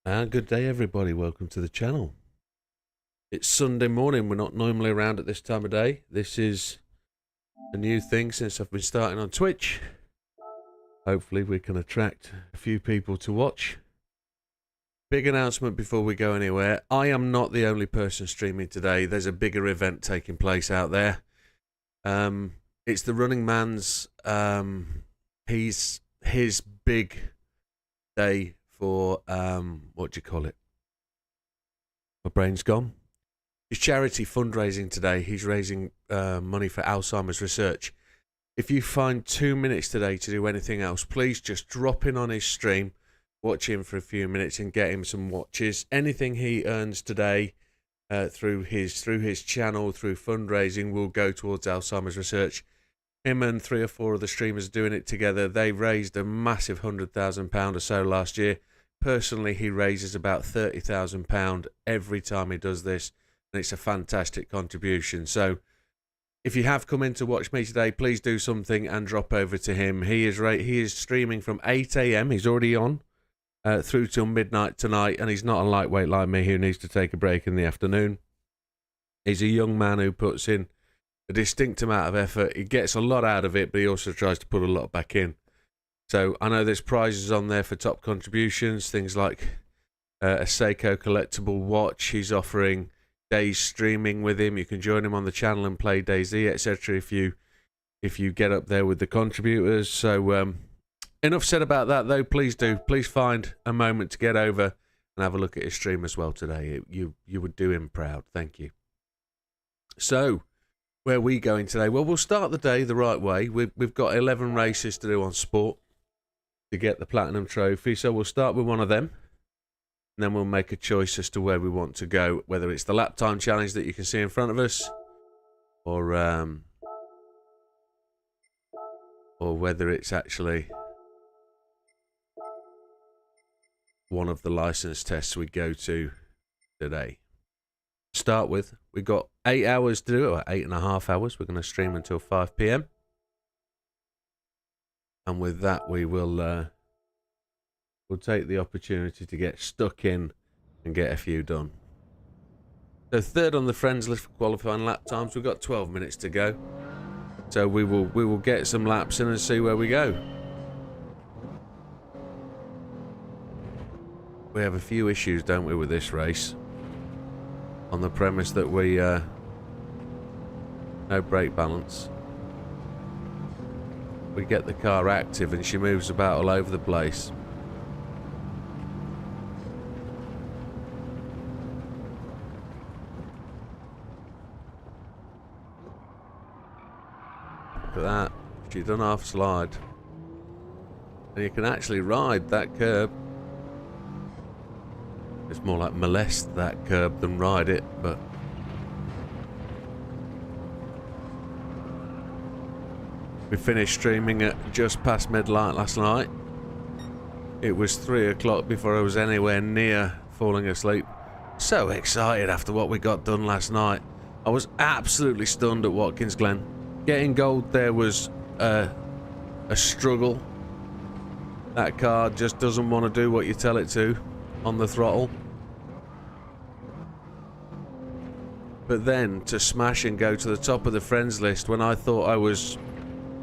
Good day everybody, welcome to the channel. It's Sunday morning, we're not normally around at this time of day. This is a new thing since I've been starting on Twitch. Hopefully we can attract a few people to watch. Big announcement before we go anywhere. I am not the only person streaming today. There's a bigger event taking place out there. It's the Running Man's, his big day for, what do you call it? My brain's gone. His charity fundraising today. He's raising money for Alzheimer's research. If you find 2 minutes today to do anything else, please just drop in on his stream, watch him for a few minutes and get him some watches. Anything he earns today through his channel, through fundraising, will go towards Alzheimer's research. Him and 3 or 4 of the streamers doing it together. They raised a massive £100,000 or so last year. Personally, he raises about £30,000 every time he does this, and it's a fantastic contribution. So if you have come in to watch me today, please do something and drop over to him. He is streaming from 8 AM. He's already on through till midnight tonight, and he's not a lightweight like me who needs to take a break in the afternoon. He's a young man who puts in a distinct amount of effort. He gets a lot out of it, but he also tries to put a lot back in. So I know there's prizes on there for top contributions, things like a Seiko collectible watch. He's offering days streaming with him. You can join him on the channel and play DayZ, etc. if you get up there with the contributors. So enough said about that, though. Please find a moment to get over and have a look at his stream as well today. You would do him proud. Thank you. So where are we going today? Well, we'll start the day the right way. We've got 11 races to do on sport to get the platinum trophy, so we'll start with one of them, and then we'll make a choice as to where we want to go, whether it's the lap time challenge that you can see in front of us, or whether it's actually one of the license tests we go to today. To start with, we've got 8 hours to do, or 8.5 hours. We're going to stream until 5 PM. And with that, we will we'll take the opportunity to get stuck in and get a few done. So third on the friends list for qualifying lap times. We've got 12 minutes to go. So we will get some laps in and see where we go. We have a few issues, don't we, with this race? On the premise that we no brake balance. We get the car active and she moves about all over the place. Look at that. She's done half slide. And you can actually ride that curb. It's more like molest that curb than ride it, but we finished streaming at just past midnight last night. It was 3 o'clock before I was anywhere near falling asleep. So excited after what we got done last night. I was absolutely stunned at Watkins Glen. Getting gold there was a struggle. That car just doesn't want to do what you tell it to on the throttle. But then to smash and go to the top of the friends list when I thought I was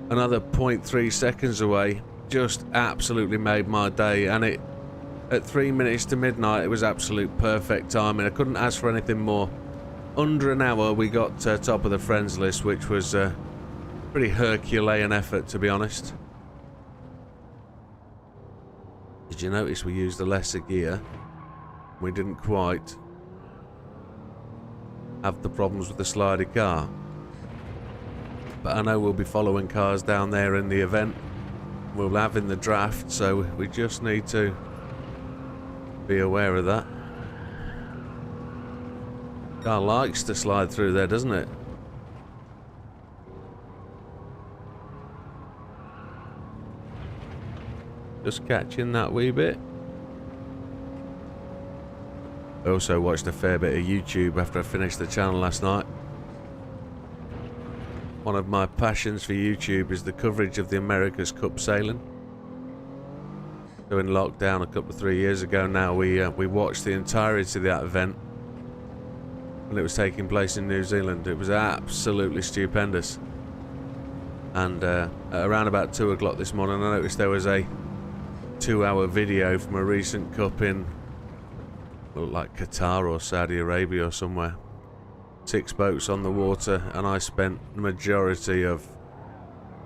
another 0.3 seconds away, just absolutely made my day. And it, at 3 minutes to midnight, it was absolute perfect timing. I couldn't ask for anything more. Under an hour we got top of the friends list, which was a pretty Herculean effort, to be honest. Did you notice we used a lesser gear? We didn't quite have the problems with the slider car. But I know we'll be following cars down there in the event. We'll have in the draft, so we just need to be aware of that. Car likes to slide through there, doesn't it? Just catching that wee bit. I also watched a fair bit of YouTube after I finished the channel last night. One of my passions for YouTube is the coverage of the America's Cup sailing. So in lockdown a couple of 3 years ago now, we watched the entirety of that event when it was taking place in New Zealand. It was absolutely stupendous. And around about 2 o'clock this morning, I noticed there was a 2-hour video from a recent cup in, well, like Qatar or Saudi Arabia or somewhere. 6 boats on the water, and I spent the majority of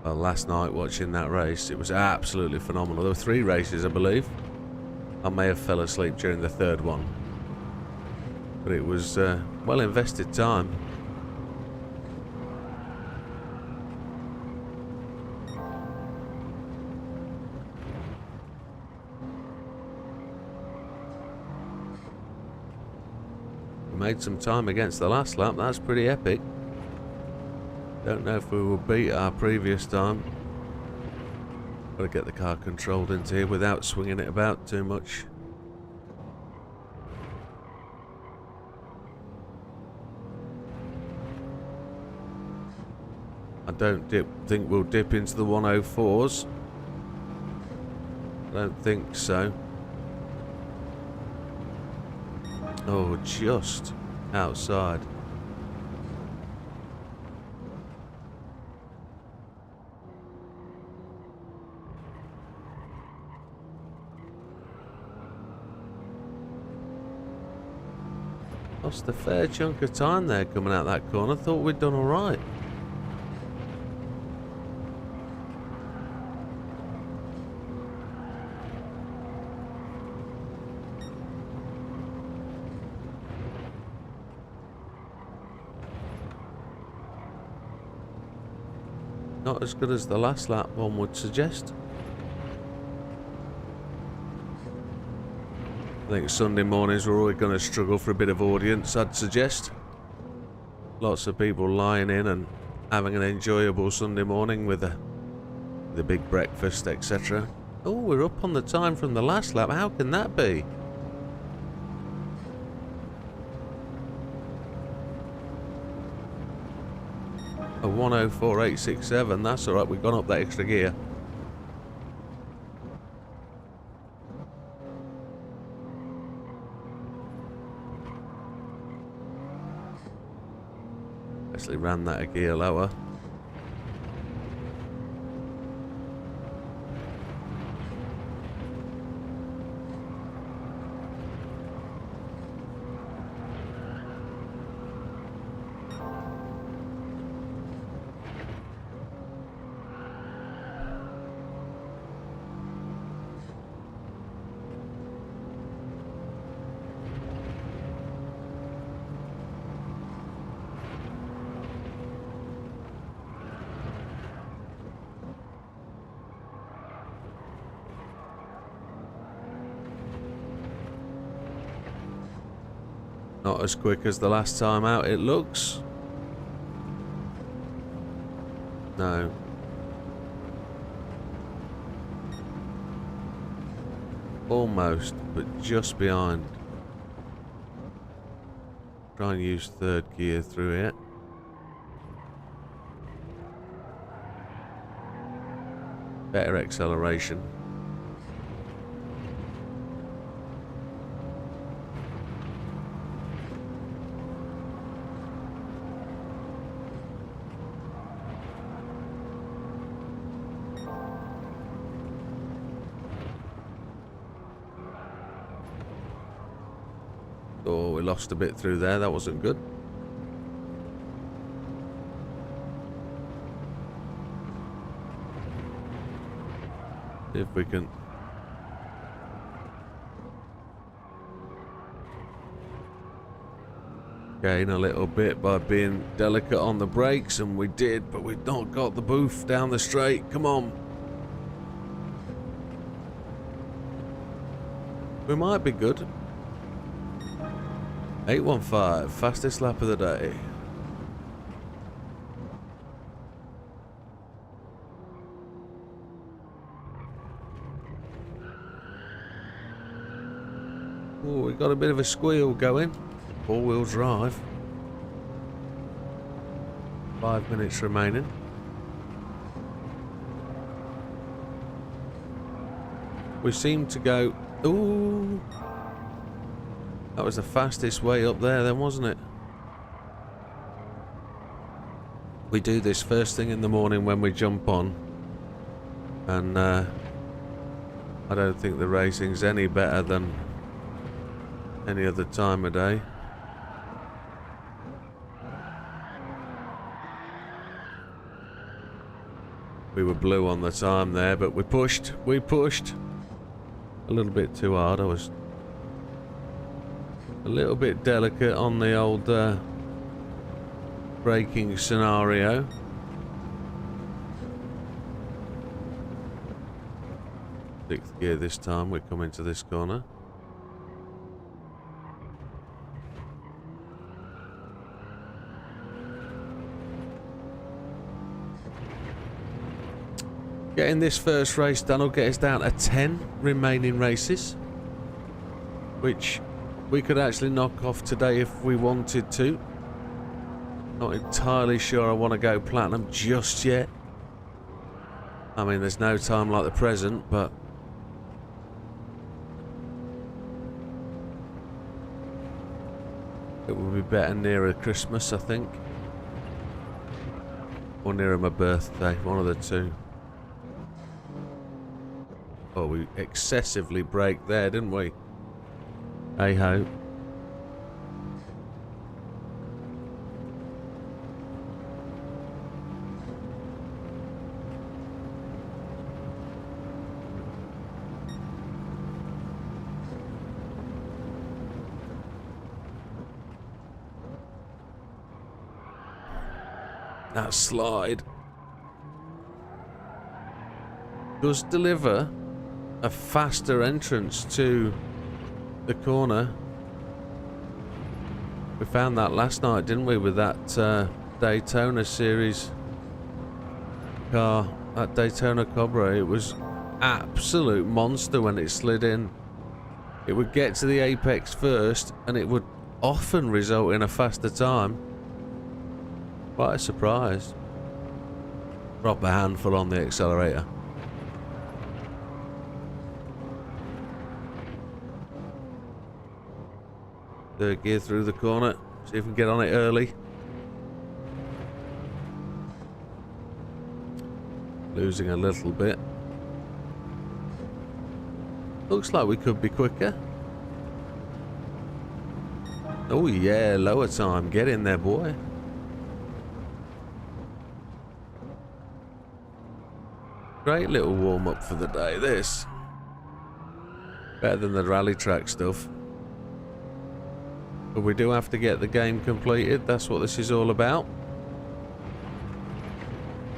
last night watching that race. It was absolutely phenomenal. There were 3 races, I believe. I may have fell asleep during the 3rd one, but it was well invested time. We made some time against the last lap. That's pretty epic. Don't know if we will beat our previous time. Got to get the car controlled into here without swinging it about too much. I don't think we'll dip into the 104s. I don't think so. Oh, just outside. Lost a fair chunk of time there coming out that corner. Thought we'd done all right. Not as good as the last lap, one would suggest. I think Sunday mornings we're always going to struggle for a bit of audience, I'd suggest. Lots of people lying in and having an enjoyable Sunday morning with the big breakfast, etc. Oh, we're up on the time from the last lap. How can that be? A 104.867. That's all right. We've gone up that extra gear. Actually ran that a gear lower. Not as quick as the last time out, it looks. No. Almost, but just behind. Try and use 3rd gear through it. Better acceleration. Oh, we lost a bit through there. That wasn't good. See if we can gain a little bit by being delicate on the brakes, and we did, but we've not got the boof down the straight. Come on. We might be good. 8:15, fastest lap of the day. Oh, we got a bit of a squeal going. 4-wheel drive. 5 minutes remaining. We seem to go... Ooh! That was the fastest way up there then, wasn't it? We do this first thing in the morning when we jump on. And I don't think the racing's any better than any other time of day. We were blue on the time there, but we pushed a little bit too hard. I was a little bit delicate on the old braking scenario. Sixth gear this time, we come into this corner. Getting this first race done will get us down to 10 remaining races, which we could actually knock off today if we wanted to. Not entirely sure I want to go platinum just yet. I mean, there's no time like the present, but it would be better nearer Christmas, I think, or nearer my birthday, one of the two. Oh, we excessively braked there, didn't we? Hey ho. That slide does deliver a faster entrance to the corner. We found that last night, didn't we, with that Daytona series car, that Daytona Cobra. It was absolute monster when it slid in. It would get to the apex first and it would often result in a faster time. Quite a surprise. Drop a handful on the accelerator. Third gear through the corner. See if we can get on it early. Losing a little bit. Looks like we could be quicker. Oh yeah, lower time. Get in there, boy. Great little warm-up for the day, this. Better than the rally track stuff. But we do have to get the game completed. That's what this is all about.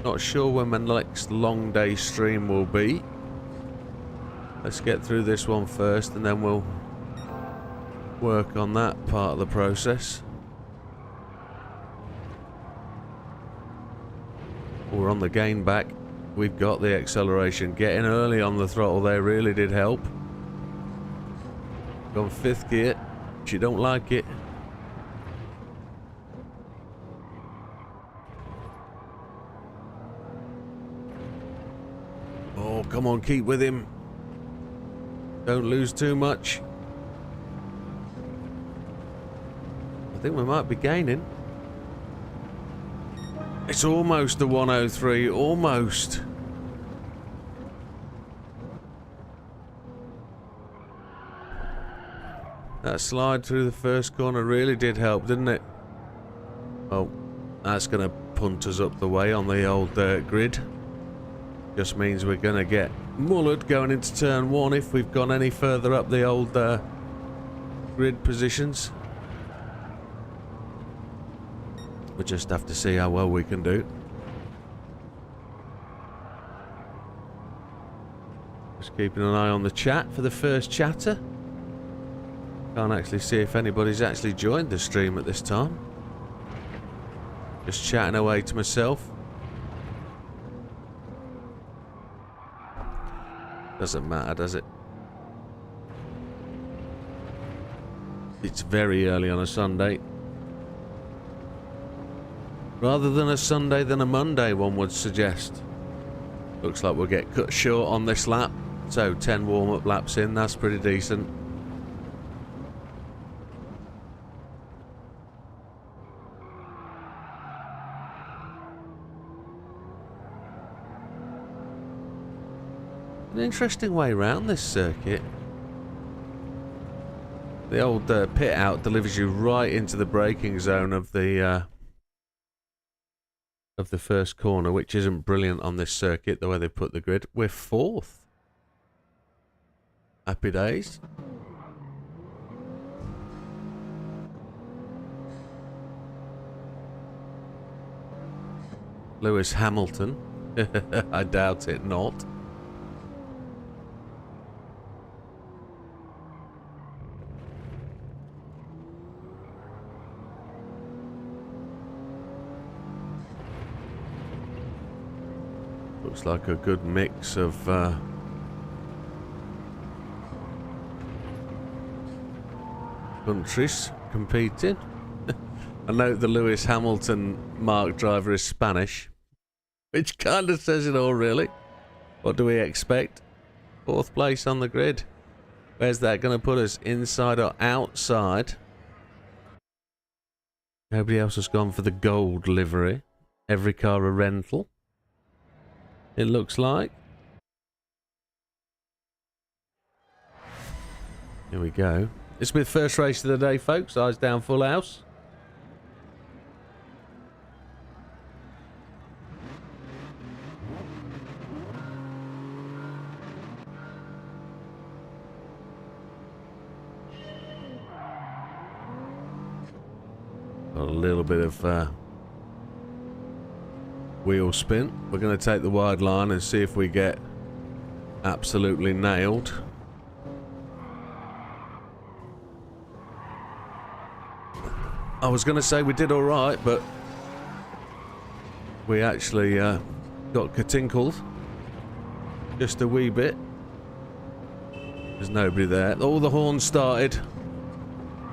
Not sure when my next long day stream will be. Let's get through this one first and then we'll work on that part of the process. We're on the gain back. We've got the acceleration. Getting early on the throttle there really did help. Gone fifth gear. She don't like it. Oh, come on, keep with him. Don't lose too much. I think we might be gaining. It's almost a 103, almost. That slide through the first corner really did help, didn't it? Well, that's going to punt us up the way on the old grid. Just means we're going to get mullered going into turn one if we've gone any further up the old grid positions. We'll just have to see how well we can do. Just keeping an eye on the chat for the first chatter. Can't actually see if anybody's actually joined the stream at this time. Just chatting away to myself. Doesn't matter, does it? It's very early on a Sunday. Rather than a Sunday than a Monday, one would suggest. Looks like we'll get cut short on this lap. So 10 warm-up laps in, that's pretty decent. An interesting way round this circuit. The old pit out delivers you right into the braking zone of the first corner, which isn't brilliant on this circuit, the way they put the grid. We're 4th. Happy days. Lewis Hamilton. I doubt it not. Looks like a good mix of countries competing. I note the Lewis Hamilton mark driver is Spanish, which kind of says it all, really. What do we expect? 4th place on the grid. Where's that going to put us? Inside or outside? Nobody else has gone for the gold livery. Every car a rental, it looks like. Here we go. This will be the first race of the day, folks. Eyes down, full house. Got a little bit of wheel spin. We're going to take the wide line and see if we get absolutely nailed. I was going to say we did all right, but we actually got katinkled just a wee bit. There's nobody there. All the horns started.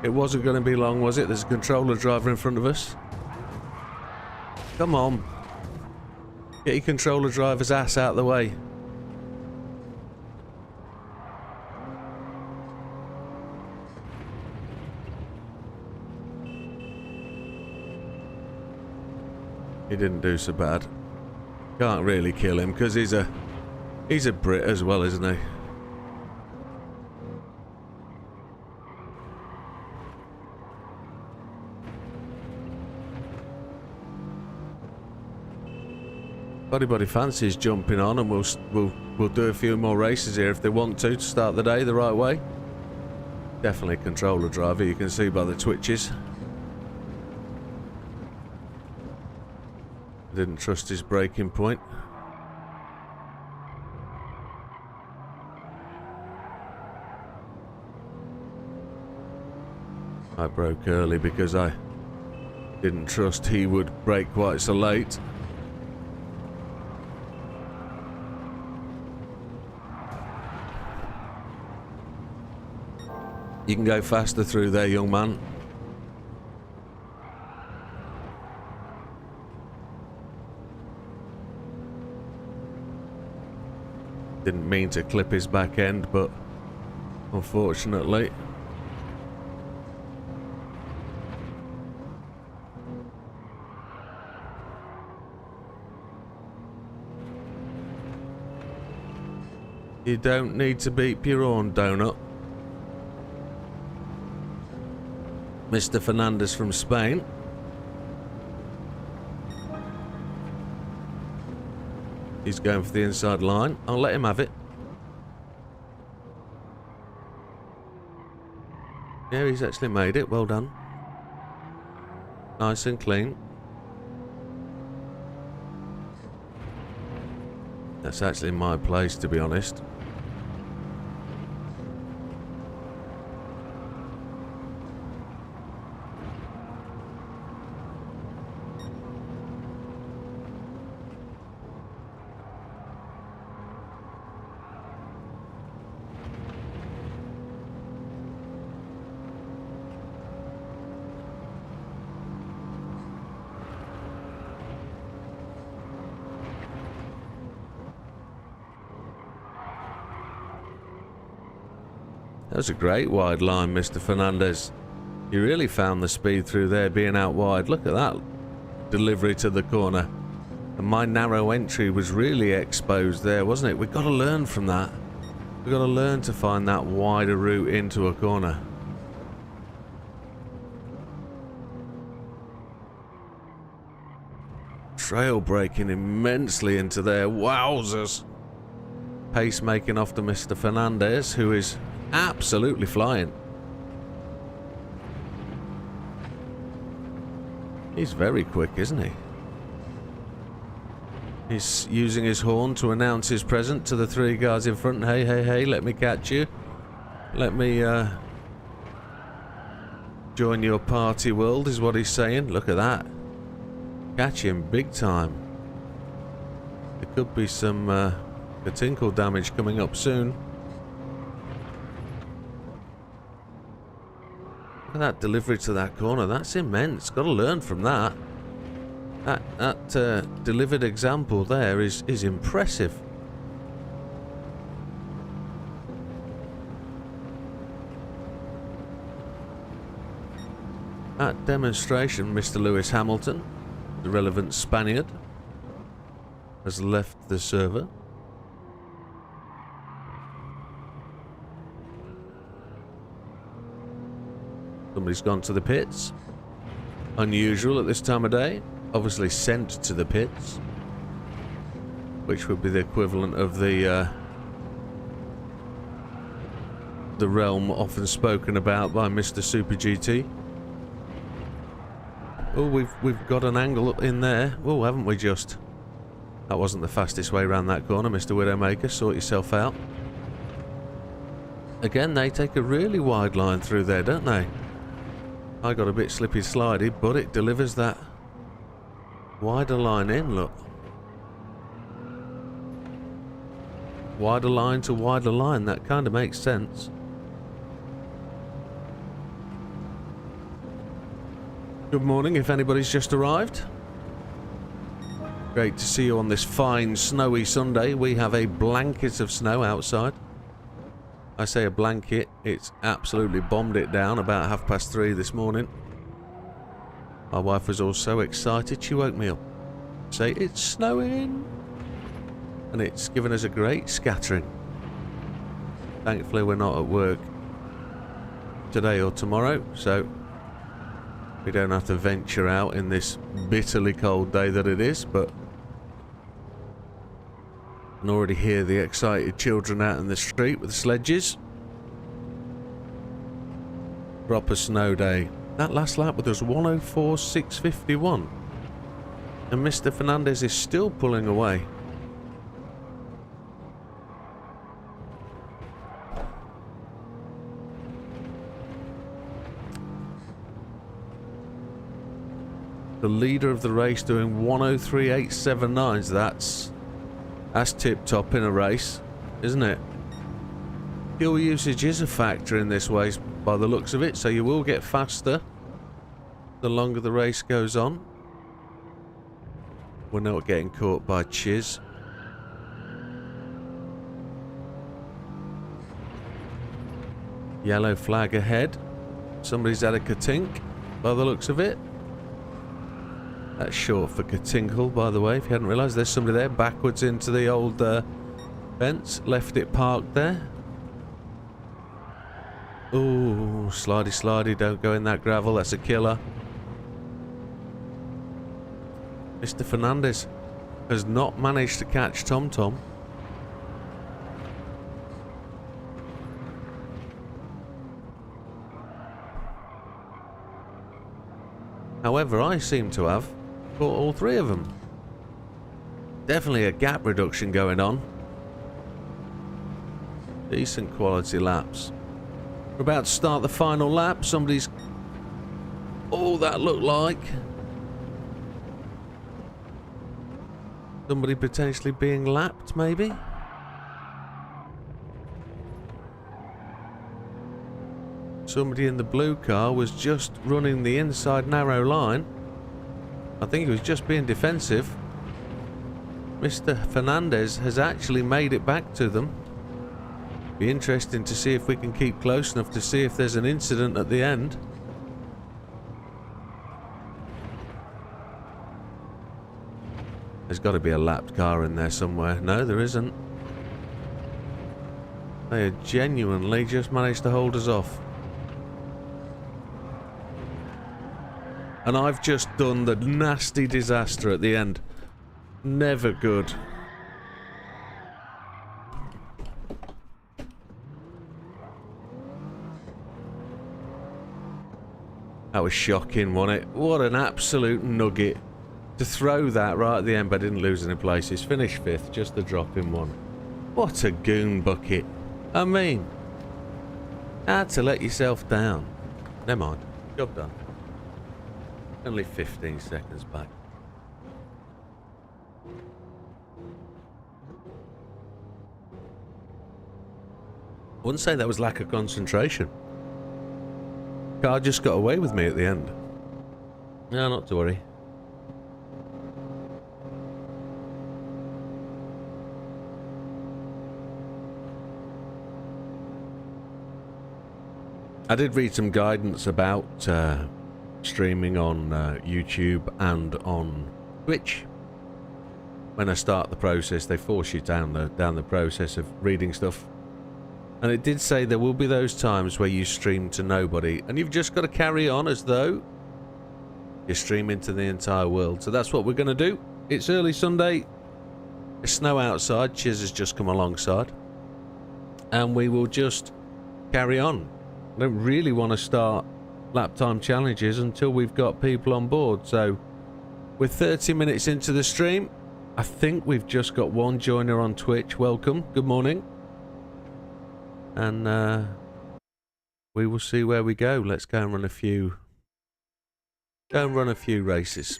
It wasn't going to be long, was it? There's a controller driver in front of us. Come on. Get your controller driver's ass out of the way. He didn't do so bad. Can't really kill him because he's a Brit as well, isn't he? If anybody fancies jumping on, and we'll do a few more races here if they want to start the day the right way. Definitely a controller driver, you can see by the twitches. Didn't trust his braking point. I broke early because I didn't trust he would brake quite so late. You can go faster through there, young man. Didn't mean to clip his back end, but unfortunately. You don't need to beep your own donut. Mr. Fernandez from Spain. He's going for the inside line. I'll let him have it. Yeah, he's actually made it. Well done. Nice and clean. That's actually my place, to be honest. That was a great wide line, Mr. Fernandez. You really found the speed through there being out wide. Look at that delivery to the corner. And my narrow entry was really exposed there, wasn't it? We've got to learn from that. We've got to learn to find that wider route into a corner. Trail braking immensely into there. Wowzers. Pace making off to Mr. Fernandez, who is absolutely flying. He's very quick, isn't he? He's using his horn to announce his presence to the three guys in front. Hey, hey, hey, let me catch you. Let me join your party world, is what he's saying. Look at that. Catch him big time. There could be some tinkle damage coming up soon. Look at that delivery to that corner. That's immense. Got to learn from that. That delivered example there is impressive. That demonstration, Mr. Lewis Hamilton, the relevant Spaniard, has left the server. Somebody's gone to the pits. Unusual at this time of day. Obviously sent to the pits, which would be the equivalent of the realm often spoken about by Mr. Super GT. Oh, we've got an angle up in there. Oh, haven't we just? That wasn't the fastest way around that corner, Mr. Widowmaker. Sort yourself out. Again, they take a really wide line through there, don't they? I got a bit slippy slidey, but it delivers that wider line in, look. Wider line to wider line, that kind of makes sense. Good morning if anybody's just arrived. Great to see you on this fine snowy Sunday. We have a blanket of snow outside. I say a blanket, it's absolutely bombed it down about 3:30 this morning. My wife was all so excited she woke me up. Say, it's snowing! And it's given us a great scattering. Thankfully we're not at work today or tomorrow, so we don't have to venture out in this bitterly cold day that it is, but I can already hear the excited children out in the street with the sledges. Proper snow day. That last lap was 104.651. And Mr. Fernandez is still pulling away. The leader of the race doing 103.879. So that's tip-top in a race, isn't it? Fuel usage is a factor in this race by the looks of it, so you will get faster the longer the race goes on. We're not getting caught by Chiz. Yellow flag ahead. Somebody's had a katink by the looks of it. That's short for Katinkle, by the way, if you hadn't realised. There's somebody there, backwards into the old fence. Left it parked there. Ooh, slidey, slidey, don't go in that gravel, that's a killer. Mr. Fernandez has not managed to catch Tom Tom. However, I seem to have caught all three of them. Definitely a gap reduction going on. Decent quality laps. We're about to start the final lap. Somebody's... Oh, that looked like... somebody potentially being lapped, maybe? Somebody in the blue car was just running the inside narrow line. I think he was just being defensive. Mr. Fernandez has actually made it back to them. Be interesting to see if we can keep close enough to see if there's an incident at the end. There's got to be a lapped car in there somewhere. No, there isn't. They have genuinely just managed to hold us off. And I've just done the nasty disaster at the end. Never good. That was shocking, wasn't it? What an absolute nugget. To throw that right at the end, but I didn't lose any places. Finished 5th, just the drop in one. What a goon bucket. I mean, had to let yourself down. Never mind. Job done. Only 15 seconds back. I wouldn't say that was lack of concentration. Car just got away with me at the end. No, not to worry. I did read some guidance about streaming on YouTube and on Twitch. When I start the process, they force you down the process of reading stuff. And it did say there will be those times where you stream to nobody, and you've just got to carry on as though you're streaming to the entire world. So that's what we're going to do. It's early Sunday. There's snow outside. Chiz has just come alongside. And we will just carry on. I don't really want to start lap time challenges until we've got people on board. So we're 30 minutes into the stream. I think we've just got one joiner on Twitch. Welcome. Good morning. And we will see where we go. Let's go and run a few. Go and run a few races.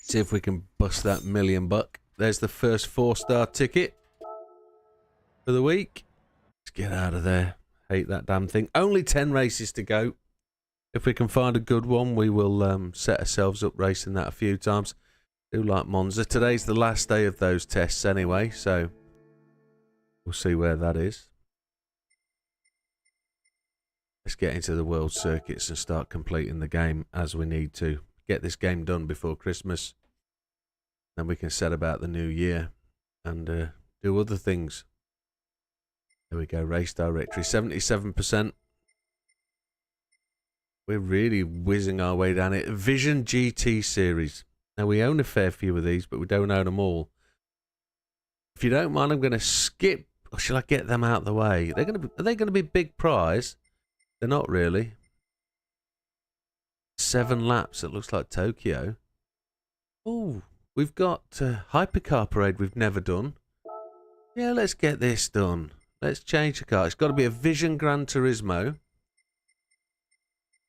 See if we can bust that $1,000,000. There's the first 4-star ticket for the week. Let's get out of there. Hate that damn thing. Only 10 races to go. If we can find a good one, we will set ourselves up racing that a few times. Do like Monza. Today's the last day of those tests anyway, so we'll see where that is. Let's get into the world circuits and start completing the game as we need to. Get this game done before Christmas. Then we can set about the new year and do other things. There we go, race directory, 77%. We're really whizzing our way down it. Vision GT series. Now we own a fair few of these, but we don't own them all. If you don't mind, I'm going to skip, or shall I get them out of the way? Are they going to be big prize? They're not really. 7 laps, it looks like Tokyo. Oh, we've got Hypercar Parade we've never done. Yeah, let's get this done. Let's change the car. It's got to be a Vision Gran Turismo.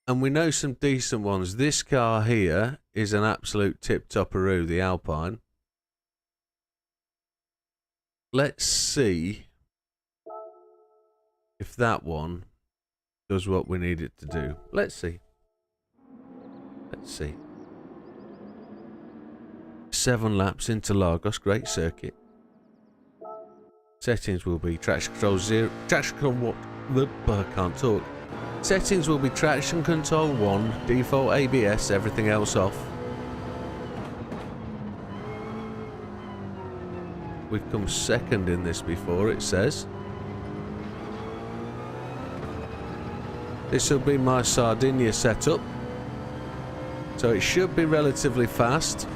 And we know some decent ones. This car here is an absolute tip-topperoo, the Alpine. Let's see if that one does what we need it to do. Let's see. Let's see. 7 laps into Lagos. Great circuit. Settings will be traction control 0. Traction control what? I can't talk. Settings will be traction control 1. Default ABS. Everything else off. We've come second in this before, it says. This will be my Sardinia setup. So it should be relatively fast.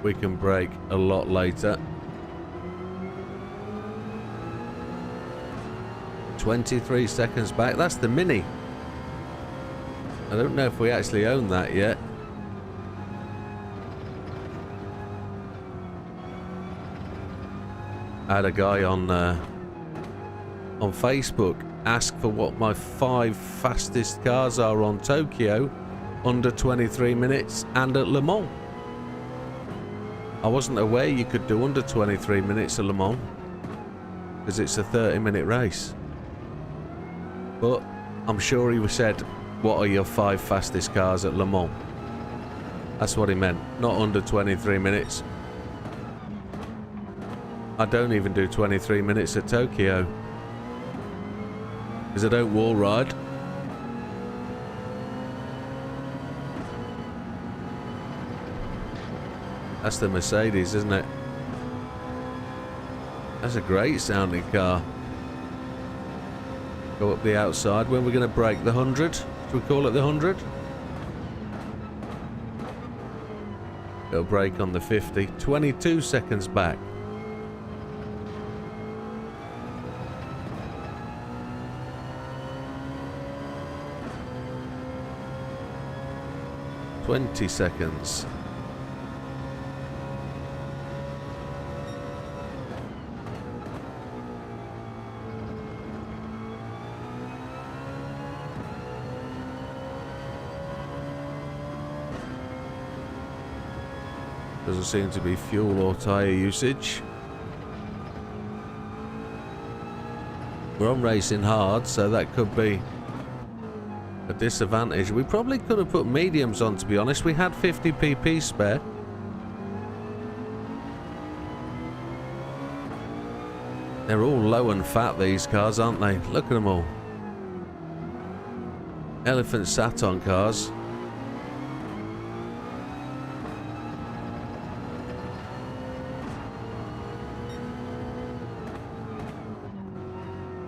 We can brake a lot later. 23 seconds back. That's the Mini. I don't know if we actually own that yet. I had a guy on Facebook ask for what my 5 fastest cars are on Tokyo under 23 minutes and at Le Mans. I wasn't aware you could do under 23 minutes at Le Mans because it's a 30-minute race. But I'm sure he said, what are your 5 fastest cars at Le Mans? That's what he meant. Not under 23 minutes. I don't even do 23 minutes at Tokyo. Because I don't wall ride. That's the Mercedes, isn't it? That's a great sounding car. Go up the outside. When we're going to break the 100? Should we call it the 100? It'll break on the 50. 22 seconds back. "20 seconds. Doesn't seem to be fuel or tyre usage. We're on racing hard, so that could be a disadvantage. We probably could have put mediums on, to be honest. We had 50 pp spare. They're all low and fat, these cars, aren't they? Look at them all. Elephant sat on cars.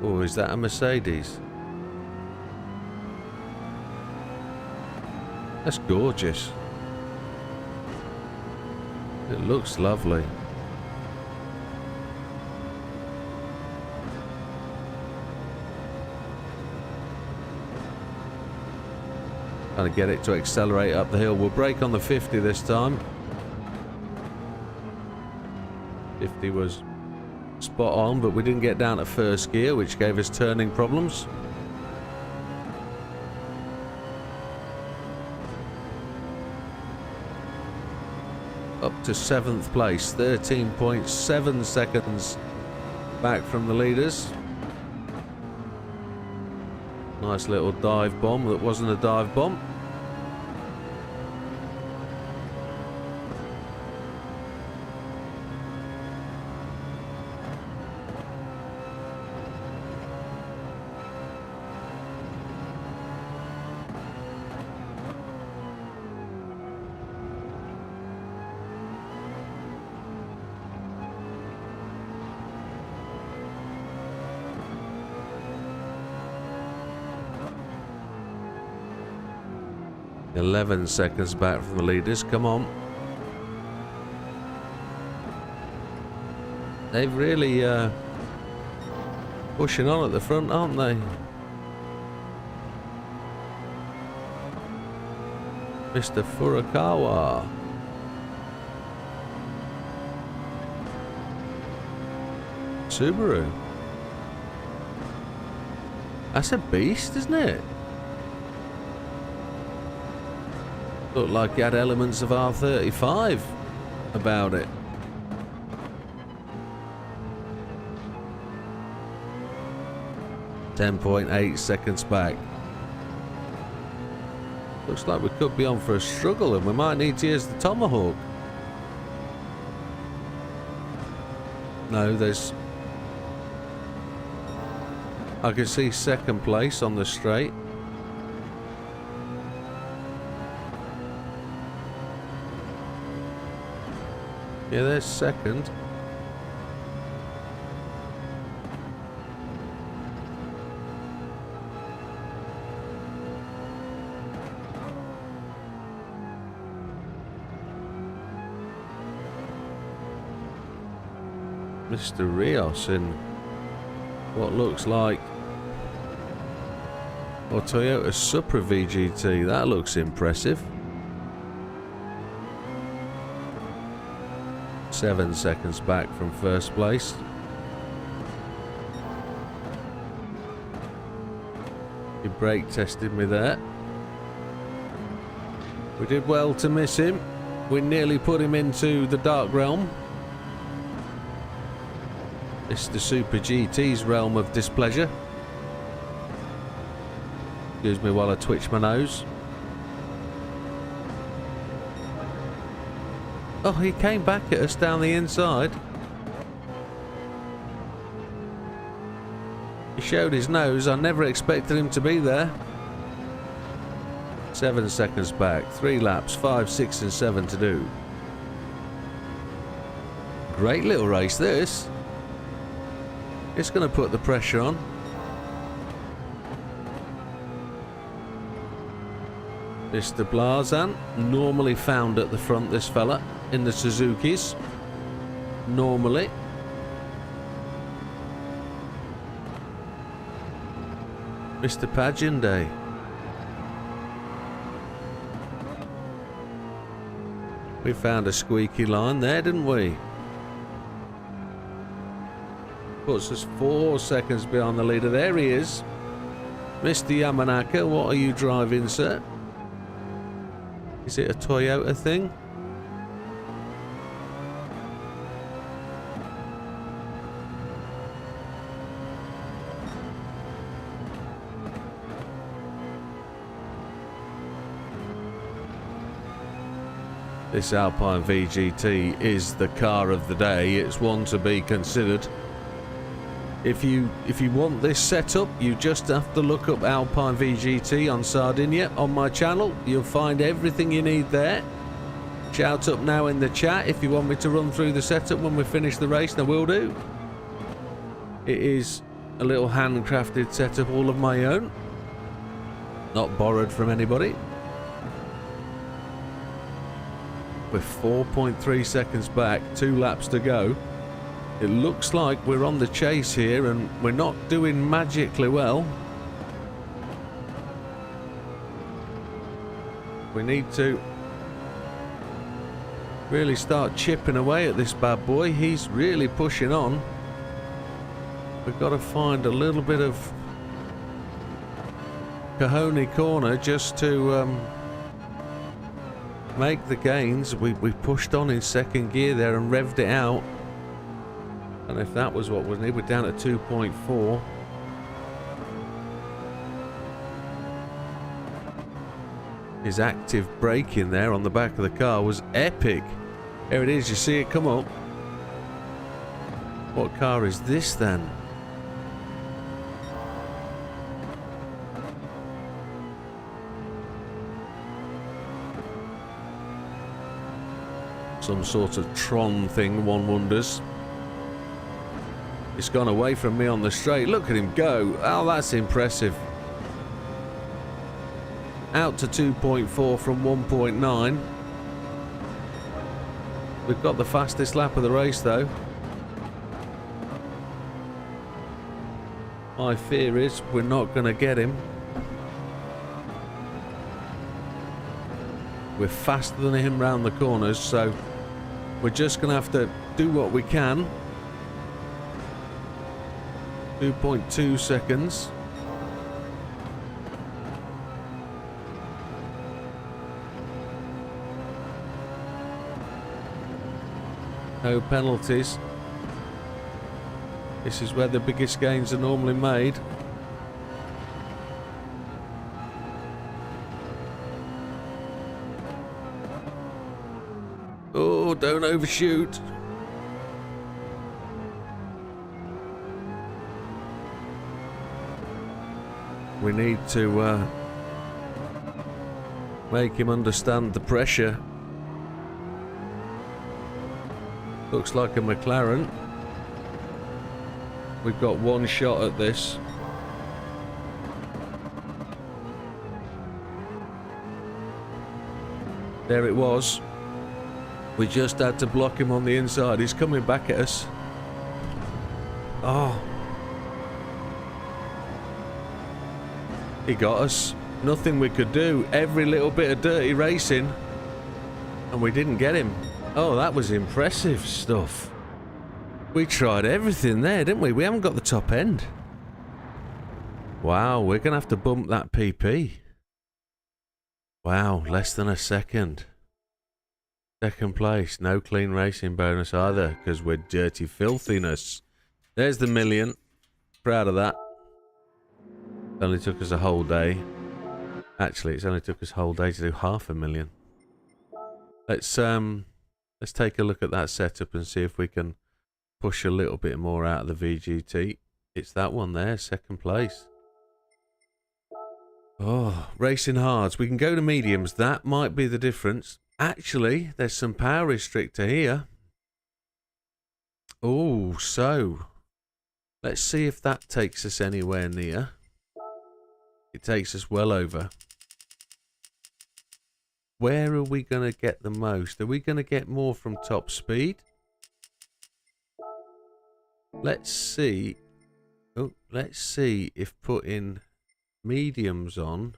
Oh, is that a Mercedes? That's gorgeous. It looks lovely. Trying to get it to accelerate up the hill. We'll brake on the 50 this time. 50 was spot on, but we didn't get down to first gear, which gave us turning problems. Up to 7th place, 13.7 seconds back from the leaders. Nice little dive bomb that wasn't a dive bomb. "11 seconds back from the leaders. Come on." They've really pushing on at the front, aren't they? Mr. Furukawa. Subaru. That's a beast, isn't it? Looked like it had elements of R35 about it. "10.8 seconds back. Looks like we could be on for a struggle, and we might need to use the Tomahawk. No, there's... I can see second place on the straight. Yeah, there's second. Mr. Rios in what looks like a Toyota Supra VGT. That looks impressive. 7 seconds back from first place. He brake tested me there. We did well to miss him. We nearly put him into the dark realm. It's the Super GT's realm of displeasure. Excuse me while I twitch my nose. Oh, he came back at us down the inside. He showed his nose. I never expected him to be there. 7 seconds back. 3 laps. 5, 6 and 7 to do. Great little race this. It's going to put the pressure on. Mr. Blazan, normally found at the front, this fella, in the Suzukis. Normally. Mr. Pagende. We found a squeaky line there, didn't we? Puts us 4 seconds behind the leader. There he is. Mr. Yamanaka, what are you driving, sir? Is it a Toyota thing? This Alpine VGT is the car of the day. It's one to be considered. If you want this setup, you just have to look up Alpine VGT on Sardinia on my channel. You'll find everything you need there. Shout up now in the chat if you want me to run through the setup when we finish the race, and I will do. It is a little handcrafted setup, all of my own. Not borrowed from anybody. We're 4.3 seconds back, 2 laps to go. It looks like we're on the chase here and we're not doing magically well. We need to really start chipping away at this bad boy. He's really pushing on. We've got to find a little bit of Cajone corner just to make the gains. We pushed on in second gear there and revved it out. And if that was what was needed, we're down at 2.4. His active braking there on the back of the car was epic. There it is, you see it come up. What car is this then? Some sort of Tron thing, one wonders. It's gone away from me on the straight. Look at him go. Oh, that's impressive. Out to 2.4 from 1.9. We've got the fastest lap of the race, though. My fear is we're not going to get him. We're faster than him round the corners, so we're just going to have to do what we can. 2.2 seconds. No penalties. This is where the biggest gains are normally made. Oh, don't overshoot. We need to make him understand the pressure. Looks like a McLaren. We've got one shot at this. There it was. We just had to block him on the inside. He's coming back at us. Oh. He got us. Nothing we could do. Every little bit of dirty racing. And we didn't get him. Oh, that was impressive stuff. We tried everything there, didn't we? We haven't got the top end. Wow, we're going to have to bump that PP. Wow, less than a second. Second place. No clean racing bonus either, because we're dirty filthiness. There's the million. Proud of that. It only took us a whole day. Actually, it's only took us a whole day to do 500,000. Let's Let's take a look at that setup and see if we can push a little bit more out of the VGT. It's that one there, second place. Oh, racing hards. We can go to mediums. That might be the difference. Actually, there's some power restrictor here. Oh, so let's see if that takes us anywhere near. It takes us well over. Where are we going to get the most? Are we going to get more from top speed? Let's see. Oh, let's see if putting mediums on.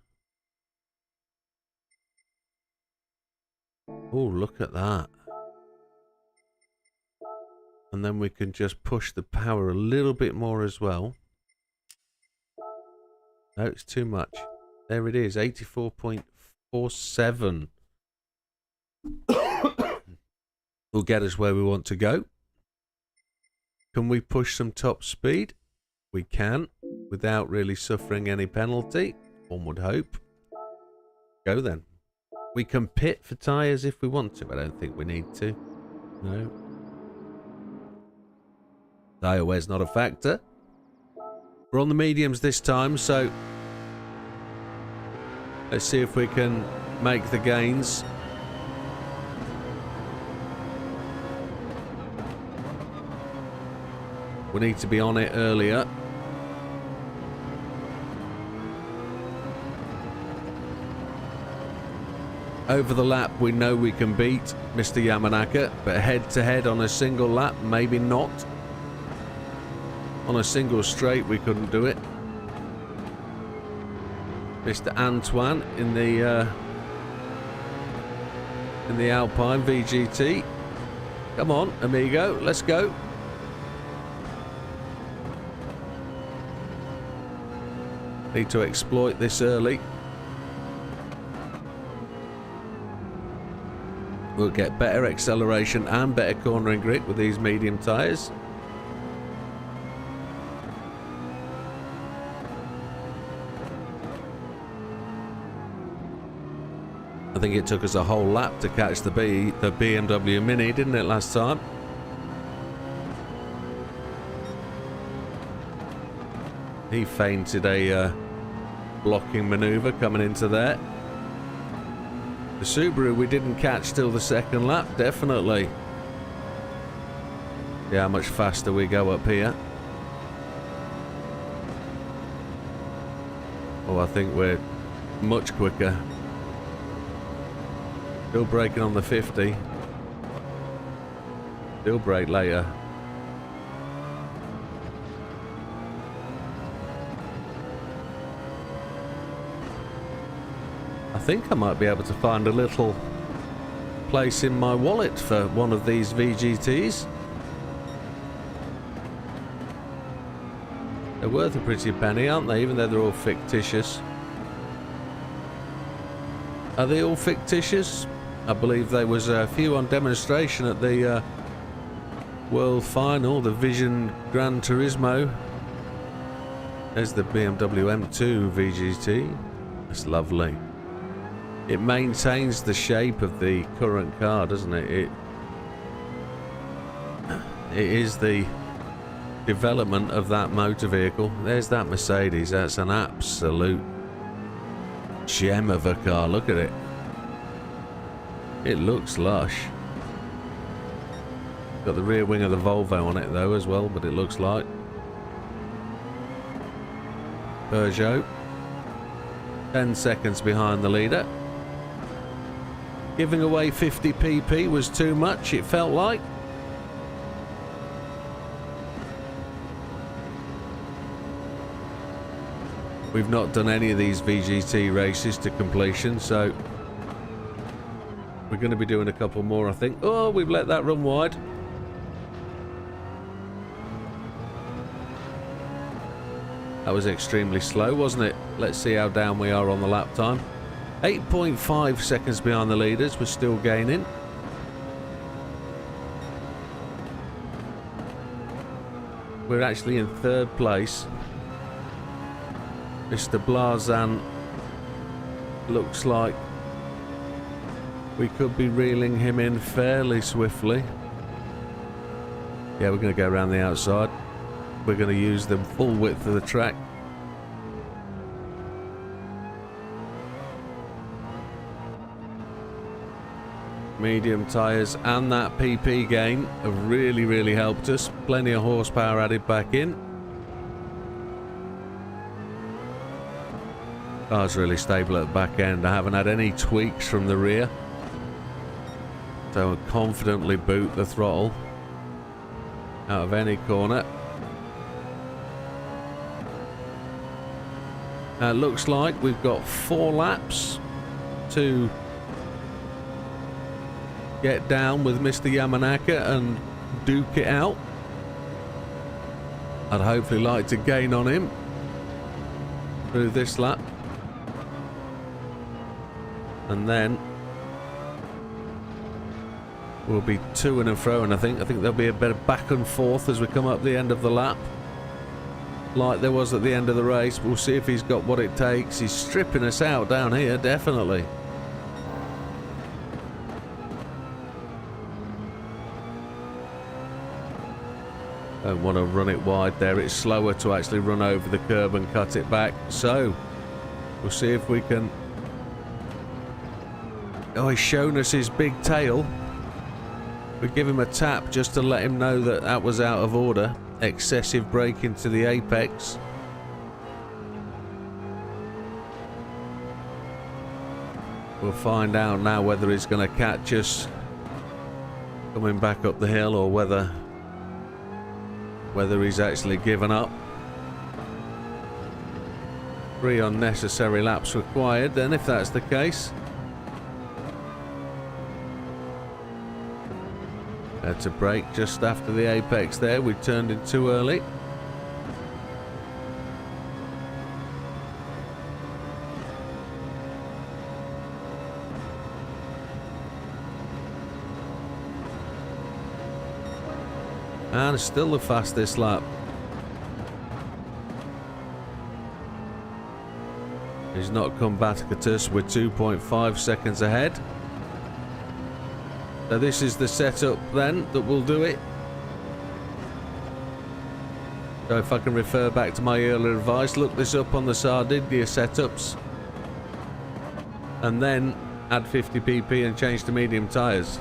Oh, look at that. And then we can just push the power a little bit more as well. No, it's too much. There it is, 84.47. Will get us where we want to go. Can we push some top speed? We can, without really suffering any penalty. One would hope. Go then. We can pit for tyres if we want to. I don't think we need to. No. Tyre wear's not a factor. We're on the mediums this time, so let's see if we can make the gains. We need to be on it earlier. Over the lap, we know we can beat Mr. Yamanaka, but head to head on a single lap, maybe not. On a single straight, we couldn't do it. Mr. Antoine in the Alpine VGT. Come on, amigo, let's go. Need to exploit this early. We'll get better acceleration and better cornering grip with these medium tyres. I think it took us a whole lap to catch the BMW Mini, didn't it, last time? He feinted a blocking manoeuvre coming into there. The Subaru we didn't catch till the second lap, definitely. Yeah, how much faster we go up here. Oh, I think we're much quicker. Still braking on the 50. Still brake later. I think I might be able to find a little place in my wallet for one of these VGTs. They're worth a pretty penny, aren't they? Even though they're all fictitious. Are they all fictitious? I believe there was a few on demonstration at the World Final, the Vision Gran Turismo. There's the BMW M2 VGT. That's lovely. It maintains the shape of the current car, doesn't it? It is the development of that motor vehicle. There's that Mercedes. That's an absolute gem of a car. Look at it. It looks lush. Got the rear wing of the Volvo on it though as well, but it looks like. Peugeot. 10 seconds behind the leader. Giving away 50 pp was too much, it felt like. We've not done any of these VGT races to completion, so we're going to be doing a couple more, I think. Oh, we've let that run wide. That was extremely slow, wasn't it? Let's see how down we are on the lap time. 8.5 seconds behind the leaders. We're still gaining. We're actually in third place. Mr. Blazan looks like we could be reeling him in fairly swiftly. Yeah, we're going to go around the outside. We're going to use the full width of the track. Medium tyres and that PP gain have really helped us. Plenty of horsepower added back in. Car's really stable at the back end. I haven't had any tweaks from the rear, so I'll confidently boot the throttle out of any corner. It looks like we've got 4 laps to get down with Mr. Yamanaka and duke it out. I'd hopefully like to gain on him through this lap. And then we'll be to and fro, and I think there'll be a bit of back and forth as we come up the end of the lap, like there was at the end of the race. We'll see if he's got what it takes. He's stripping us out down here, definitely. Don't want to run it wide there. It's slower to actually run over the curb and cut it back. So we'll see if we can. Oh, he's shown us his big tail. We give him a tap just to let him know that that was out of order. Excessive braking to the apex. We'll find out now whether he's going to catch us coming back up the hill, or whether he's actually given up. 3 unnecessary laps required then, if that's the case. Had to brake just after the apex there. We turned in too early. And still the fastest lap. He's not come back at us. We're 2.5 seconds ahead. So this is the setup then that will do it. So if I can refer back to my earlier advice, look this up on the Sardinia setups, and then add 50 pp and change to medium tyres.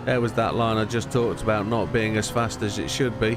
There was that line I just talked about not being as fast as it should be.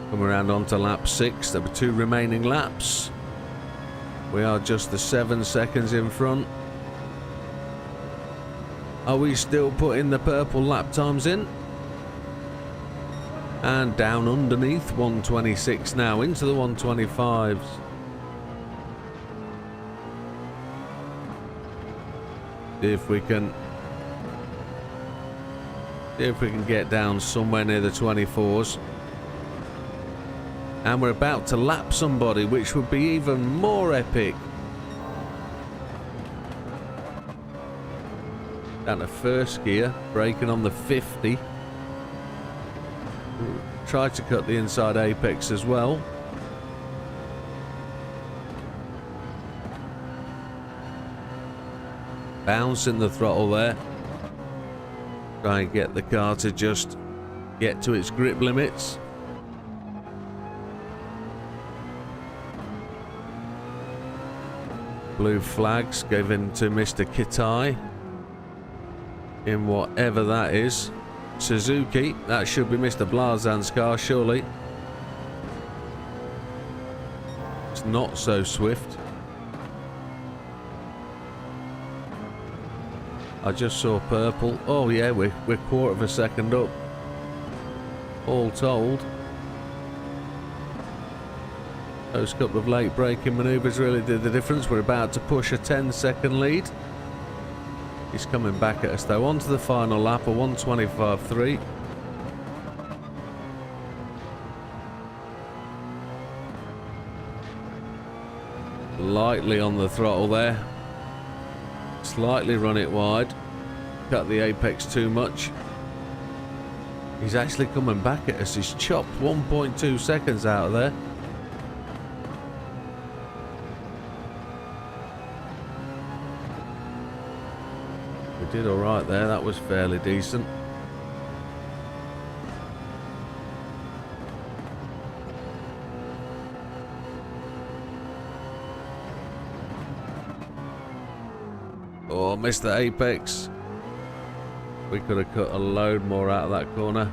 Come around onto lap 6. There were 2 remaining laps. We are just the 7 seconds in front. Are we still putting the purple lap times in? And down underneath 126 now, into the 125s. See if we can get down somewhere near the 24s. And we're about to lap somebody, which would be even more epic. Down to first gear, braking on the 50. Try to cut the inside apex as well. Bouncing the throttle there. Try and get the car to just get to its grip limits. Blue flags given to Mr. Kitai in whatever that is. Suzuki, that should be Mr. Blazan's car, surely. It's not so swift. I just saw purple. Oh yeah, we're quarter of a second up. all told. Those couple of late braking manoeuvres really did the difference. We're about to push a 10-second lead. He's coming back at us though. On to the final lap, a 1:25.3. Lightly on the throttle there. Slightly run it wide. Cut the apex too much. He's actually coming back at us. He's chopped 1.2 seconds out of there. We did alright there. That was fairly decent. Oh, missed the apex. We could have cut a load more out of that corner.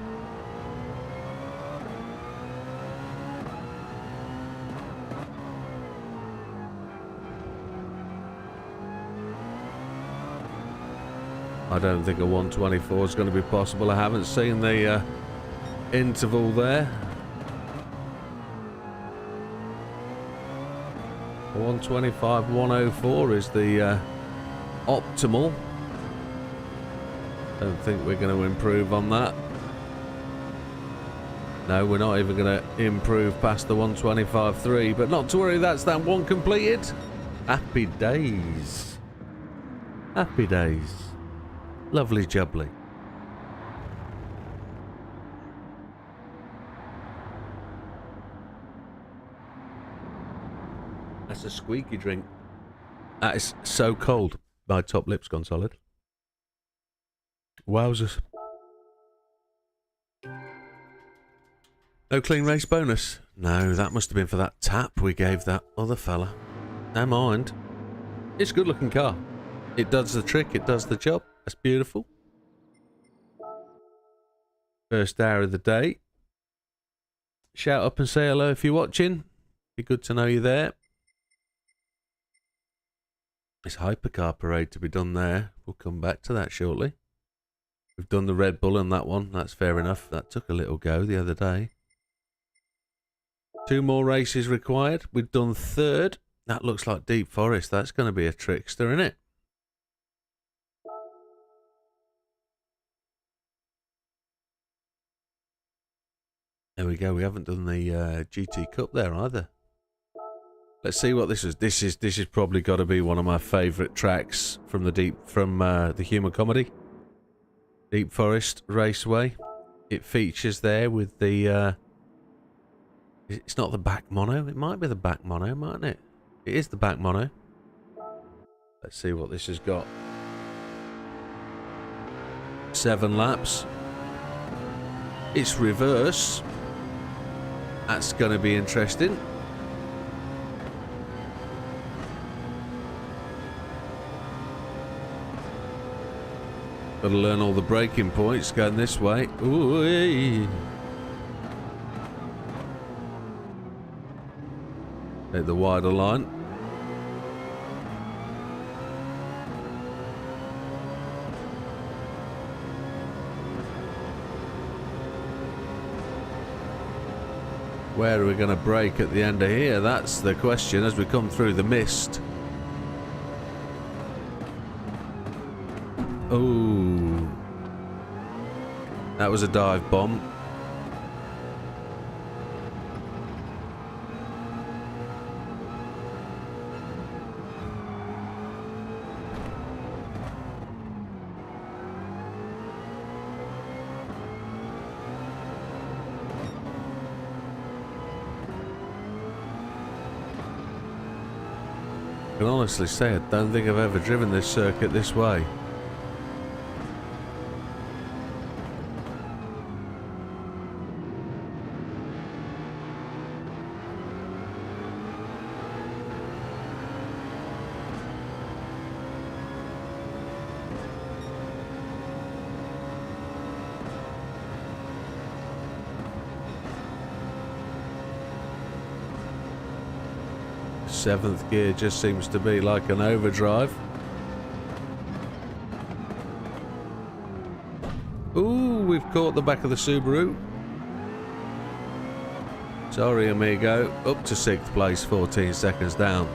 I don't think a 124 is going to be possible. I haven't seen the interval there. A 125, 104 is the optimal. Don't think we're going to improve on that. No, we're not even going to improve past the 125.3, but not to worry, that's that one completed. Happy days. Happy days. Lovely jubbly. That's a squeaky drink. That is so cold. My top lip's gone solid. Wowzers. No clean race bonus. No, that must have been for that tap we gave that other fella. Never mind. It's a good looking car. It does the trick, it does the job. That's beautiful. First hour of the day. Shout up and say hello if you're watching. Be good to know you're there. It's hypercar parade to be done there. We'll come back to that shortly. We've done the Red Bull on that one. That's fair enough. That took a little go the other day. 2 more races required. We've done third. That looks like Deep Forest. That's going to be a trickster, isn't it? There we go. We haven't done the GT Cup there either. Let's see what this is. This is probably got to be one of my favourite tracks from the Human Comedy. Deep Forest Raceway. It features there with the. It's not the back mono. It might be the back mono, mightn't it? It is the back mono. Let's see what this has got. 7 laps. It's reverse. That's going to be interesting. Got to learn all the braking points going this way. Ooh-wee. Take the wider line. Where are we going to brake at the end of here? That's the question as we come through the mist. Oh, that was a dive bomb. I can honestly say I don't think I've ever driven this circuit this way. Seventh gear just seems to be like an overdrive. Ooh, we've caught the back of the Subaru. Sorry, amigo. Up to 6th place, 14 seconds down.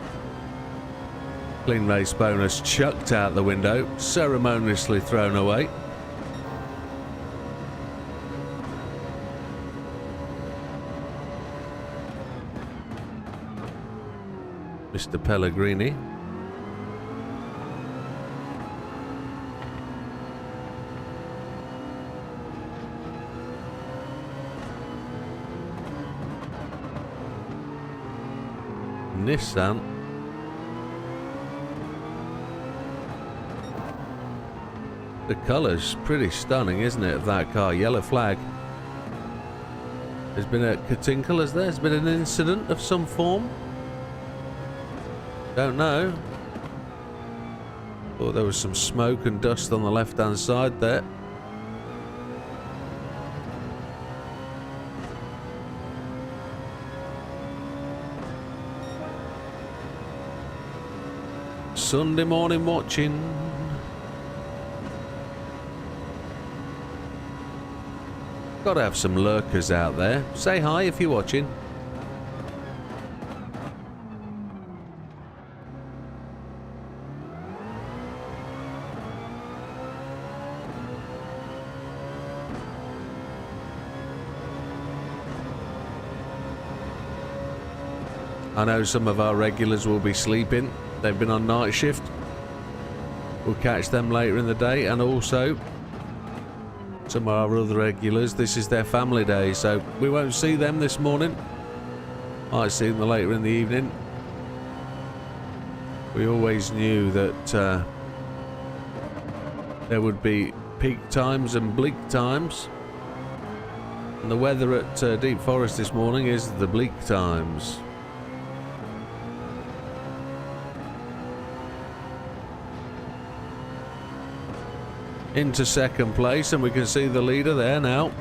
Clean race bonus chucked out the window, ceremoniously thrown away. Mr. Pellegrini. Nissan. The colour's pretty stunning, isn't it, of that car? Yellow flag. There's been a katinkle, has there? There's been an incident of some form? Don't know. Thought there was some smoke and dust on the left-hand side there. Sunday morning watching. Gotta have some lurkers out there. Say hi if you're watching. I know some of our regulars will be sleeping. They've been on night shift. We'll catch them later in the day, and also some of our other regulars, this is their family day, so we won't see them this morning. Might see them later in the evening. We always knew that there would be peak times and bleak times, and the weather at Deep Forest this morning is the bleak times. Into second place, and we can see the leader there now.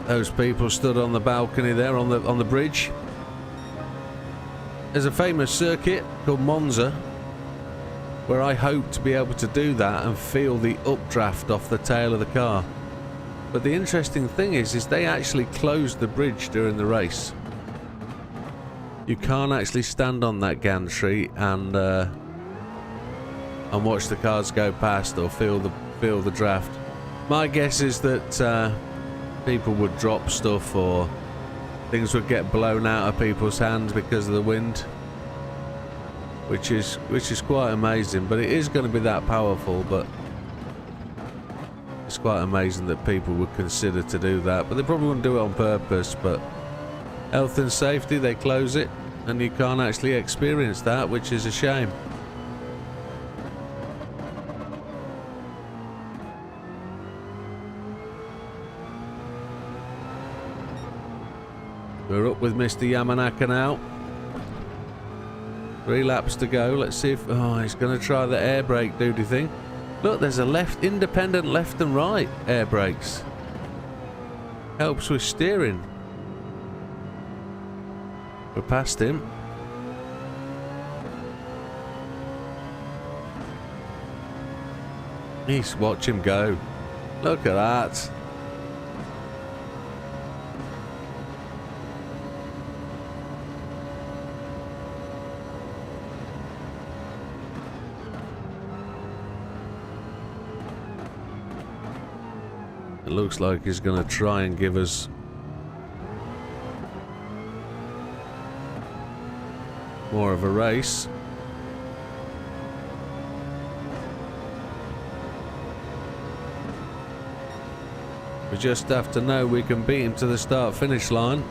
Those people stood on the balcony there on the bridge. There's a famous circuit called Monza where I hope to be able to do that and feel the updraft off the tail of the car. But the interesting thing is they actually closed the bridge during the race. You can't actually stand on that gantry and watch the cars go past or feel the draft. My guess is that people would drop stuff or things would get blown out of people's hands because of the wind, which is quite amazing. But it is going to be that powerful. But it's quite amazing that people would consider to do that. But they probably wouldn't do it on purpose. But health and safety, they close it, and you can't actually experience that, which is a shame. We're up with Mr. Yamanaka now. 3 laps to go. Let's see if... Oh, he's going to try the air brake duty thing. Look, there's a independent left and right air brakes. Helps with steering. We're past him. Watch him go. Look at that. It looks like he's going to try and give us more of a race. We just have to know we can beat him to the start-finish line.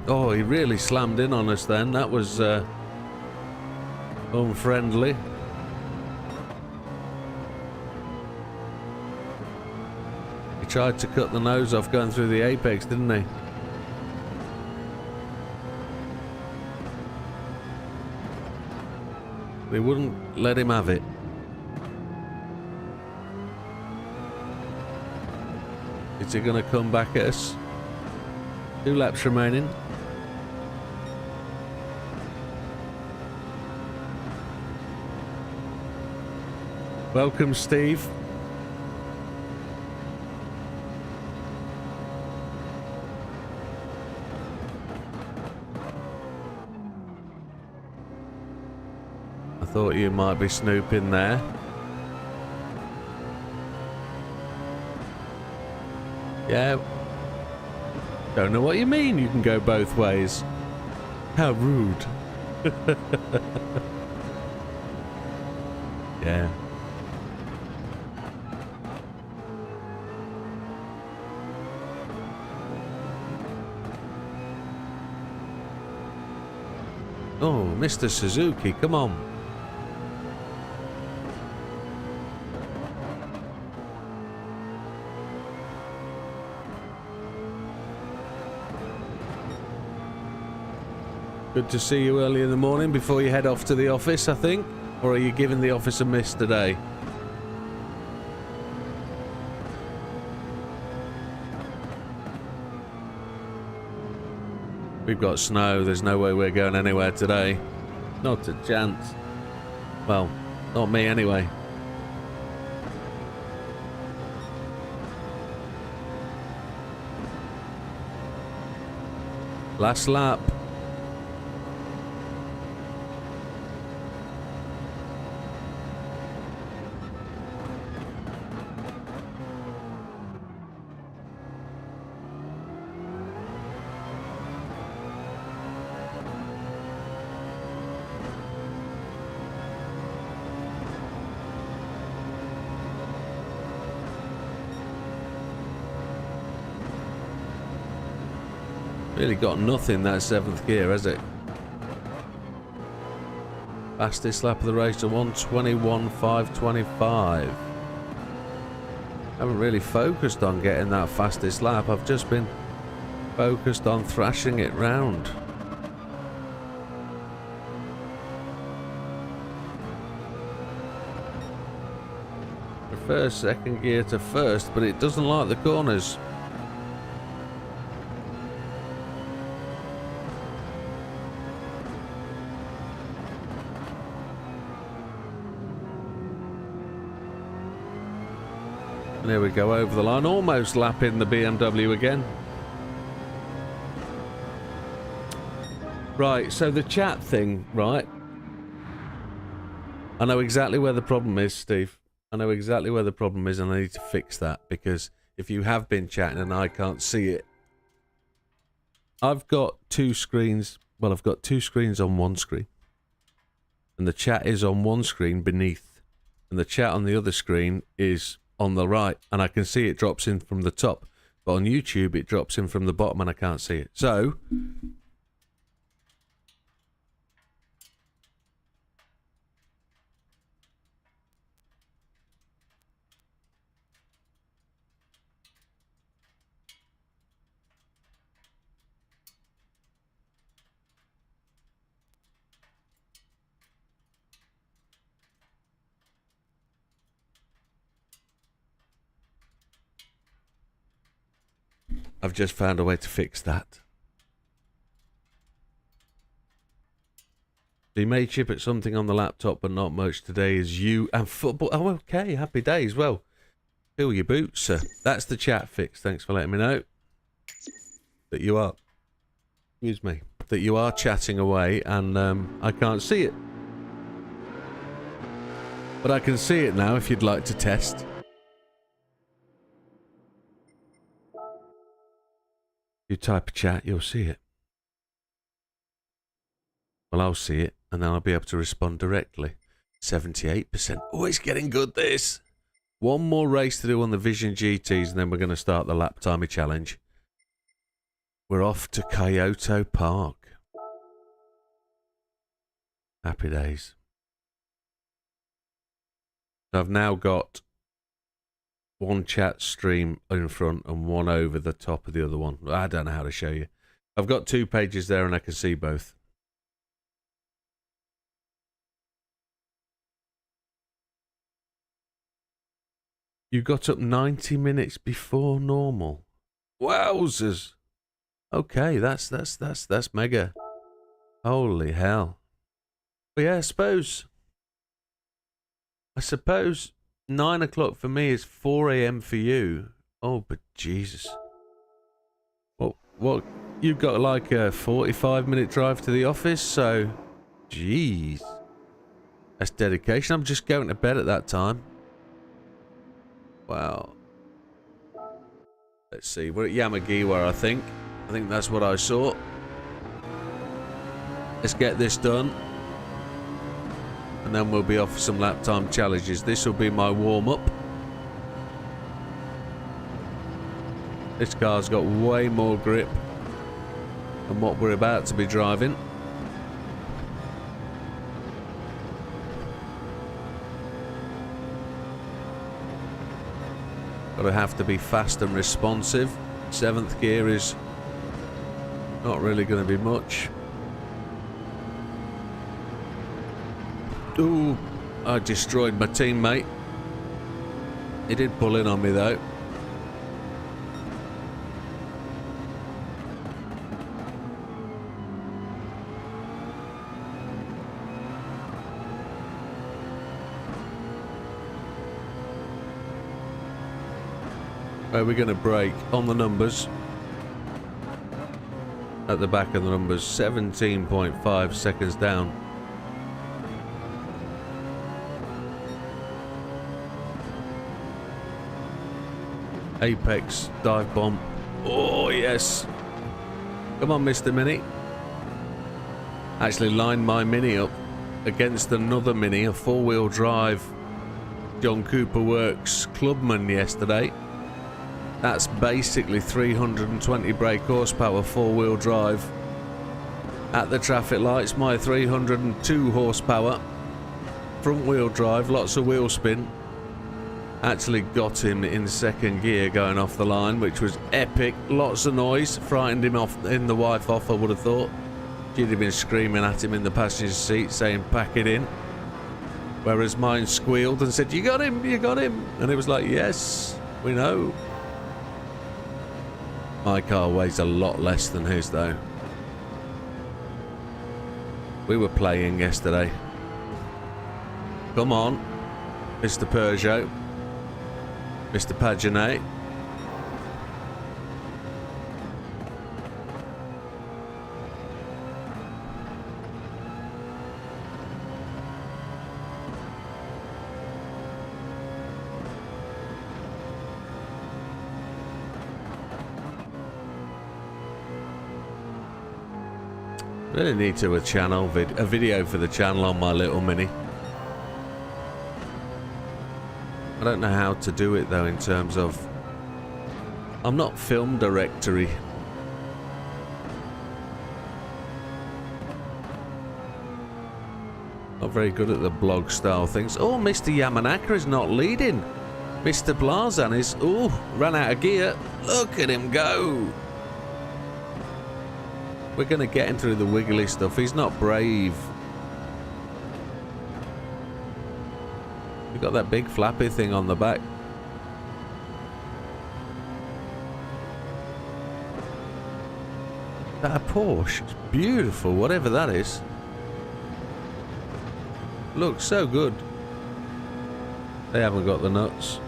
Oh, he really slammed in on us then. That was unfriendly. He tried to cut the nose off going through the apex, didn't he? They wouldn't let him have it. Is he going to come back at us? 2 laps remaining. Welcome, Steve. I thought you might be snooping there. Yeah. Don't know what you mean you can go both ways. How rude. Yeah. Oh, Mr. Suzuki, come on. Good to see you early in the morning before you head off to the office, I think. Or are you giving the office a miss today? We've got snow. There's no way we're going anywhere today. Not a chance. Well, not me anyway. Last lap. Really got nothing that 7th gear, has it? Fastest lap of the race to 1:21.525. Haven't really focused on getting that fastest lap. I've just been focused on thrashing it round. Prefers 2nd gear to 1st, but it doesn't like the corners. And here we go over the line, almost lapping the BMW again. Right, so the chat thing, right? I know exactly where the problem is, Steve. I know exactly where the problem is, and I need to fix that, because if you have been chatting and I can't see it, I've got 2 screens. Well, I've got 2 screens on one screen, and the chat is on one screen beneath, and the chat on the other screen is on the right, and I can see it drops in from the top, but on YouTube it drops in from the bottom and I can't see it. So I've just found a way to fix that. So you may chip at something on the laptop, but not much today is you and football. Oh, okay. Happy days. Well, fill your boots, sir. That's the chat fix. Thanks for letting me know that you are, excuse me, that you are chatting away, and I can't see it. But I can see it now if you'd like to test. You type a chat, you'll see it. Well, I'll see it, and then I'll be able to respond directly. 78%. Oh, it's getting good, this. One more race to do on the Vision GTs, and then we're going to start the lap timey challenge. We're off to Kyoto Park. Happy days. I've now got one chat stream in front and one over the top of the other one. I don't know how to show you. I've got 2 pages there and I can see both. You got up 90 minutes before normal. Wowzers. Okay, that's mega. Holy hell. But yeah, I suppose 9 o'clock for me is 4 a.m. for you. Oh, but Jesus. What? You've got like a 45-minute drive to the office, so... Jeez. That's dedication. I'm just going to bed at that time. Wow. Let's see. We're at Yamagiwa, I think. I think that's what I saw. Let's get this done. And then we'll be off for some lap time challenges. This will be my warm-up. This car's got way more grip than what we're about to be driving. Gotta have to be fast and responsive. 7th gear is not really going to be much. Ooh, I destroyed my teammate. He did pull in on me though. Where we're going to brake on the numbers. At the back of the numbers, 17.5 seconds down. Apex dive bomb. Oh yes. Come on, Mr. Mini. Actually lined my Mini up against another Mini, a 4-wheel drive John Cooper Works Clubman yesterday. That's basically 320 brake horsepower 4-wheel drive. At the traffic lights, my 302 horsepower front wheel drive, lots of wheel spin. Actually got him in 2nd gear going off the line, which was epic. Lots of noise, frightened him off, in the wife off, I would have thought. She'd have been screaming at him in the passenger seat saying pack it in. Whereas mine squealed and said, you got him, you got him. And it was like, yes, we know. My car weighs a lot less than his though. We were playing yesterday. Come on, Mr. Peugeot. Mr. Pagenet. Really need to a video for the channel on my little Mini. I don't know how to do it though in terms of... I'm not film directory. Not very good at the blog style things. Oh, Mr. Yamanaka is not leading. Mr. Blazan is... Oh, ran out of gear. Look at him go. We're going to get him through the wiggly stuff. He's not brave. We've got that big flappy thing on the back. That a Porsche? It's beautiful, whatever that is. Looks so good. They haven't got the nuts.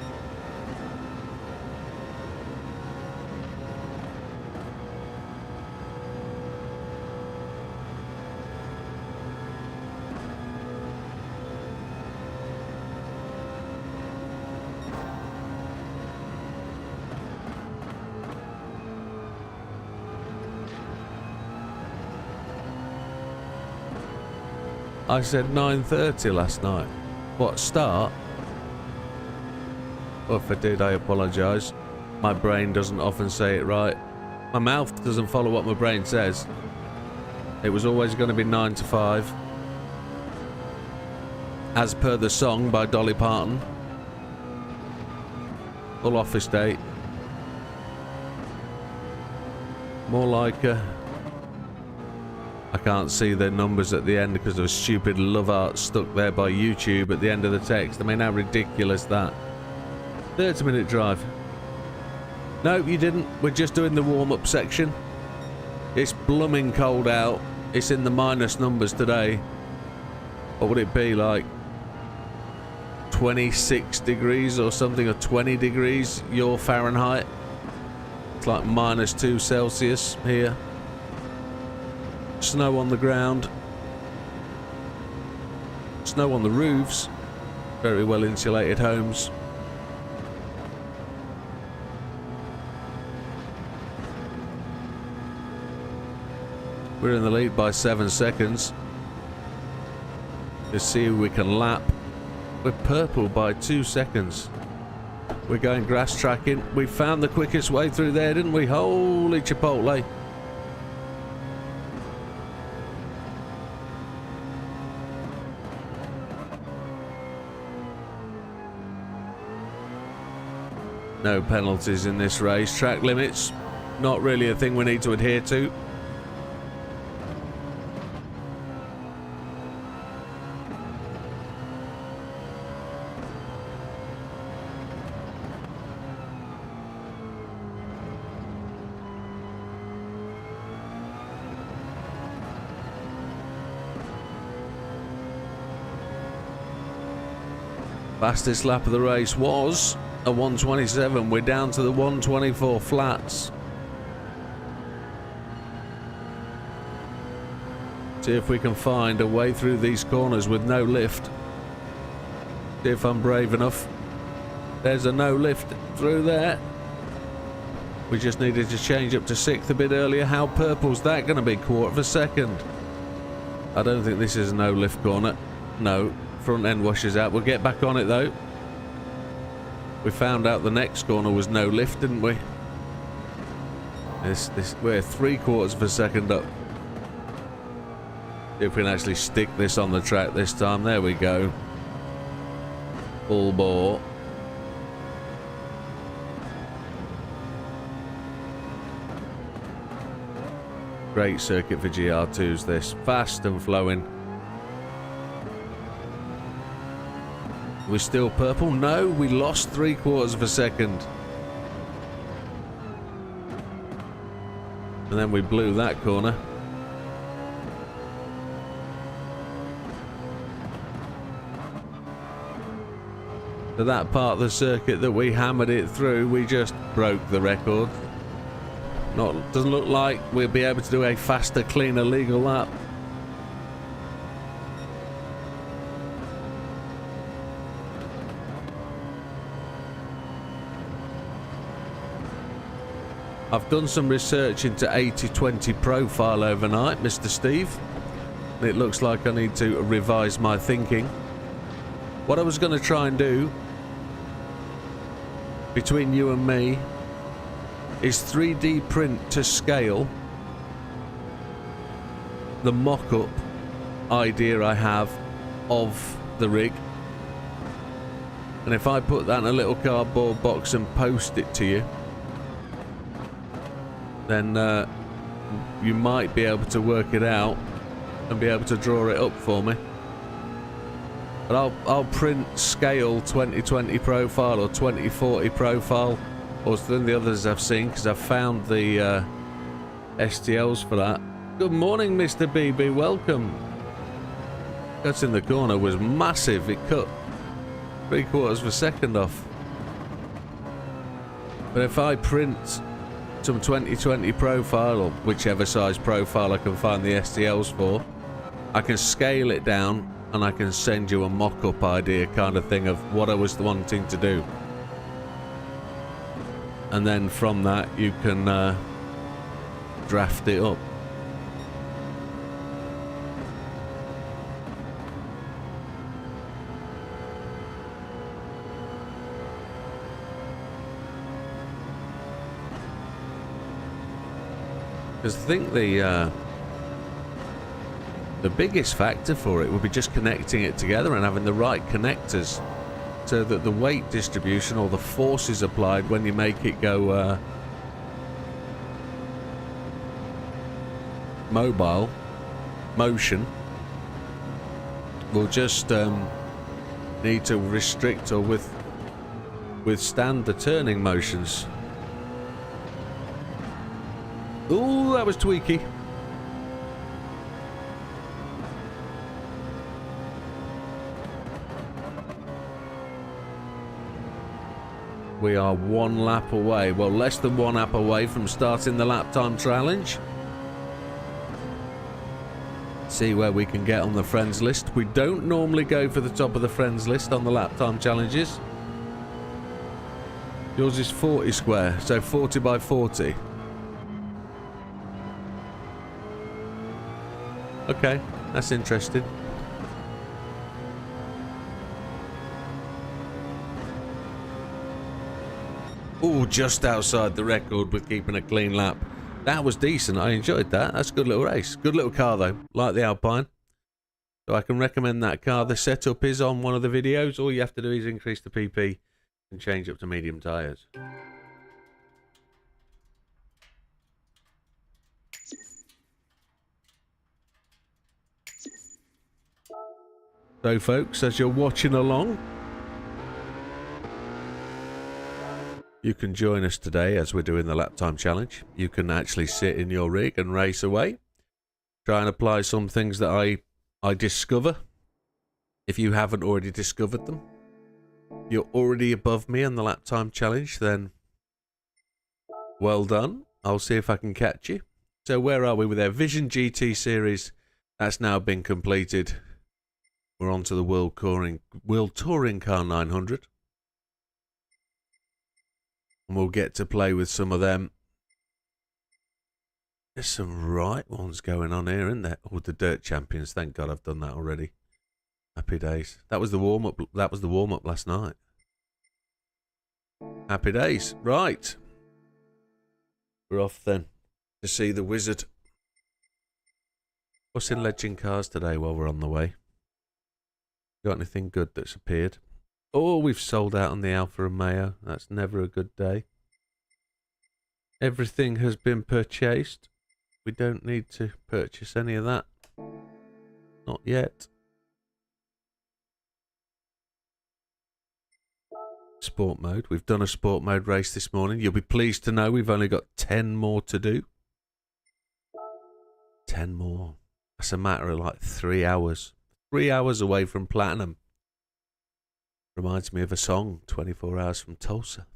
I said 9:30 last night. What, start? Well, if I did, I apologise. My brain doesn't often say it right. My mouth doesn't follow what my brain says. It was always going to be 9 to 5. As per the song by Dolly Parton. Full office date. More like a... I can't see the numbers at the end because of a stupid love art stuck there by YouTube at the end of the text. I mean, how ridiculous that. 30-minute drive. No, you didn't. We're just doing the warm-up section. It's blooming cold out. It's in the minus numbers today. What would it be, like 26 degrees or something, or 20 degrees your Fahrenheit? It's like -2 Celsius here. Snow on the ground. Snow on the roofs. Very well insulated homes. We're in the lead by 7 seconds. Let's see who we can lap. We're purple by 2 seconds. We're going grass tracking. We found the quickest way through there, didn't we? Holy Chipotle. No penalties in this race. Track limits, not really a thing we need to adhere to. Fastest lap of the race was a 1:27. We're down to the 1:24 flats. See if we can find a way through these corners with no lift. See if I'm brave enough. There's a no lift through there. We just needed to change up to 6th a bit earlier. How purple's that going to be? 1/4 of a second. I don't think this is a no lift corner. No, front end washes out. We'll get back on it though. We found out the next corner was no lift, didn't we? We're 3/4 of a second up. See if we can actually stick this on the track this time. There we go. Full bore. Great circuit for GR2s this. Fast and flowing. We're still purple? No, we lost 3/4 of a second. And then we blew that corner. So that part of the circuit that we hammered it through, we just broke the record. Doesn't look like we'll be able to do a faster, cleaner, legal lap. I've done some research into 80/20 profile overnight, Mr. Steve. It looks like I need to revise my thinking. What I was going to try and do between you and me is 3D print to scale the mock-up idea I have of the rig. And if I put that in a little cardboard box and post it to you, then you might be able to work it out and be able to draw it up for me. But I'll print scale 2020 profile or 2040 profile or some of the others I've seen, because I've found the STLs for that. Good morning, Mr. BB, welcome. That's in the corner was massive. It cut 3/4 of a second off. But if I print some 2020 profile or whichever size profile I can find the STLs for, I can scale it down and I can send you a mock-up idea kind of thing of what I was wanting to do. And then from that you can draft it up. Because I think the biggest factor for it would be just connecting it together and having the right connectors so that the weight distribution or the forces applied when you make it go motion will just need to restrict or withstand the turning motions. Ooh, that was tweaky. We are 1 lap away, well, less than 1 lap away from starting the lap time challenge. See where we can get on the friends list. We don't normally go for the top of the friends list on the lap time challenges. Yours is 40 square, so 40 by 40. Okay, that's interesting. Oh, just outside the record with keeping a clean lap. That was decent. I enjoyed that. That's a good little race. Good little car, though. Like the Alpine. So I can recommend that car. The setup is on one of the videos. All you have to do is increase the PP and change up to medium tyres. So, folks, as you're watching along, you can join us today as we're doing the lap time challenge. You can actually sit in your rig and race away. Try and apply some things that I discover. If you haven't already discovered them, you're already above me on the lap time challenge, then well done. I'll see if I can catch you. So where are we with our Vision GT series? That's now been completed. We're on to the World Touring Car 900. And we'll get to play with some of them. There's some right ones going on here, isn't there? Oh, the Dirt Champions. Thank God I've done that already. Happy days. That was the warm-up. That was the warm-up last night. Happy days. Right. We're off then to see the wizard. What's in Legend Cars today while we're on the way? Got anything good that's appeared? Oh, we've sold out on the Alfa Romeo. That's never a good day. Everything has been purchased. We don't need to purchase any of that. Not yet. Sport mode. We've done a sport mode race this morning. You'll be pleased to know we've only got 10 more to do. 10 more. That's a matter of like 3 hours. 3 hours away from platinum. Reminds me of a song, 24 Hours from Tulsa.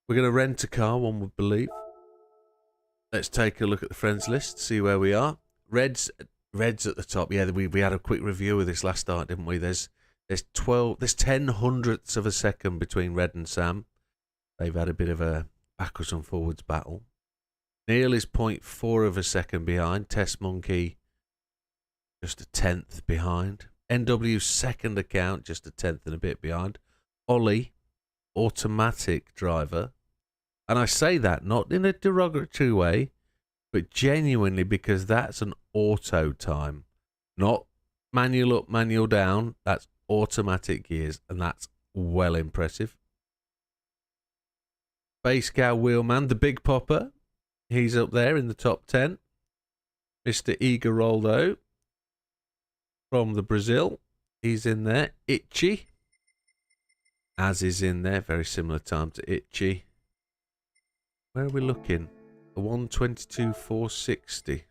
We're going to rent a car, one would believe. Let's take a look at the friends list, see where we are. Red's at the top. Yeah, we had a quick review of this last night, didn't we? There's 10 hundredths of a second between Red and Sam. They've had a bit of a backwards and forwards battle. Neil is 0.4 of a second behind. Test Monkey just a 1/10 behind. NW's second account just a 1/10 and a bit behind. Ollie, automatic driver. And I say that not in a derogatory way, but genuinely because that's an auto time. Not manual up, manual down. That's automatic gears, and that's well impressive. Base Cow Wheelman, the Big Popper. He's up there in the top 10. Mr. Igoroldo from the Brazil. He's in there. Itchy. As is in there. Very similar time to Itchy. Where are we looking? A 122.460.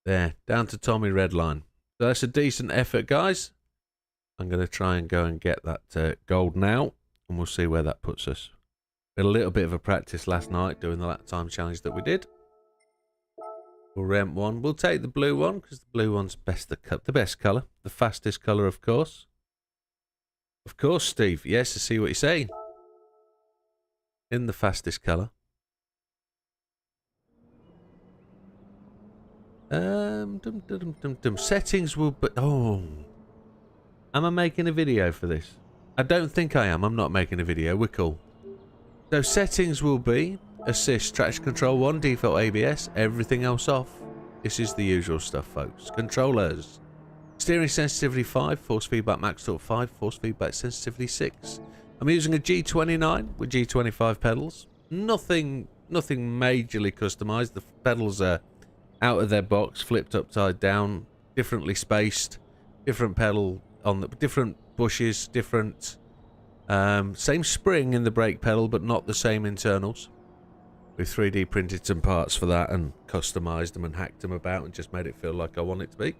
There. Down to Tommy Redline. So that's a decent effort, guys. I'm going to try and go and get that gold now. And we'll see where that puts us. We had a little bit of a practice last night doing the lap time challenge that we did. We'll rent one. We'll take the blue one because the blue one's the best colour. The fastest colour, of course. Of course, Steve. Yes, I see what you're saying. In the fastest colour. Settings will be... Oh. Am I making a video for this? I don't think I am. I'm not making a video. We're cool. So settings will be assist, traction control 1, default ABS, everything else off. This is the usual stuff, folks. Controllers. Steering sensitivity 5, force feedback max torque 5, force feedback sensitivity 6. I'm using a G29 with G25 pedals. Nothing majorly customized. The pedals are out of their box, flipped upside down, differently spaced, different pedal on the different bushes, different same spring in the brake pedal, but not the same internals. We 3D printed some parts for that and customized them and hacked them about and just made it feel like I want it to be.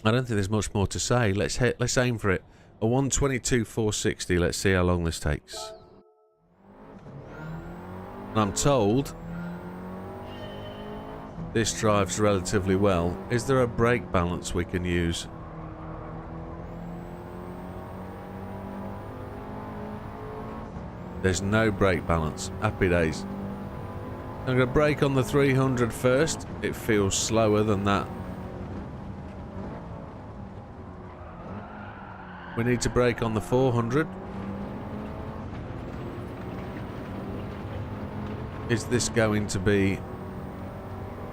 I don't think there's much more to say. Let's aim for it. A 122 460. Let's see how long this takes. And I'm told this drives relatively well. Is there a brake balance we can use? There's no brake balance. Happy days. I'm going to brake on the 300 first. It feels slower than that. We need to brake on the 400. Is this going to be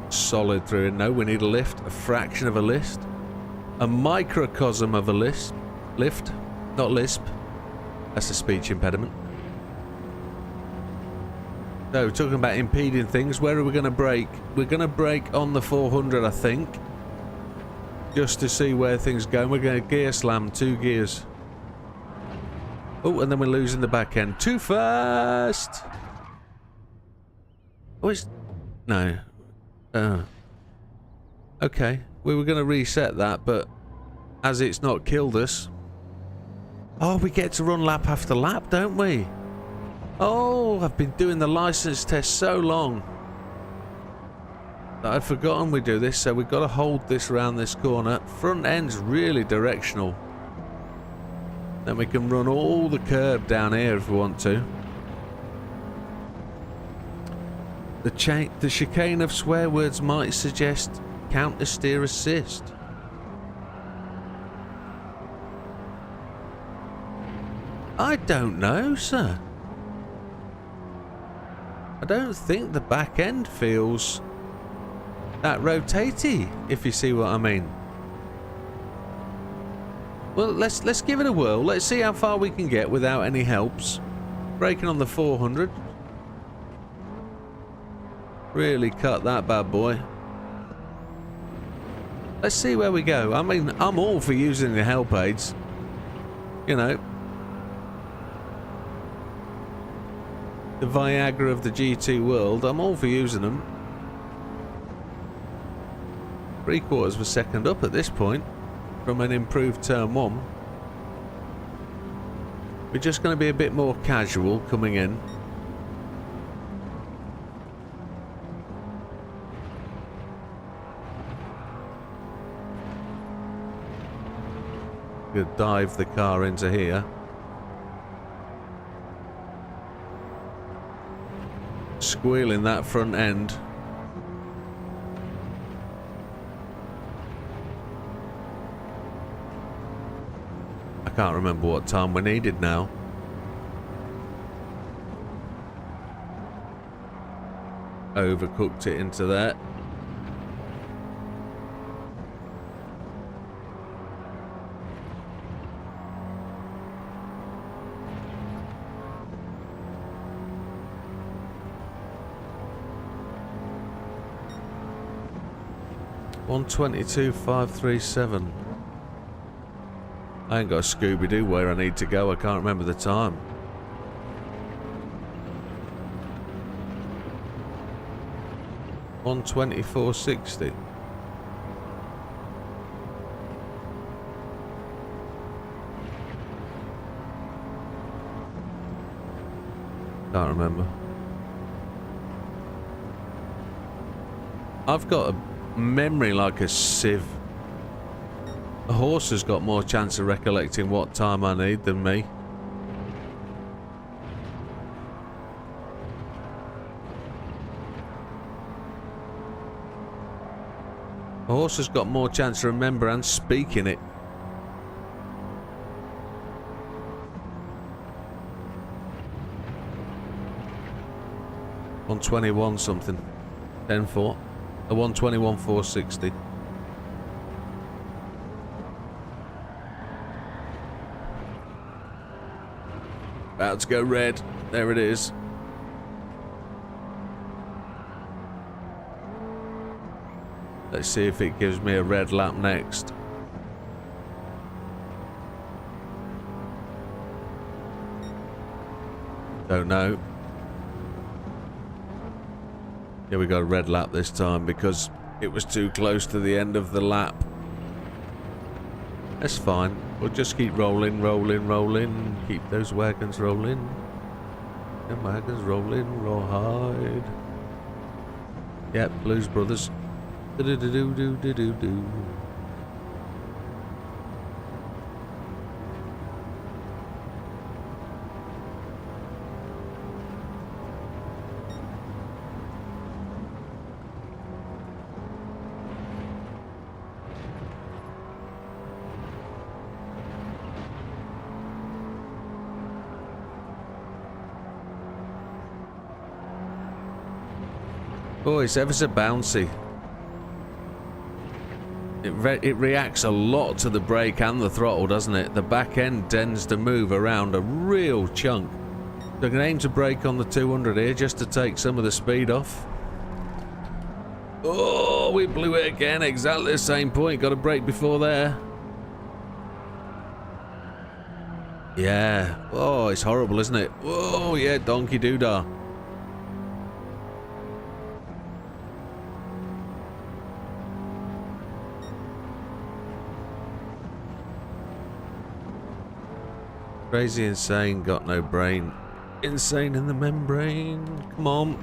solid through? No, we need a lift. A fraction of a lift. A microcosm of a lift. Not lisp. That's a speech impediment. So, talking about impeding things, where are we going to brake? We're going to brake on the 400, I think. Just to see where things go. We're going to gear slam 2 gears. Oh, and then we're losing the back end. Too fast! Oh, it's... No. Okay. We were going to reset that, but as it's not killed us... Oh, we get to run lap after lap, don't we? Oh, I've been doing the license test so long that I'd forgotten we do this, so we've got to hold this around this corner. Front end's really directional. Then we can run all the curb down here if we want to. The chicane of swear words might suggest counter steer assist. I don't know, sir. I don't think the back end feels that rotatey, if you see what I mean. Well, let's give it a whirl. Let's see how far we can get without any helps. Braking on the 400. Really cut that bad boy. Let's see where we go. I mean, I'm all for using the help aids. You know. The Viagra of the GT world. I'm all for using them. 3/4 of a second up at this point from an improved turn 1. We're just going to be a bit more casual coming in. We'll dive the car into here. Squealing that front end. I can't remember what time we needed now. Overcooked it into there. $122,537. I ain't got a Scooby-Doo where I need to go. I can't remember the time. $124.60. Can't remember. I've got a memory like a sieve. A horse has got more chance of recollecting what time I need than me. A horse has got more chance to remember and speaking it. $121 something. 10-4. A 121,460. About to go red. There it is. Let's see if it gives me a red lap next. Don't know. Yeah, we got a red lap this time because it was too close to the end of the lap. That's fine. We'll just keep rolling, rolling, rolling. Keep those wagons rolling. Them wagons rolling, rawhide. Yep, Blues Brothers. Do-do-do-do-do-do-do. Oh, it's ever so bouncy. It reacts a lot to the brake and the throttle, doesn't it? The back end tends to move around a real chunk. So I can aim to brake on the 200 here just to take some of the speed off. Oh, we blew it again. Exactly the same point. Got a brake before there. Yeah. Oh, it's horrible, isn't it? Oh, yeah, donkey doodah. Crazy insane, got no brain. Insane in the membrane. Come on.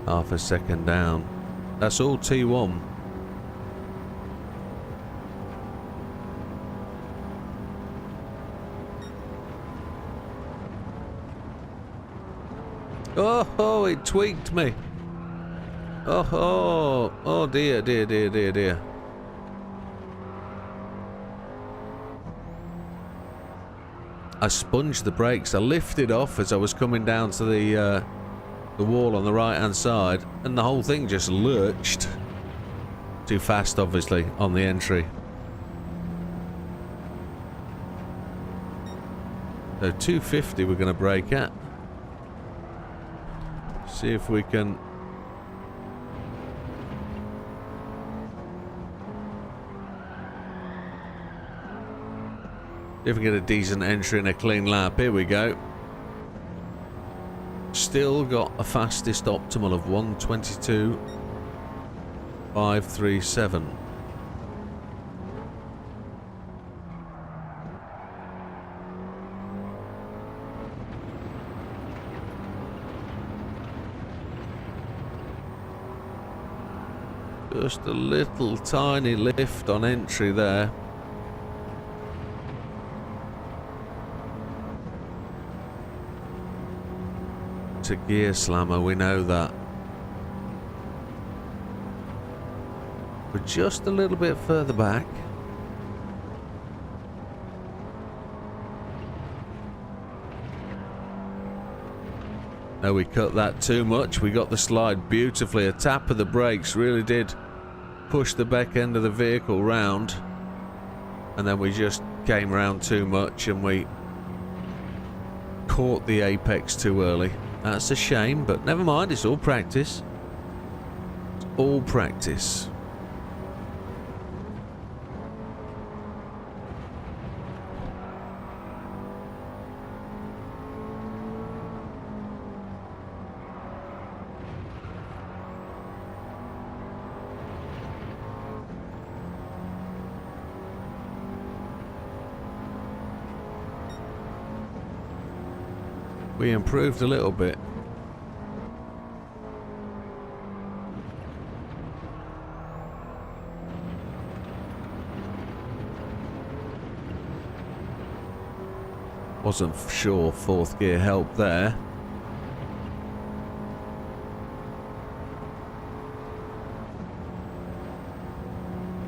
Half a second down. That's all T1. Oh, it tweaked me. Oh dear, dear, dear, dear, dear. I sponged the brakes. I lifted off as I was coming down to the wall on the right hand side, and the whole thing just lurched. Too fast, obviously, on the entry. So 250 we're going to brake at. See if we can get a decent entry and a clean lap. Here we go. Still got a fastest optimal of 1:22.537. Just a little tiny lift on entry there. It's a gear slammer, we know that. We're just a little bit further back. No, we cut that too much. We got the slide beautifully. A tap of the brakes really did push the back end of the vehicle round, and then we just came around too much and we caught the apex too early. That's a shame, but never mind, it's all practice. It's all practice. We improved a little bit. Wasn't sure fourth gear helped there.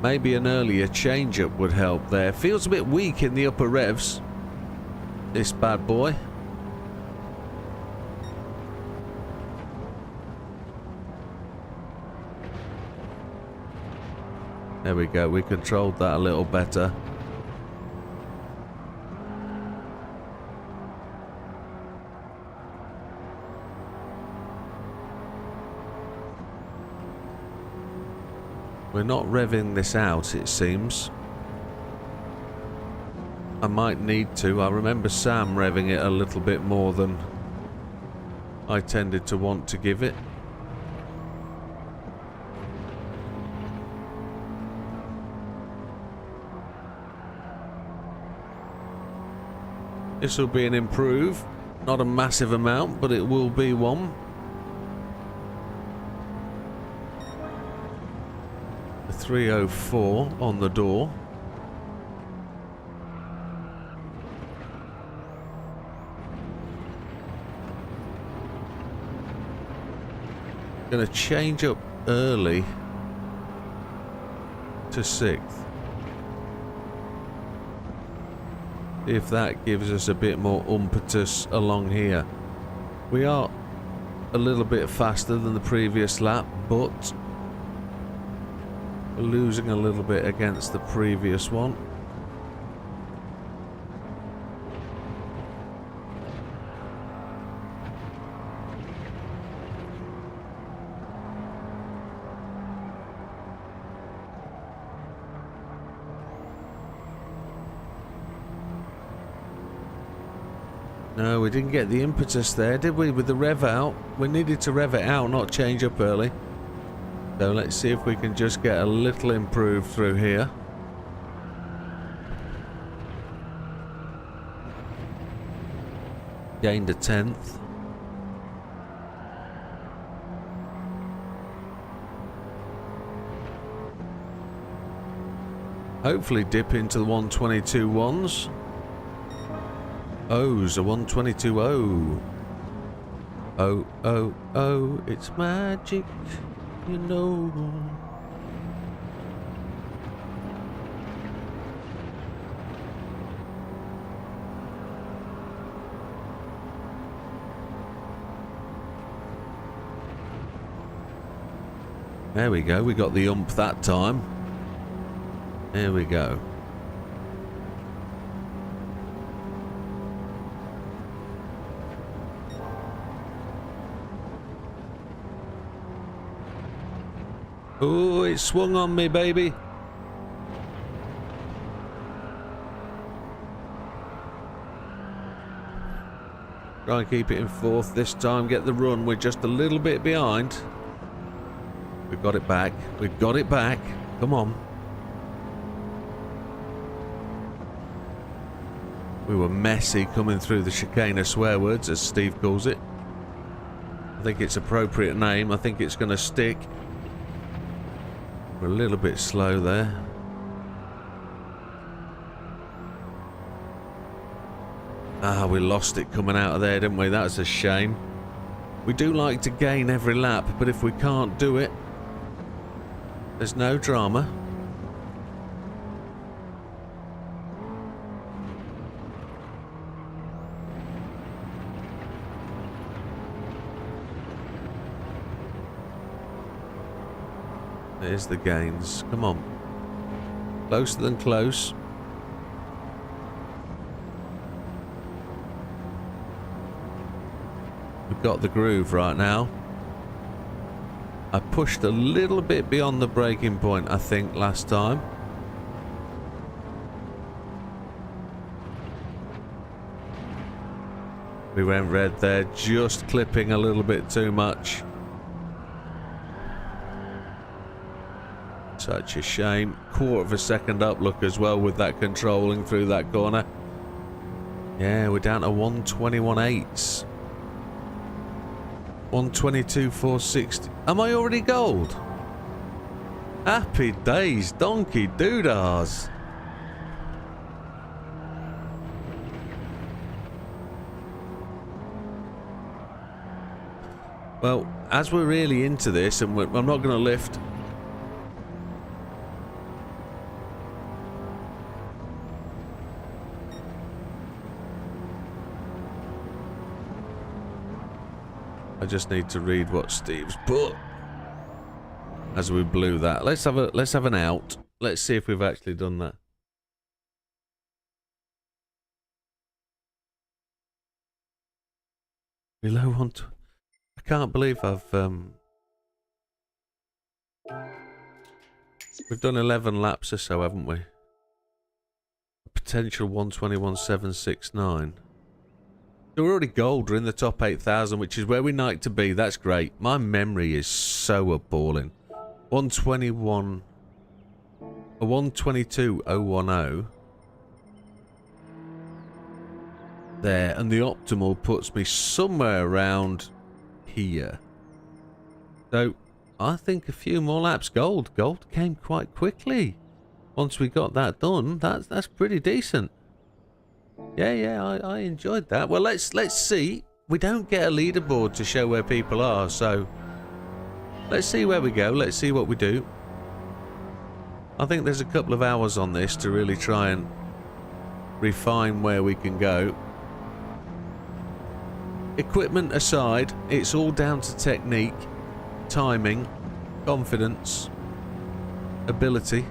Maybe an earlier change-up would help there. Feels a bit weak in the upper revs, this bad boy. There we go, we controlled that a little better. We're not revving this out, it seems. I might need to. I remember Sam revving it a little bit more than I tended to want to give it. This will be an improve. Not a massive amount, but it will be one. The 304 on the door. Going to change up early to 6th. See if that gives us a bit more impetus along here. We are a little bit faster than the previous lap, but we're losing a little bit against the previous one. No, we didn't get the impetus there, did we, with the rev out? We needed to rev it out, not change up early. So let's see if we can just get a little improve through here. Gained a 10th. Hopefully dip into the 122 ones. O's a 122 O. Oh, oh, oh, it's magic, you know. There we go, we got the ump that time. There we go. Oh, it swung on me, baby. Try and keep it in 4th this time. Get the run. We're just a little bit behind. We've got it back. We've got it back. Come on. We were messy coming through the chicane of swear words, as Steve calls it. I think it's appropriate name. I think it's going to stick. We're a little bit slow there. Ah, we lost it coming out of there, didn't we? That's a shame. We do like to gain every lap, but if we can't do it, there's no drama. There's the gains. Come on. Closer than close. We've got the groove right now. I pushed a little bit beyond the braking point, I think, last time. We went red there, just clipping a little bit too much. Such a shame. 1/4 second up look as well with that controlling through that corner. Yeah, we're down to 121.8. 122.460. Am I already gold? Happy days, donkey doodahs. Well, as we're really into this, and I'm not going to lift. I just need to read what Steve's put as we blew that. Let's have an out. Let's see if we've actually done that. Below one. I can't believe we've done 11 laps or so, haven't we? Potential 121.769. So we're already gold. We're in the top 8,000, which is where we like to be. That's great. My memory is so appalling. 121. A 122.010. There, and the optimal puts me somewhere around here. So I think a few more laps gold. Gold came quite quickly. Once we got that done, that's pretty decent. Yeah, I enjoyed that. Well, let's see. We don't get a leaderboard to show where people are, so let's see where we go. Let's see what we do. I think there's a couple of hours on this to really try and refine where we can go. Equipment aside, it's all down to technique, timing, confidence, ability.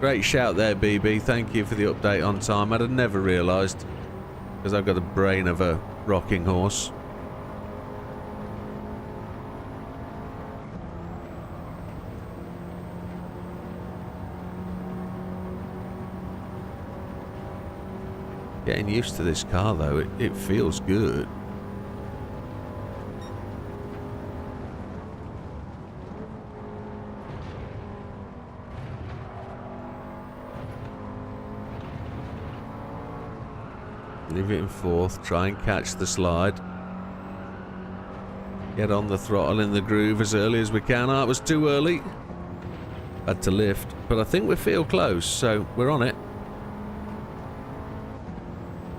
Great shout there, BB. Thank you for the update on time. I'd have never realised, because I've got the brain of a rocking horse. Getting used to this car though, it feels good. Leave it in fourth, try and catch the slide. Get on the throttle in the groove as early as we can. Oh, it was too early. Had to lift, but I think we feel close, so we're on it.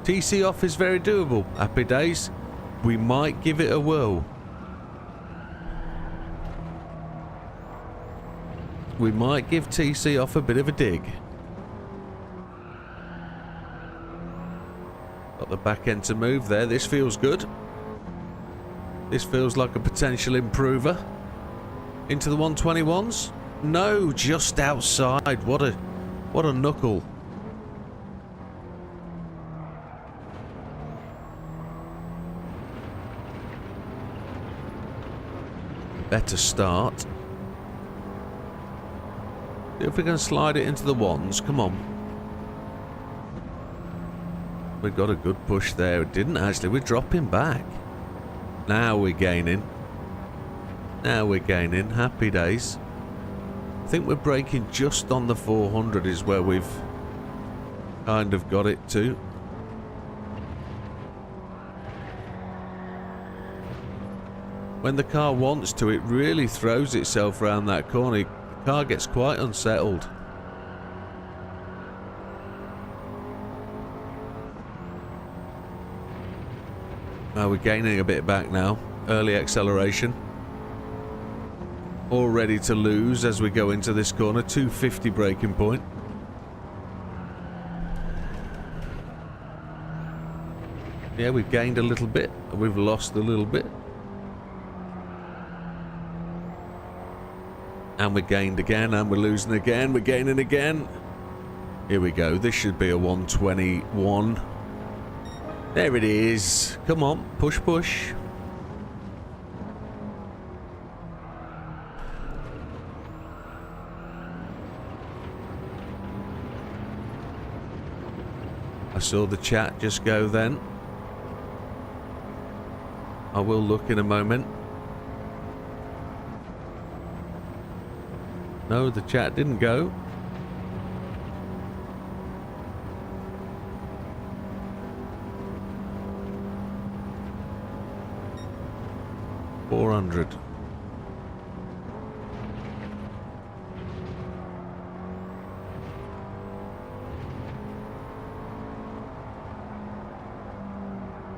TC off is very doable. Happy days. We might give it a whirl. We might give TC off a bit of a dig. Got the back end to move there. This feels good. This feels like a potential improver. Into the 121s? No, just outside. What a knuckle. Better start. See if we can slide it into the ones. Come on. We got a good push there. It didn't actually. We're dropping back. Now we're gaining. Now we're gaining. Happy days. I think we're braking just on the 400 is where we've kind of got it to. When the car wants to, it really throws itself around that corner. The car gets quite unsettled. We're gaining a bit back now. Early acceleration. All ready to lose as we go into this corner. 250 braking point. Yeah, we've gained a little bit. We've lost a little bit. And we gained again, and we're losing again. We're gaining again. Here we go. This should be a 121. There it is. Come on. Push, push. I saw the chat just go then. I will look in a moment. No, the chat didn't go. $400.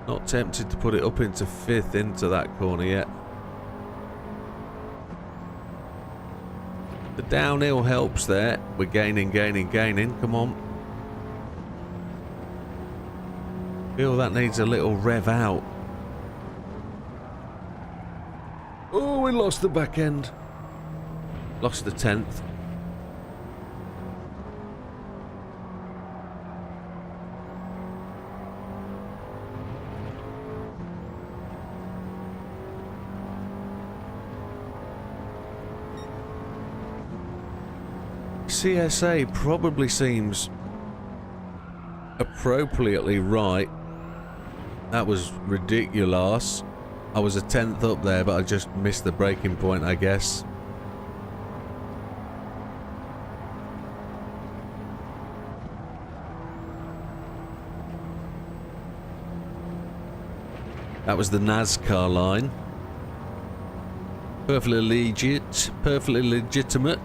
Not tempted to put it up into fifth into that corner yet. The downhill helps there. We're gaining, gaining, gaining. Come on. Feel that needs a little rev out. we lost the back end. Lost the 10th. CSA probably seems appropriately right. That was ridiculous. I was a 10th up there, but I just missed the breaking point, I guess. That was the NASCAR line. Perfectly legitimate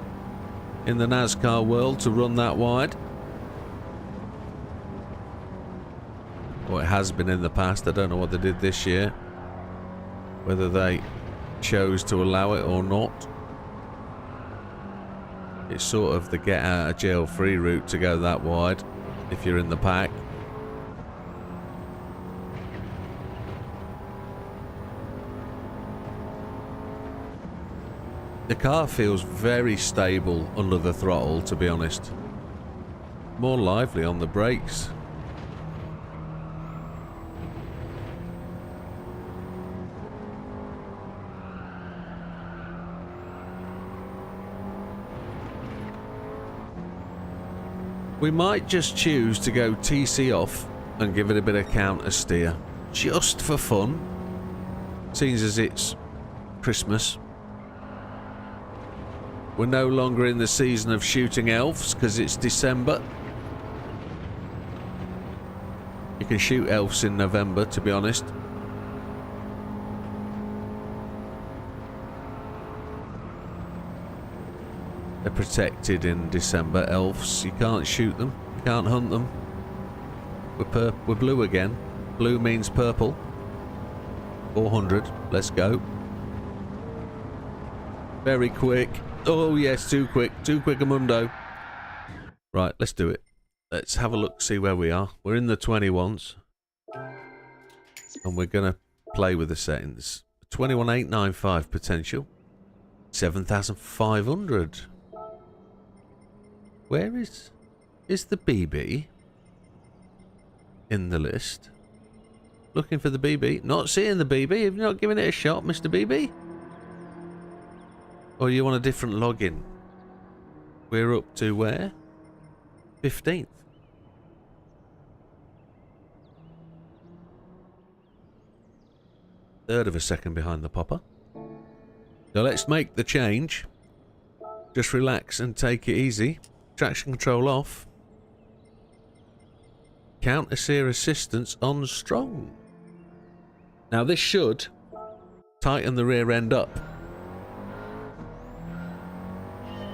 in the NASCAR world to run that wide. Or it has been in the past. I don't know what they did this year. Whether they chose to allow it or not. It's sort of the get out of jail free route to go that wide if you're in the pack. The car feels very stable under the throttle, to be honest. More lively on the brakes. We might just choose to go TC off and give it a bit of counter steer. Just for fun. Seems as it's Christmas. We're no longer in the season of shooting elves because it's December. You can shoot elves in November, to be honest. They're protected in December, elves. You can't shoot them. You can't hunt them. We're blue again. Blue means purple. 400. Let's go. Very quick. Oh yes, too quick a mundo. Right, let's do it. Let's have a look, see where we are. We're in the 21s. And we're going to play with the settings. 21,895 potential. 7,500. Where is the BB in the list? Looking for the BB. Not seeing the BB. Have you not given it a shot, Mr. BB? Or you want a different login? We're up to where? 15th. Third of a second behind the popper. So let's make the change. Just relax and take it easy. Traction control off. Counter steer assistance on strong. Now this should tighten the rear end up.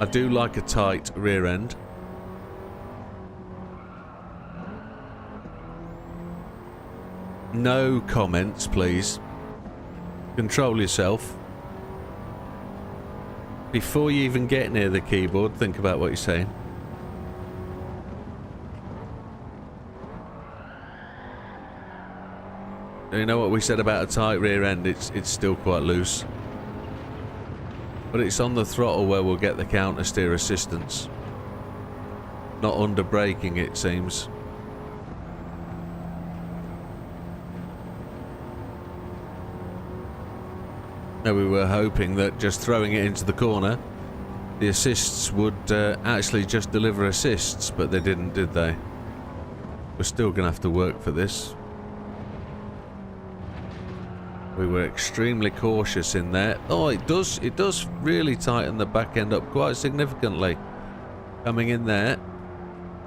I do like a tight rear end. No comments, please. Control yourself. Before you even get near the keyboard, think about what you're saying. You know what we said about a tight rear end? It's still quite loose. But it's on the throttle where we'll get the counter steer assistance. Not under braking, it seems. Now we were hoping that just throwing it into the corner, the assists would actually just deliver assists, but they didn't, did they? We're still going to have to work for this. We were extremely cautious in there. Oh, it does really tighten the back end up quite significantly. Coming in there,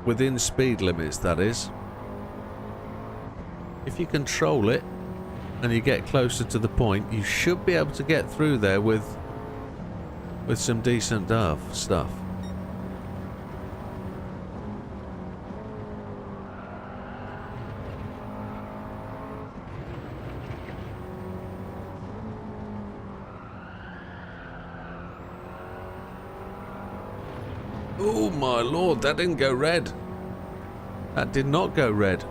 within speed limits, that is. If you control it, and you get closer to the point, you should be able to get through there with some decent stuff. Oh my lord, that didn't go red. That did not go red.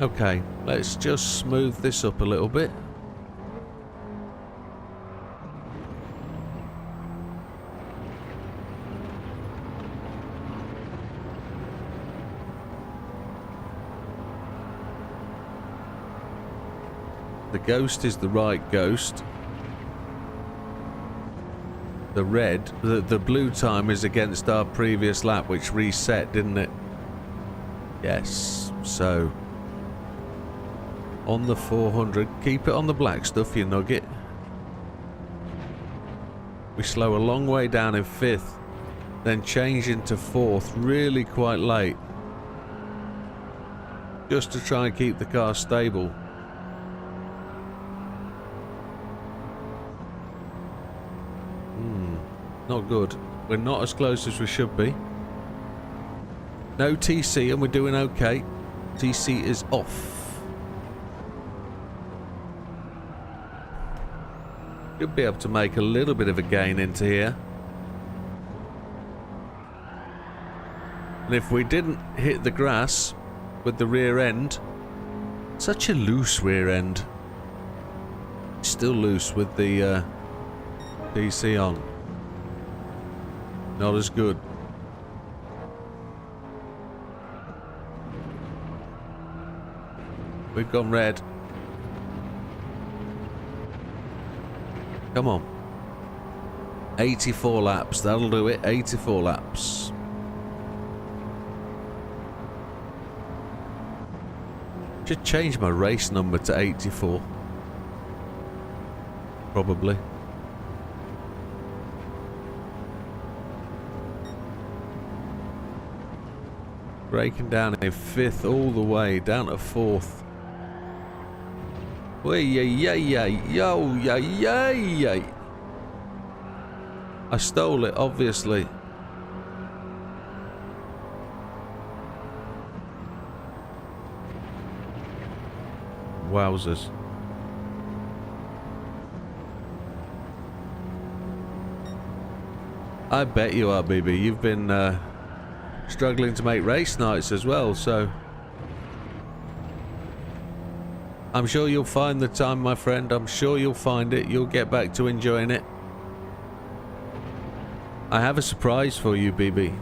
Okay, let's just smooth this up a little bit. The ghost is the right ghost. The red, the blue time is against our previous lap, which reset, didn't it? Yes, so on the 400, keep it on the black stuff, you nugget. We slow a long way down in 5th, then change into 4th really quite late, just to try and keep the car stable. Not good. We're not as close as we should be. No TC and we're doing okay. TC is off. Should be able to make a little bit of a gain into here. And if we didn't hit the grass with the rear end, such a loose rear end. Still loose with the TC on. Not as good. We've gone red. Come on. 84 laps. That'll do it. 84 laps. Should change my race number to 84. Probably. Breaking down in 5th all the way down to 4th. Way yay yo yay. I stole it, obviously. Wowzers. I bet you are, BB. You've been struggling to make race nights as well, so I'm sure you'll find the time, my friend. I'm sure you'll find it. You'll get back to enjoying it. I have a surprise for you, BB,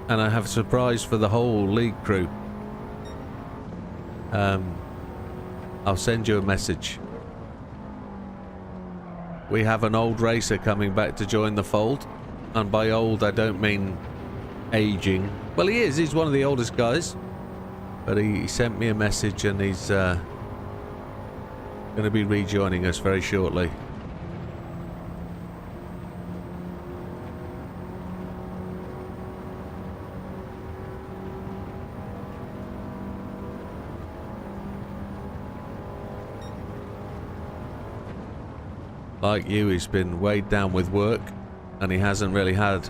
and I have a surprise for the whole league crew. I'll send you a message. We have an old racer coming back to join the fold, and by old I don't mean aging. Well, he is. He's one of the oldest guys. But he sent me a message and he's going to be rejoining us very shortly. Like you, he's been weighed down with work and he hasn't really had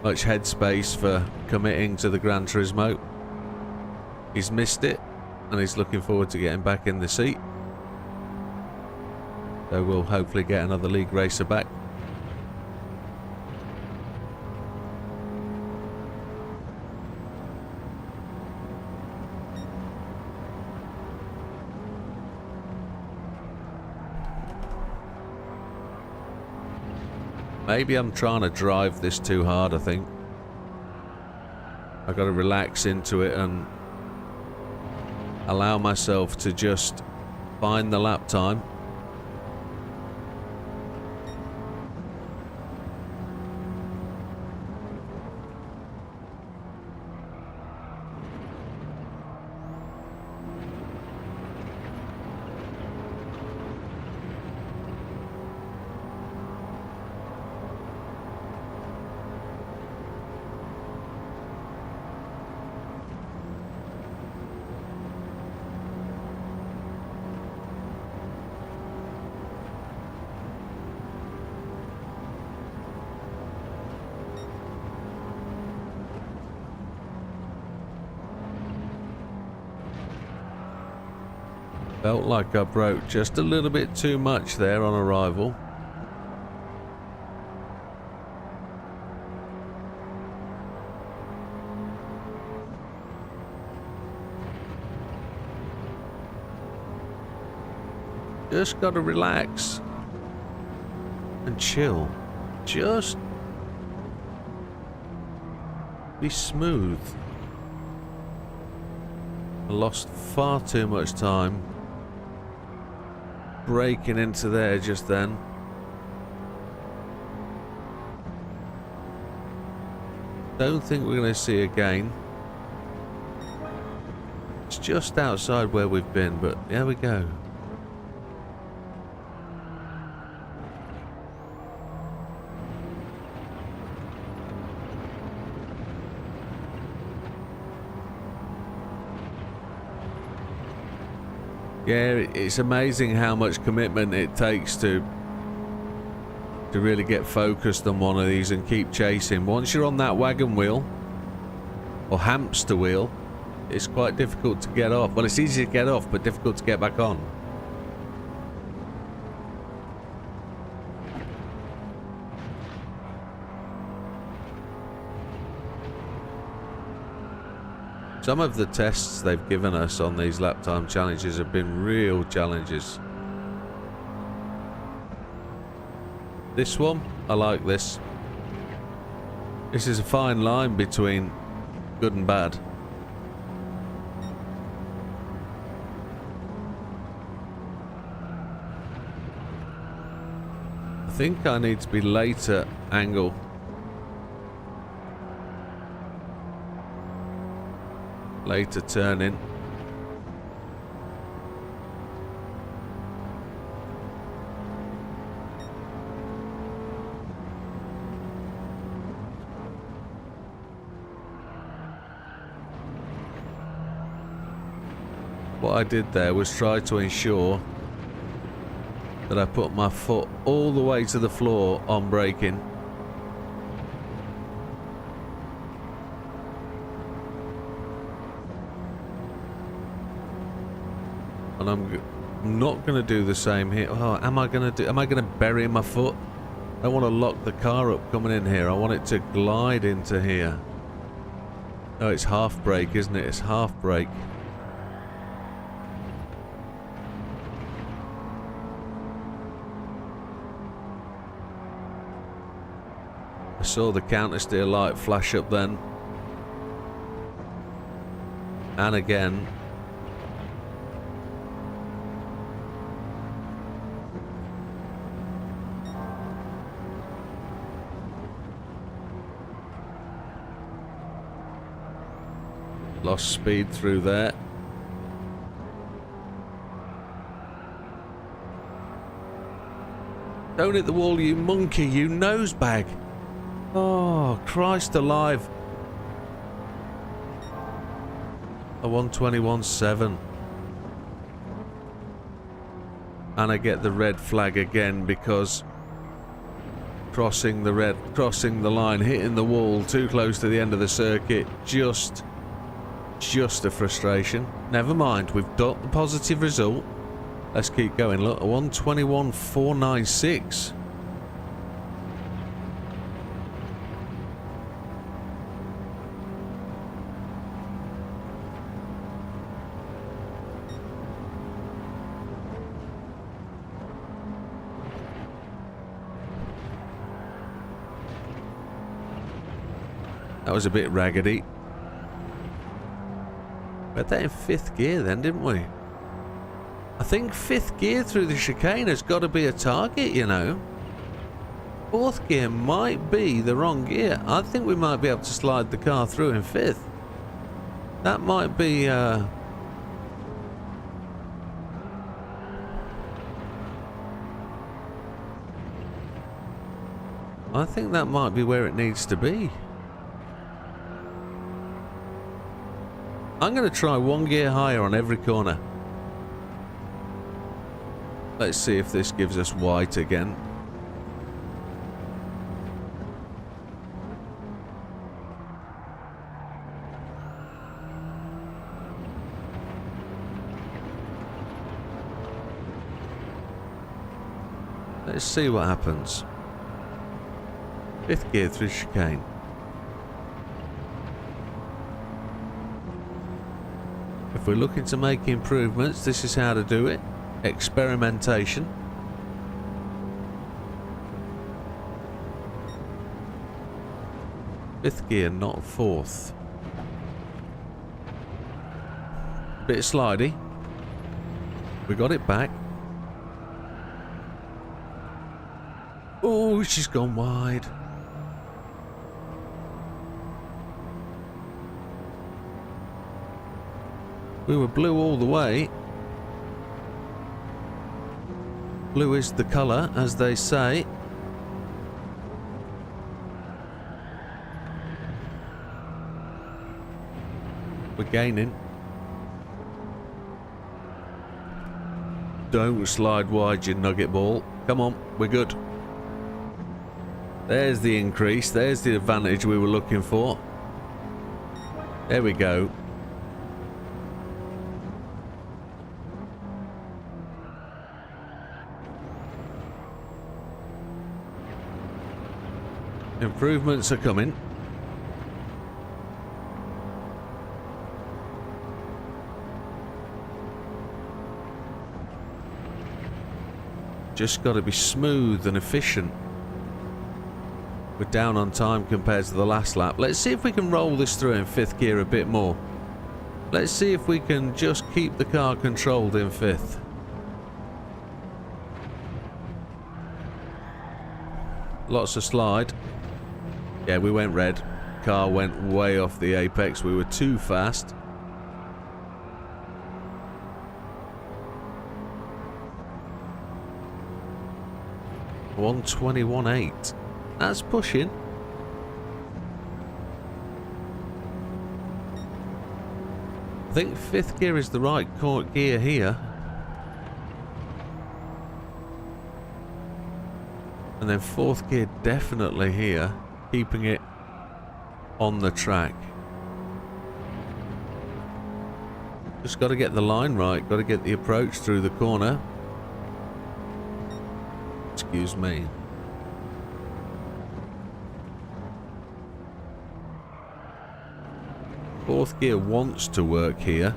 much headspace for committing to the Gran Turismo. He's missed it and he's looking forward to getting back in the seat. So we'll hopefully get another league racer back. Maybe I'm trying to drive this too hard, I think. I've got to relax into it and allow myself to just find the lap time. Felt like I broke just a little bit too much there on arrival. Just gotta relax and chill. Just be smooth. I lost far too much time braking into there just then. Don't think we're going to see again. It's just outside where we've been, but there we go. Yeah, it's amazing how much commitment it takes to really get focused on one of these and keep chasing. Once you're on that wagon wheel or hamster wheel, it's quite difficult to get off. Well, it's easy to get off, but difficult to get back on. Some of the tests they've given us on these lap time challenges have been real challenges. This one, I like this. This is a fine line between good and bad. I think I need to be later angle. Later turning. What I did there was try to ensure that I put my foot all the way to the floor on braking. And I'm not going to do the same here. Oh, am I going to bury my foot? I don't want to lock the car up coming in here. I want it to glide into here. Oh, it's half brake, isn't it? It's half brake. I saw the counter steer light flash up then. And again. Lost speed through there. Don't hit the wall, you monkey, you nosebag. Oh, Christ alive. A 121.7. And I get the red flag again because crossing the line, hitting the wall too close to the end of the circuit, just a frustration. Never mind, we've got the positive result. Let's keep going. Look, a 121.496. That was a bit raggedy. We had that in 5th gear then, didn't we? I think 5th gear through the chicane has got to be a target, you know. 4th gear might be the wrong gear. I think we might be able to slide the car through in 5th. That might be... I think that might be where it needs to be. I'm going to try 1 gear higher on every corner. Let's see if this gives us white again. Let's see what happens. 5th gear through chicane. If we're looking to make improvements, this is how to do it. Experimentation. Fifth gear, not 4th. Bit slidey. We got it back. Oh, she's gone wide. We were blue all the way. Blue is the colour, as they say. We're gaining. Don't slide wide, you nugget ball. Come on, we're good. There's the increase. There's the advantage we were looking for. There we go. Improvements are coming. Just got to be smooth and efficient. We're down on time compared to the last lap. Let's see if we can roll this through in fifth gear a bit more. Let's see if we can just keep the car controlled in fifth. Lots of slide. Yeah, we went red. Car went way off the apex. We were too fast. .121.8. That's pushing. I think fifth gear is the right gear here. And then fourth gear definitely here. Keeping it on the track. Just got to get the line right. Got to get the approach through the corner. Excuse me. Fourth gear wants to work here.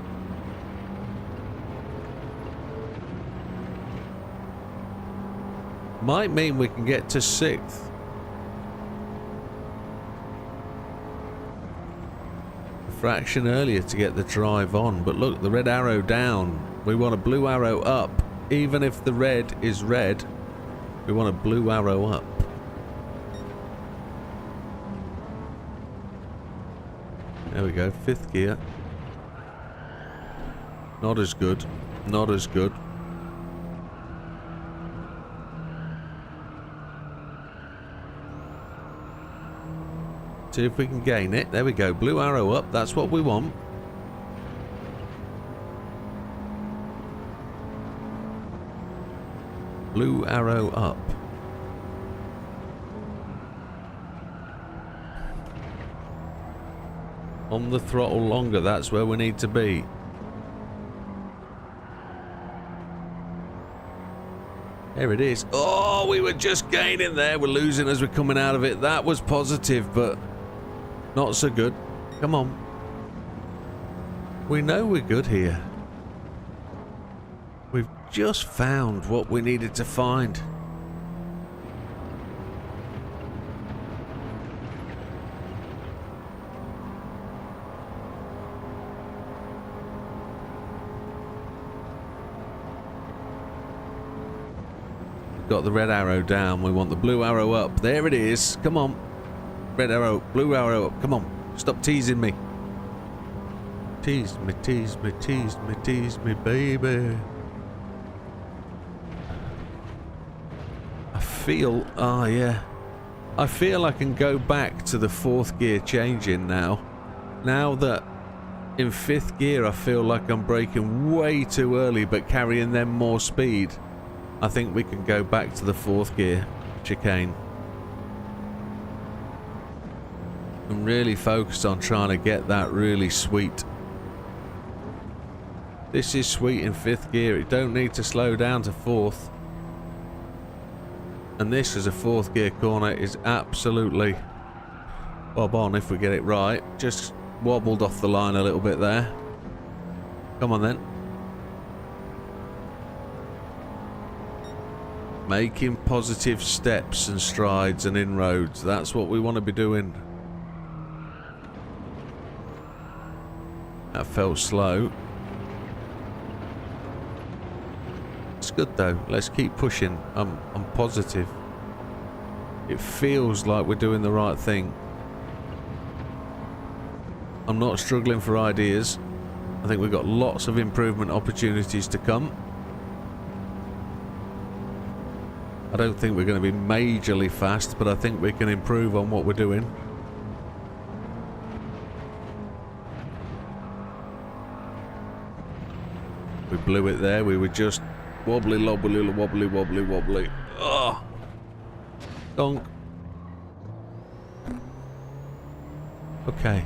Might mean we can get to sixth. A fraction earlier to get the drive on, but look, the red arrow down. We want a blue arrow up. Even if the red is red, we want a blue arrow up. There we go, fifth gear. Not as good. Not as good. See if we can gain it. There we go. Blue arrow up. That's what we want. Blue arrow up. On the throttle longer. That's where we need to be. There it is. Oh, we were just gaining there. We're losing as we're coming out of it. That was positive, but not so good. Come on. We know we're good here. We've just found what we needed to find. Got the red arrow down. We want the blue arrow up. There it is. Come on. Red arrow, blue arrow up. Come on. Stop teasing me. Tease me, tease me, tease me, tease me, baby. I feel... Oh, yeah. I feel I can go back to the fourth gear changing now. Now that in fifth gear I feel like I'm braking way too early but carrying them more speed. I think we can go back to the fourth gear chicane. I'm really focused on trying to get that really sweet. This is sweet in fifth gear. It don't need to slow down to fourth. And this as a fourth gear corner is absolutely bob on if we get it right. Just wobbled off the line a little bit there. Come on then. Making positive steps and strides and inroads. That's what we want to be doing. That felt slow. It's good though. Let's keep pushing. I'm positive. It feels like we're doing the right thing. I'm not struggling for ideas. I think we've got lots of improvement opportunities to come. I don't think we're going to be majorly fast, but I think we can improve on what we're doing. We blew it there. We were just wobbly, wobbly, wobbly, wobbly, wobbly. Ugh. Donk. Okay.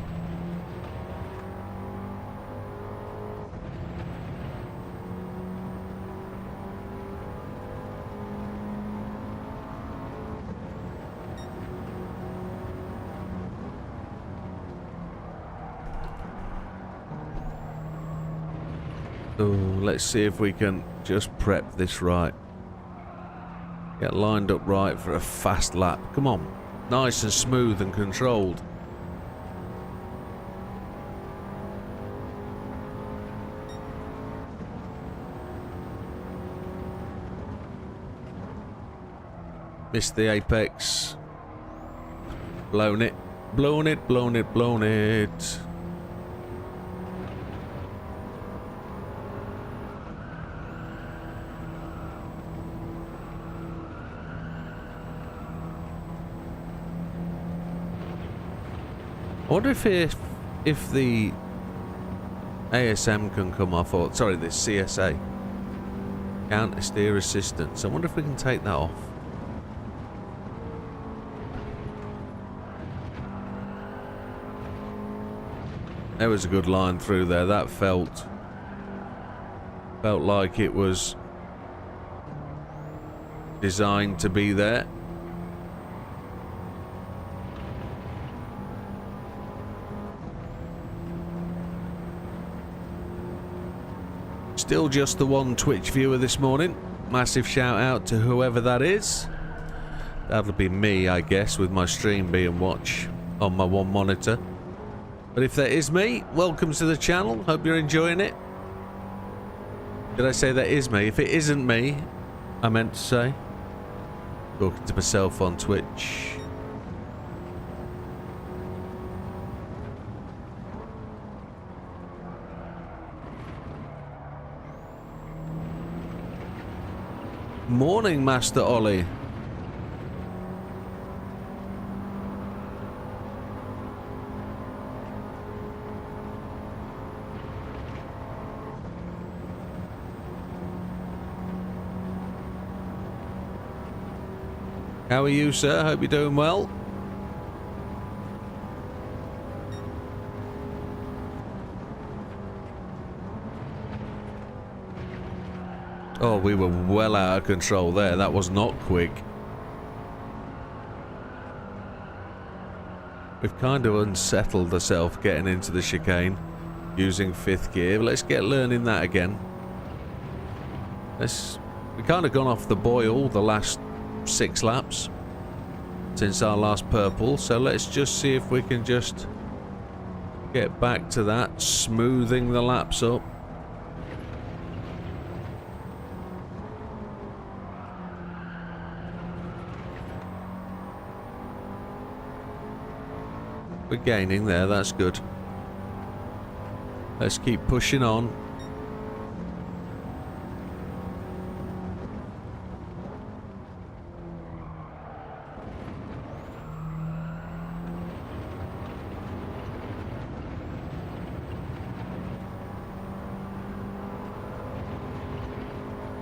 So let's see if we can just prep this right. Get lined up right for a fast lap. Come on. Nice and smooth and controlled. Missed the apex. Blown it. Blown it, blown it, blown it. I wonder if the ASM can come off, or sorry, the CSA, counter steer assistance. I wonder if we can take that off. There was a good line through there. That felt like it was designed to be there. Still just the one Twitch viewer this morning. Massive shout out to whoever that is. That'll be me, I guess, with my stream being watched on my one monitor. But if that is me, welcome to the channel. Hope you're enjoying it. Did I say that is me? If it isn't me, I meant to say. Talking to myself on Twitch. Morning, Master Ollie. How are you, sir? Hope you're doing well. Oh, we were well out of control there. That was not quick. We've kind of unsettled ourselves getting into the chicane using 5th gear. Let's get learning that again. We kind of gone off the boil the last 6 laps since our last purple. So let's just see if we can just get back to that, smoothing the laps up. We're gaining there, that's good. Let's keep pushing on.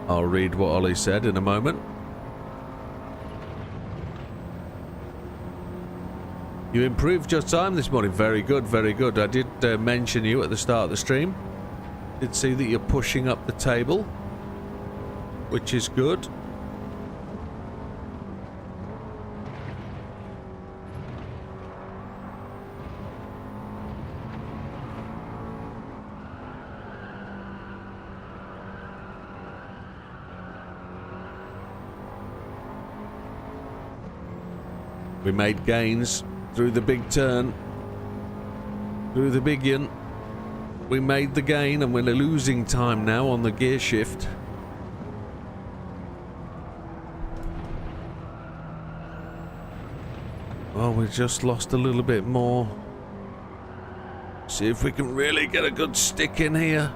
I'll read what Ollie said in a moment. You improved your time this morning. Very good, very good. I did mention you at the start of the stream. Did see that you're pushing up the table, which is good. We made gains through the big turn, through the big yin. We made the gain and we're losing time now on the gear shift. Oh, we just lost a little bit more. See if we can really get a good stick in here.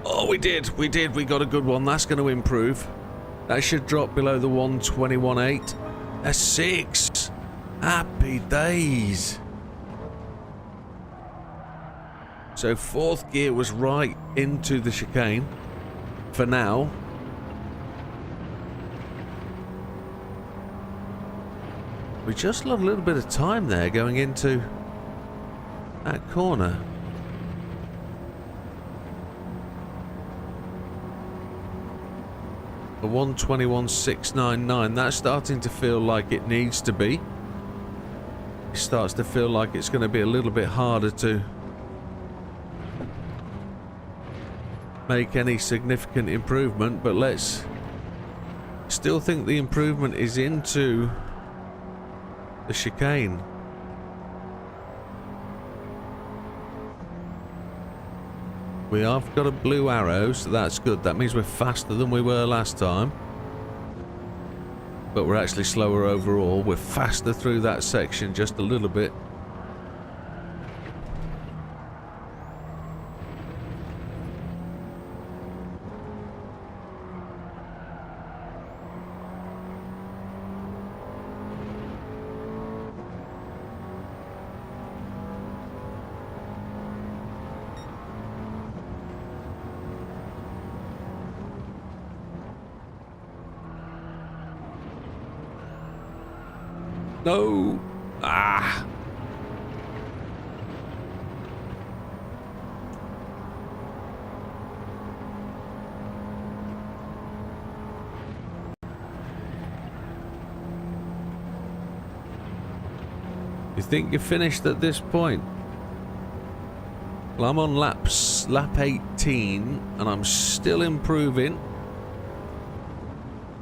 Oh, we did. We got a good one. That's going to improve. That should drop below the 121.8. That's 6. Happy days. So fourth gear was right into the chicane for now. We just lost a little bit of time there going into that corner. The 121.699, that's starting to feel like it needs to be. It starts to feel like it's going to be a little bit harder to make any significant improvement, but let's still think the improvement is into the chicane. We have got a blue arrow, so that's good. That means we're faster than we were last time. But we're actually slower overall. We're faster through that section just a little bit. No! Ah! You think you're finished at this point? Well, I'm on lap 18 and I'm still improving.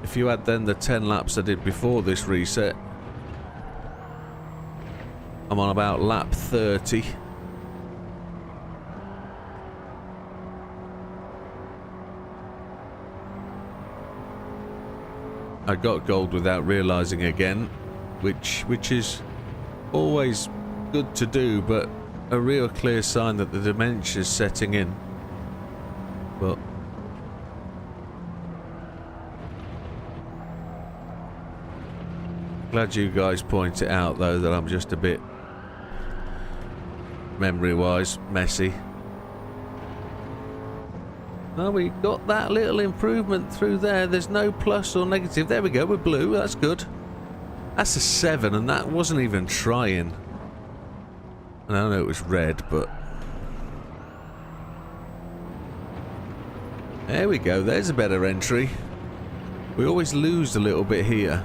If you add then the 10 laps I did before this reset, I'm on about lap 30. I got gold without realizing again, which is always good to do, but a real clear sign that the dementia's setting in. But glad you guys point it out though, that I'm just a bit memory-wise messy. Oh, we got that little improvement through there. There's no plus or negative. There we go, we're blue. That's good. That's a 7, and that wasn't even trying. And I know it was red, but there we go. There's a better entry. We always lose a little bit here.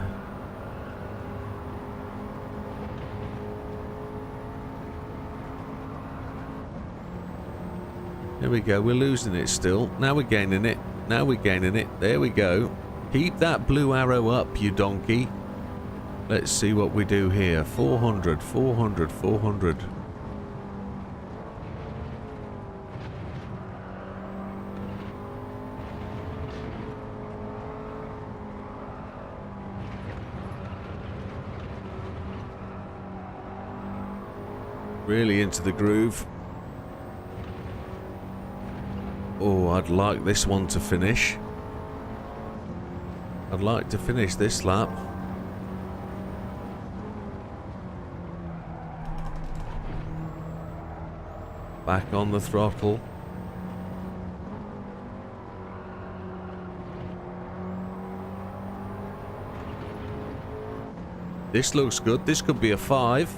There we go, we're losing it still. Now we're gaining it. Now we're gaining it. There we go. Keep that blue arrow up, you donkey. Let's see what we do here. 400, 400, 400. Really into the groove. Oh, I'd like this one to finish. I'd like to finish this lap. Back on the throttle. This looks good. This could be a 5.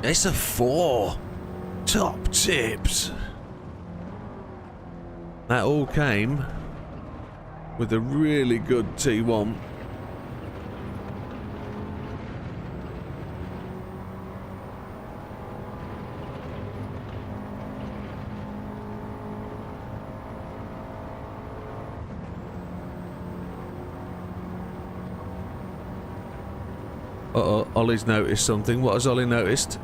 It's a 4. Top tips. That all came with a really good T1. Uh-oh, Ollie's noticed something. What has Ollie noticed?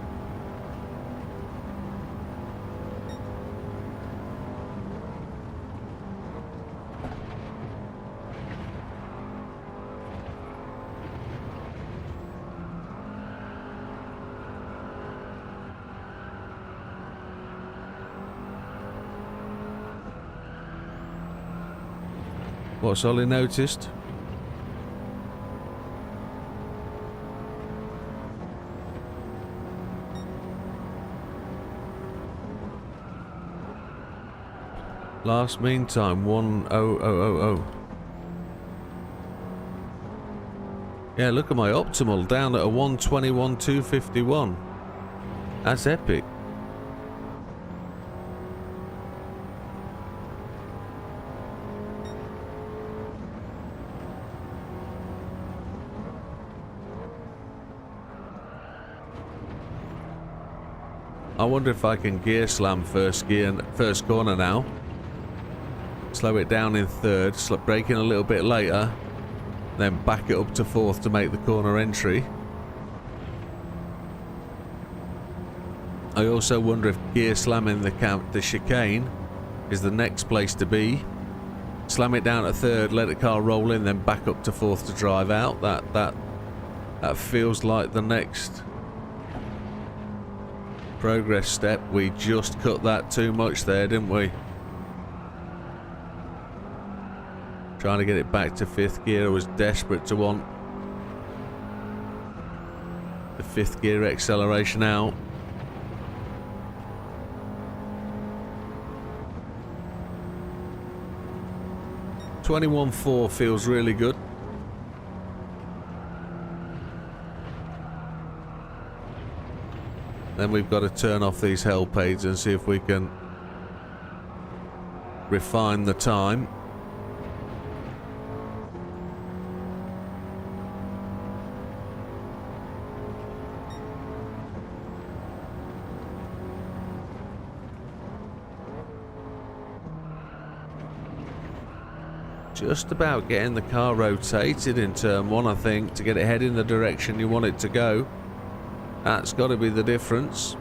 What's Ollie noticed? Last mean time 1:00:00. Yeah, look at my optimal down at a 1:21:251. That's epic. I wonder if I can gear slam first corner now. Slow it down in third, brake in a little bit later, then back it up to fourth to make the corner entry. I also wonder if gear slamming the chicane is the next place to be. Slam it down at third, let the car roll in, then back up to fourth to drive out. That feels like the next progress step. We just cut that too much there, didn't we? Trying to get it back to fifth gear. I was desperate to want the fifth gear acceleration out. .21.4 feels really good. Then we've got to turn off these helpades and see if we can refine the time. Just about getting the car rotated in turn one, I think, to get it heading the direction you want it to go. That's got to be the difference.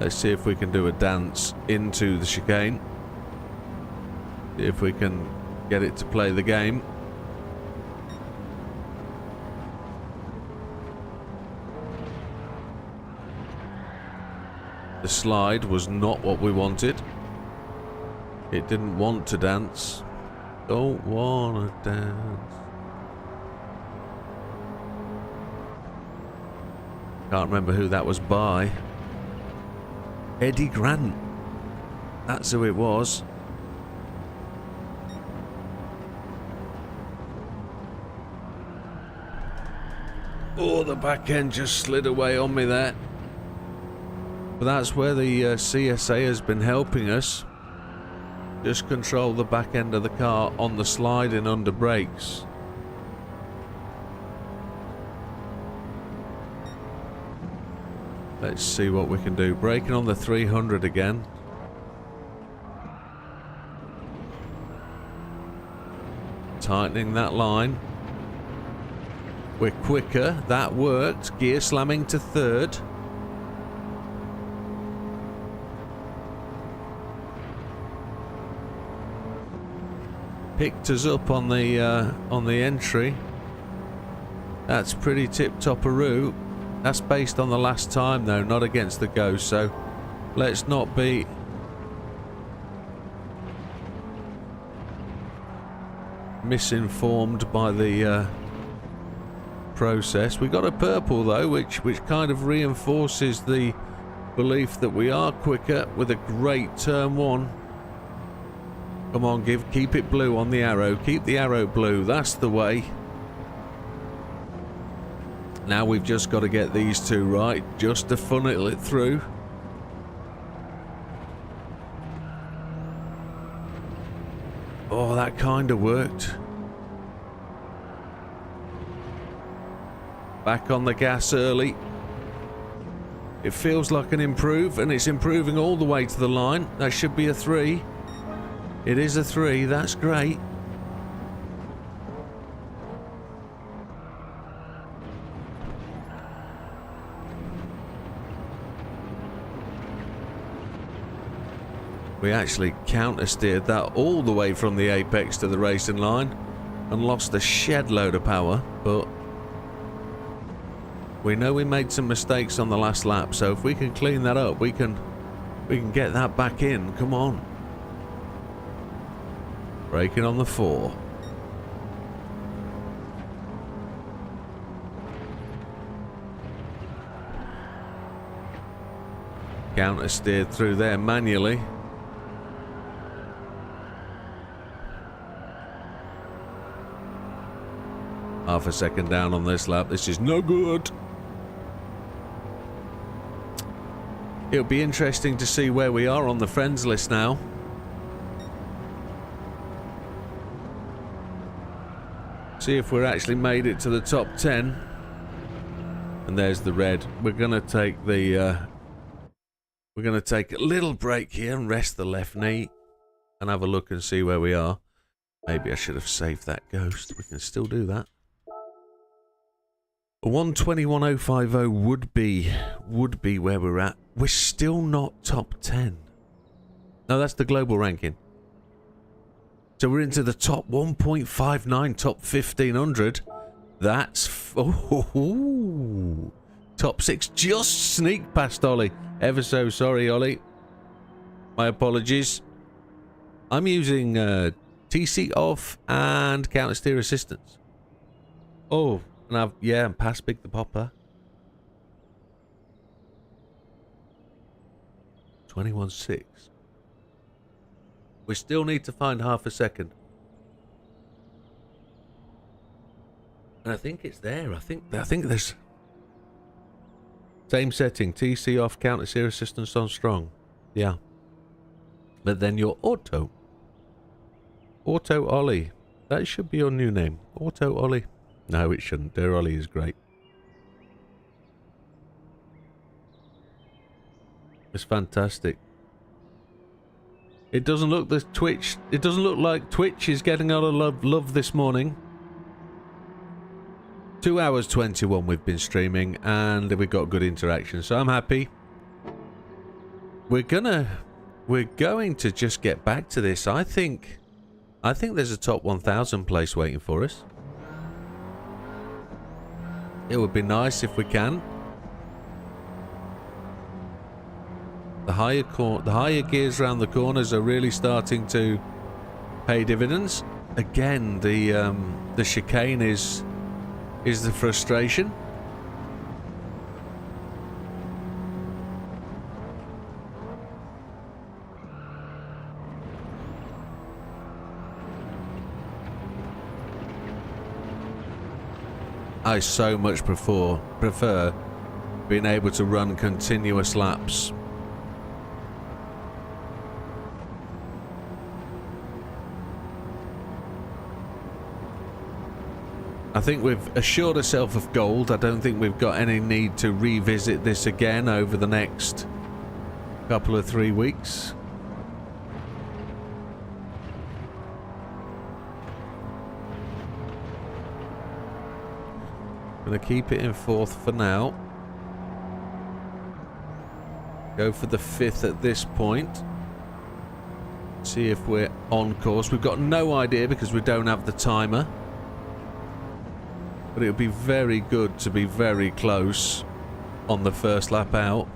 Let's see if we can do a dance into the chicane. See if we can get it to play the game. The slide was not what we wanted. It didn't want to dance. Don't wanna dance. Can't remember who that was by. Eddie Grant. That's who it was. Oh, the back end just slid away on me there. But that's where the CSA has been helping us. Just control the back end of the car on the sliding under brakes. Let's see what we can do. Braking on the 300 again. Tightening that line. We're quicker. That worked. Gear slamming to third. Picked us up on the entry. That's pretty tip-top-a-roo. That's based on the last time though, not against the ghost, so let's not be misinformed by the process. We got a purple though, which kind of reinforces the belief that we are quicker with a great turn one. Come on, keep it blue on the arrow. Keep the arrow blue. That's the way. Now we've just got to get these two right, just to funnel it through. Oh, that kind of worked. Back on the gas early. It feels like an improve, and it's improving all the way to the line. That should be a 3. It is a 3, that's great. We actually counter-steered that all the way from the apex to the racing line and lost a shed load of power, but We know we made some mistakes on the last lap, so if we can clean that up, we can get that back in. Come on. Braking on the 4. Counter steered through there manually. Half a second down on this lap. This is no good. It'll be interesting to see where we are on the friends list now. See if we're actually made it to the top 10. And there's the red. We're gonna take a little break here and rest the left knee and have a look and see where we are. Maybe I should have saved that ghost. We can still do that. 121.050 would be where we're at. We're still not top 10. No, that's the global ranking. So we're into the top 1.59, top 1500. That's top 6. Just sneak past Ollie. Ever so sorry, Ollie. My apologies. I'm using TC off and counter steer assistance. Oh, and I'm past Big the Popper. 21.6. We still need to find half a second. And I think it's there. I think there's same setting. TC off, counter steer assistance on strong. Yeah. But then your Auto Ollie. That should be your new name. Auto Ollie. No, it shouldn't. Dear Ollie is great. It's fantastic. It doesn't look like Twitch is getting a lot of love this morning. 2 hours 21 we've been streaming and we've got good interaction, so I'm happy. We're going to just get back to this. I think there's a top 1000 place waiting for us. It would be nice if we can. The higher gears around the corners are really starting to pay dividends. Again, the chicane is the frustration. I so much prefer being able to run continuous laps. I think we've assured ourselves of gold. I don't think we've got any need to revisit this again over the next couple of 3 weeks. Gonna keep it in 4th for now. Go for the 5th at this point. See if we're on course. We've got no idea because we don't have the timer. But it would be very good to be very close on the first lap out.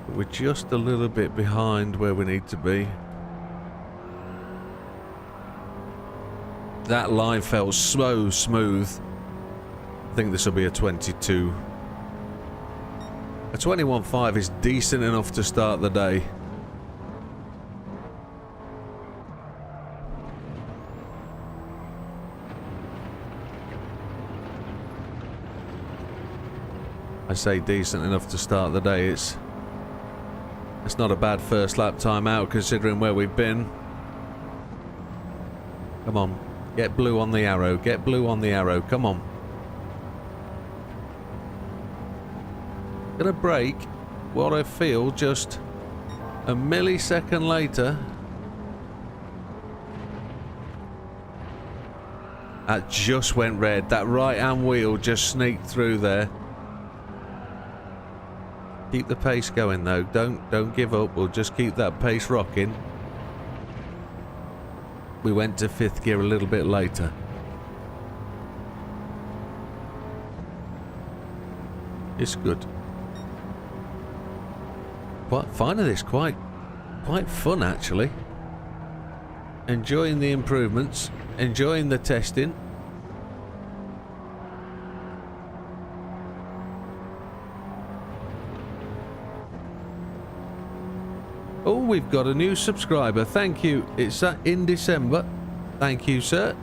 But we're just a little bit behind where we need to be. That line felt so smooth. I think this will be a 22. A 21.5 is decent enough to start the day. I say decent enough to start the day. It's not a bad first lap time out considering where we've been. Come on. Get blue on the arrow. Get blue on the arrow. Come on. Gonna brake what I feel just a millisecond later. That just went red. That right hand wheel just sneaked through there. Keep the pace going though. Don't give up. We'll just keep that pace rocking. we went to 5th gear a little bit later. It's good. Finding this quite fun, actually. Enjoying the improvements, enjoying the testing. Oh, we've got a new subscriber. Thank you. It's in December. Thank you, sir.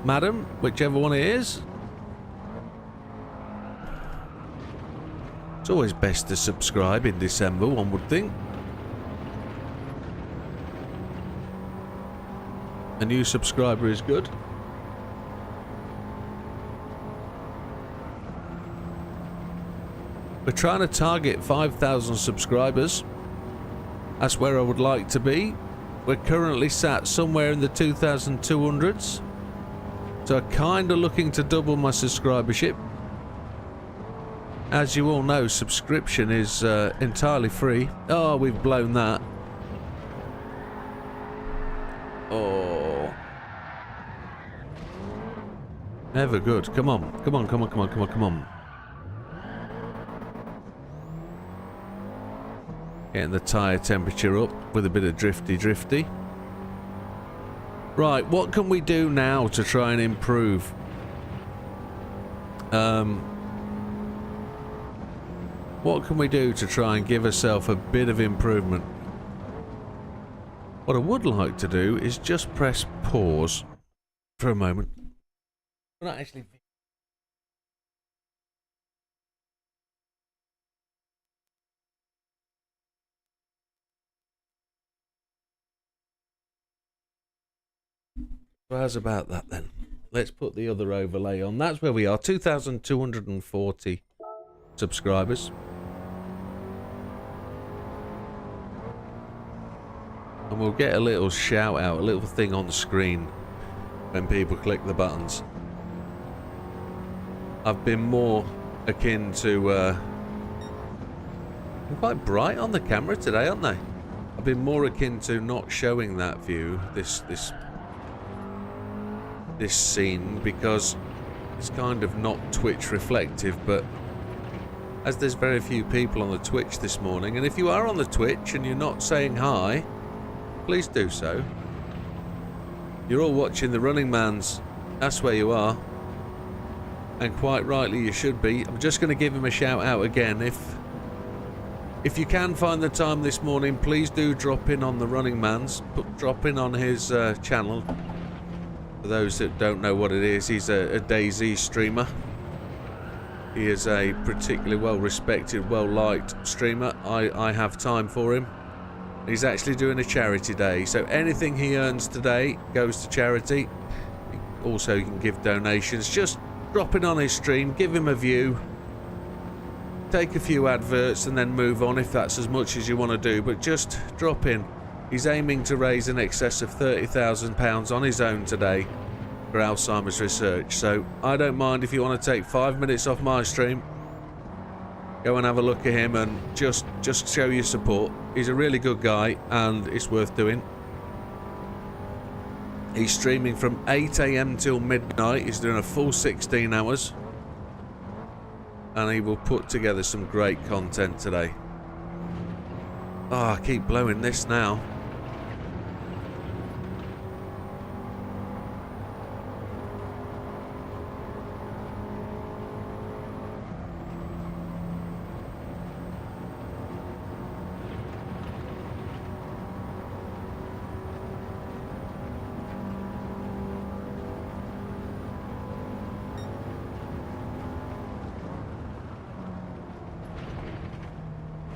Madam, whichever one it is. It's always best to subscribe in December, one would think. A new subscriber is good. We're trying to target 5,000 subscribers. That's where I would like to be. We're currently sat somewhere in the 2,200s. So I'm kind of looking to double my subscribership. As you all know, subscription is entirely free. Oh, we've blown that. Oh. Never good. Come on. Come on, come on, come on, come on, come on. Getting the tyre temperature up with a bit of drifty. Right, what can we do now to try and improve? What can we do to try and give ourselves a bit of improvement? What I would like to do is just press pause for a moment. Not actually. So how's about that then? Let's put the other overlay on. That's where we are, 2,240 subscribers. And we'll get a little shout out, a little thing on the screen when people click the buttons. I've been more akin to... they're quite bright on the camera today, aren't they? I've been more akin to not showing that view, this scene, because it's kind of not Twitch reflective, but as there's very few people on the Twitch this morning, and if you are on the Twitch and you're not saying hi, please do so. You're all watching the Running Mans. That's where you are. And quite rightly you should be. I'm just going to give him a shout out again. If you can find the time this morning, please do drop in on the Running Mans. Drop in on his channel. For those that don't know what it is, he's a DayZ streamer. He is a particularly well-respected, well-liked streamer. I have time for him. He's actually doing a charity day, so anything he earns today goes to charity. Also, you can give donations. Just drop in on his stream, give him a view, take a few adverts, and then move on if that's as much as you want to do. But just drop in. He's aiming to raise in excess of £30,000 on his own today for Alzheimer's research. So I don't mind if you want to take 5 minutes off my stream. Go and have a look at him and just show your support. He's a really good guy and it's worth doing. He's streaming from 8 AM till midnight. He's doing a full 16 hours. And he will put together some great content today. Oh, I keep blowing this now.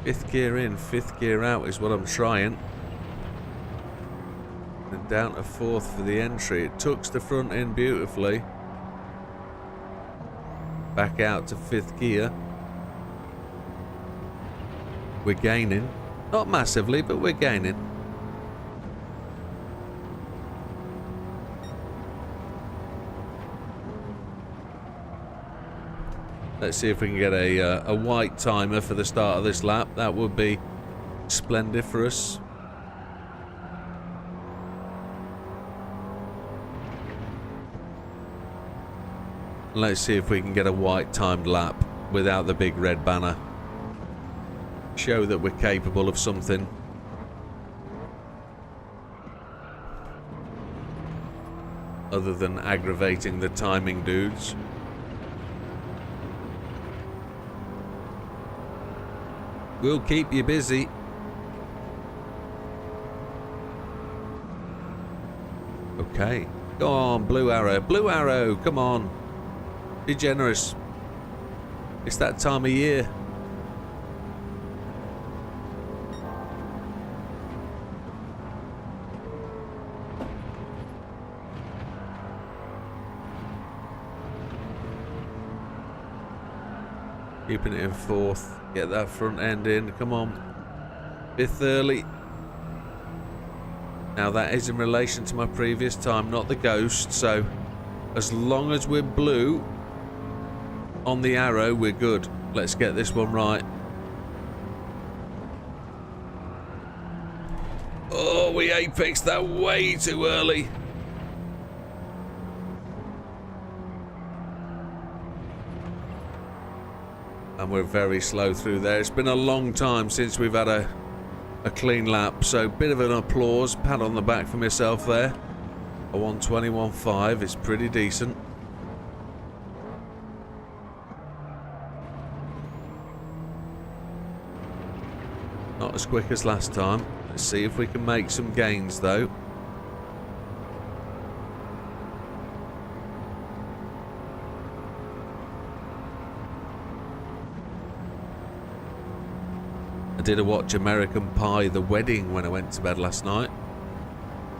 Fifth gear in, fifth gear out is what I'm trying. And down to fourth for the entry. It tucks the front in beautifully. Back out to fifth gear. We're gaining. Not massively, but we're gaining. Let's see if we can get a white timer for the start of this lap. That would be splendiferous. Let's see if we can get a white timed lap without the big red banner. Show that we're capable of something. Other than aggravating the timing dudes. We'll keep you busy. Okay. Go on, Blue Arrow. Blue Arrow, come on. Be generous. It's that time of year. Keeping it in fourth. Get that front end in. Come on. Fifth early. Now that is in relation to my previous time, not the ghost. So as long as we're blue on the arrow, we're good. Let's get this one right. Oh, we apexed that way too early. And we're very slow through there. It's been a long time since we've had a clean lap, so bit of an applause, pat on the back for myself there. A 1:21.5 is pretty decent. Not as quick as last time. Let's see if we can make some gains though. I did watch American Pie, The Wedding, when I went to bed last night.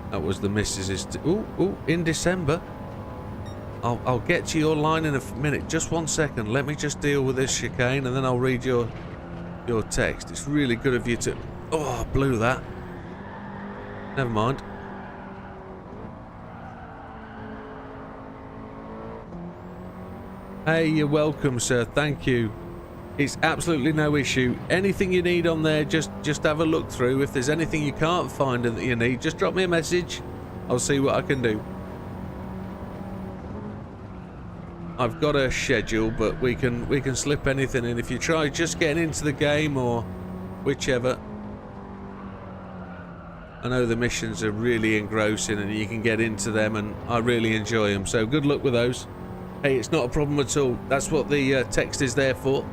That was the missus's... Ooh, in December. I'll get to your line in a minute. Just 1 second. Let me just deal with this chicane and then I'll read your text. It's really good of you to... Oh, I blew that. Never mind. Hey, you're welcome, sir. Thank you. It's absolutely no issue. Anything you need on there, just have a look through. If there's anything you can't find that you need, just drop me a message. I'll see what I can do. I've got a schedule, but we can slip anything in. If you try just getting into the game or whichever. I know the missions are really engrossing and you can get into them and I really enjoy them. So good luck with those. Hey, it's not a problem at all. That's what the text is there for.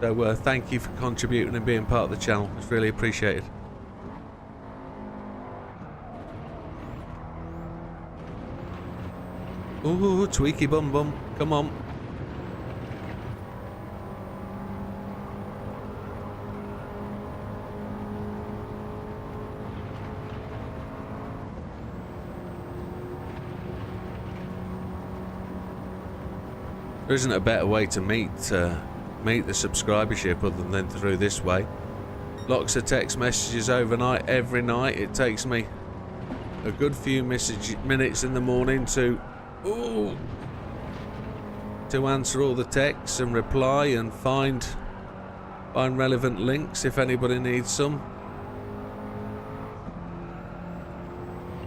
So thank you for contributing and being part of the channel. It's really appreciated. Ooh, tweaky bum bum. Come on. There isn't a better way to meet the subscribership other than through this way. Lots of text messages overnight, every night. It takes me a good few minutes in the morning to answer all the texts and reply and find relevant links if anybody needs some.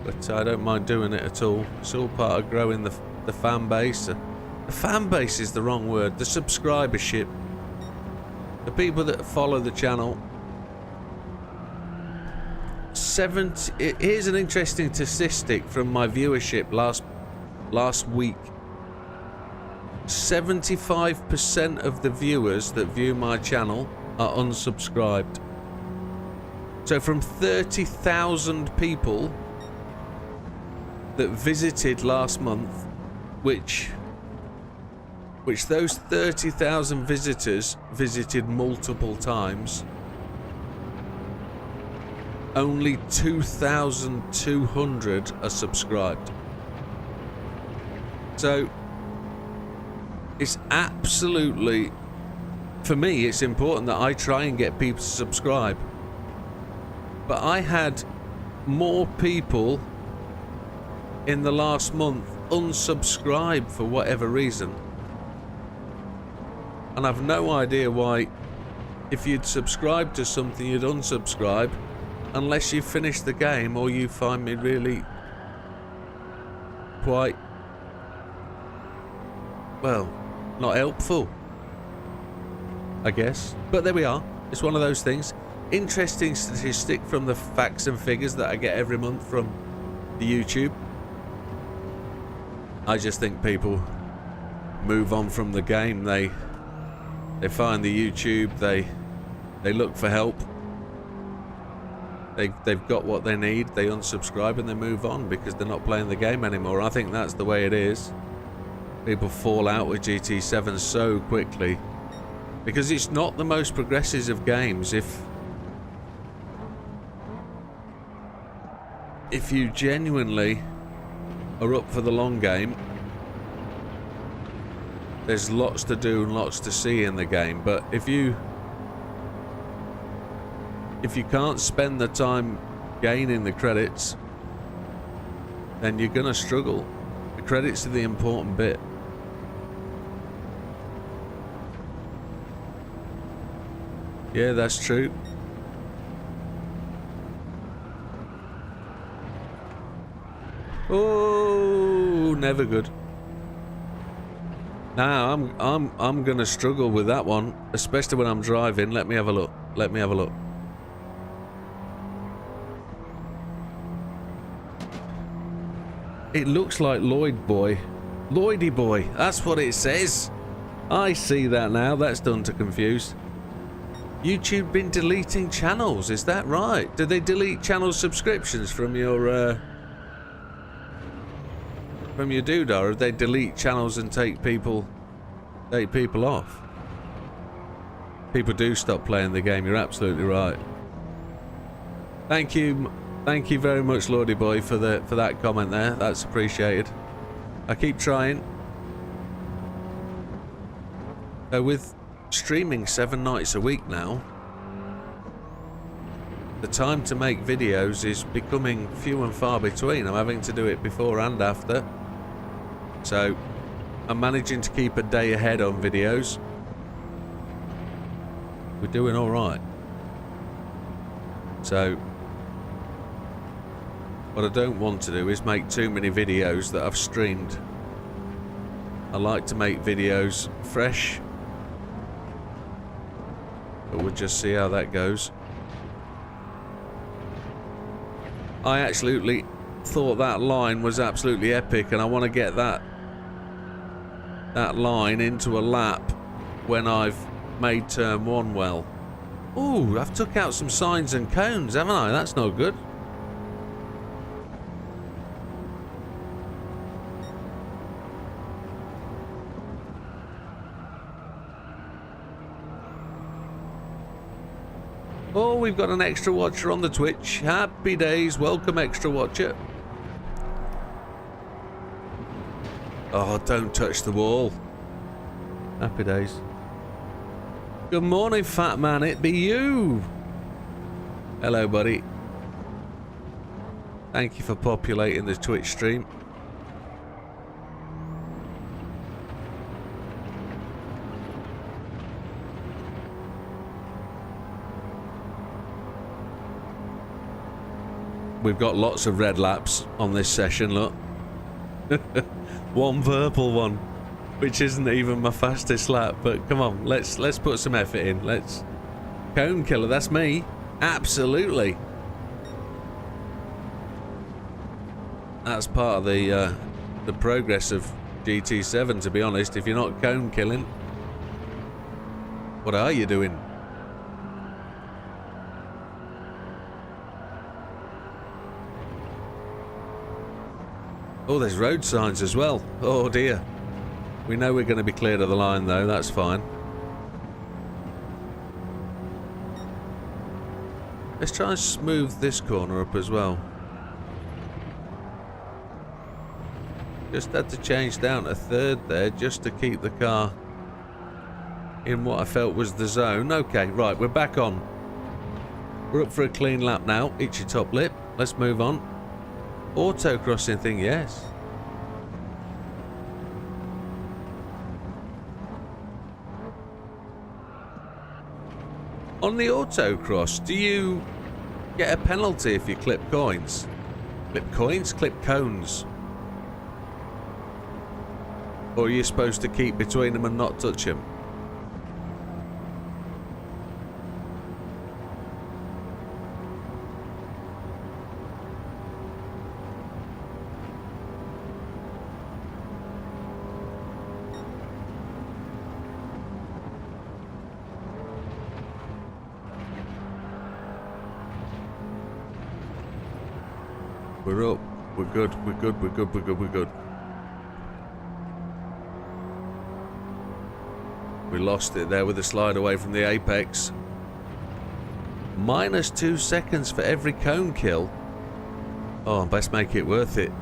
But I don't mind doing it at all. It's all part of growing the fan base. The fan base is the wrong word. The subscribership. The people that follow the channel. Here's an interesting statistic from my viewership last week. 75% of the viewers that view my channel are unsubscribed. So from 30,000 people that visited last month, which those 30,000 visitors visited multiple times, only 2,200 are subscribed. So it's absolutely, for me, it's important that I try and get people to subscribe. But I had more people in the last month unsubscribe for whatever reason. And I've no idea why, if you'd subscribe to something, you'd unsubscribe, unless you finish the game or you find me really quite well, not helpful, I guess. But there we are. It's one of those things. Interesting statistic from the facts and figures that I get every month from the YouTube. I just think people move on from the game. They find the YouTube, they look for help. They've got what they need, they unsubscribe and they move on because they're not playing the game anymore. I think that's the way it is. People fall out with GT7 so quickly because it's not the most progressive of games. If you genuinely are up for the long game, there's lots to do and lots to see in the game. But if you can't spend the time gaining the credits, then you're gonna struggle. The credits are the important bit. Yeah, that's true. Oh, never good. Now I'm gonna struggle with that one, especially when I'm driving. Let me have a look. Let me have a look. It looks like Lloyd Boy. Lloydy Boy. That's what it says. I see that now. That's done to confuse. YouTube been deleting channels. Is that right? Did they delete channel subscriptions from your doodah, or they delete channels and take people off? People do stop playing the game. You're absolutely right. Thank you very much, Lordy Boy, for that comment there. That's appreciated. I keep trying. With streaming 7 nights a week now, the time to make videos is becoming few and far between. I'm having to do it before and after. So I'm managing to keep a day ahead on videos. We're doing all right. So what I don't want to do is make too many videos that I've streamed. I like to make videos fresh, but we'll just see how that goes. I absolutely thought that line was absolutely epic, and I want to get that line into a lap when I've made turn 1 well. Ooh, I've took out some signs and cones, haven't I? That's not good. Oh, we've got an extra watcher on the Twitch. Happy days. Welcome, extra watcher. Oh, don't touch the wall. Happy days. Good morning, fat man. It be you. Hello, buddy. Thank you for populating the Twitch stream. We've got lots of red laps on this session, look. One purple one, which isn't even my fastest lap, but come on, let's put some effort in. Let's cone killer, that's me. Absolutely. That's part of the progress of GT7, to be honest. If you're not cone killing, what are you doing? Oh, there's road signs as well. Oh dear. We know we're going to be cleared of the line though, that's fine. Let's try and smooth this corner up as well. Just had to change down to third there just to keep the car in what I felt was the zone. Okay, right, we're back on. We're up for a clean lap now. Eat your top lip. Let's move on. Autocrossing thing, yes. On the autocross, do you get a penalty if you clip coins? Clip coins? Clip cones. Or are you supposed to keep between them and not touch him? We're up. We're good. We're good. We're good. We're good. We're good. We lost it there with the slide away from the apex. Minus 2 seconds for every cone kill. Oh, best make it worth it.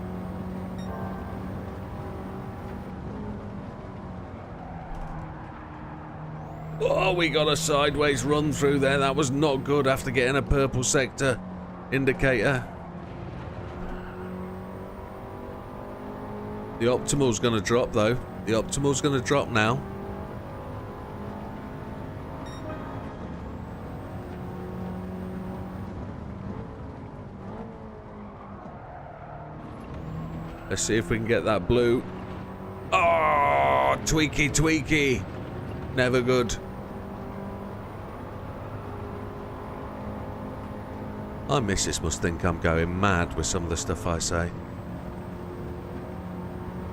Oh, we got a sideways run through there. That was not good after getting a purple sector indicator. The optimal's going to drop though. The optimal's going to drop now. Let's see if we can get that blue. Oh, tweaky, tweaky. Never good. My missus must think I'm going mad with some of the stuff I say.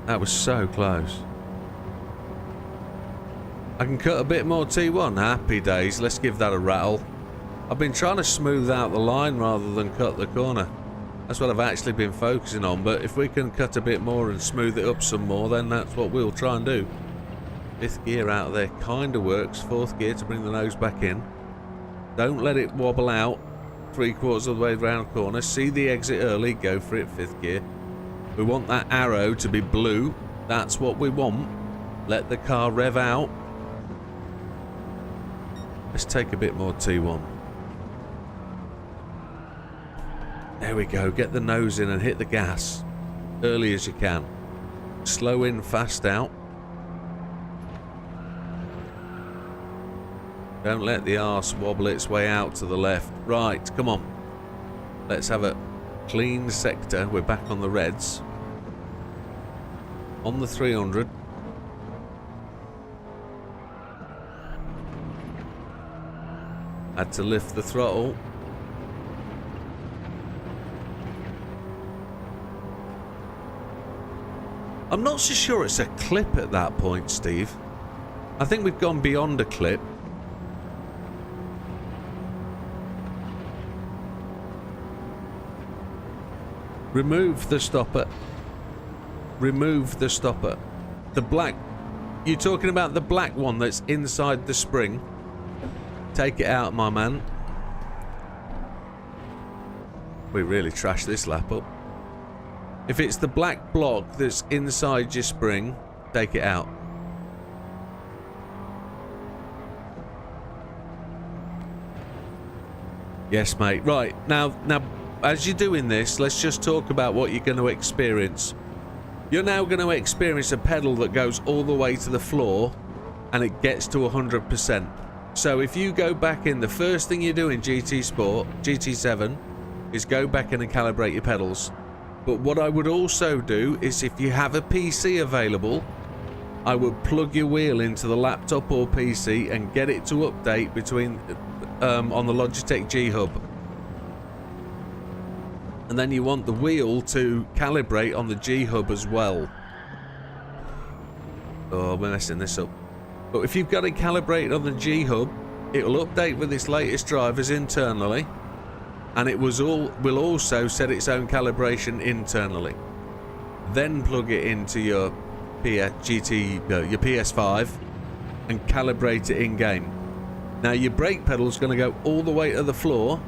That was so close. I can cut a bit more T1. Happy days. Let's give that a rattle. I've been trying to smooth out the line rather than cut the corner. That's what I've actually been focusing on. But if we can cut a bit more and smooth it up some more, then that's what we'll try and do. 5th gear out of there kind of works. 4th gear to bring the nose back in. Don't let it wobble out 3/4 of the way around the corner. See the exit early. Go for it. 5th gear. We want that arrow to be blue. That's what we want. Let the car rev out. Let's take a bit more T1. There we go. Get the nose in and hit the gas early as you can. Slow in, fast out. Don't let the arse wobble its way out to the left. Right, come on. Let's have a clean sector. We're back on the reds. On the 300. Had to lift the throttle. I'm not so sure it's a clip at that point, Steve. I think we've gone beyond a clip. Remove the stopper. Remove the stopper. The black... You're talking about the black one that's inside the spring. Take it out, my man. We really trashed this lap up. If it's the black block that's inside your spring, take it out. Yes, mate. Right, now, as you're doing this, let's just talk about what you're going to experience. You're now going to experience a pedal that goes all the way to the floor, and it gets to 100%. So if you go back in, the first thing you do in GT Sport, GT7, is go back in and calibrate your pedals. But what I would also do is, if you have a PC available, I would plug your wheel into the laptop or PC and get it to update between on the Logitech G Hub. And then you want the wheel to calibrate on the G Hub as well. Oh, we're messing this up. But if you've got it calibrated on the G Hub, it will update with its latest drivers internally. And it will also set its own calibration internally. Then plug it into your PS5 and calibrate it in game. Now your brake pedal is going to go all the way to the floor,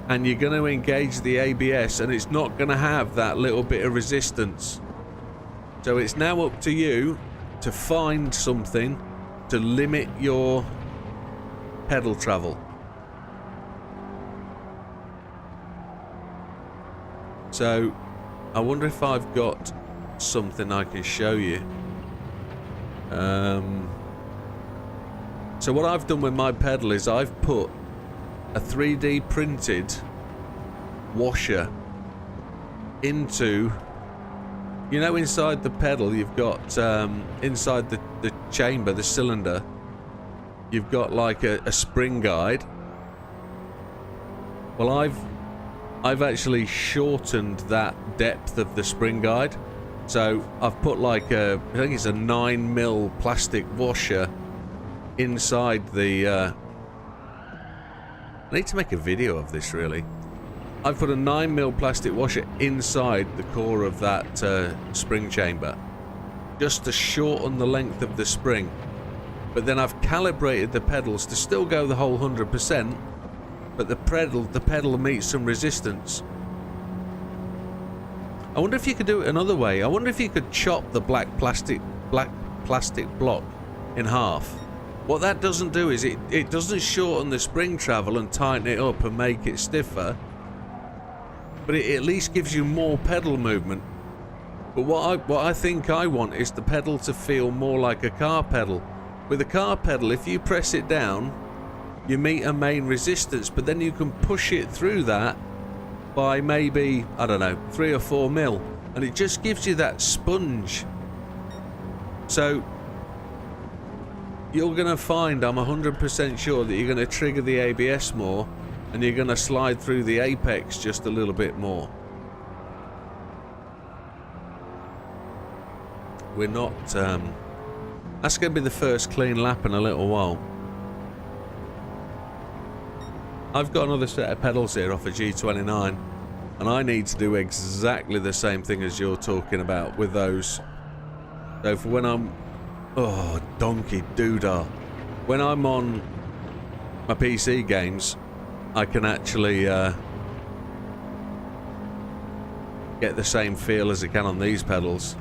and you're going to engage the ABS, and it's not going to have that little bit of resistance. So it's now up to you to find something to limit your pedal travel. So I wonder if I've got something I can show you. So what I've done with my pedal is I've put a 3D printed washer into You know, inside the pedal, you've got, inside the chamber, the cylinder, you've got like a spring guide. Well, I've actually shortened that depth of the spring guide. So I've put like I think it's a 9mm plastic washer inside the, I need to make a video of this really. I've put a 9mm plastic washer inside the core of that spring chamber, just to shorten the length of the spring. But then I've calibrated the pedals to still go the whole 100%, but the pedal meets some resistance. I wonder if you could do it another way. I wonder if you could chop the black plastic block in half. What that doesn't do is it doesn't shorten the spring travel and tighten it up and make it stiffer, but it at least gives you more pedal movement. But what I think I want is the pedal to feel more like a car pedal. With a car pedal, if you press it down, you meet a main resistance, but then you can push it through that by maybe, I don't know, 3 or 4 mil, and it just gives you that sponge. So you're gonna find, I'm 100% sure that you're gonna trigger the ABS more, and you're gonna slide through the apex just a little bit more. We're not, that's gonna be the first clean lap in a little while. I've got another set of pedals here off a G29, and I need to do exactly the same thing as you're talking about with those. So for when I'm, oh, donkey doodah, when I'm on my PC games, I can actually get the same feel as I can on these pedals.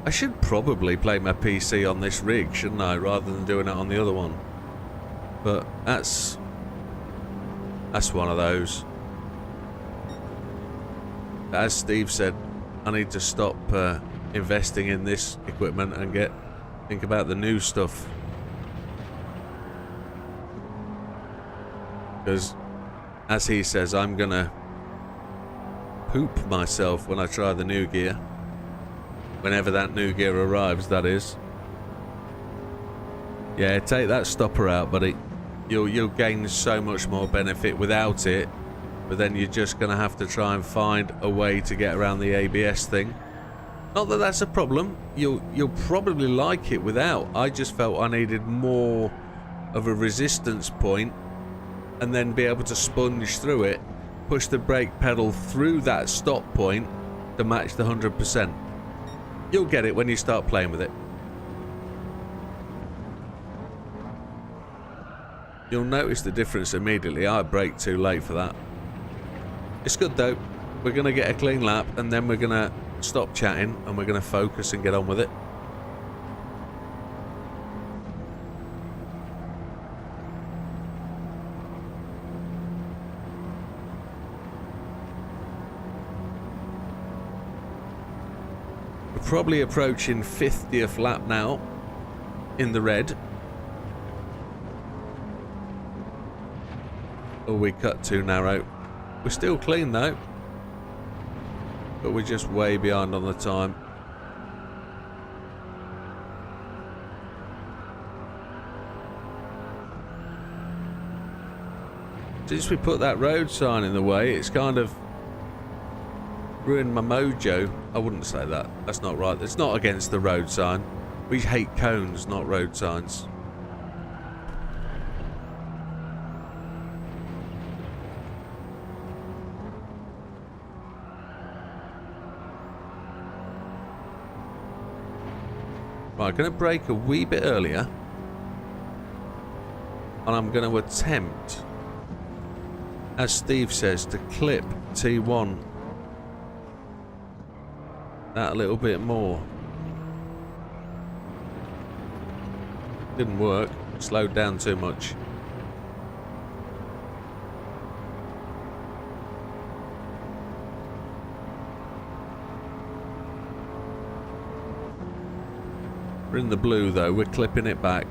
I should probably play my PC on this rig, shouldn't I, rather than doing it on the other one. But that's one of those. As Steve said, I need to stop investing in this equipment and think about the new stuff. Because, as he says, I'm gonna poop myself when I try the new gear. Whenever that new gear arrives, that is. Yeah, take that stopper out, buddy. You'll gain so much more benefit without it, but then you're just going to have to try and find a way to get around the ABS thing. Not that that's a problem. You'll probably like it without. I just felt I needed more of a resistance point, and then be able to sponge through it, push the brake pedal through that stop point to match the 100%. You'll get it when you start playing with it. You'll notice the difference immediately. I braked too late for that. It's good though. We're going to get a clean lap, and then we're going to stop chatting and we're going to focus and get on with it. We're probably approaching 50th lap now in the red. Oh, we cut too narrow. We're still clean though, but we're just way behind on the time. Since we put that road sign in the way, it's kind of ruined my mojo. I wouldn't say that. That's not right. It's not against the road sign. We hate cones, not road signs. Right, I'm going to brake a wee bit earlier, and I'm going to attempt, as Steve says, to clip T1 that a little bit more. Didn't work, slowed down too much. We're in the blue though, we're clipping it back.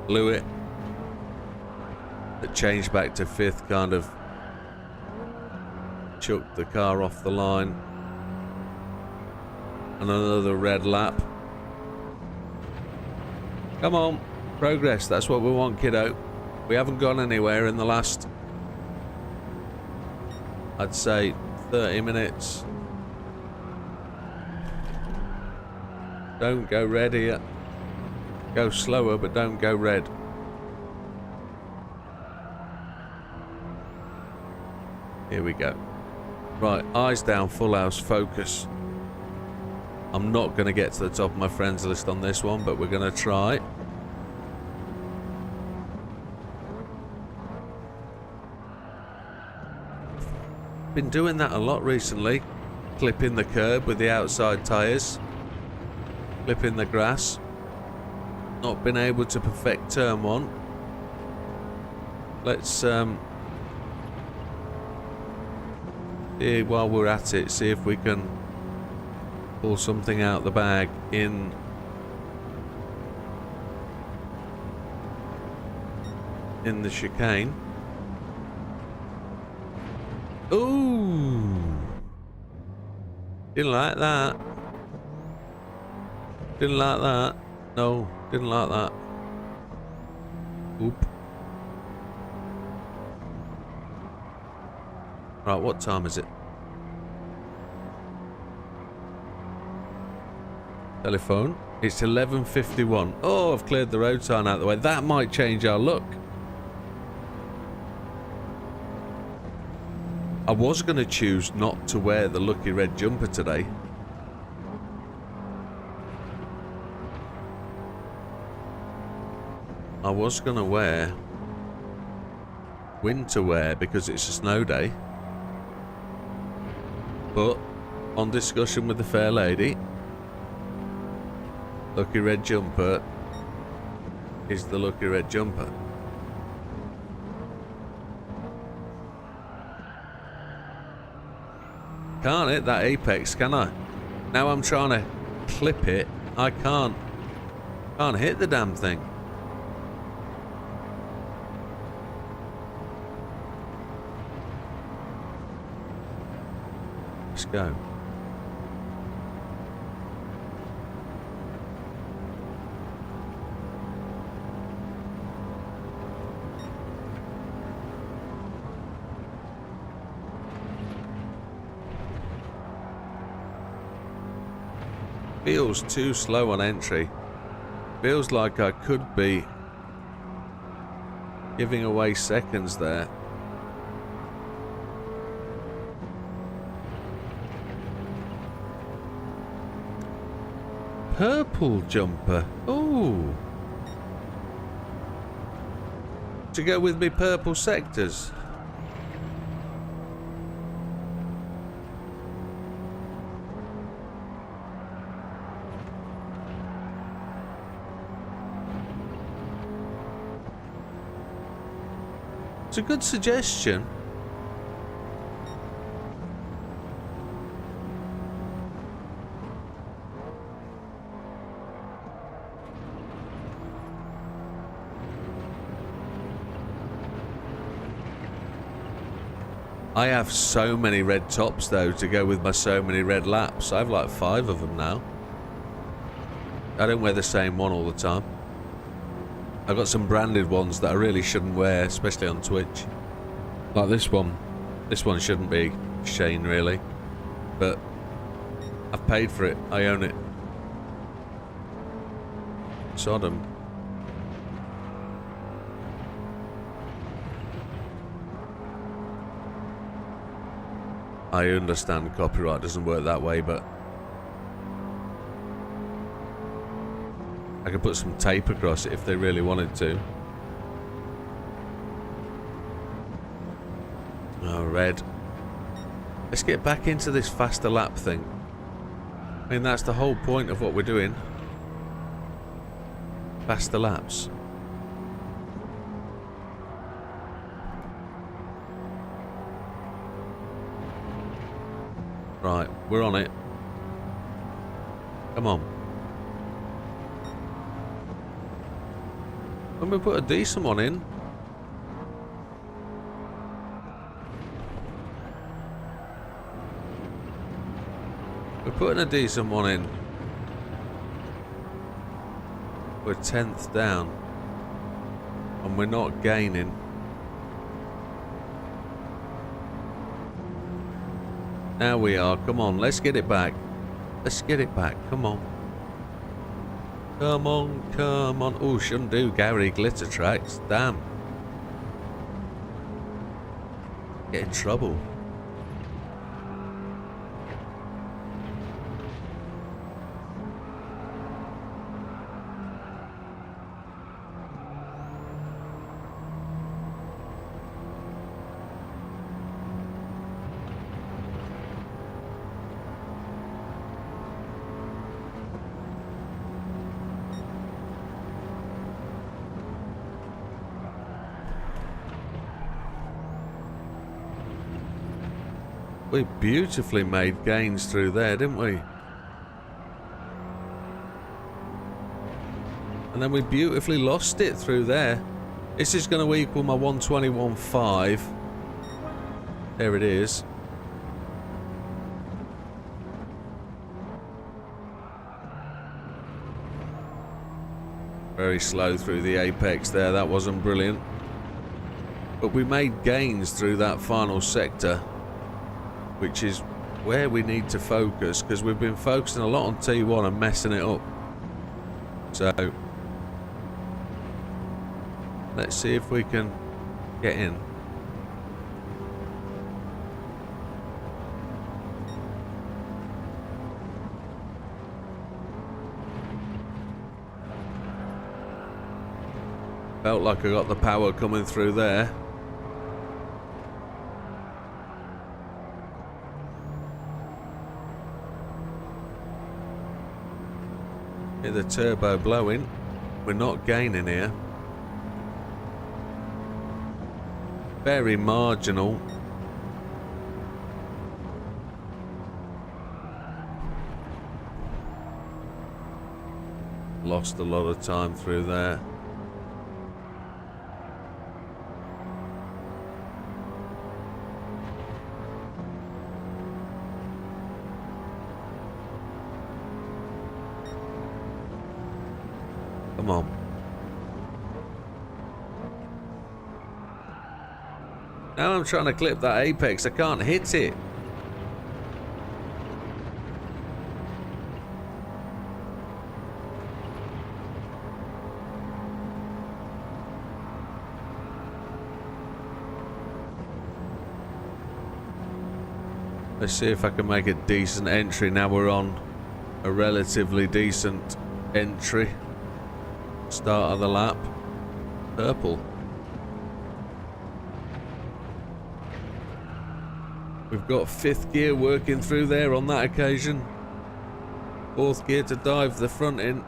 blew it. It changed back to fifth, kind of chucked the car off the line. And another red lap. Come on, progress, that's what we want, kiddo. We haven't gone anywhere in the last, I'd say, 30 minutes. Don't go red here. Go slower, but don't go red. Here we go. Right, eyes down, full house, focus. I'm not going to get to the top of my friends list on this one, but we're going to try. Been doing that a lot recently. Clipping the curb with the outside tyres. Clipping the grass. Not been able to perfect turn one. Let's see, while we're at it, see if we can pull something out the bag in the chicane. Ooh, didn't like that. Didn't like that. No, didn't like that. Oop. Right, what time is it? Telephone. It's 11:51. Oh, I've cleared the road sign out of the way. That might change our look. I was going to choose not to wear the lucky red jumper today. I was going to wear winter wear because it's a snow day. But on discussion with the fair lady, lucky red jumper is the lucky red jumper. Can't hit that apex, can I? Now I'm trying to clip it. I can't hit the damn thing. Let's go. Feels too slow on entry. Feels like I could be giving away seconds there. Purple jumper. Ooh. To go with me purple sectors. It's a good suggestion. I have so many red tops though to go with my so many red laps. I have like 5 of them now. I don't wear the same one all the time. I've got some branded ones that I really shouldn't wear, especially on Twitch. Like this one. This one shouldn't be Shane really. But I've paid for it. I own it. Sodom. I understand copyright doesn't work that way, but I could put some tape across it if they really wanted to. Oh, red. Let's get back into this faster lap thing. I mean, that's the whole point of what we're doing. Faster laps. Right, we're on it. Come on. When we put a decent one in. We're putting a decent one in. We're 10th down. And we're not gaining. Now we are. Come on, let's get it back. Let's get it back. Come on. Come on, come on. Oh, shouldn't do Gary glitter tracks. Damn. Get in trouble. We beautifully made gains through there, didn't we? And then we beautifully lost it through there. This is going to equal my 121.5. There it is. Very slow through the apex there. That wasn't brilliant. But we made gains through that final sector, which is where we need to focus, because we've been focusing a lot on T1 and messing it up. So let's see if we can get in. Felt like I got the power coming through there. Hear the turbo blowing. We're not gaining here. Very marginal. Lost a lot of time through there. Come on. Now I'm trying to clip that apex. I can't hit it. Let's see if I can make a decent entry. Now we're on a relatively decent entry. Start of the lap. Purple. We've got 5th gear working through there on that occasion. 4th gear to dive the front in.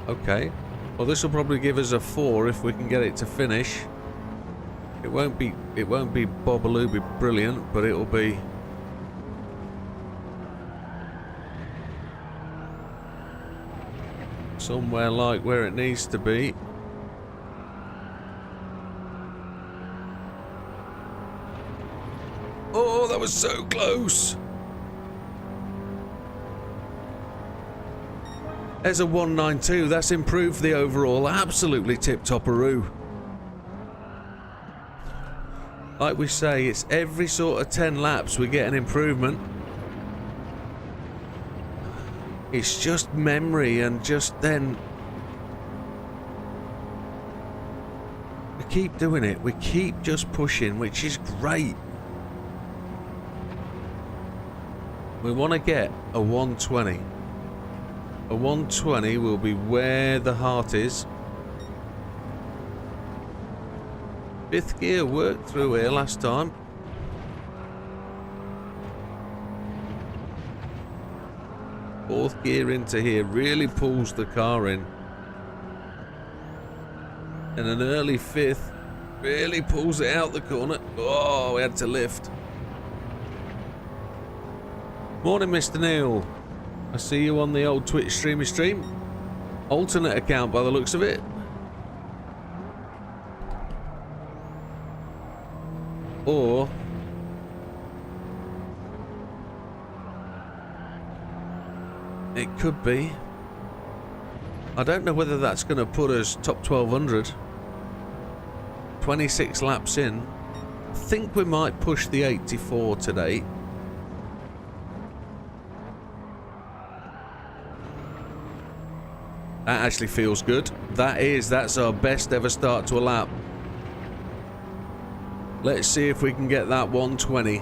Okay. Well, this will probably give us a 4 if we can get it to finish. It won't be bobalooby brilliant, but it'll be somewhere like where it needs to be. Oh, that was so close. There's a 192. That's improved the overall. Absolutely tip-topperoo. Like we say, it's every sort of 10 laps we get an improvement. It's just memory, and just then we keep doing it. We keep just pushing, which is great. We want to get a 120. A 120 will be where the heart is. 5th gear worked through here last time. Fourth gear into here really pulls the car in. And an early 5th really pulls it out the corner. Oh, we had to lift. Morning, Mr. Neil. I see you on the old Twitch stream. Alternate account by the looks of it. Or it could be. I don't know whether that's going to put us top 1200. 26 laps in. I think we might push the 84 today. That actually feels good. That's our best ever start to a lap. Let's see if we can get that 120.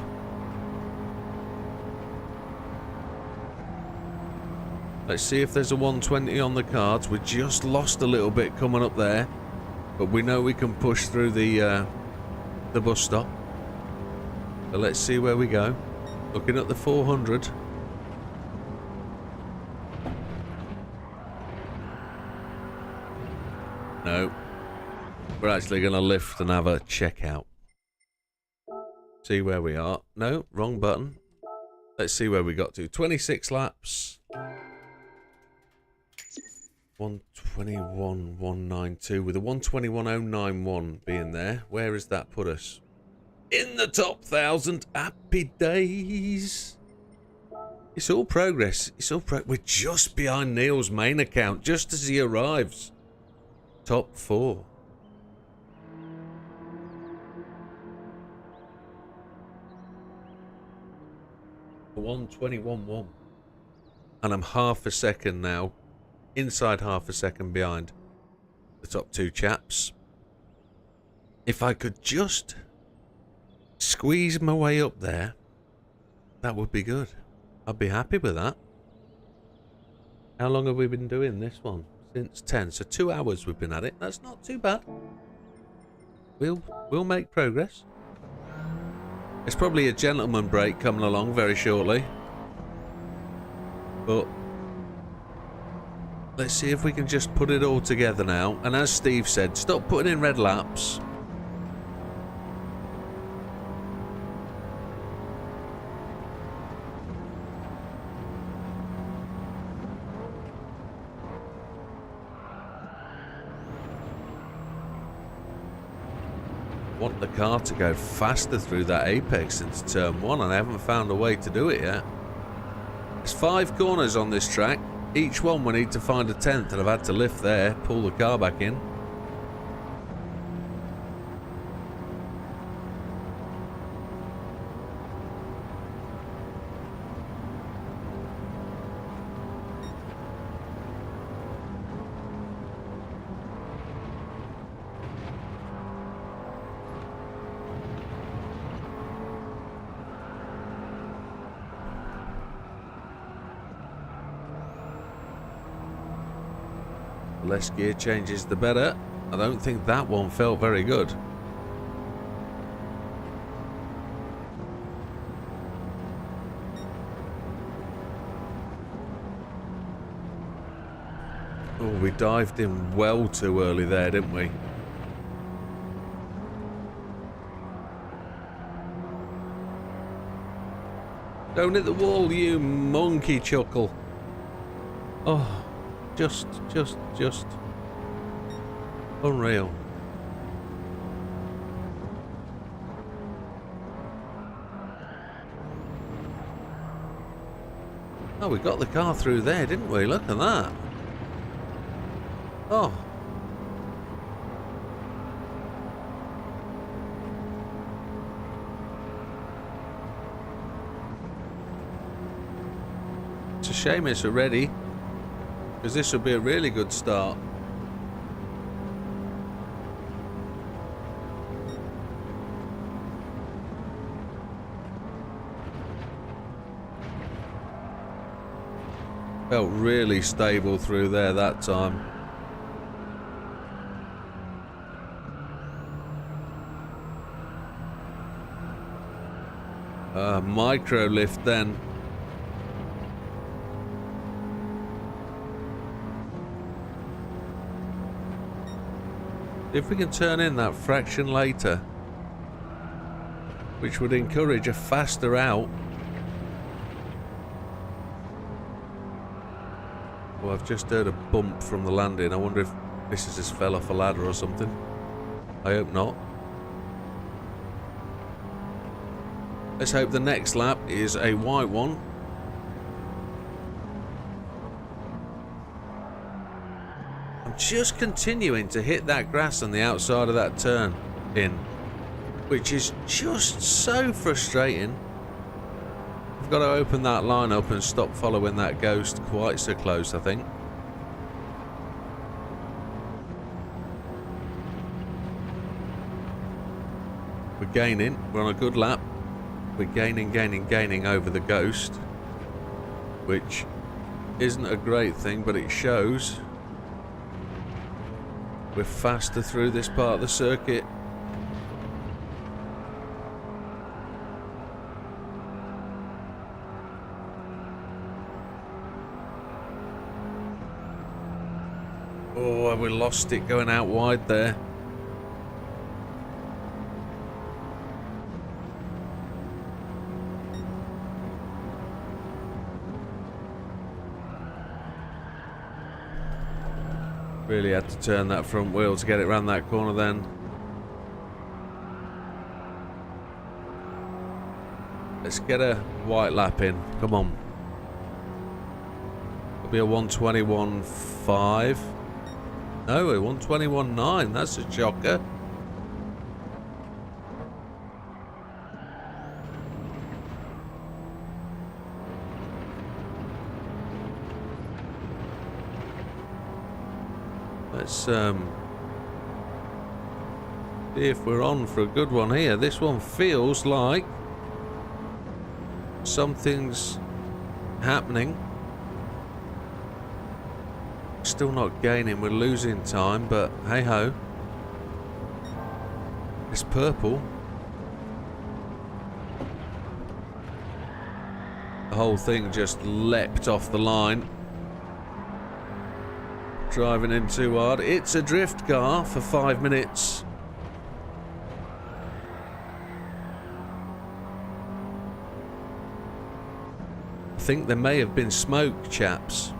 Let's see if there's a 120 on the cards. We just lost a little bit coming up there, but we know we can push through the bus stop. So let's see where we go. Looking at the 400. No. We're actually going to lift and have a checkout. See where we are. No, wrong button. Let's see where we got to. 26 laps. 121.192 with a 121.091 being there. Where has that put us? In the top 1,000. Happy days. It's all progress. We're just behind Neil's main account just as he arrives. Top 4. The 121.1. And I'm half a second now. Inside half a second behind the top 2 chaps. If I could just squeeze my way up there, that would be good. I'd be happy with that. How long have we been doing this one? Since 10, so 2 hours we've been at it. That's not too bad. We'll make progress. There's probably a gentleman break coming along very shortly. But let's see if we can just put it all together now. And as Steve said, stop putting in red laps. Want the car to go faster through that apex into turn 1, and I haven't found a way to do it yet. There's 5 corners on this track. Each one we need to find a 10th, and I've had to lift there, pull the car back in. The less gear changes, the better. I don't think that one felt very good. Oh, we dived in well too early there, didn't we? Don't hit the wall, you monkey chuckle. Oh. Just unreal. Oh, we got the car through there, didn't we? Look at that. Oh. It's a shame it's already. Because this would be a really good start. Felt really stable through there that time. Micro lift then. If we can turn in that fraction later, which would encourage a faster out, Well, I've just heard a bump from the landing. I wonder if this has just fell off a ladder or something. I hope not. Let's hope the next lap is a white one. I'm just continuing to hit that grass on the outside of that turn in, which is just so frustrating. I've got to open that line up and stop following that ghost quite so close, I think. We're gaining. We're on a good lap. We're gaining over the ghost, which isn't a great thing, but it shows we're faster through this part of the circuit. Oh, we lost it going out wide there. Really had to turn that front wheel to get it round that corner then. Let's get a white lap in. Come on. It'll be a 121.5. No, a 121.9. That's a shocker. Let's see if we're on for a good one here. This one feels like something's happening. Still not gaining, we're losing time, but hey ho. It's purple. The whole thing just leapt off the line. Driving in too hard. It's a drift car for 5 minutes. I think there may have been smoke, chaps.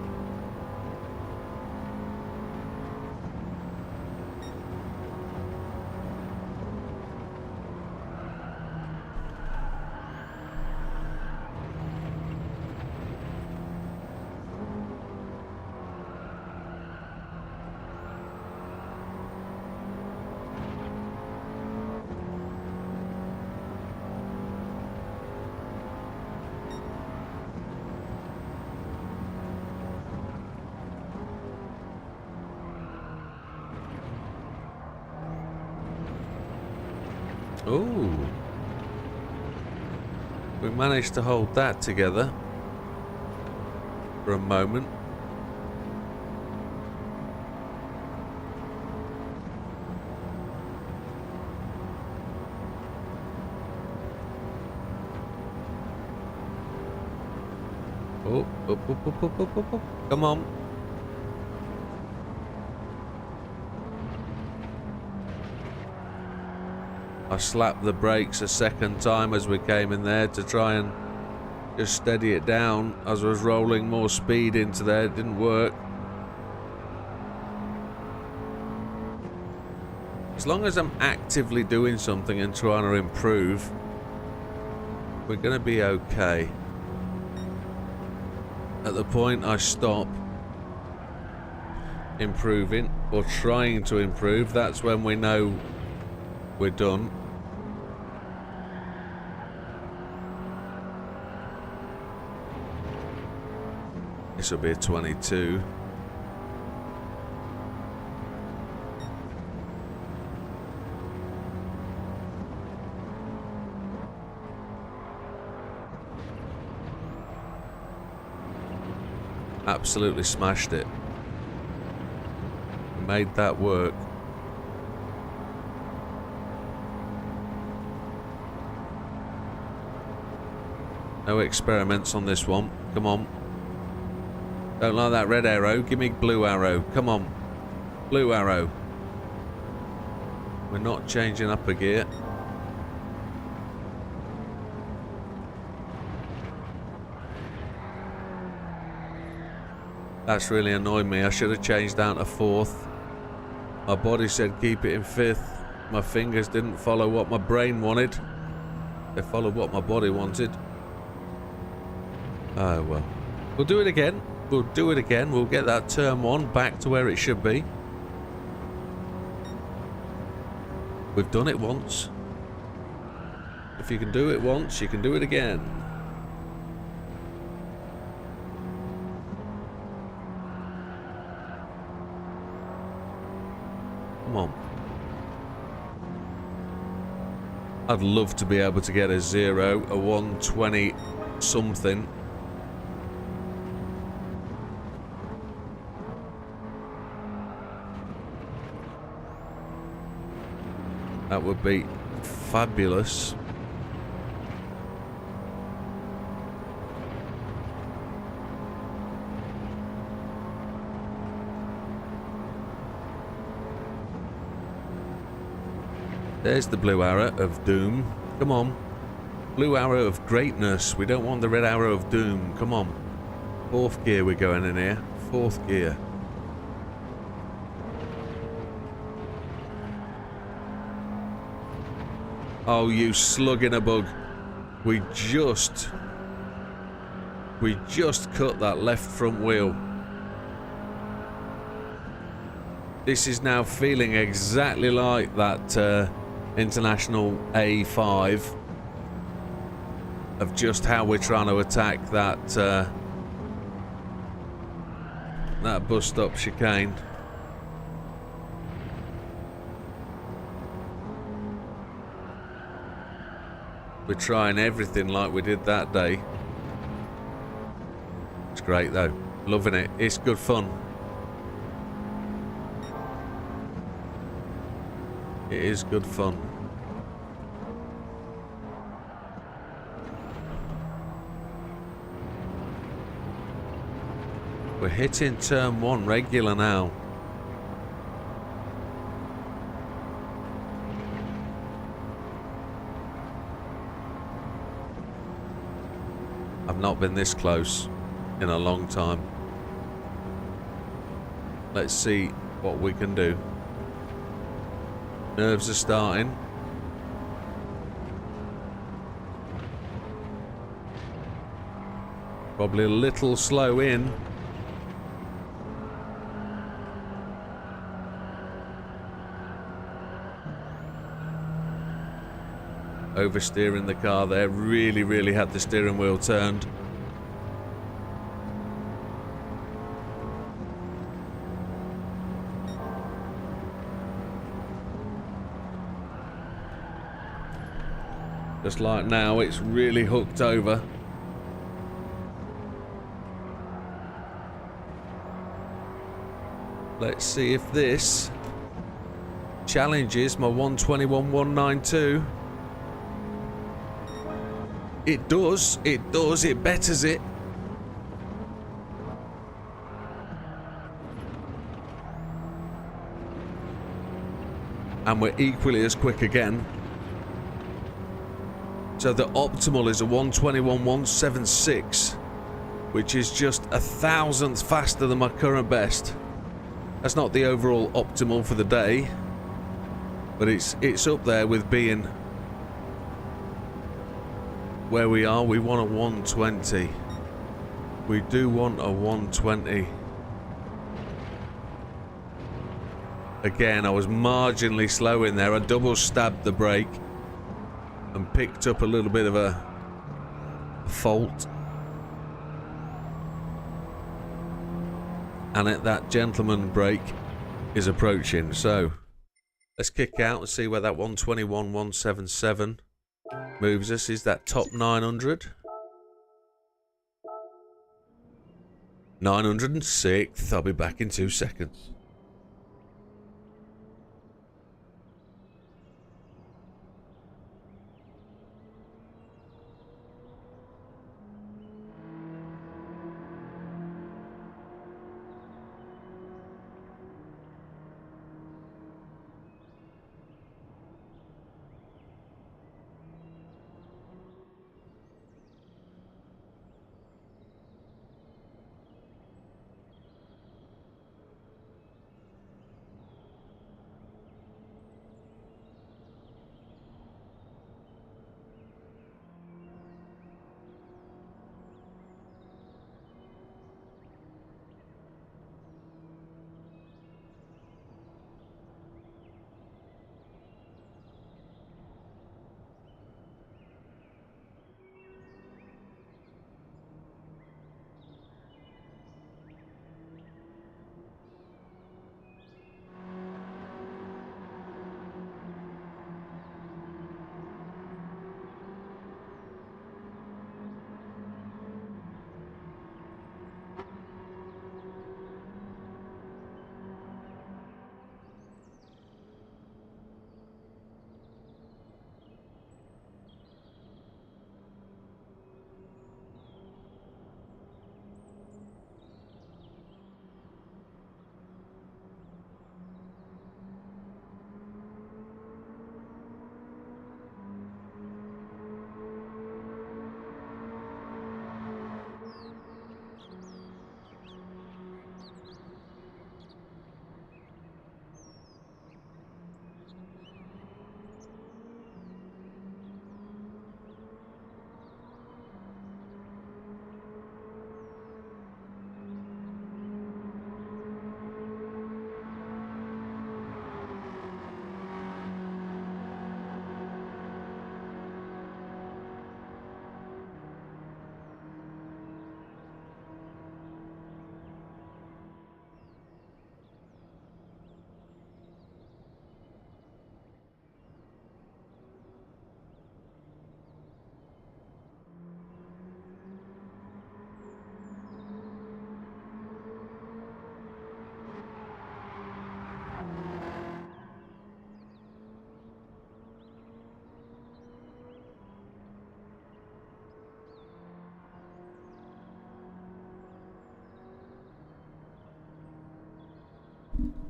Ooh. We managed to hold that together for a moment. Oh, up. Come on. I slapped the brakes a second time as we came in there to try and just steady it down as I was rolling more speed into there. It didn't work. As long as I'm actively doing something and trying to improve, we're going to be okay. At the point I stop improving or trying to improve, that's when we know we're done. This will be a 22. Absolutely smashed it. Made that work. No experiments on this one. Come on. Don't like that red arrow. Give me blue arrow. Come on. Blue arrow. We're not changing up a gear. That's really annoyed me. I should have changed down to fourth. My body said keep it in fifth. My fingers didn't follow what my brain wanted. They followed what my body wanted. Oh well. We'll do it again. We'll do it again. We'll get that turn one back to where it should be. We've done it once. If you can do it once, you can do it again. Come on. I'd love to be able to get a 0, a 120 something. That would be fabulous. There's the blue arrow of doom. Come on. Blue arrow of greatness. We don't want the red arrow of doom. Come on. Fourth gear we're going in here. Fourth gear. Oh, you slugging a bug. We just cut that left front wheel. This is now feeling exactly like that International A5 of just how we're trying to attack that that bus stop chicane. We're trying everything like we did that day. It's great though. Loving it. It's good fun. It is good fun. We're hitting turn one regular now. I've not been this close in a long time. Let's see what we can do. Nerves are starting. Probably a little slow in. Oversteering the car there. Really had the steering wheel turned. Just like now, it's really hooked over. Let's see if this challenges my 121.192. It does, it betters it. And we're equally as quick again. So the optimal is a 121.176, which is just a thousandth faster than my current best. That's not the overall optimal for the day, but it's up there with being where we are. We want a 120. We do want a 120. Again, I was marginally slow in there. I double stabbed the brake and picked up a little bit of a fault. And that gentleman brake is approaching. So let's kick out and see where that 121.177 moves us. Is that top 900? 906th. I'll be back in 2 seconds.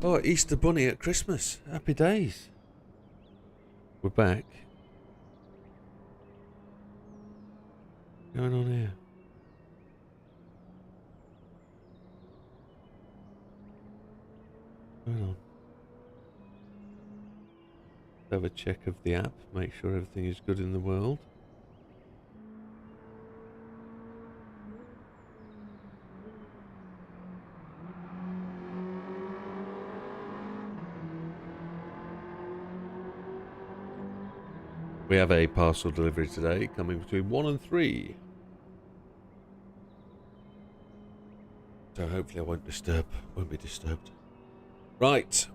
Oh, Easter Bunny at Christmas. Happy days. We're back. What's going on here? What's going on? Have a check of the app, make sure everything is good in the world. We have a parcel delivery today, coming between 1 and 3. So hopefully I won't be disturbed. Right.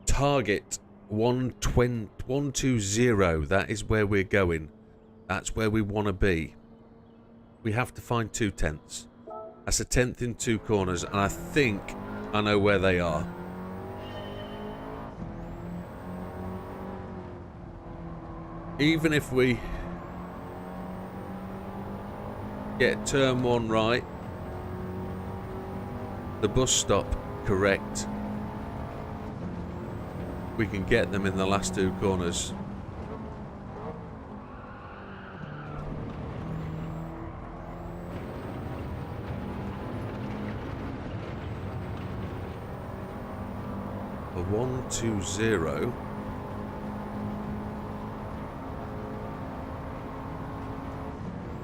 Target 120. That is where we're going. That's where we want to be. We have to find 2 tenths. That's a tenth in 2 corners, and I think I know where they are. Even if we get turn 1 right, the bus stop correct, we can get them in the last 2 corners. A 120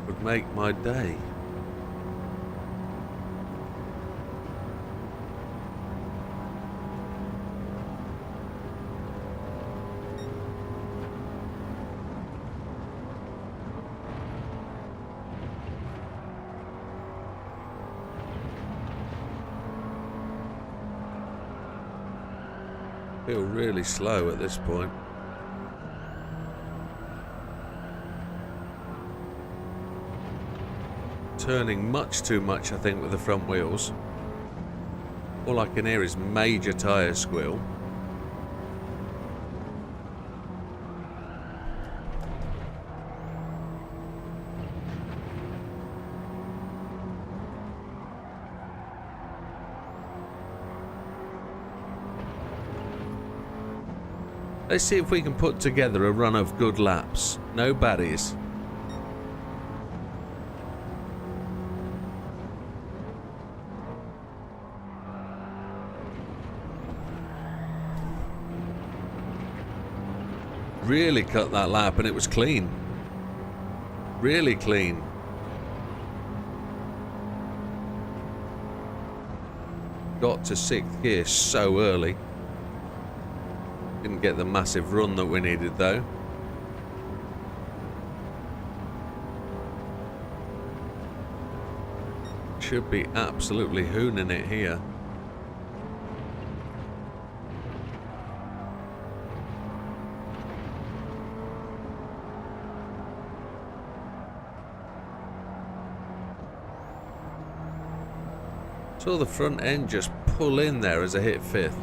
would make my day. Feel really slow at this point. Turning much too much, I think, with the front wheels. All I can hear is major tyre squeal. Let's see if we can put together a run of good laps. No baddies. Really cut that lap and it was clean. Really clean. Got to 6th gear so early. Didn't get the massive run that we needed though. Should be absolutely hooning it here. Saw the front end just pull in there as I hit 5th.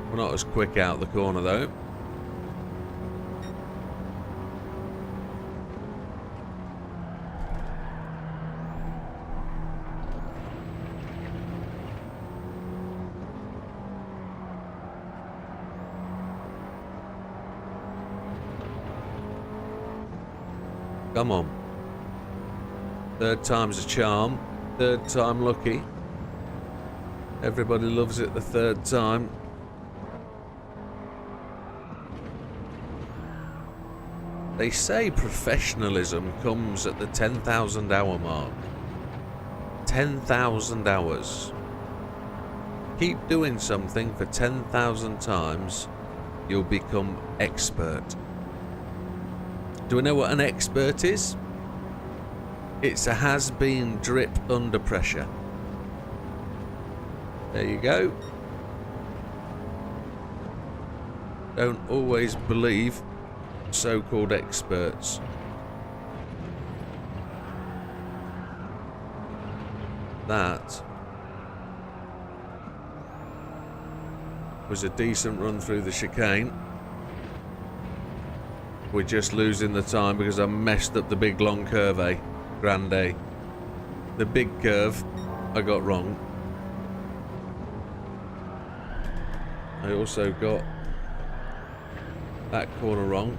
We're not as quick out the corner though. Come on. 3rd time's a charm. 3rd time lucky. Everybody loves it the 3rd time. They say professionalism comes at the 10,000 hour mark. 10,000 hours. Keep doing something for 10,000 times, you'll become expert. Do we know what an expert is? It's a has-been drip under pressure. There you go. Don't always believe so-called experts. That was a decent run through the chicane. We're just losing the time because I messed up the big long curve, Grande. The big curve. I got wrong. I also got that corner wrong.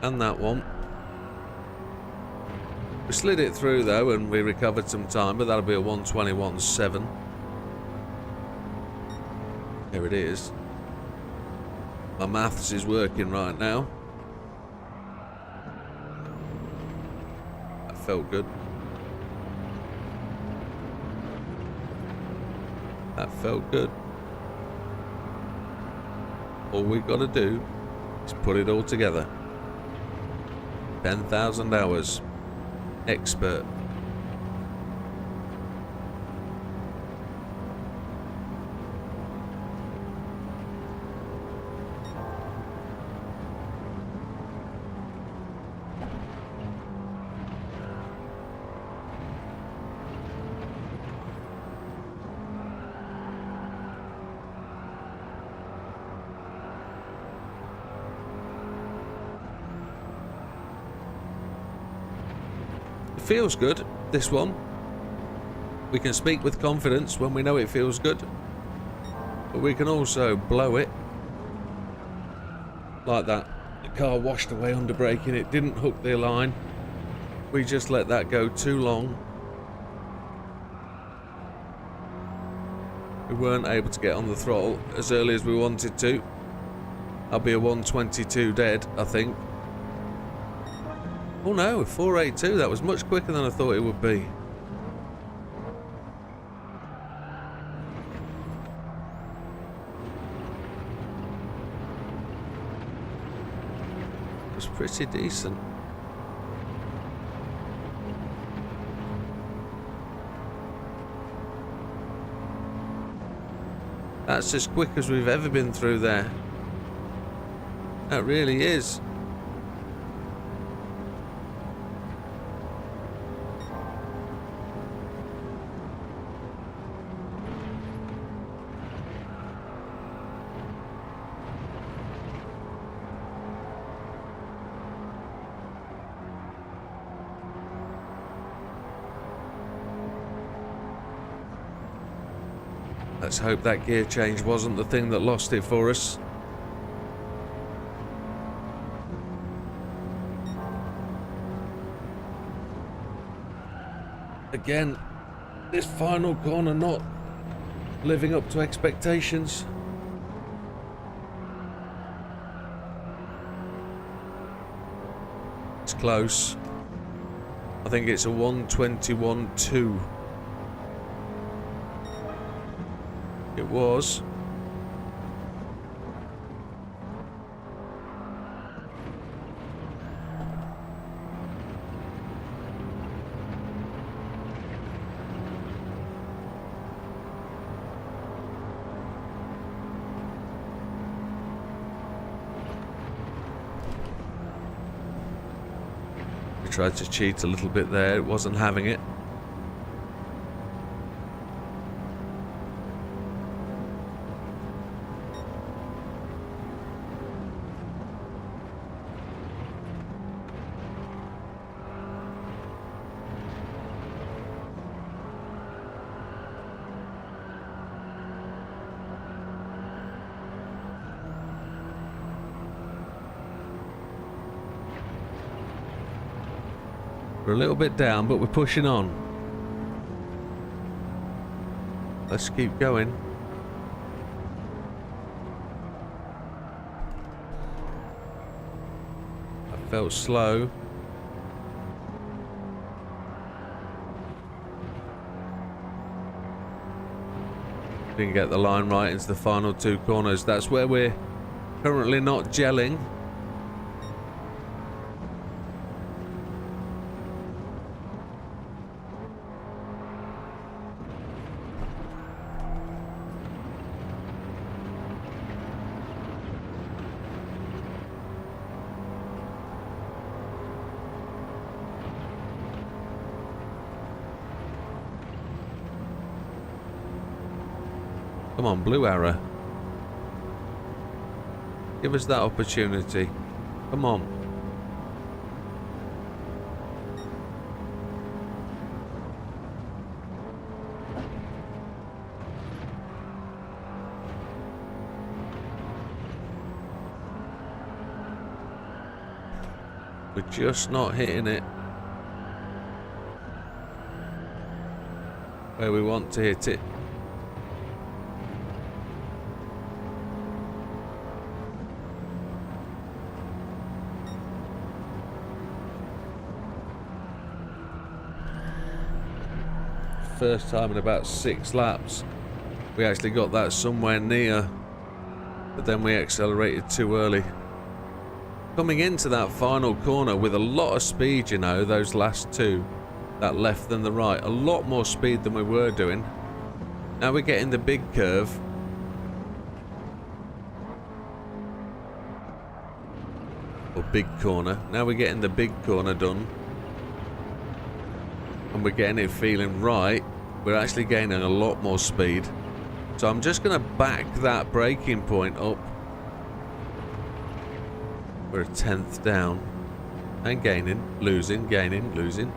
And that one. We slid it through though and we recovered some time, but that'll be a 121.7. There it is. My maths is working right now. That felt good. That felt good. All we got to do is put it all together. 10,000 hours. Expert. Feels good, this one. We can speak with confidence when we know it feels good, but we can also blow it like that. The car washed away under braking, it didn't hook the line. We just let that go too long. We weren't able to get on the throttle as early as we wanted to. I'll be a 122 dead, I think. Oh no, 482, that was much quicker than I thought it would be. It was pretty decent. That's as quick as we've ever been through there. That really is. Let's hope that gear change wasn't the thing that lost it for us. Again, this final corner not living up to expectations. It's close. I think it's a 121.2. It was. We tried to cheat a little bit there, it wasn't having it. We're a little bit down, but we're pushing on. Let's keep going. I felt slow. Didn't get the line right into the final two corners. That's where we're currently not gelling. Come on, blue arrow. Give us that opportunity. Come on. We're just not hitting it where we want to hit it. First time in about 6 laps we actually got that somewhere near, but then we accelerated too early. Coming into that final corner with a lot of speed, you know, those last 2, that left and the right, a lot more speed than we were doing. Now we're getting the big curve. Or big corner. Now we're getting the big corner done. And we're getting it feeling right. We're actually gaining a lot more speed. So I'm just going to back that braking point up. We're a 10th down. And gaining, losing, gaining, losing.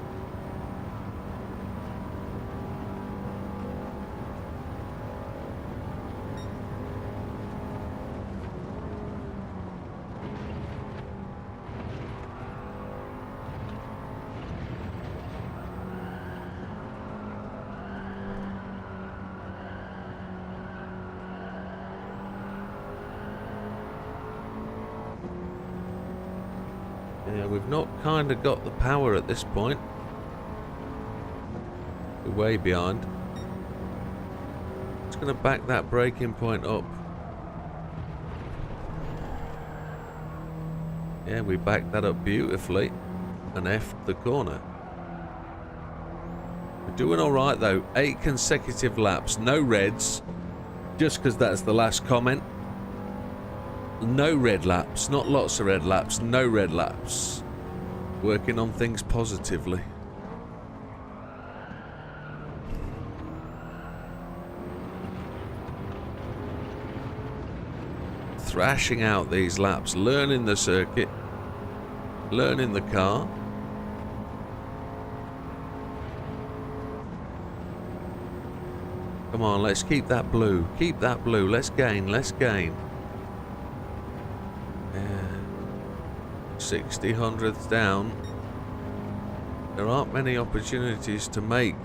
Yeah, we've not kind of got the power at this point. We're way behind. Just going to back that braking point up. Yeah, we backed that up beautifully and F'd the corner. We're doing alright though. 8 consecutive laps, no reds. Just because that's the last comment. No red laps, not lots of red laps, no red laps. Working on things positively. Thrashing out these laps, learning the circuit, learning the car. Come on, let's keep that blue, let's gain, let's gain. 60 hundredths down. There aren't many opportunities to make.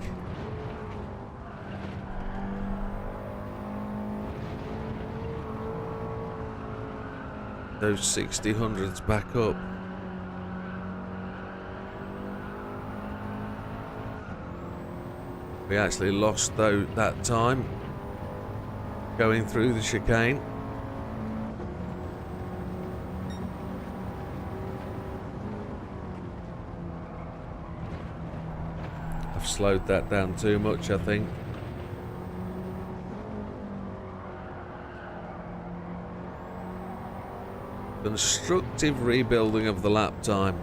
Those 60 hundredths back up. We actually lost though that time going through the chicane. Slowed that down too much, I think. Constructive rebuilding of the lap time.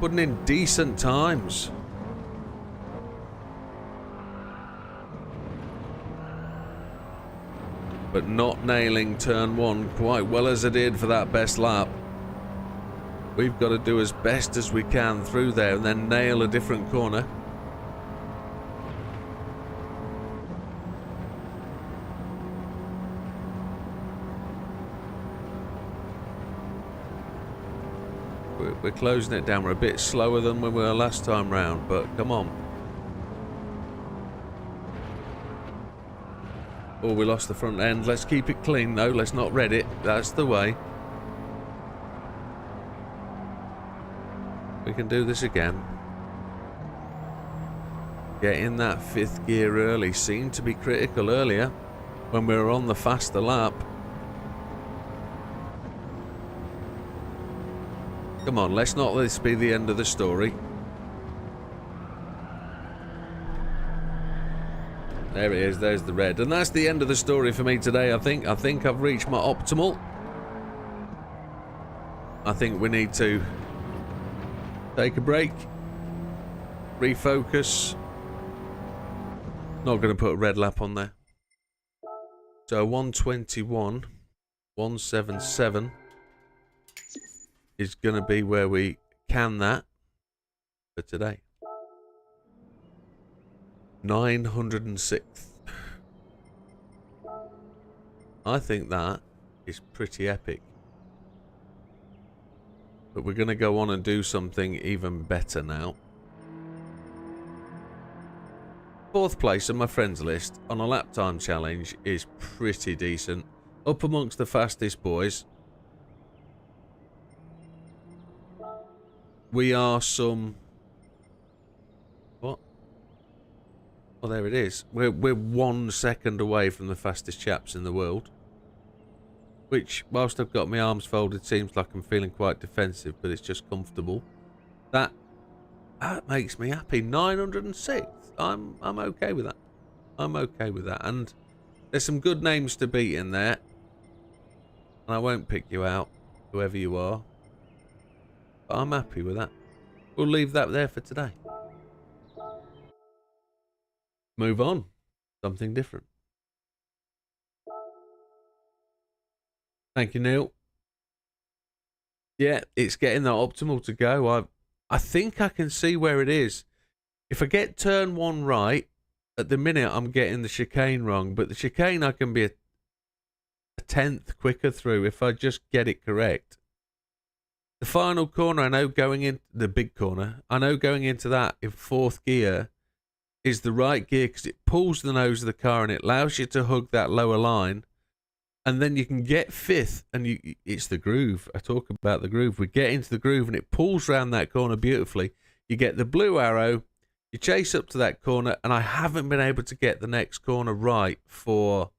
Putting in decent times. But not nailing turn 1 quite well as I did for that best lap. We've got to do as best as we can through there and then nail a different corner. We're closing it down. We're a bit slower than we were last time round, but come on. Oh, we lost the front end. Let's keep it clean though. Let's not red it. That's the way. We can do this again. Get in that 5th gear early. Seemed to be critical earlier when we were on the faster lap. Come on, let's not let this be the end of the story. There it is, there's the red. And that's the end of the story for me today, I think. I think I've reached my optimal. I think we need to take a break, refocus. Not going to put a red lap on there. So 121, 177 is going to be where we can that for today. 906th. I think that is pretty epic. But we're going to go on and do something even better now. 4th place on my friends list on a lap time challenge is pretty decent. Up amongst the fastest boys. We are some... What? Oh, there it is. We're 1 second away from the fastest chaps in the world. Which, whilst I've got my arms folded, seems like I'm feeling quite defensive, but it's just comfortable. That makes me happy. 906th. I'm okay with that. I'm okay with that. And there's some good names to beat in there. And I won't pick you out, whoever you are. But I'm happy with that. We'll leave that there for today. Move on. Something different. Thank you, Neil. Yeah, it's getting that optimal to go. I think I can see where it is. If I get turn 1 right, at the minute I'm getting the chicane wrong, but the chicane I can be a 10th quicker through if I just get it correct. The final corner, I know going in the big corner, I know going into that in 4th gear is the right gear because it pulls the nose of the car and it allows you to hug that lower line. And then you can get 5th, and it's the groove. I talk about the groove. We get into the groove, and it pulls around that corner beautifully. You get the blue arrow. You chase up to that corner, and I haven't been able to get the next corner right for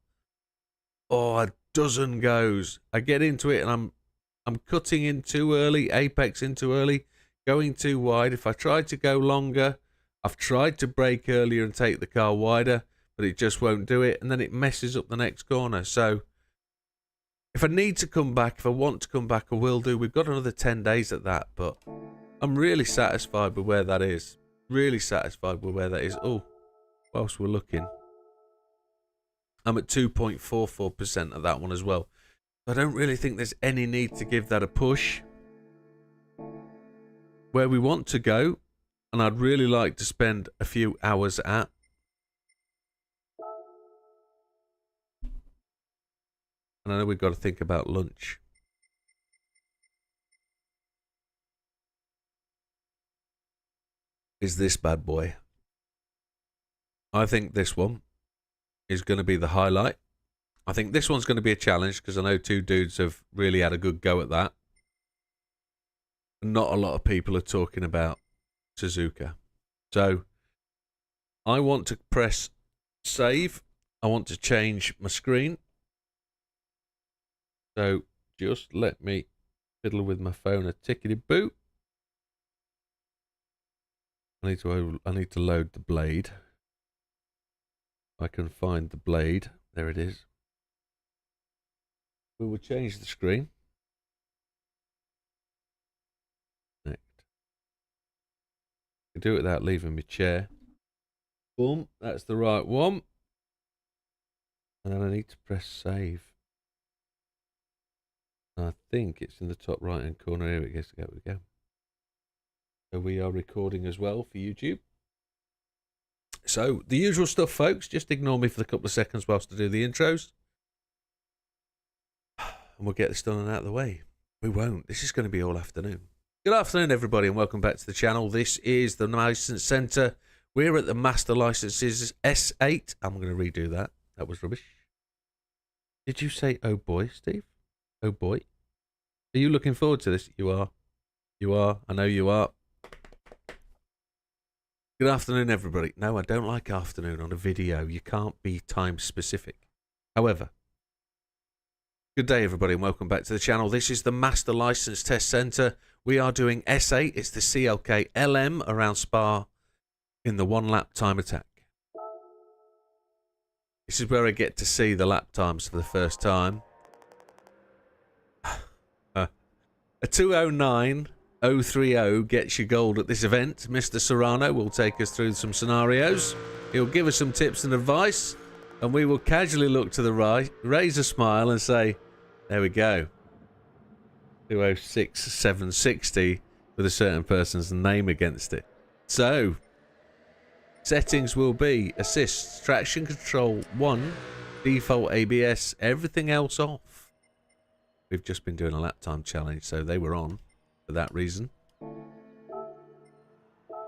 a dozen goes. I get into it, and I'm cutting in too early, apex in too early, going too wide. If I tried to go longer, I've tried to brake earlier and take the car wider, but it just won't do it, and then it messes up the next corner. So if I need to come back, if I want to come back, I will do. We've got another 10 days at that, but I'm really satisfied with where that is. Really satisfied with where that is. Oh, whilst we're looking, I'm at 2.44% of that one as well. I don't really think there's any need to give that a push. Where we want to go, and I'd really like to spend a few hours at, and I know we've got to think about lunch. Is this bad boy. I think this one is going to be the highlight. I think this one's going to be a challenge because I know 2 dudes have really had a good go at that. Not a lot of people are talking about Suzuka. So I want to press save. I want to change my screen. So just let me fiddle with my phone a tickety-boo. I need to load the blade. I can find the blade. There it is. We will change the screen. Next. I can do it without leaving my chair. Boom. That's the right one. And then I need to press save. I think it's in the top right hand corner. Here it goes. There we go. So we are recording as well for YouTube. So the usual stuff, folks. Just ignore me for a couple of seconds whilst I do the intros. And we'll get this done and out of the way. We won't. This is going to be all afternoon. Good afternoon, everybody, and welcome back to the channel. This is the License Centre. We're at the Master Licenses S8. I'm going to redo that. That was rubbish. Did you say, oh boy, Steve? Oh boy. Are you looking forward to this? You are. You are. I know you are. Good afternoon, everybody. No, I don't like afternoon on a video. You can't be time specific. However, good day, everybody, and welcome back to the channel. This is the Master License Test Centre. We are doing S8. It's the CLK LM around Spa in the 1 lap time attack. This is where I get to see the lap times for the first time. A 209.030 gets you gold at this event. Mr. Serrano will take us through some scenarios. He'll give us some tips and advice, and we will casually look to the right, raise a smile, and say, there we go. 206.760 with a certain person's name against it. So, settings will be assist, traction control 1, default ABS, everything else off. We've just been doing a lap time challenge, so they were on for that reason.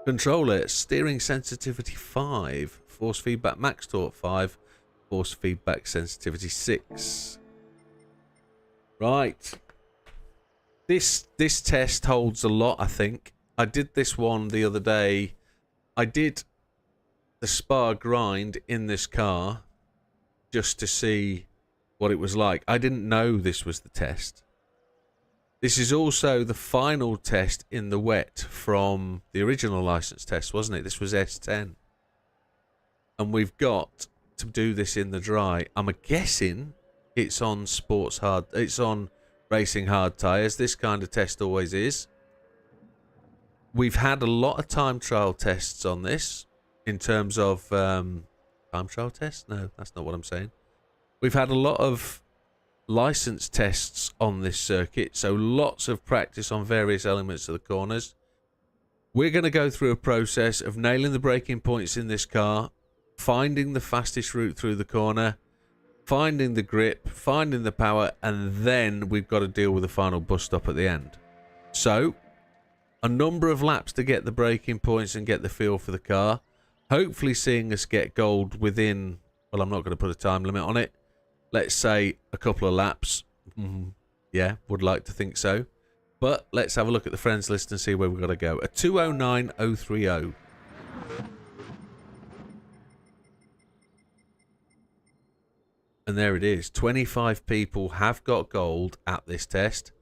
Controller, steering sensitivity 5, force feedback max torque 5, force feedback sensitivity 6. Right. This test holds a lot, I think. I did this one the other day. I did the Spa grind in this car just to see what it was like. I didn't know this was the test. This is also the final test in the wet from the original license test, wasn't it? This was S10. And we've got to do this in the dry. I'm guessing it's on sports hard. It's on racing hard tyres. This kind of test always is. We've had a lot of time trial tests on this in terms of time trial tests. No, that's not what I'm saying. We've had a lot of license tests on this circuit, so lots of practice on various elements of the corners. We're going to go through a process of nailing the braking points in this car, finding the fastest route through the corner, finding the grip, finding the power, and then we've got to deal with the final bus stop at the end. So, a number of laps to get the braking points and get the feel for the car. Hopefully seeing us get gold within, well, I'm not going to put a time limit on it. Let's say a couple of laps. Yeah, would like to think so. But let's have a look at the friends list and see where we've got to go. A 209030. And there it is. 25 people have got gold at this test.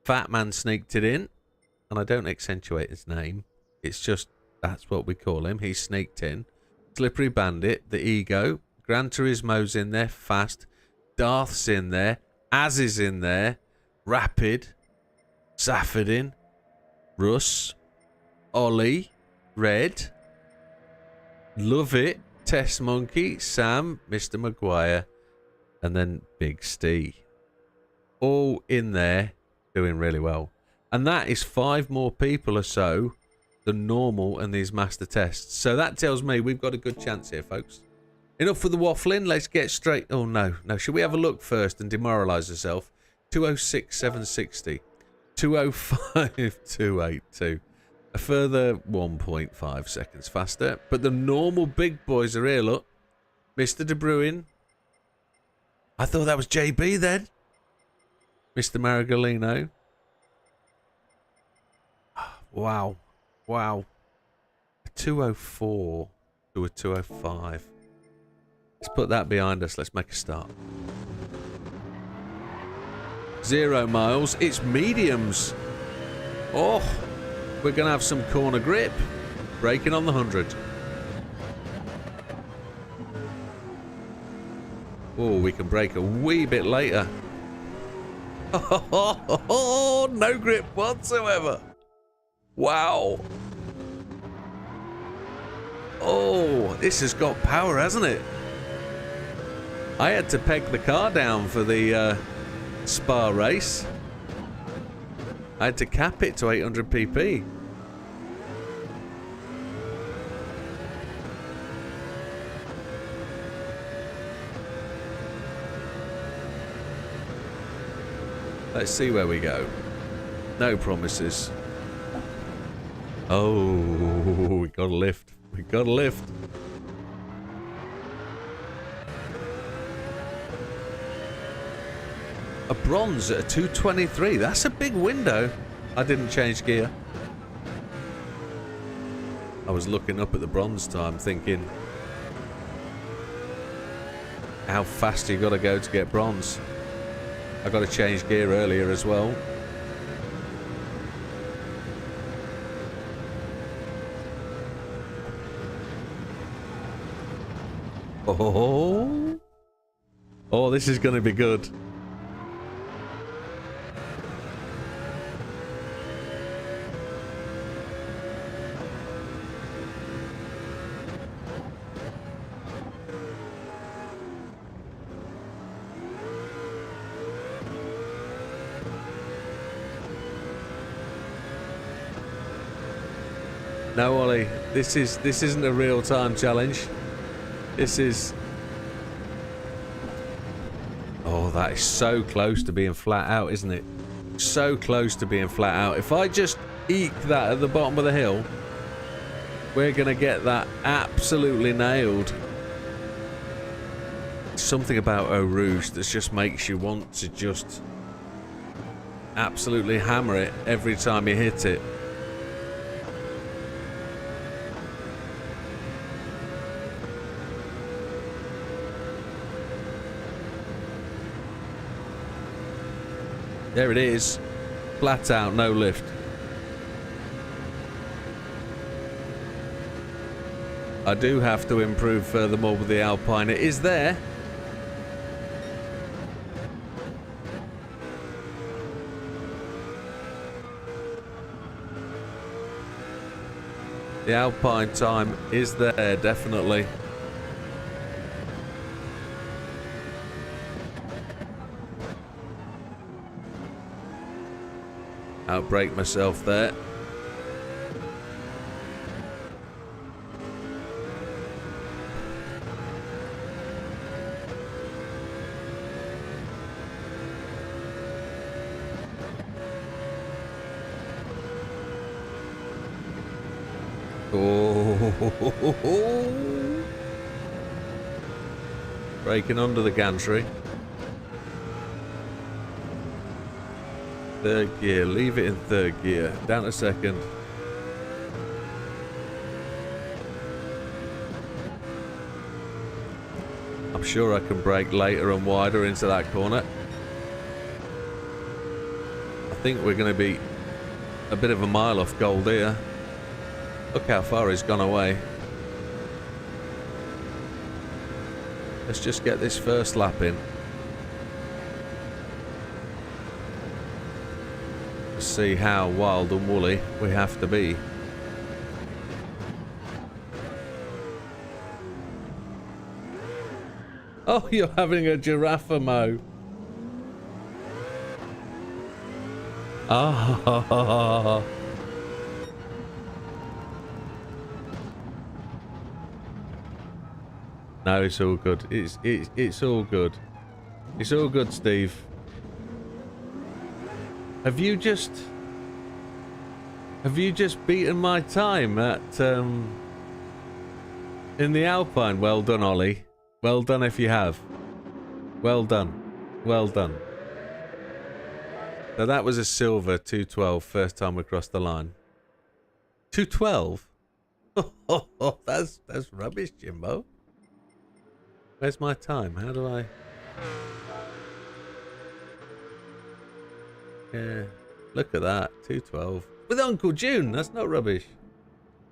Fat Man sneaked it in. And I don't accentuate his name. It's just, that's what we call him. He sneaked in. Slippery Bandit, the Ego. Gran Turismo's in there, fast. Darth's in there. Az is in there. Rapid. Safadin. Russ. Ollie. Red. Love It. Test Monkey. Sam. Mr. Maguire. And then Big Steve. All in there. Doing really well. And that is 5 more people or so than normal in these master tests. So that tells me we've got a good chance here, folks. Enough with the waffling. Let's get straight. Oh, no. No, should we have a look first and demoralise ourselves? 206,760. 205,282. A further 1.5 seconds faster. But the normal big boys are here, look. Mr. De Bruin. I thought that was JB then. Mr. Marigolino. Wow. Wow. A 204 to a 205. Let's put that behind us. Let's make a start. 0 miles. It's mediums. Oh, we're going to have some corner grip. Braking on the 100. Oh, we can brake a wee bit later. Oh, no grip whatsoever. Wow. Oh, this has got power, hasn't it? I had to peg the car down for the Spa race. I had to cap it to 800 pp. Let's see where we go. No promises. Oh, we got a lift. We got a lift. A bronze at a 223. That's a big window. I didn't change gear. I was looking up at the bronze time thinking, how fast you got to go to get bronze. I got to change gear earlier as well. Oh, oh, this is going to be good. No, Ollie, this isn't a real-time challenge. This is that is so close to being flat out, isn't it? So close to being flat out. If I just eke that at the bottom of the hill, we're going to get that absolutely nailed. Something about Eau Rouge that just makes you want to just absolutely hammer it every time you hit it. There it is. Flat out, no lift. I do have to improve furthermore with the Alpine. It is there. The Alpine time is there, definitely. Outbrake myself there. Oh, braking under the gantry. Third gear, leave it in third gear. Down a second. I'm sure I can brake later and wider into that corner. I think we're going to be a bit of a mile off gold here. Look how far he's gone away. Let's just get this first lap in. Let's see how wild and woolly we have to be. Oh, you're having a giraffe mo. Ah. No, it's all good. It's all good. It's all good, Steve. Have you just beaten my time at in the Alpine? Well done, Ollie. Well done if you have. Well done. Well done. So that was a silver 212 first time we crossed the line. 212? Oh, that's rubbish, Jimbo. Where's my time? How do I... Yeah, look at that. 212. With Uncle June, that's not rubbish.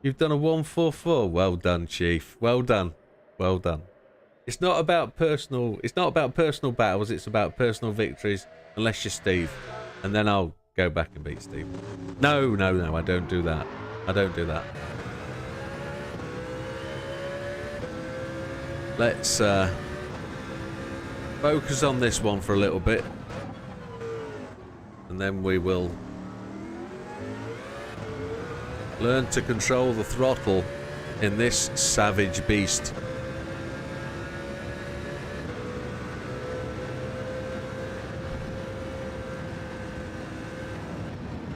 You've done a 144. Well done, Chief. Well done. Well done. It's not about personal battles, it's about personal victories, unless you're Steve. And then I'll go back and beat Steve. No, I don't do that. I don't do that. Let's focus on this one for a little bit. And then we will learn to control the throttle in this savage beast.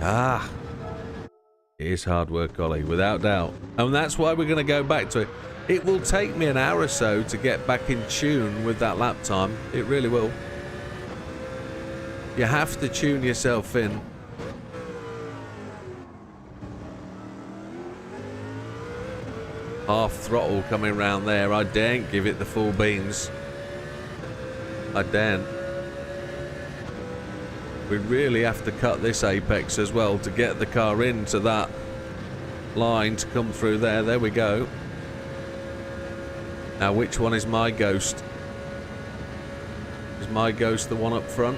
Ah, it is hard work, Ollie, without doubt. And that's why we're going to go back to it. It will take me an hour or so to get back in tune with that lap time. It really will. You have to tune yourself in. Half throttle coming round there. I daren't give it the full beans. I daren't. We really have to cut this apex as well to get the car into that line to come through there. There we go. Now, which one is my ghost? Is my ghost the one up front?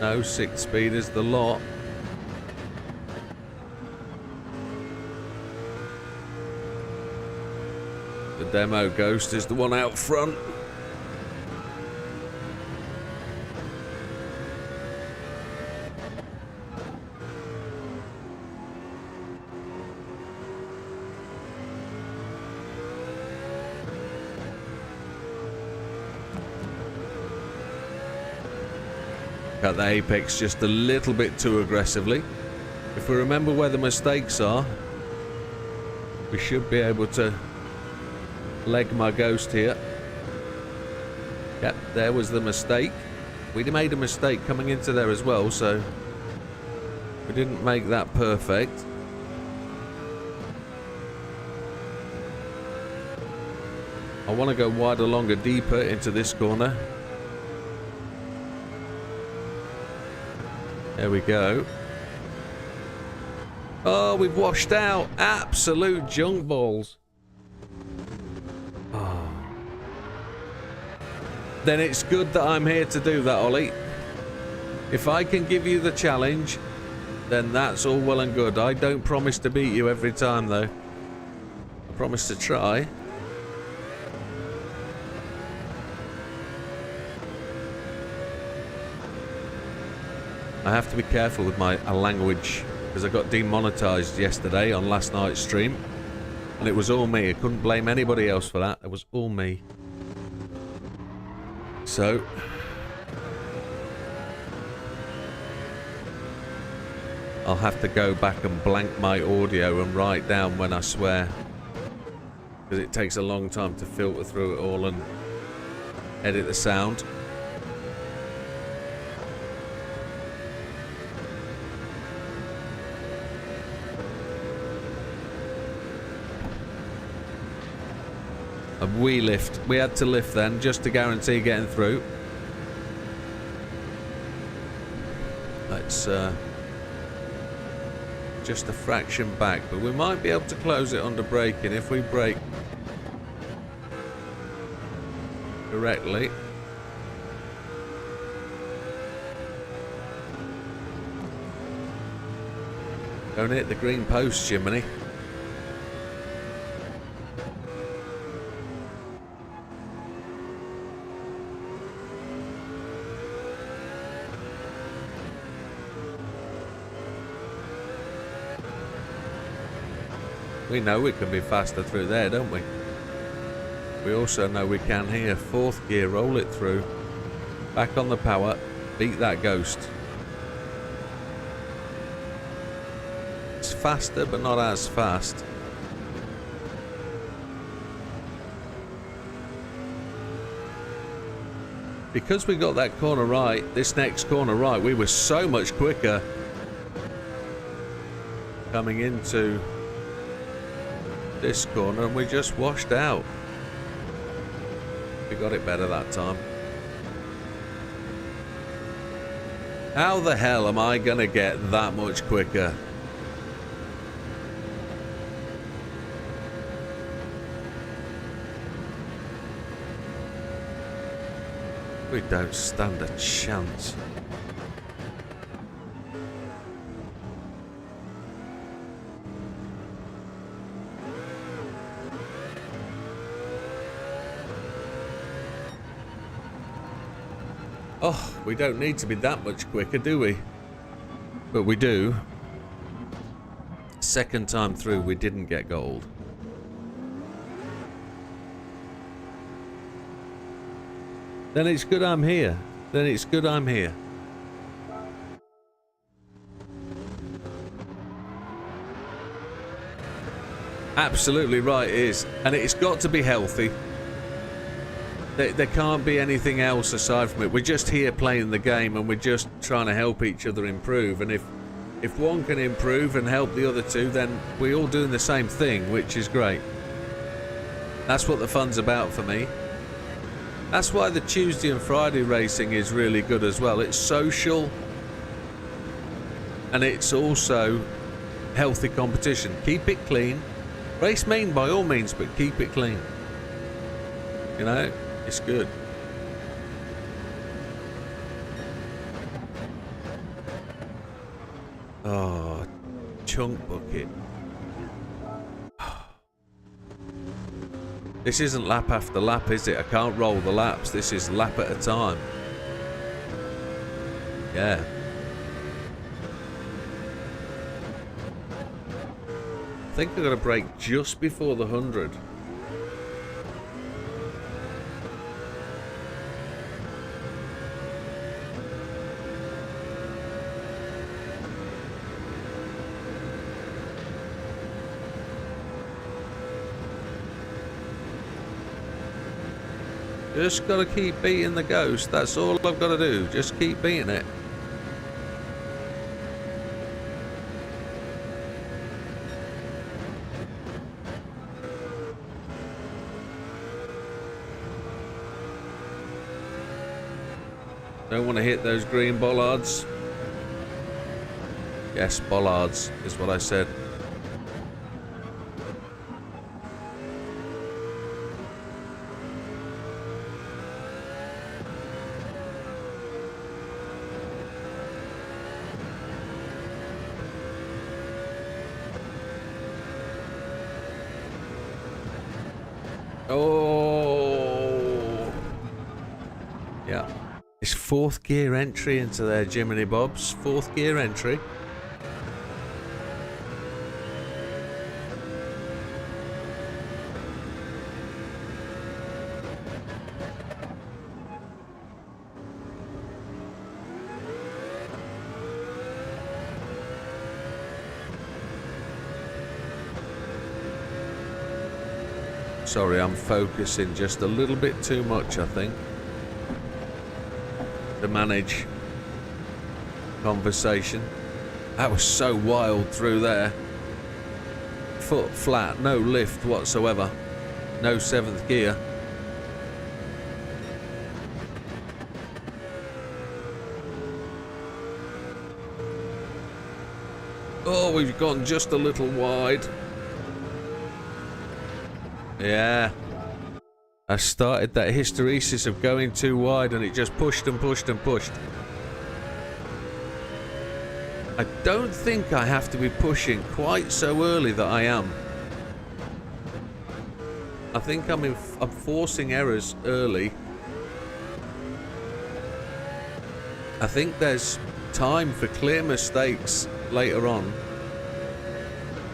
No, 6 speed is the lot. The demo ghost is the one out front. at the apex just a little bit too aggressively. If we remember where the mistakes are, we should be able to leg my ghost here. Yep, there was the mistake. We made a mistake coming into there as well, so we didn't make that perfect. I want to go wider, longer, deeper into this corner. There we go. Oh, we've washed out. Absolute junk balls. Oh. Then it's good that I'm here to do that, Ollie. If I can give you the challenge, then that's all well and good. I don't promise to beat you every time, though. I promise to try. I have to be careful with my language, because I got demonetized yesterday on last night's stream, and it was all me. I couldn't blame anybody else for that. It was all me. So I'll have to go back and blank my audio and write down when I swear, because it takes a long time to filter through it all and edit the sound. We lift. We had to lift then, just to guarantee getting through. Let's just a fraction back, but we might be able to close it under braking if we brake correctly. Don't hit the green post, Jiminy. We know we can be faster through there, don't we? We also know we can here. Fourth gear, roll it through. Back on the power. Beat that ghost. It's faster, but not as fast. Because we got that corner right, this next corner right, we were so much quicker coming into this corner, and we just washed out. We got it better that time. How the hell am I gonna get that much quicker? We don't stand a chance. Oh, we don't need to be that much quicker, do we? But we do. Second time through, we didn't get gold. Then it's good I'm here. Then it's good I'm here. Absolutely right it is. And it's got to be healthy. There can't be anything else aside from it. We're just here playing the game, and we're just trying to help each other improve. And if one can improve and help the other two, then we're all doing the same thing, which is great. That's what the fun's about for me. That's why the Tuesday and Friday racing is really good as well. It's social, and it's also healthy competition. Keep it clean. Race mean by all means, but keep it clean. You know? It's good. Oh, chunk bucket. This isn't lap after lap, is it? I can't roll the laps. This is lap at a time. Yeah. I think I'm going to brake just before the 100. Just got to keep beating the ghost. That's all I've got to do. Just keep beating it. Don't want to hit those green bollards. Yes, bollards is what I said. Oh, yeah. It's fourth gear entry into there, Jiminy Bobs. Fourth gear entry. Sorry, I'm focusing just a little bit too much, I think, to manage conversation. That was so wild through there. Foot flat, no lift whatsoever. No 7th gear. Oh, we've gone just a little wide. Yeah, I started that hysteresis of going too wide and it just pushed and pushed and pushed. I don't think I have to be pushing quite so early that I am. I think I'm forcing errors early. I think there's time for clear mistakes later on.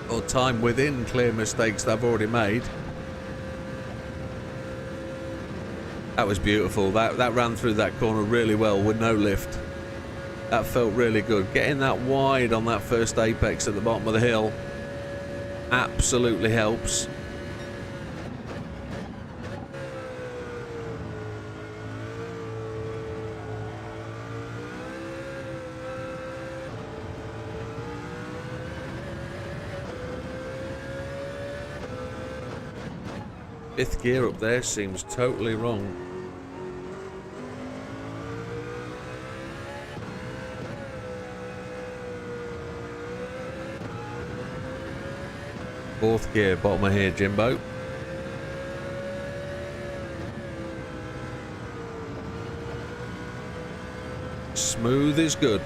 Or time within clear mistakes that I've already made. That was beautiful. That ran through that corner really well with no lift. That felt really good. Getting that wide on that first apex at the bottom of the hill absolutely helps. Fifth gear up there seems totally wrong. Fourth gear, bottom of here, Jimbo. Smooth is good.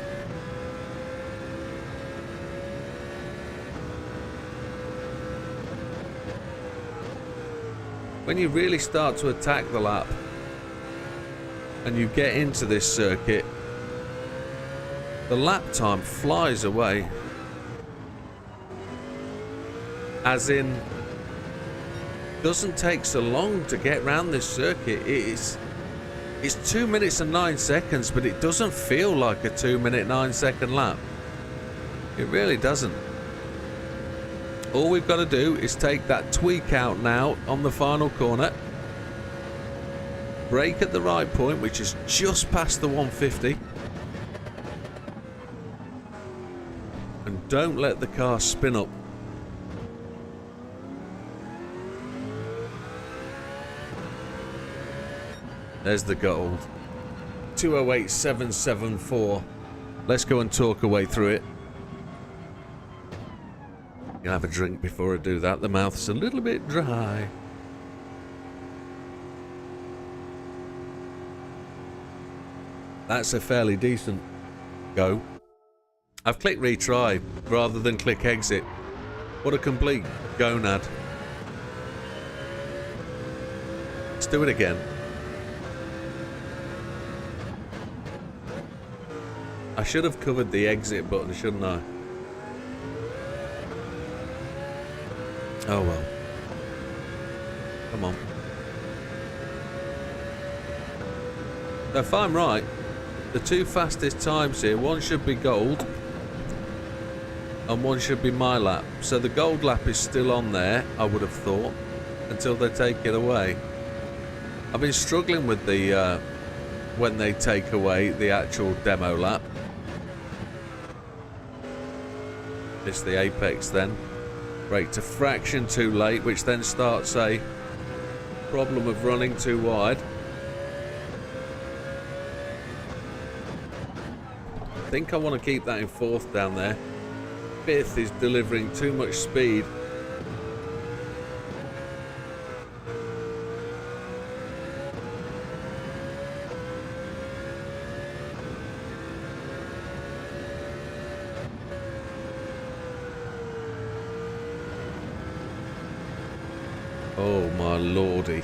When you really start to attack the lap and you get into this circuit, the lap time flies away. As in, doesn't take so long to get round this circuit. It's 2 minutes and 9 seconds, but it doesn't feel like a 2-minute 9-second lap. It really doesn't. All we've got to do is take that tweak out now on the final corner. Brake at the right point, which is just past the 150. And don't let the car spin up. There's the gold. 208.774. Let's go and talk our way through it. I'll have a drink before I do that. The mouth's a little bit dry. That's a fairly decent go. I've clicked retry rather than click exit. What a complete gonad. Let's do it again. I should have covered the exit button, shouldn't I? Oh well. Come on. If I'm right, the two fastest times here, one should be gold and one should be my lap. So the gold lap is still on there, I would have thought, until they take it away. I've been struggling with the when they take away the actual demo lap. It's the apex then. Brake to fraction too late, which then starts a problem of running too wide. I think I want to keep that in fourth down there. Fifth is delivering too much speed. Oh my lordy.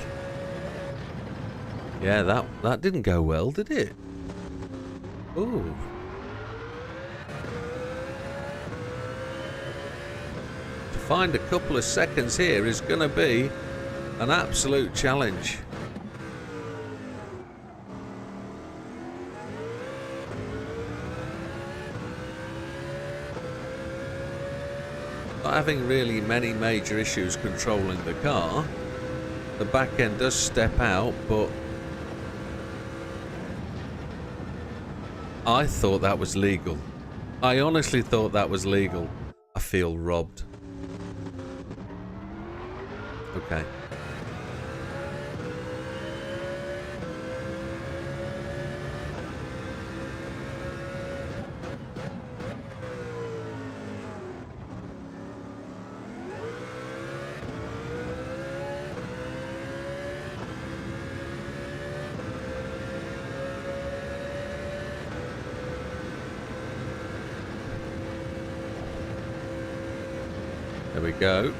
Yeah, that didn't go well, did it? Ooh. To find a couple of seconds here is going to be an absolute challenge. Not having really many major issues controlling the car. The back end does step out, but I thought that was legal. I honestly thought that was legal. I feel robbed. Okay. There we go.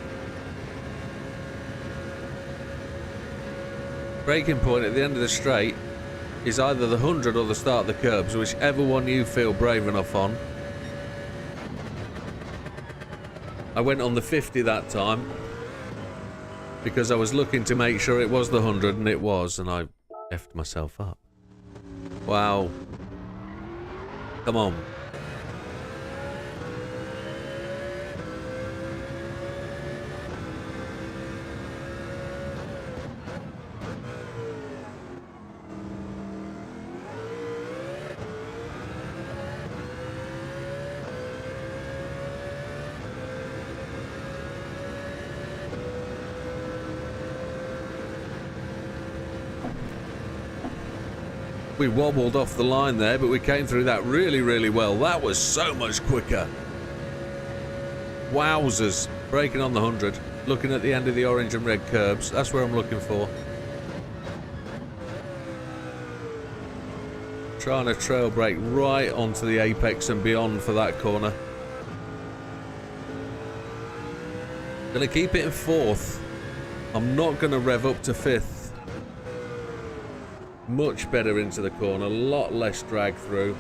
Braking point at the end of the straight is either the 100 or the start of the curbs, whichever one you feel brave enough on. I went on the 50 that time because I was looking to make sure it was the 100, and it was, and I effed myself up. Wow. Come on. We wobbled off the line there, but we came through that really, really well. That was so much quicker. Wowzers. Braking on the 100. Looking at the end of the orange and red curbs. That's where I'm looking for. Trying to trail brake right onto the apex and beyond for that corner. Gonna keep it in fourth. I'm not gonna rev up to fifth. Much better into the corner, a lot less drag through.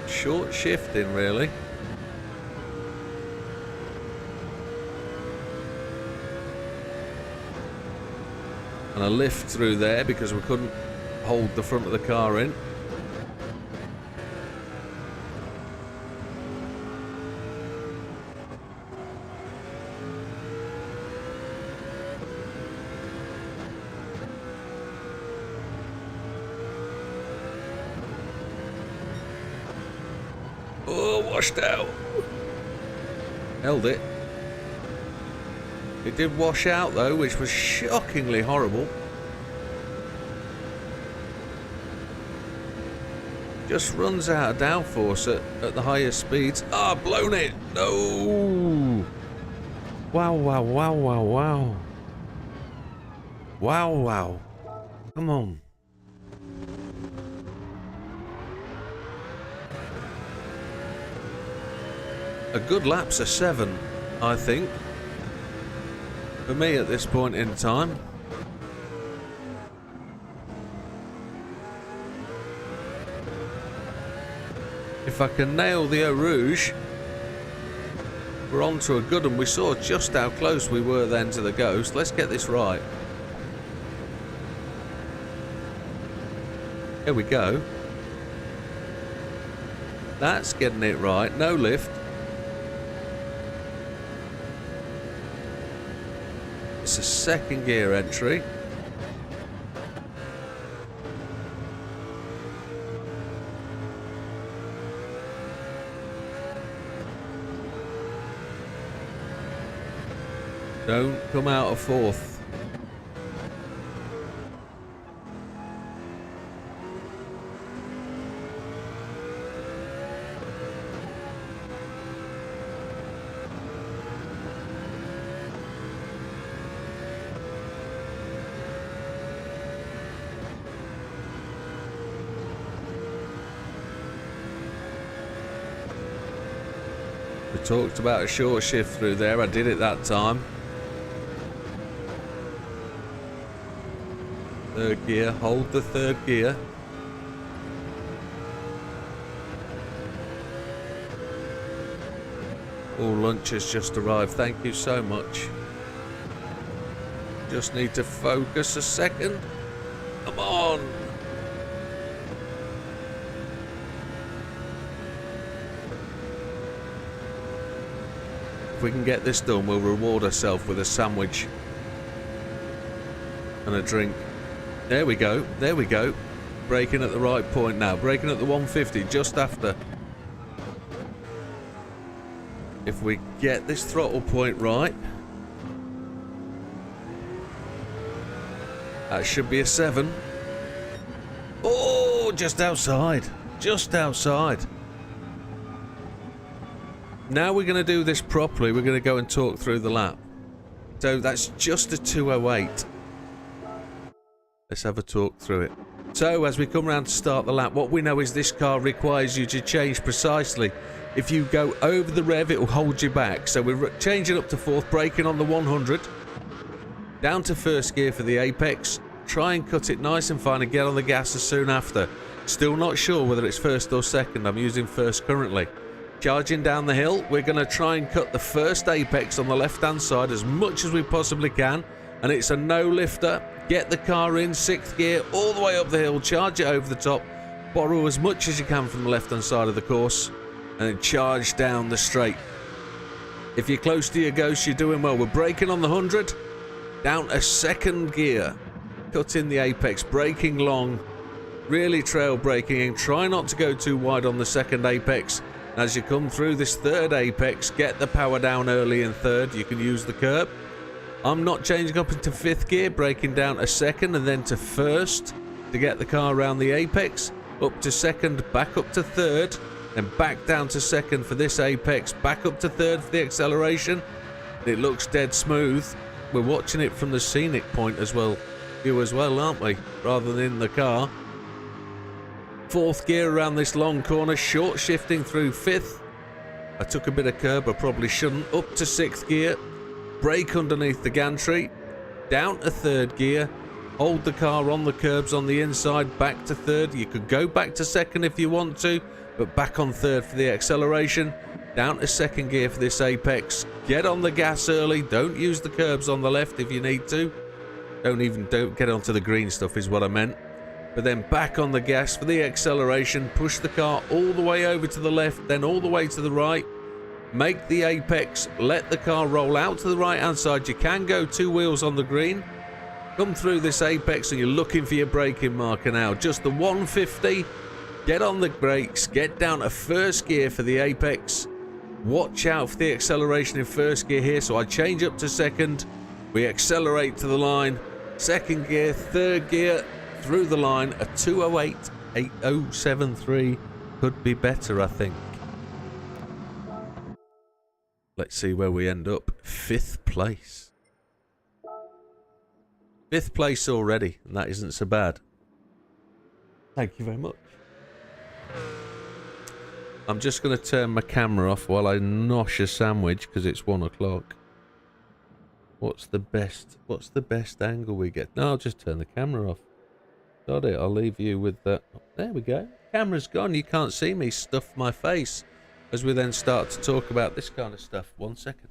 Short shifting, really. And a lift through there because we couldn't hold the front of the car in. Oh, washed out. Held it. It did wash out though, which was shockingly horrible. Just runs out of downforce at the highest speeds. Ah, blown it. No. Wow, wow, wow, wow, wow. Wow, wow. Come on. A good lap's a 7, I think. For me at this point in time. If I can nail the Eau Rouge, we're on to a good one. We saw just how close we were then to the Ghost. Let's get this right. Here we go. That's getting it right. No lift. It's a second gear entry. Don't come out of fourth. We talked about a short shift through there. I did it that time. Third gear. Hold the third gear. Oh, lunch has just arrived. Thank you so much. Just need to focus a second. Come on. If we can get this done, we'll reward ourselves with a sandwich and a drink. There we go. There we go. Braking at the right point now. Braking at the 150 just after. If we get this throttle point right, that should be a 7. Oh, just outside. Just outside. Now we're going to do this properly. We're going to go and talk through the lap. So that's just a 2:08. Let's have a talk through it. So as we come around to start the lap, what we know is this car requires you to change precisely. If you go over the rev, it will hold you back. So we're changing up to fourth, braking on the 100. Down to first gear for the apex. Try and cut it nice and fine and get on the gas as soon after. Still not sure whether it's first or second. I'm using first currently. Charging down the hill, we're going to try and cut the first apex on the left-hand side as much as we possibly can. And it's a no lifter. Get the car in, 6th gear, all the way up the hill, charge it over the top, borrow as much as you can from the left-hand side of the course, and then charge down the straight. If you're close to your ghost, you're doing well. We're braking on the 100, down a 2nd gear, cutting the apex, braking long, really trail braking in. Try not to go too wide on the 2nd apex. As you come through this 3rd apex, get the power down early in 3rd. You can use the curb. I'm not changing up into 5th gear, braking down a 2nd and then to 1st to get the car around the apex, up to 2nd, back up to 3rd, and back down to 2nd for this apex, back up to 3rd for the acceleration. It looks dead smooth. We're watching it from the scenic point as well, view as well, aren't we, rather than in the car. 4th gear around this long corner, short shifting through 5th. I took a bit of curb, I probably shouldn't. Up to 6th gear. Brake underneath the gantry, down to 3rd gear, hold the car on the curbs on the inside, back to 3rd. You could go back to 2nd if you want to, but back on 3rd for the acceleration, down to 2nd gear for this apex. Get on the gas early, don't use the curbs on the left if you need to. Don't get onto the green stuff is what I meant. But then back on the gas for the acceleration, push the car all the way over to the left, then all the way to the right. Make the apex, let the car roll out to the right hand side. You can go 2 wheels on the green. Come through this apex and you're looking for your braking marker now. Just the 150. Get on the brakes, get down to 1st gear for the apex. Watch out for the acceleration in 1st gear here. So I change up to 2nd. We accelerate to the line. 2nd gear, 3rd gear, through the line. A 2:08, 8073 could be better, I think. Let's see where we end up. 5th place. 5th place already, and that isn't so bad. Thank you very much. I'm just going to turn my camera off while I nosh a sandwich because it's 1 o'clock. What's the best angle we get? No, I'll just turn the camera off. Got it. I'll leave you with that. Oh, there we go. Camera's gone. You can't see me stuff my face. As we then start to talk about this kind of stuff. 1 second.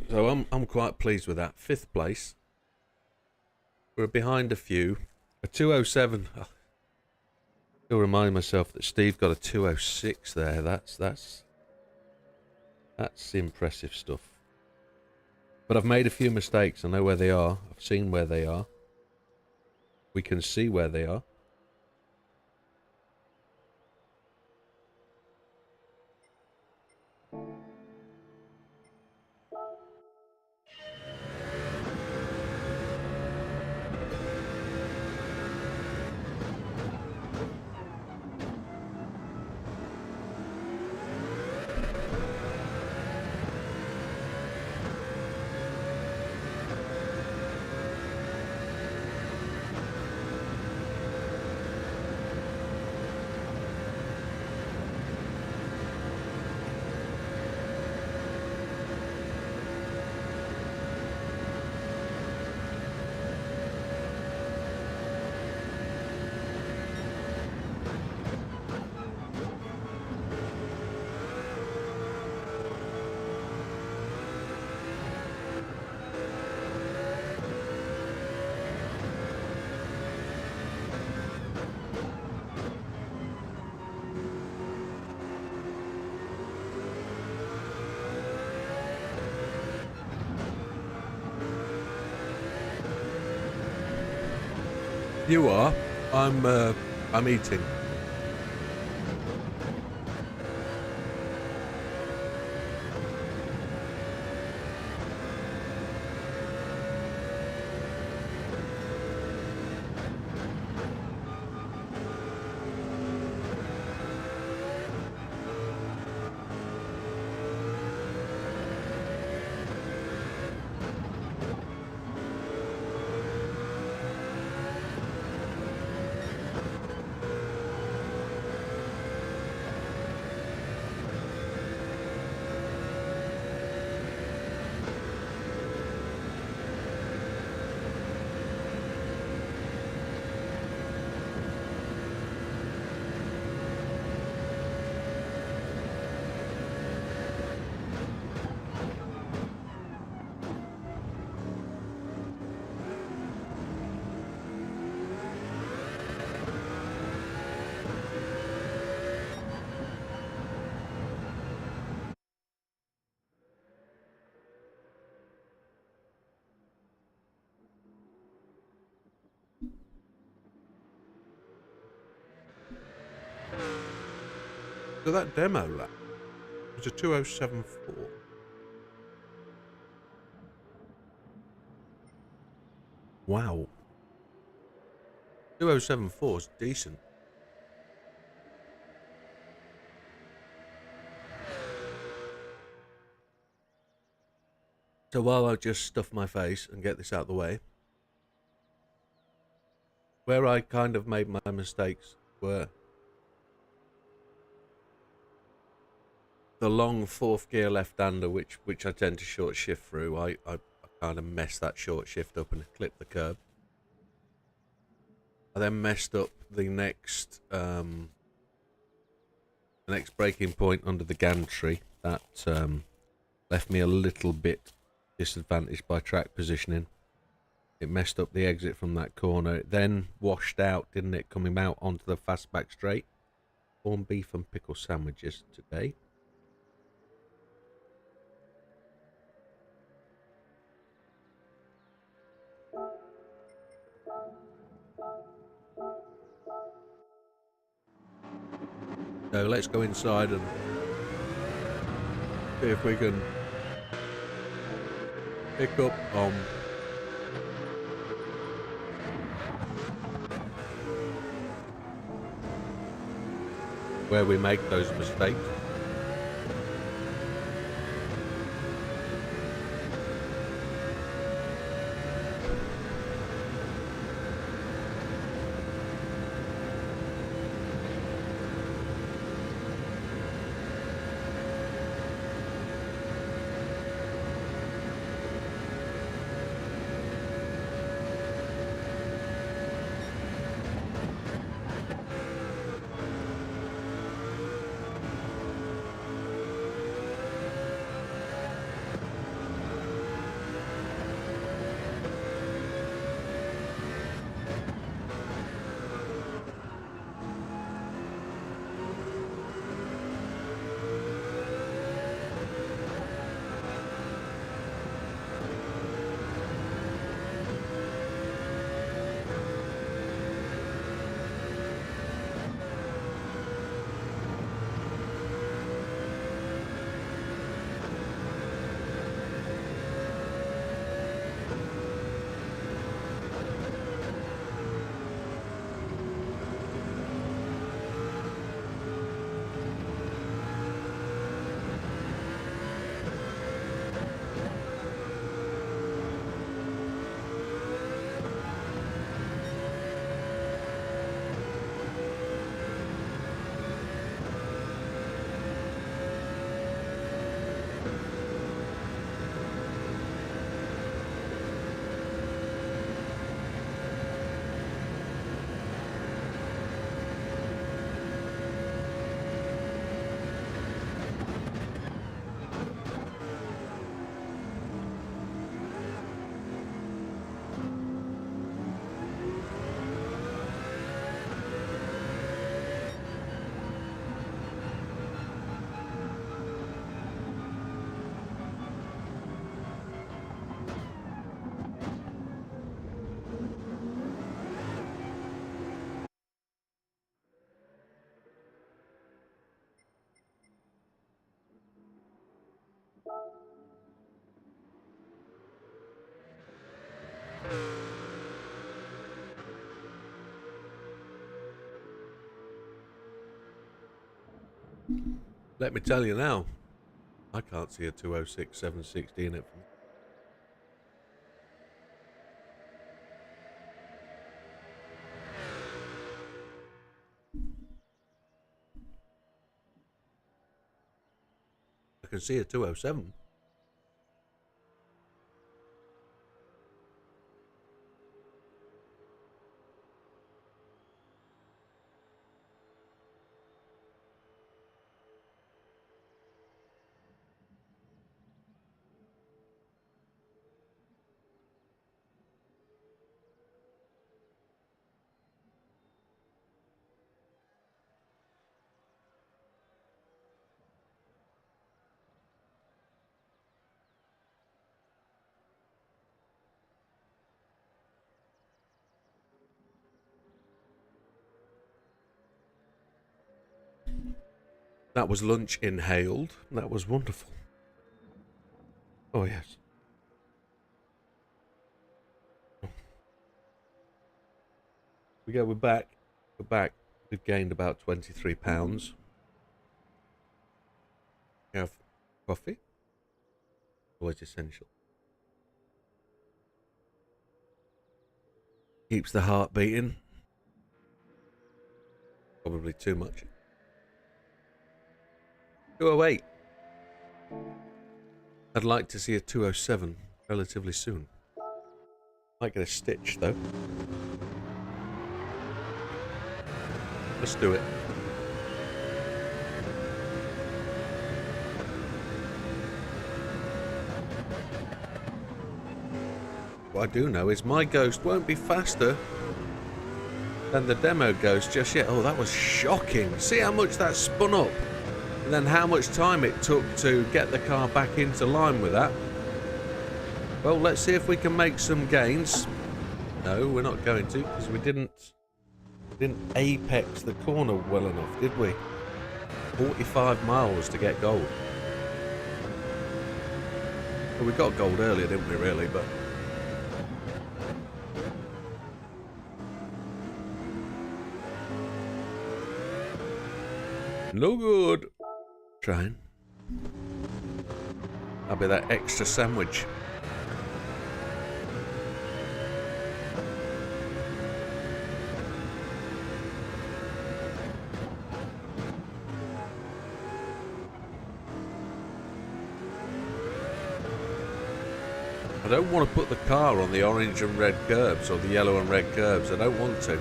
So I'm quite pleased with that. 5th place. We're behind a few. A 207. Oh, still remind myself that Steve got a 206 there. That's impressive stuff. But I've made a few mistakes. I know where they are. I've seen where they are. We can see where they are. You are. I'm eating. So that demo lap was a 2074. Wow. 2074 is decent. So while I just stuff my face and get this out of the way, where I kind of made my mistakes were the long 4th gear left-hander, which I tend to short shift through. I kind of messed that short shift up and clipped the curb. I then messed up the next braking point under the gantry. That left me a little bit disadvantaged by track positioning. It messed up the exit from that corner. It then washed out, didn't it, coming out onto the fastback straight. Corned beef and pickle sandwiches today. So let's go inside and see if we can pick up on where we make those mistakes. Let me tell you now, I can't see a 206 760 in it. I can see a 207. That was lunch inhaled. That was wonderful. Oh, yes. We're back. We're back. We've gained about 23 pounds. Have coffee. Always essential. Keeps the heart beating. Probably too much. 208. I'd like to see a 207 relatively soon. Might get a stitch though. Let's do it. What I do know is my Ghost won't be faster than the demo Ghost just yet. Oh, that was shocking. See how much that spun up? And then how much time it took to get the car back into line with that. Well, let's see if we can make some gains. No, we're not going to, because we didn't apex the corner well enough, did we? 45 miles to get gold. Well, we got gold earlier, didn't we, really? But no good. Trying. That'll be that extra sandwich. I don't want to put the car on the orange and red curbs or the yellow and red curbs. I don't want to.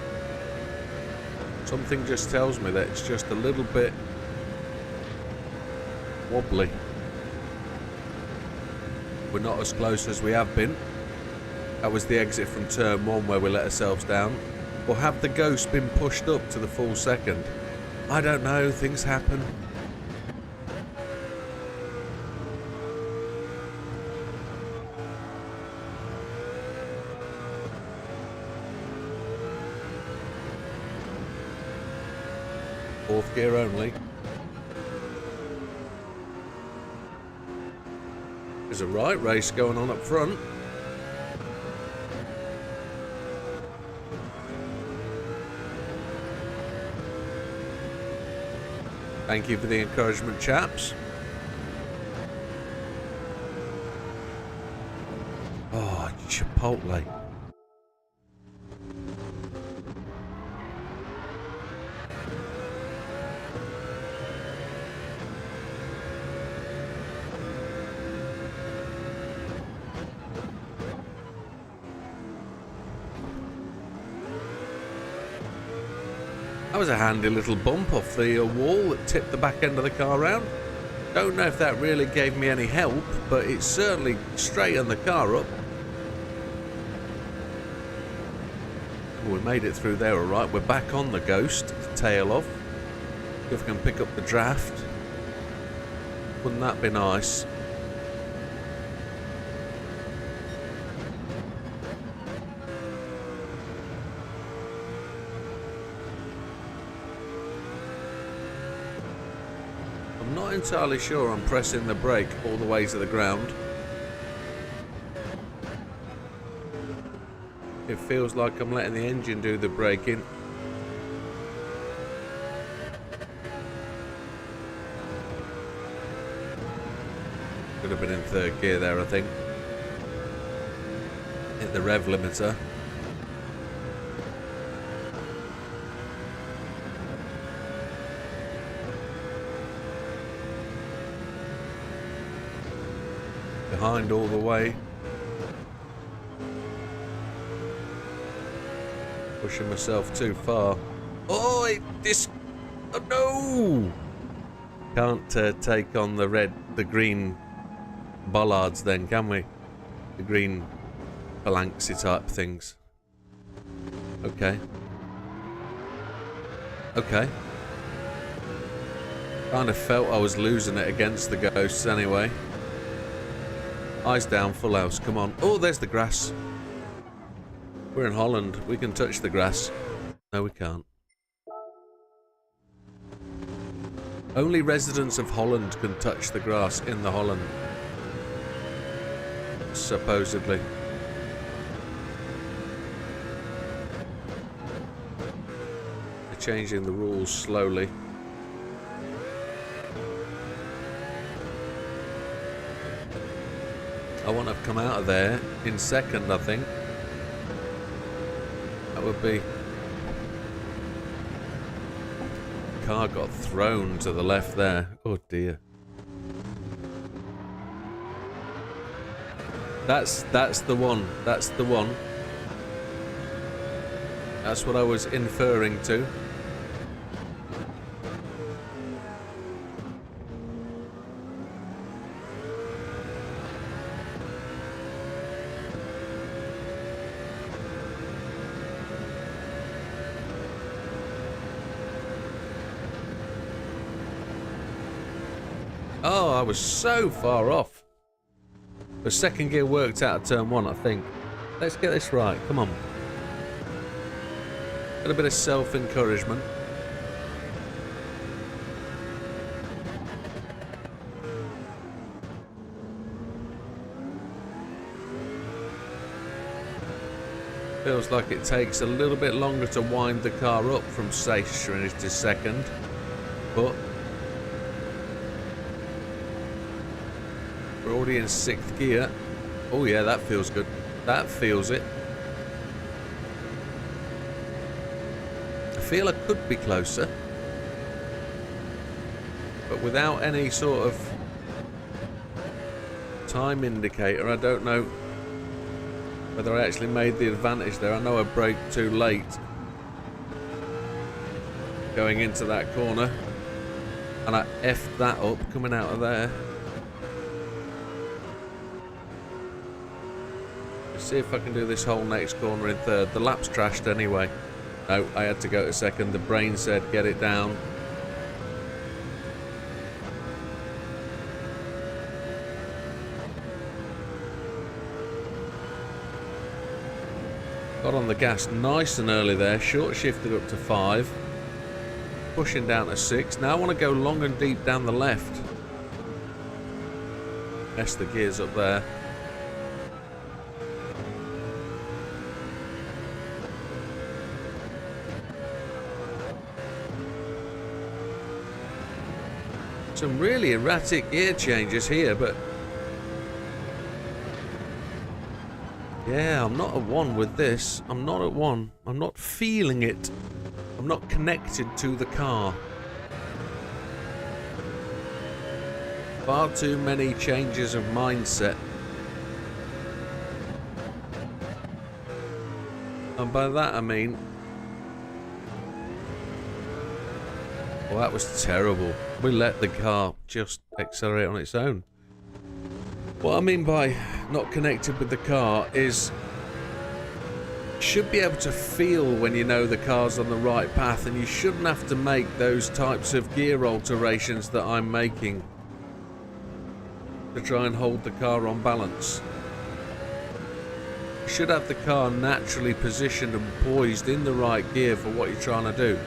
Something just tells me that it's just a little bit wobbly. We're not as close as we have been. That was the exit from turn 1 where we let ourselves down. Or have the Ghost been pushed up to the full second? I don't know, things happen. Fourth gear only. There's a right race going on up front. Thank you for the encouragement, chaps. Oh, Chipotle. That was a handy little bump off the wall that tipped the back end of the car round. Don't know if that really gave me any help, but it certainly straightened the car up. Well, we made it through there all right. We're back on the Ghost to tail off. See if we can pick up the draft. Wouldn't that be nice? I'm not entirely sure I'm pressing the brake all the way to the ground. It feels like I'm letting the engine do the braking. Could have been in third gear there, I think. Hit the rev limiter. Behind all the way. Pushing myself too far. Oh, oh no! Can't take on the green bollards then, can we? The green Balanxy type things. Okay. Okay. Kind of felt I was losing it against the ghosts anyway. Eyes down, full house, come on. Oh, there's the grass. We're in Holland, we can touch the grass. No, we can't. Only residents of Holland can touch the grass in the Holland. Supposedly. They're changing the rules slowly. I want to come out of there in second, I think. That would be... Car got thrown to the left there. Oh dear. That's the one. That's the one. That's what I was inferring to. Oh, I was so far off. The second gear worked out at turn one, I think. Let's get this right. Come on. Got a bit of self-encouragement. Feels like it takes a little bit longer to wind the car up from stationary to second, but we're already in sixth gear. Oh yeah, that feels good. That feels it. I feel I could be closer, but without any sort of time indicator, I don't know whether I actually made the advantage there. I know I braked too late going into that corner, and I effed that up coming out of there. See if I can do this whole next corner in third. The lap's trashed anyway. No, I had to go to second. The brain said get it down. Got on the gas nice and early there. Short shifted up to 5. Pushing down to 6. Now I want to go long and deep down the left. Mess the gears up there. Some really erratic gear changes here, but yeah, I'm not at one with this. I'm not at one. I'm not feeling it. I'm not connected to the car. Far too many changes of mindset. And by that I mean, well, that was terrible. We let the car just accelerate on its own. What I mean by not connected with the car is you should be able to feel when you know the car's on the right path, and you shouldn't have to make those types of gear alterations that I'm making to try and hold the car on balance. You should have the car naturally positioned and poised in the right gear for what you're trying to do.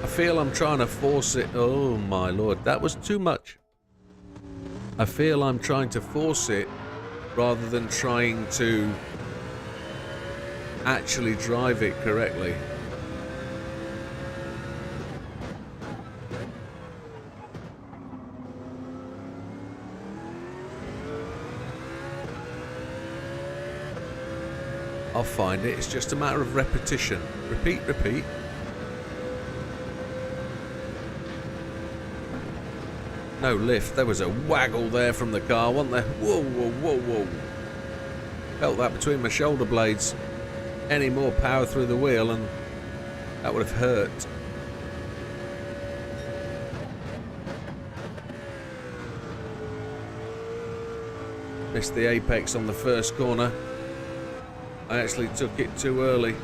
I feel I'm trying to force it. Oh my lord, that was too much. I feel I'm trying to force it rather than trying to actually drive it correctly. I'll find it. It's just a matter of repetition. Repeat, repeat. No lift. There was a waggle there from the car, wasn't there? Whoa, whoa, whoa, whoa. Felt that between my shoulder blades. Any more power through the wheel and that would have hurt. Missed the apex on the first corner. I actually took it too early.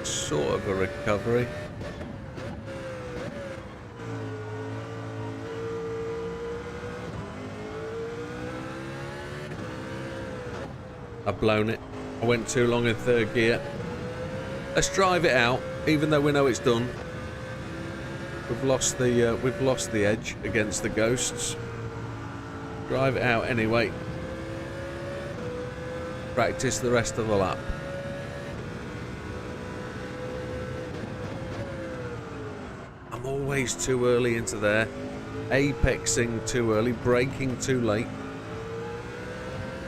Sort of a recovery. I've blown it. I went too long in third gear. Let's drive it out, even though we know it's done. We've lost the edge against the ghosts. Drive it out anyway. Practice the rest of the lap. I'm always too early into there. Apexing too early, braking too late.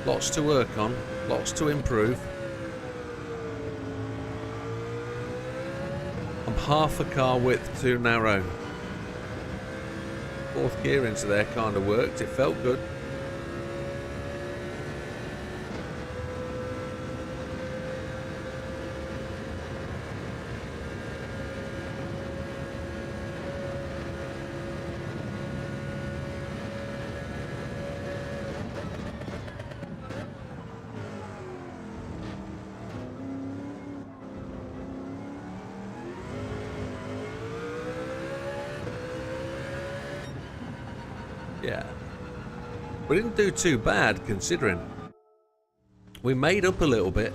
Lots to work on, lots to improve. I'm half a car width too narrow. Fourth gear into there kind of worked, it felt good. Yeah. We didn't do too bad considering. We made up a little bit.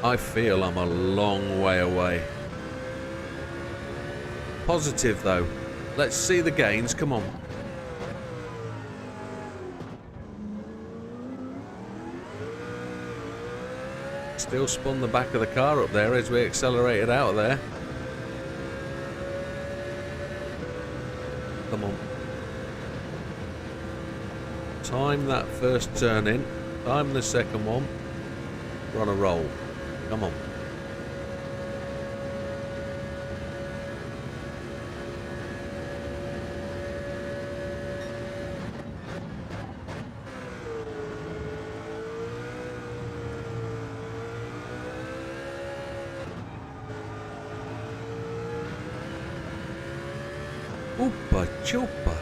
I feel I'm a long way away. Positive though. Let's see the gains, come on. Still spun the back of the car up there as we accelerated out of there. Come on. Time that first turn in. Time the second one. We're on a roll. Come on. Oopa choopa.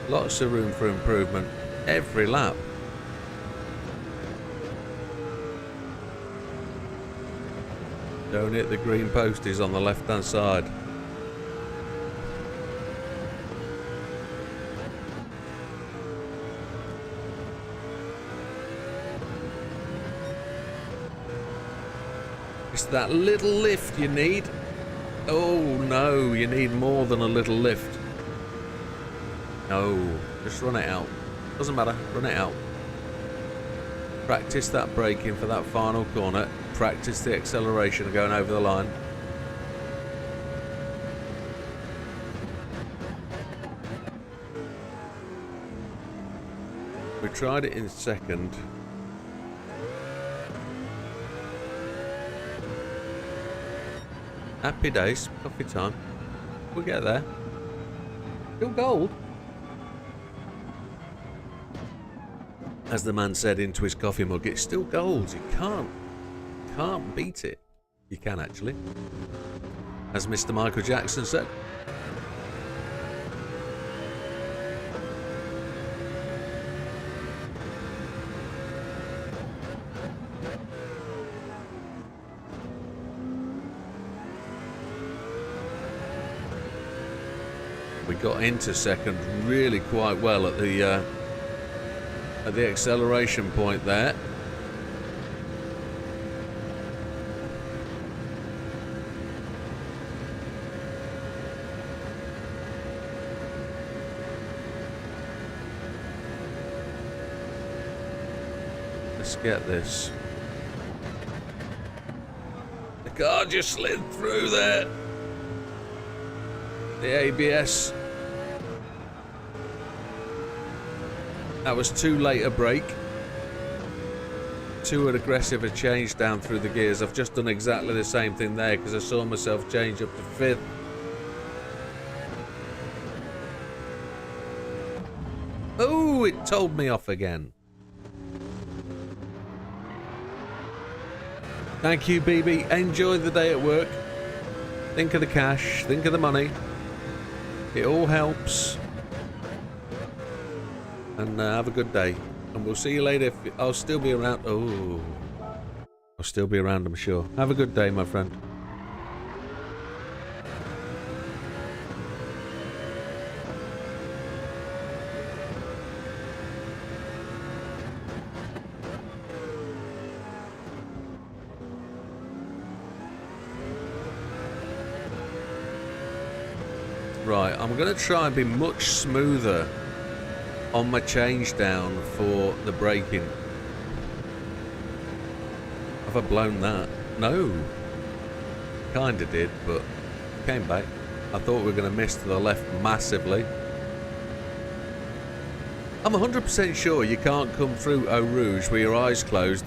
Lots of room for improvement every lap. Don't hit the green posties on the left hand side. It's that little lift you need. Oh no, you need more than a little lift. No, just run it out. Doesn't matter, run it out. Practice that braking for that final corner. Practice the acceleration going over the line. We tried it in second. Happy days, coffee time. We'll get there. Still gold. As the man said into his coffee mug, it's still gold. You can't beat it. You can actually. As Mr. Michael Jackson said. We got into second really quite well at the acceleration point there. Let's get this. The car just slid through there. The ABS. That was too late a brake. Too aggressive a change down through the gears. I've just done exactly the same thing there because I saw myself change up to 5th. Oh, it told me off again. Thank you, BB. Enjoy the day at work. Think of the cash. Think of the money. It all helps. And have a good day. And we'll see you later. I'll still be around. Oh. I'll still be around, I'm sure. Have a good day, my friend. Right, I'm going to try and be much smoother on my change down for the braking. Have I blown that? No. Kinda did, but came back. I thought we were going to miss to the left massively. I'm 100% sure you can't come through Eau Rouge with your eyes closed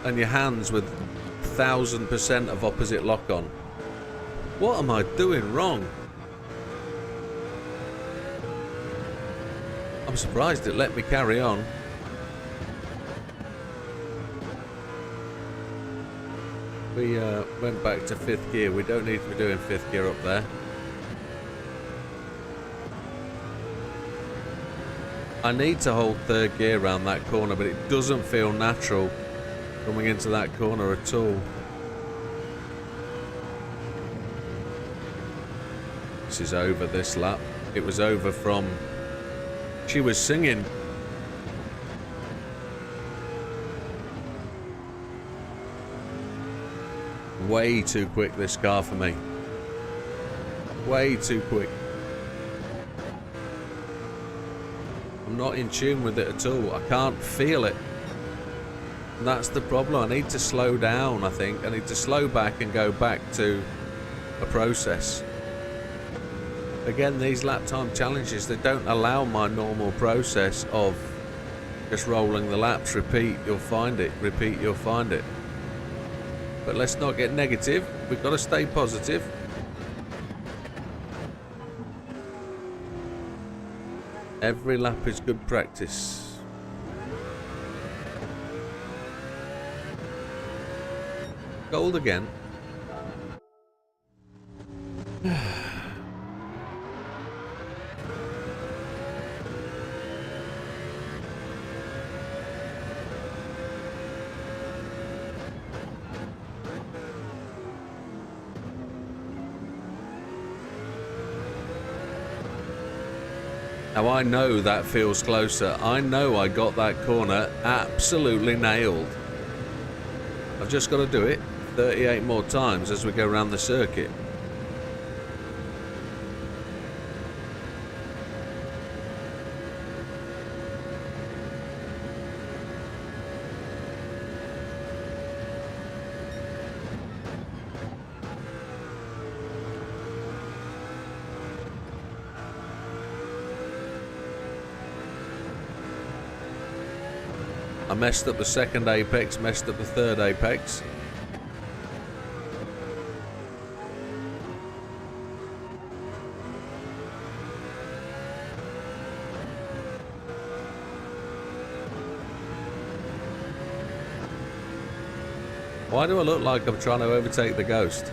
and your hands with 1000% of opposite lock on. What am I doing wrong? I'm surprised it let me carry on. We went back to 5th gear. We don't need to be doing 5th gear up there. I need to hold 3rd gear around that corner, but it doesn't feel natural coming into that corner at all. This is over this lap. It was over from... She was singing. Way too quick, this car for me. Way too quick. I'm not in tune with it at all. I can't feel it. And that's the problem. I need to slow down, I think. I need to slow back and go back to a process. Again, these lap time challenges, they don't allow my normal process of just rolling the laps. Repeat, you'll find it. Repeat, you'll find it. But let's not get negative. We've got to stay positive. Every lap is good practice. Gold again. Now I know that feels closer. I know I got that corner absolutely nailed. I've just got to do it 38 more times as we go around the circuit. I messed up the second apex, messed up the third apex. Why do I look like I'm trying to overtake the Ghost?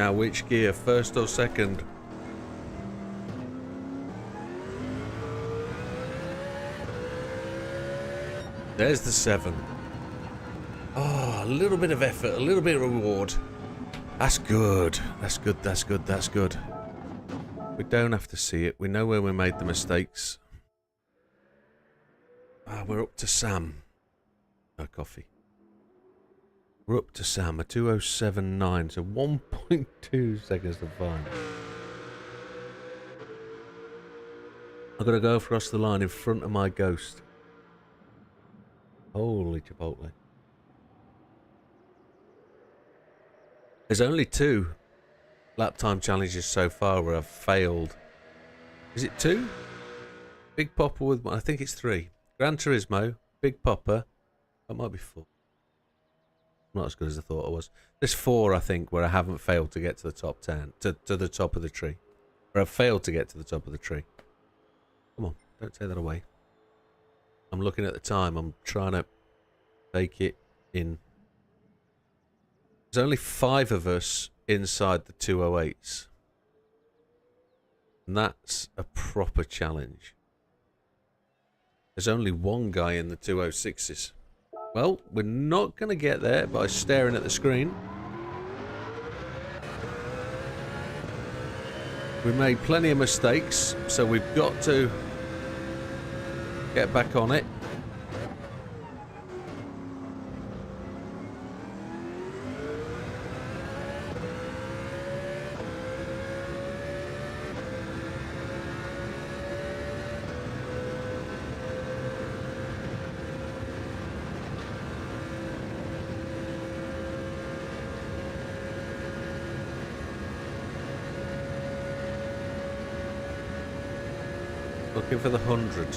Now, which gear, first or second? There's the 7. Oh, a little bit of effort, a little bit of reward. That's good. That's good, that's good, that's good. We don't have to see it. We know where we made the mistakes. Ah, we're up to Sam. No coffee. We're up to Sam, a 2079, so 1.2 seconds to find. I've got to go across the line in front of my ghost. Holy Chipotle. There's only 2 lap time challenges so far where I've failed. Is it 2? Big Popper with, I think it's 3. Gran Turismo, Big Popper, that might be 4. Not as good as I thought it was. There's 4, I think, where I haven't failed to get to the top 10, to the top of the tree. Where I've failed to get to the top of the tree. Come on, don't take that away. I'm looking at the time. I'm trying to take it in. There's only 5 of us inside the 208s. And that's a proper challenge. There's only 1 guy in the 206s. Well, we're not going to get there by staring at the screen. We made plenty of mistakes, so we've got to get back on it. Looking for the 100.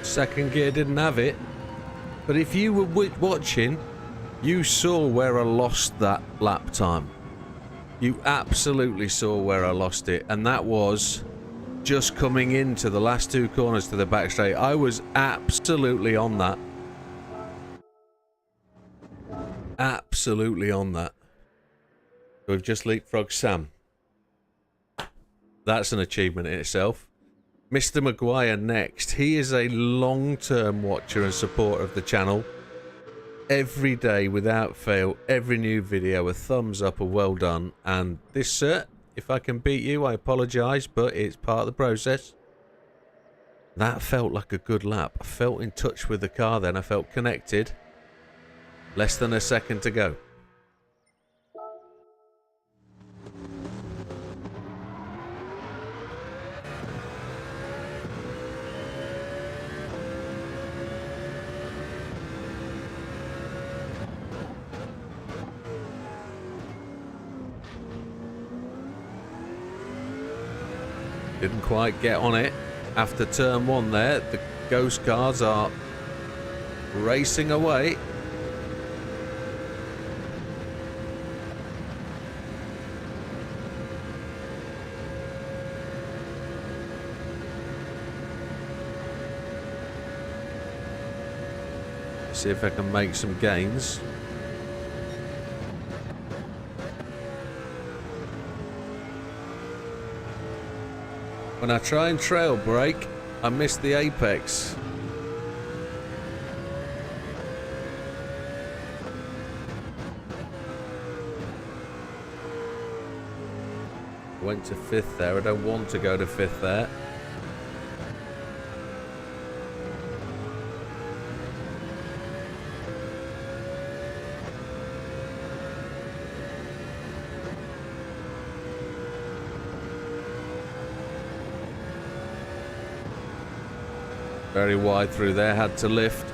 Second gear didn't have it, but if you were watching, you saw where I lost that lap time. You absolutely saw where I lost it, and that was just coming into the last 2 corners to the back straight. I was absolutely on that. Absolutely on that. We've just leapfrogged Sam. That's an achievement in itself. Mr. Maguire next. He is a long-term watcher and supporter of the channel. Every day, without fail, every new video, a thumbs up, a well done. And this, sir, if I can beat you, I apologise, but it's part of the process. That felt like a good lap. I felt in touch with the car then. I felt connected. Less than a second to go. Didn't quite get on it after turn 1 there. The ghost cars are racing away. See if I can make some gains. When I try and trail brake, I miss the apex. Went to 5th there. I don't want to go to 5th there. Very wide through there, had to lift.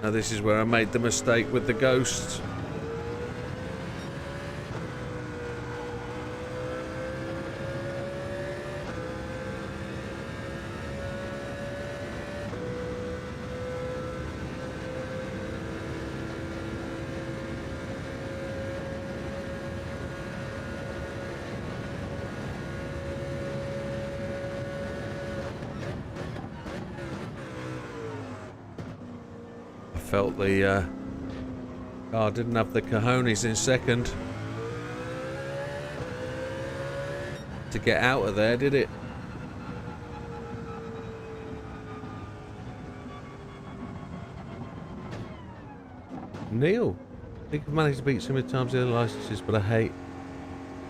Now this is where I made the mistake with the ghosts. Felt the car didn't have the cojones in second to get out of there, did it? Neil, I think I've managed to beat so many times the other licenses, but I hate.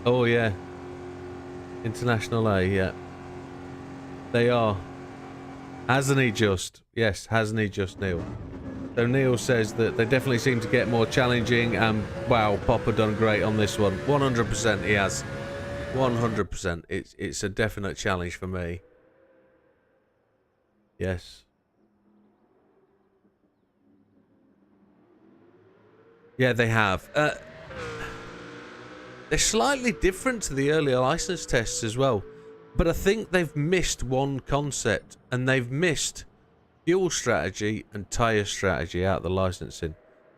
Oh yeah, International A, yeah, they are. Hasn't he just? Yes, hasn't he just, Neil? So Neil says that they definitely seem to get more challenging, and wow, Popper done great on this one. 100% he has. 100%. It's a definite challenge for me. Yes. Yeah, they have. They're slightly different to the earlier license tests as well, but I think they've missed one concept, and they've missed fuel strategy and tyre strategy out of the licensing.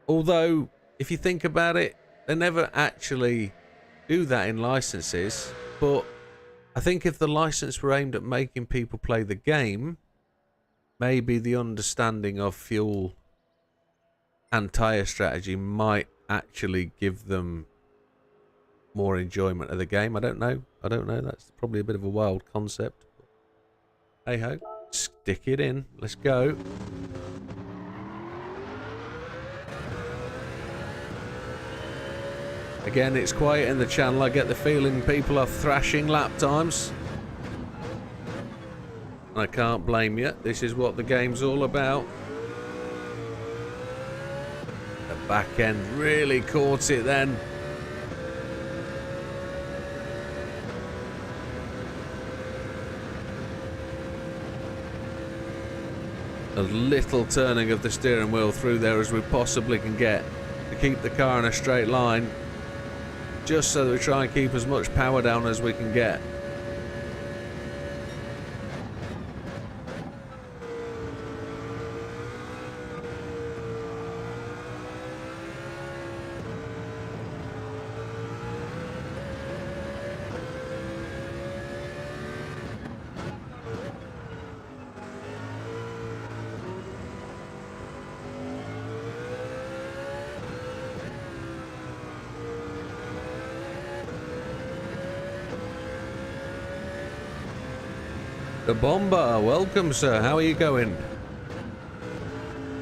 Although, if you think about it, they never actually do that in licenses. But I think if the license were aimed at making people play the game, maybe the understanding of fuel and tyre strategy might actually give them more enjoyment of the game. I don't know. That's probably a bit of a wild concept. Hey ho. Stick it in. Let's go. Again, it's quiet in the channel. I get the feeling people are thrashing lap times. I can't blame you. This is what the game's all about. The back end really caught it then. A little turning of the steering wheel through there as we possibly can get to keep the car in a straight line, just so that we try and keep as much power down as we can get. The Bomber, welcome sir, how are you going?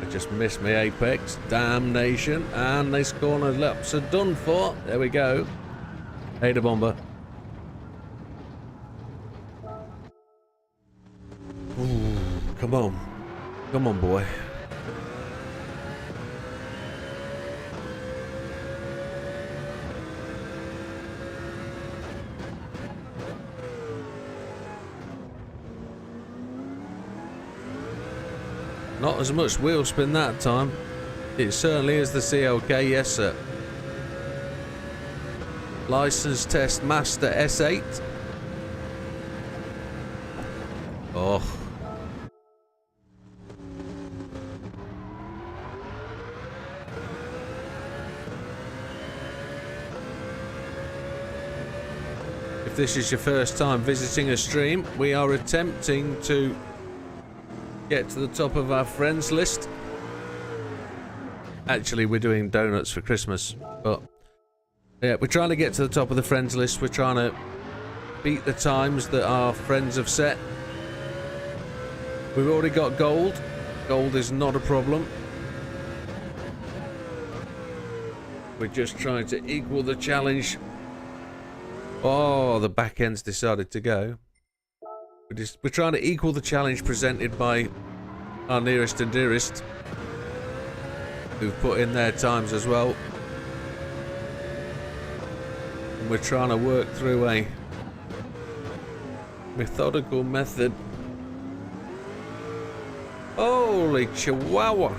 I just missed my apex, damnation, and this corner laps are done for. There we go. Hey the Bomber. Ooh, come on boy. Not as much wheel spin that time. It certainly is the CLK, yes sir. License Test Master S8. Oh. If this is your first time visiting a stream, we are attempting to get to the top of our friends list. Actually, we're doing donuts for Christmas, but yeah, we're trying to get to the top of the friends list. We're trying to beat the times that our friends have set. We've already got gold. Gold is not a problem. We're just trying to equal the challenge. Oh, the back end's decided to go. We're trying to equal the challenge presented by our nearest and dearest, who've put in their times as well. And we're trying to work through a methodical method. Holy chihuahua!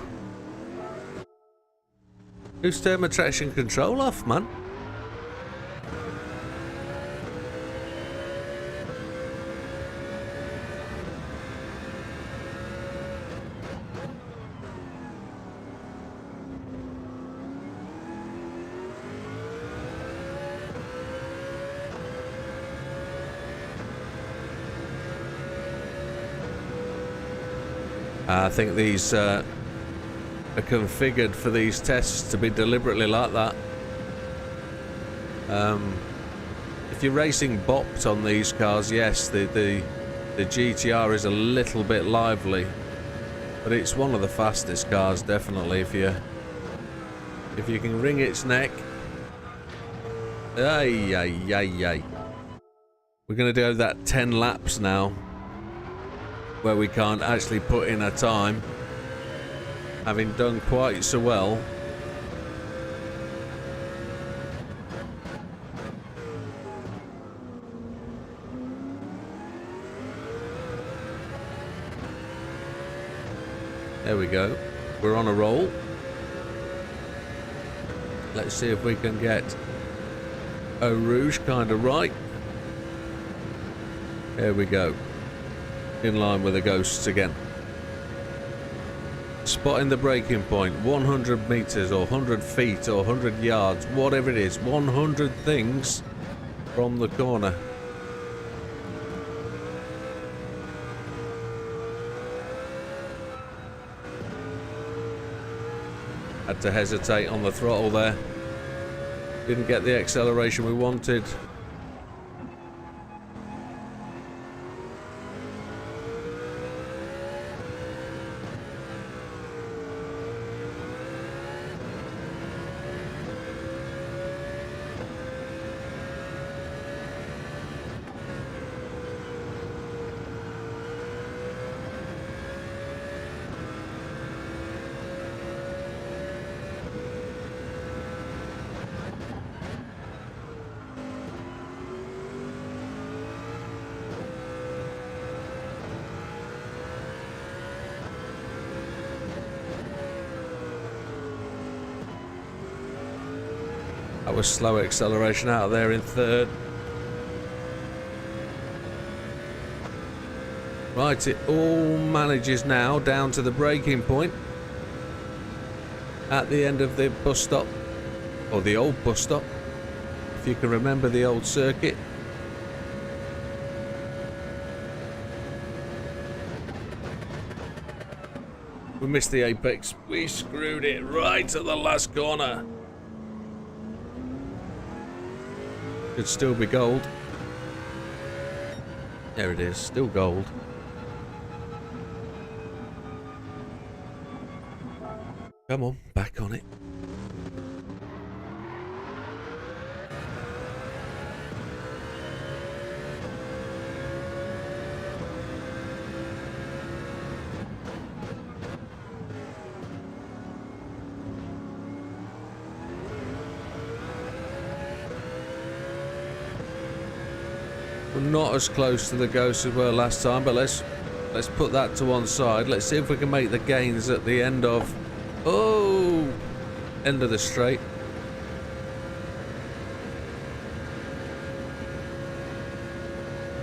Who's turned my traction control off, man? I think these are configured for these tests to be deliberately like that. If you're racing bopped on these cars, yes, the GTR is a little bit lively, but it's one of the fastest cars, definitely. If you can wring its neck. Ay, ay, ay, ay. We're going to do that 10 laps now, where we can't actually put in a time, having done quite so well. There we go. We're on a roll. Let's see if we can get Eau Rouge kind of right. There we go. In line with the ghosts again. Spotting the braking point. 100 meters or 100 feet or 100 yards, whatever it is. 100 things from the corner. Had to hesitate on the throttle there. Didn't get the acceleration we wanted. That was slow acceleration out of there in third. Right, it all manages now down to the braking point at the end of the bus stop, or the old bus stop, if you can remember the old circuit. We missed the apex. We screwed it right at the last corner. Could still be gold. There it is, still gold. Come on, back on it. We're not as close to the ghost as we were last time, but let's put that to one side. Let's see if we can make the gains at the end of end of the straight.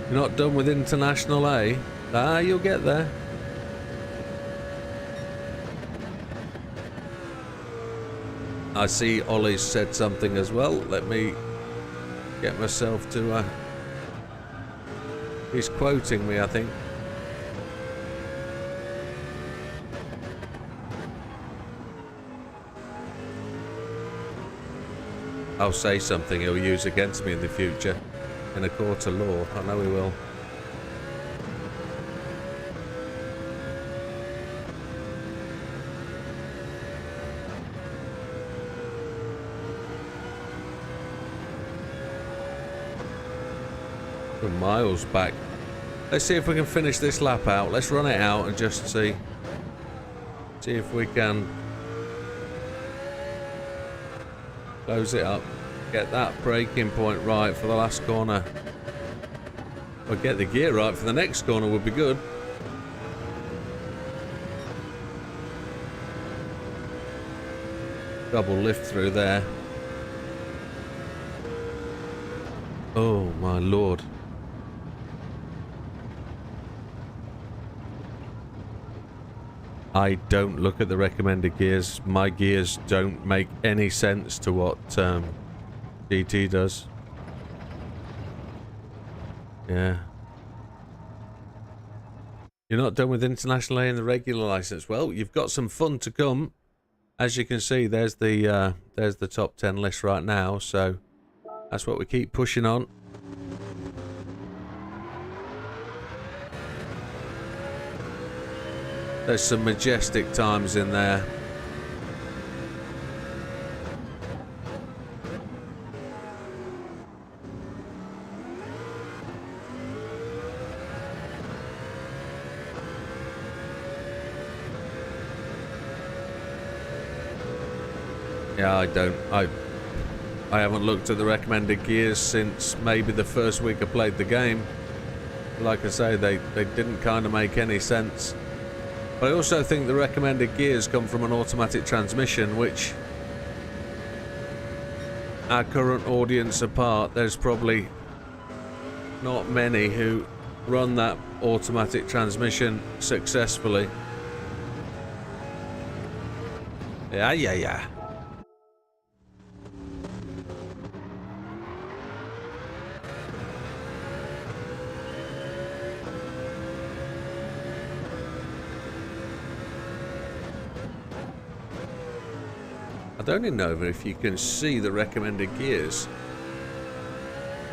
You're not done with International A. Ah, you'll get there. I see Ollie's said something as well. Let me get myself to He's quoting me, I think. I'll say something he'll use against me in the future in a court of law. I know he will. We're miles back. Let's see if we can finish this lap out. Let's run it out and just see if we can close it up. Get that braking point right for the last corner. Or get the gear right for the next corner would be good. Double lift through there. Oh my lord. I don't look at the recommended gears. My gears don't make any sense to what GT does. Yeah. You're not done with International A and the regular license. Well, you've got some fun to come. As you can see, there's the top 10 list right now. So that's what we keep pushing on. There's some majestic times in there. Yeah, I haven't looked at the recommended gears since maybe the first week I played the game. Like I say, they didn't kind of make any sense. But I also think the recommended gears come from an automatic transmission, which our current audience apart, there's probably not many who run that automatic transmission successfully. Yeah. I don't even know if you can see the recommended gears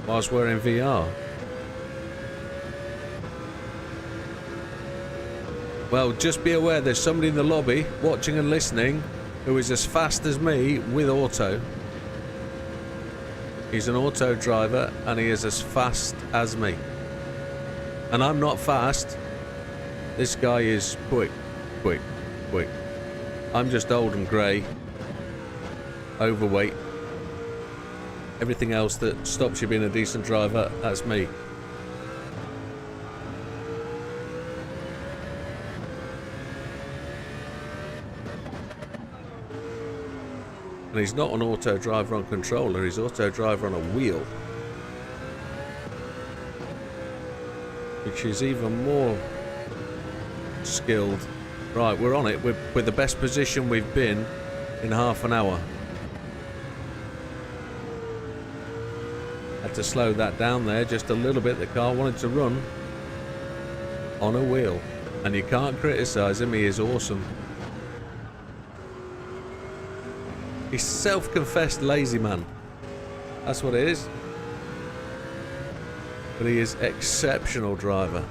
whilst we're in VR. Well, just be aware there's somebody in the lobby watching and listening who is as fast as me with auto. He's an auto driver and he is as fast as me. And I'm not fast. This guy is quick. I'm just old and grey. Overweight. Everything else that stops you being a decent driver, that's me. And he's not an auto driver on controller, he's auto driver on a wheel. Which is even more skilled. Right, we're on it. We're the best position we've been in half an hour. Had to slow that down there just a little bit. The car wanted to run on a wheel. And you can't criticise him, he is awesome. He's self-confessed lazy man. That's what it is. But he is exceptional driver.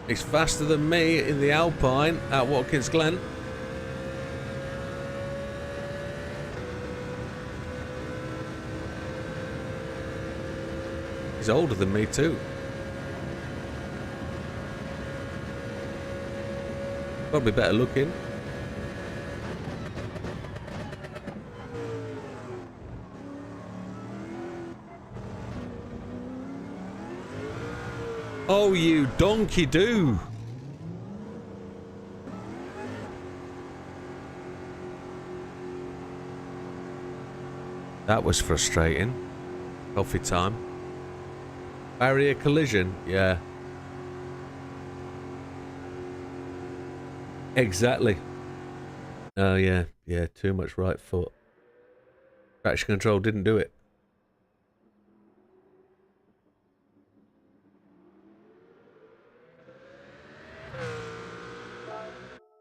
He's faster than me in the Alpine at Watkins Glen. He's older than me too. Probably better looking. Oh, you donkey do. That was frustrating. Coffee time. Barrier collision, yeah. Exactly. Oh yeah, too much right foot. Traction control didn't do it.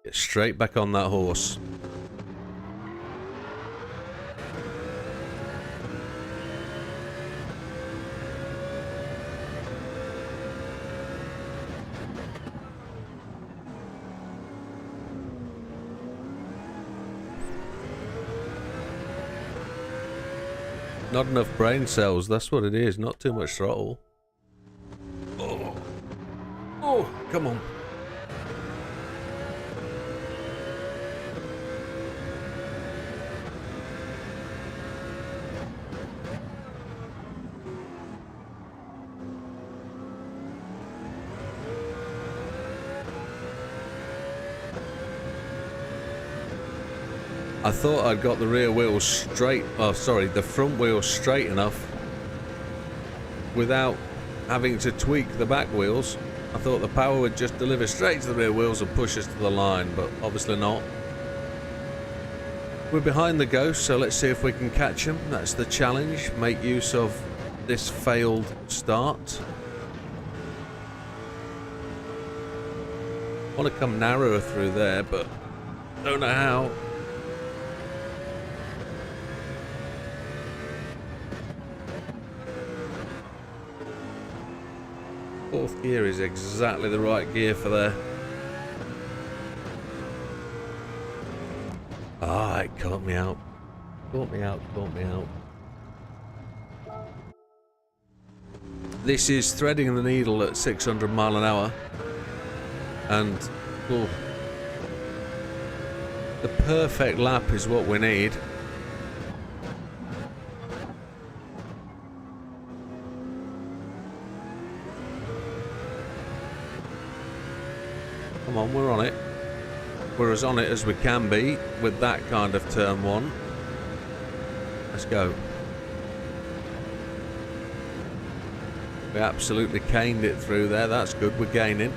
Get straight back on that horse. Not enough brain cells, that's what it is. Not too much throttle. Oh, oh, come on. I thought I'd got the rear wheels straight, oh sorry, the front wheels straight enough without having to tweak the back wheels. I thought the power would just deliver straight to the rear wheels and push us to the line, but obviously not. We're behind the Ghost, so let's see if we can catch them. That's the challenge. Make use of this failed start. I want to come narrower through there, but don't know how. Fourth gear is exactly the right gear for there. Ah, it caught me out. Caught me out, caught me out. This is threading the needle at 600 mile an hour. And oh, the perfect lap is what we need. Come on, we're on it. We're as on it as we can be with that kind of turn one. Let's go. We absolutely caned it through there. That's good. We're gaining.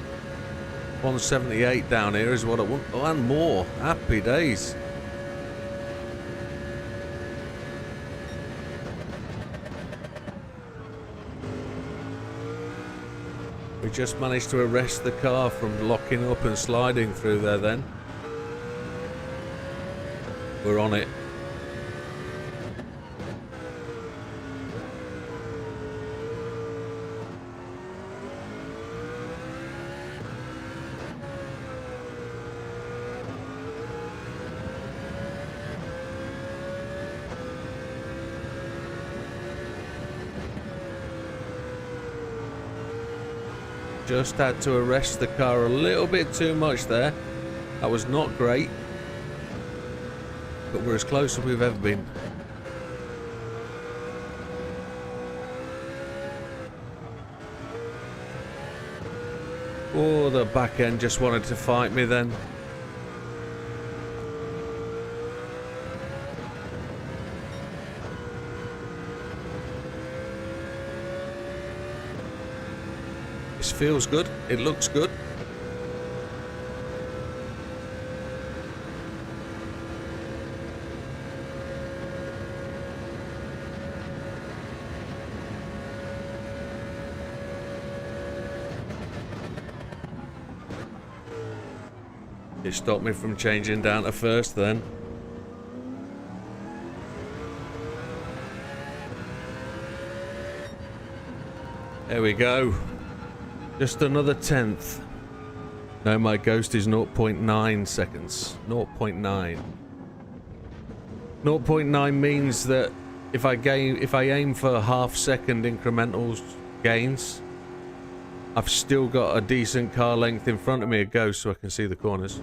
178 down here is what I want. Oh, and more. Happy days. We just managed to arrest the car from locking up and sliding through there then. We're on it. Just had to arrest the car a little bit too much there. That was not great. But we're as close as we've ever been. Oh, the back end just wanted to fight me then. This feels good. It looks good. It stopped me from changing down to first then. There we go. Just another tenth. No, my Ghost is 0.9 seconds. 0.9. 0.9 means that if I aim for half-second incremental gains, I've still got a decent car length in front of me, a Ghost, so I can see the corners.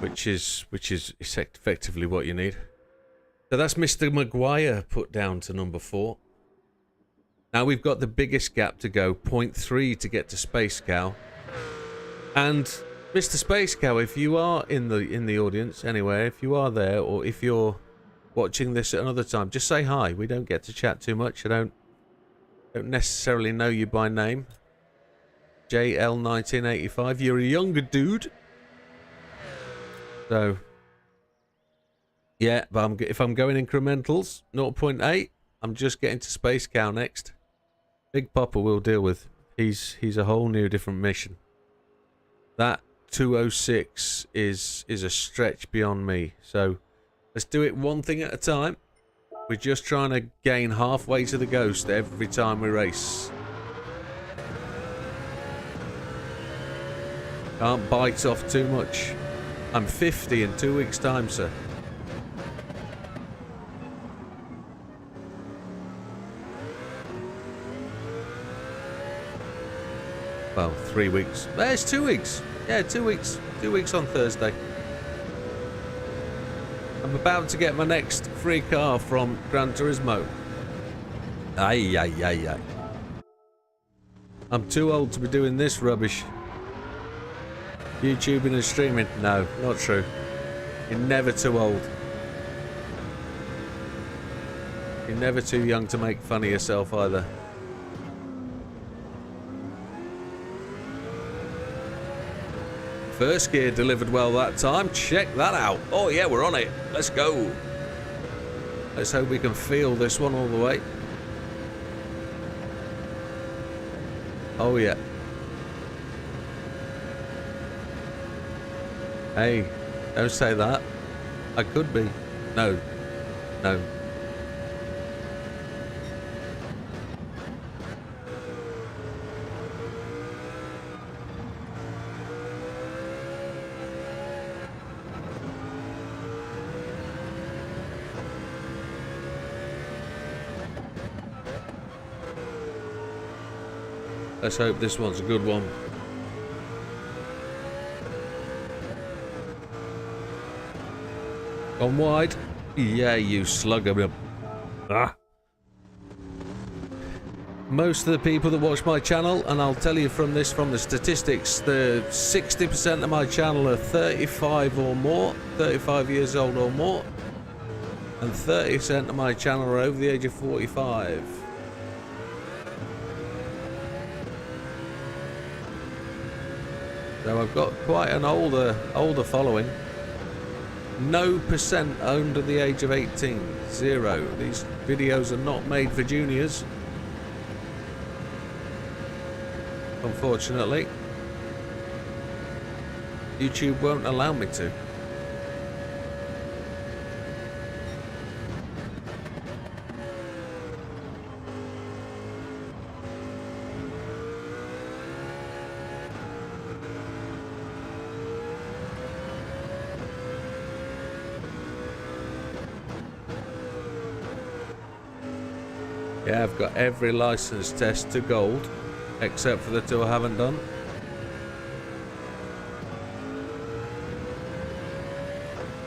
Which is effectively what you need. So that's Mr. Maguire put down to number 4. Now we've got the biggest gap to go, 0.3 to get to Space Cow. And Mr. Space Cow, if you are in the audience anyway, if you are there, or if you're watching this at another time, just say hi. We don't get to chat too much. I don't necessarily know you by name. JL1985, you're a younger dude. So Yeah, but if I'm going incrementals, 0.8, I'm just getting to Space Cow next. Big Papa we'll deal with. He's a whole new different mission. That 206 is a stretch beyond me. So let's do it one thing at a time. We're just trying to gain halfway to the ghost every time we race. Can't bite off too much. I'm 50 in 2 weeks' time, sir. Well, 3 weeks. It's 2 weeks. Yeah, 2 weeks. 2 weeks on Thursday. I'm about to get my next free car from Gran Turismo. Ay, ay, ay, ay. I'm too old to be doing this rubbish. YouTubing and streaming? No, not true. You're never too old. You're never too young to make fun of yourself either. First gear delivered well that time. Check that out. Oh yeah, we're on it. Let's go. Let's hope we can feel this one all the way. Oh yeah. Hey, don't say that. I could be. No. No. Let's hope this one's a good one. Gone wide. Yeah, you slugger. Ah. Most of the people that watch my channel, and I'll tell you from the statistics, the 60% of my channel are 35 or more, 35 years old or more, and 30% of my channel are over the age of 45. So I've got quite an older following. No percent under the age of 18. 0. These videos are not made for juniors. Unfortunately. YouTube won't allow me to. Yeah, I've got every license test to gold, except for the two I haven't done.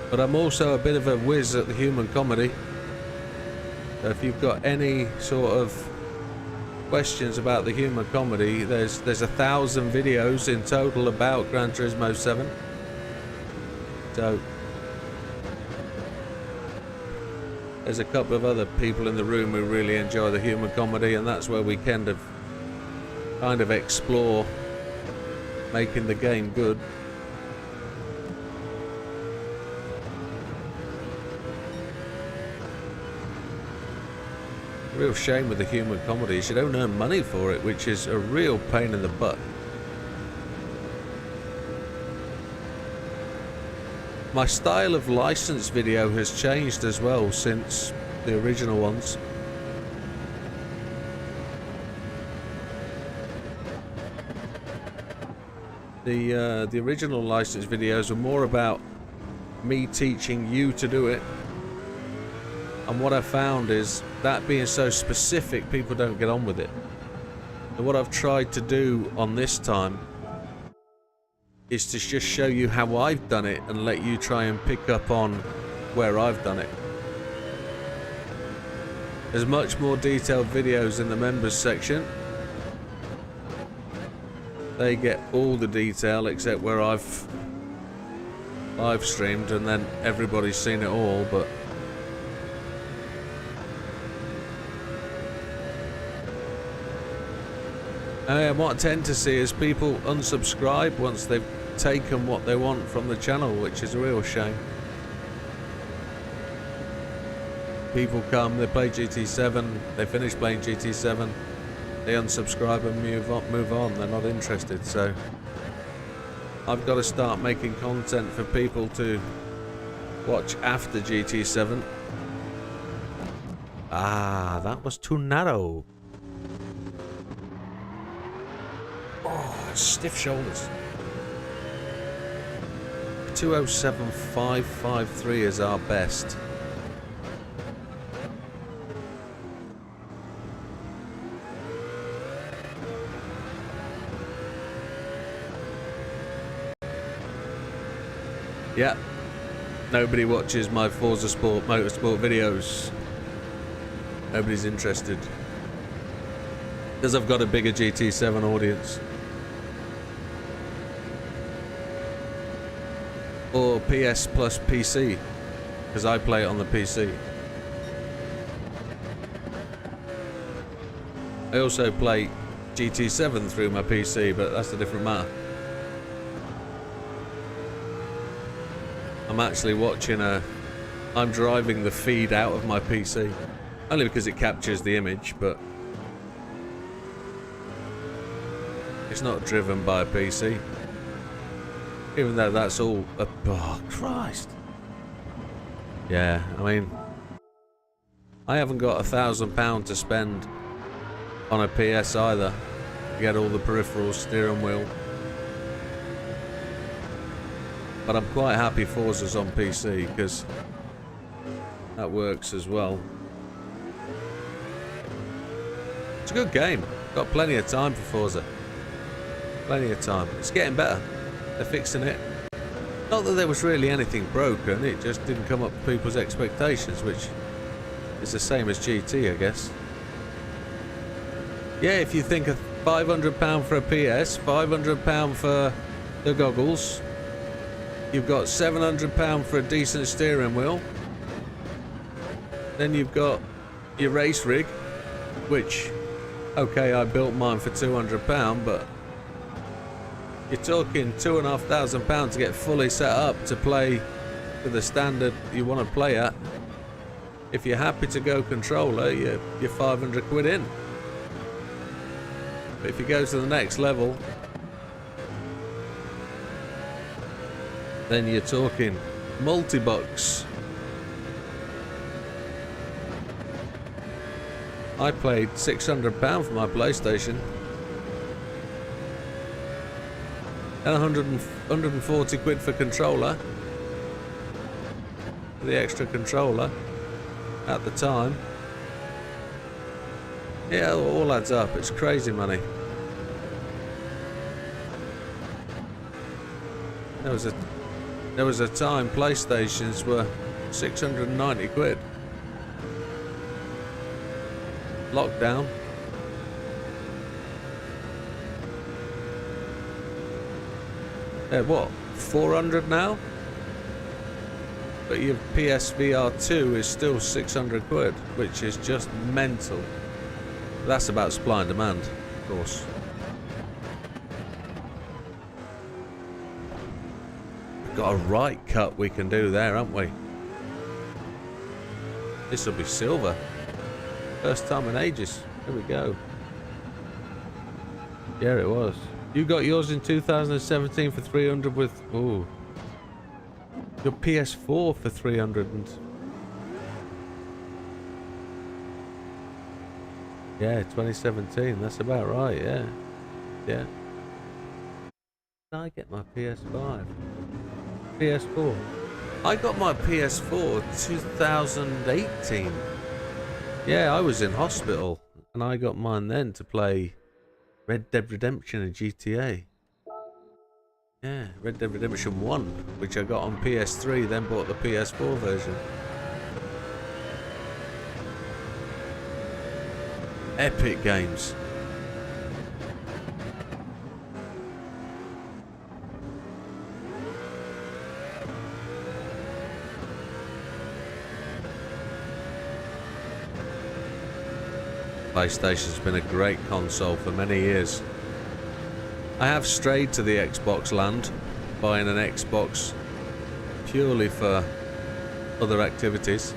But I'm also a bit of a whiz at the human comedy. So if you've got any sort of questions about the human comedy, there's 1,000 videos in total about Gran Turismo 7. So there's a couple of other people in the room who really enjoy the human comedy, and that's where we kind of explore making the game good. Real shame with the human comedy is you don't earn money for it, which is a real pain in the butt. My style of licensed video has changed as well since the original ones. The original licensed videos were more about me teaching you to do it. And what I found is that being so specific, people don't get on with it. And what I've tried to do on this time is to just show you how I've done it and let you try and pick up on where I've done it. There's much more detailed videos in the members section. They get all the detail except where I've live streamed, and then everybody's seen it all, but what I tend to see is people unsubscribe once they've taken what they want from the channel, which is a real shame. People come, they play GT7, they finish playing GT7, they unsubscribe and move on. They're not interested. So I've got to start making content for people to watch after GT7. Ah, that was too narrow. Oh, stiff shoulders. 207.553 is our best. Yeah, nobody watches my Forza Sport Motorsport videos. Nobody's interested. Because I've got a bigger GT7 audience. Or PS plus PC. Because I play it on the PC. I also play GT7 through my PC, but that's a different matter. I'm actually watching I'm driving the feed out of my PC. Only because it captures the image, but it's not driven by a PC. Even though that's all... oh, Christ. Yeah, I mean... I haven't got £1,000 to spend on a PS either. To get all the peripherals, steering wheel. But I'm quite happy Forza's on PC, because that works as well. It's a good game. Got plenty of time for Forza. Plenty of time. It's getting better. They're fixing it. Not that there was really anything broken, it just didn't come up to people's expectations, which is the same as GT, I guess. Yeah, if you think of £500 for a PS, £500 for the goggles, you've got £700 for a decent steering wheel. Then you've got your race rig, which, okay, I built mine for £200, but you're talking £2,500 to get fully set up to play to the standard you want to play at. If you're happy to go controller, you're 500 quid in. But if you go to the next level, then you're talking multi-bucks. I paid £600 for my PlayStation. And 140 quid for controller. For the extra controller at the time. Yeah, it all adds up. It's crazy money. There was a time PlayStations were 690 quid. Lockdown. What? 400 now? But your PSVR 2 is still 600 quid, which is just mental. That's about supply and demand, of course. We've got a right cut we can do there, haven't we? This will be silver. First time in ages. Here we go. Yeah, it was. You got yours in 2017 for 300 with... ooh. Your PS4 for 300 and... yeah, 2017. That's about right, yeah. Yeah. Did I get my PS5? PS4? I got my PS4 2018. Yeah, I was in hospital. And I got mine then to play Red Dead Redemption and GTA. Yeah, Red Dead Redemption 1, which I got on PS3, then bought the PS4 version. Epic games. PlayStation's been a great console for many years. I have strayed to the Xbox land, buying an Xbox purely for other activities.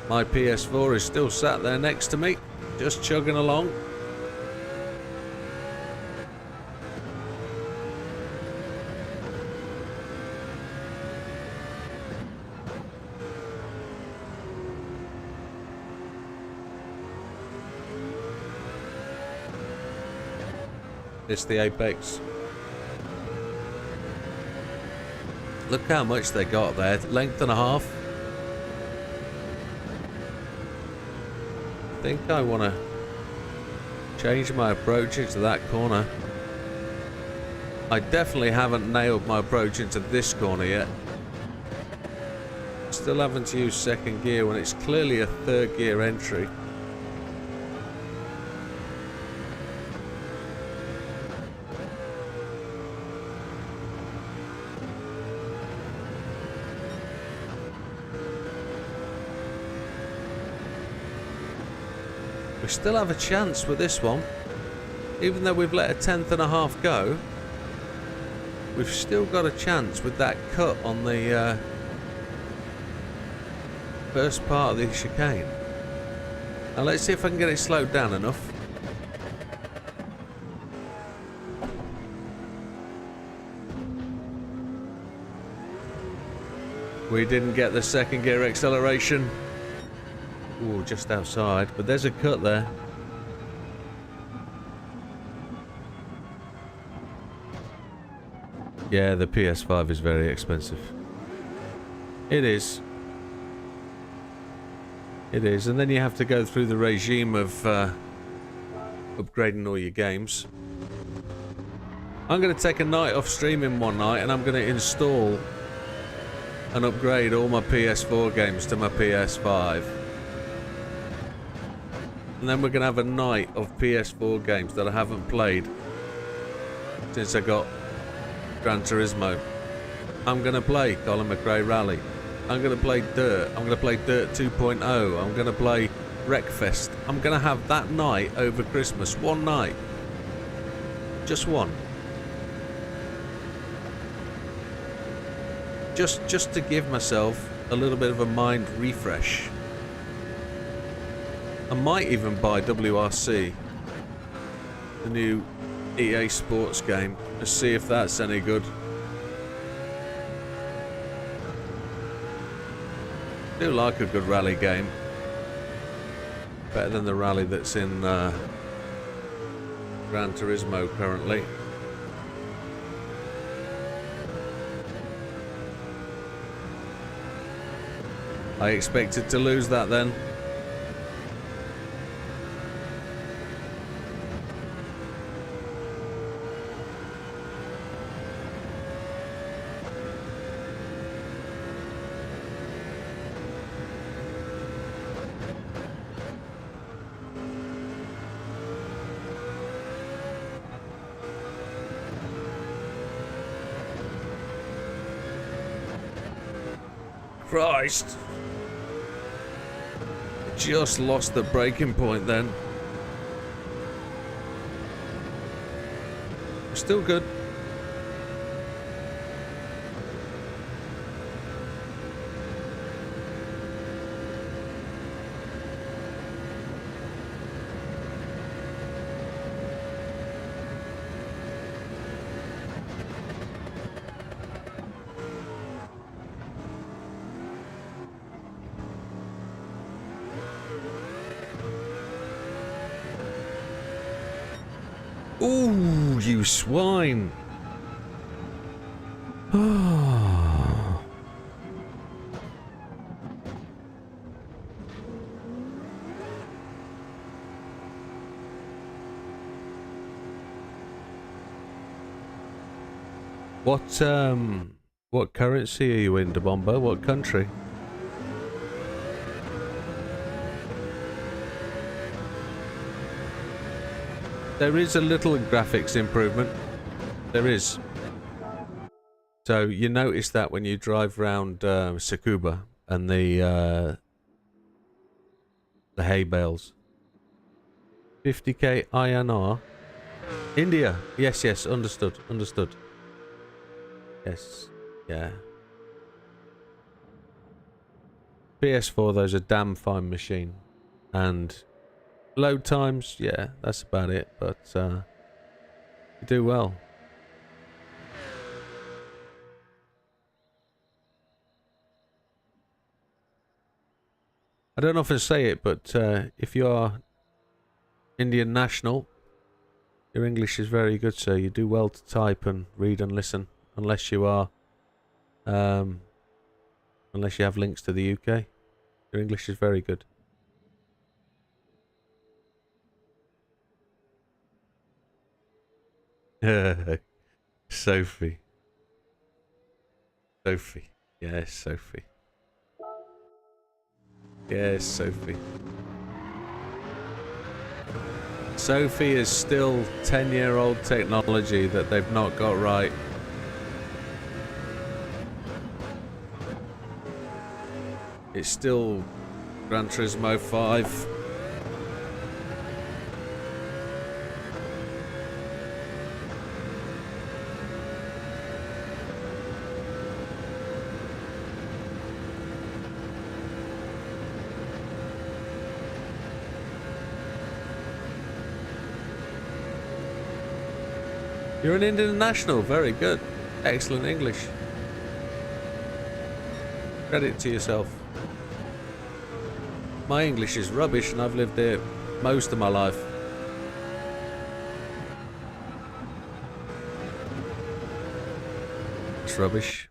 My PS4 is still sat there next to me, just chugging along. It's the Apex. Look how much they got there. Length and a half. I think I want to change my approach into that corner. I definitely haven't nailed my approach into this corner yet. Still having to use second gear when it's clearly a third gear entry. We still have a chance with this one. Even though we've let a tenth and a half go, we've still got a chance with that cut on the first part of the chicane. Now let's see if I can get it slowed down enough. We didn't get the second gear acceleration. Ooh, just outside, but there's a cut there. Yeah, the PS5 is very expensive. It is. It is, and then you have to go through the regime of upgrading all your games. I'm going to take a night off streaming one night, and I'm going to install and upgrade all my PS4 games to my PS5. And then we're going to have a night of PS4 games that I haven't played since I got Gran Turismo. I'm going to play Colin McRae Rally. I'm going to play Dirt. I'm going to play Dirt 2.0. I'm going to play Wreckfest. I'm going to have that night over Christmas. One night. Just one. Just to give myself a little bit of a mind refresh. I might even buy WRC, the new EA Sports game, to see if that's any good. I do like a good rally game. Better than the rally that's in Gran Turismo currently. I expected to lose that then. Christ! Just lost the breaking point then. Still good. Ooh, you swine. What currency are you in, De Bomber? What country? There is a little graphics improvement. There is. So you notice that when you drive around Tsukuba and the hay bales. 50k INR. India. Yes, yes, understood. Understood. Yes. Yeah. PS4 though's a damn fine machine, and load times, yeah, that's about it. But you do well. I don't often say it, but if you are Indian national, your English is very good, sir. You do well to type and read and listen, unless you are, unless you have links to the UK. Your English is very good. Sophie. Sophie. Yes, Sophie. Yes, Sophie. Sophie is still 10-year-old technology that they've not got right. It's still Gran Turismo 5. You're an Indian national. Very good. Excellent English. Credit to yourself. My English is rubbish and I've lived here most of my life. It's rubbish.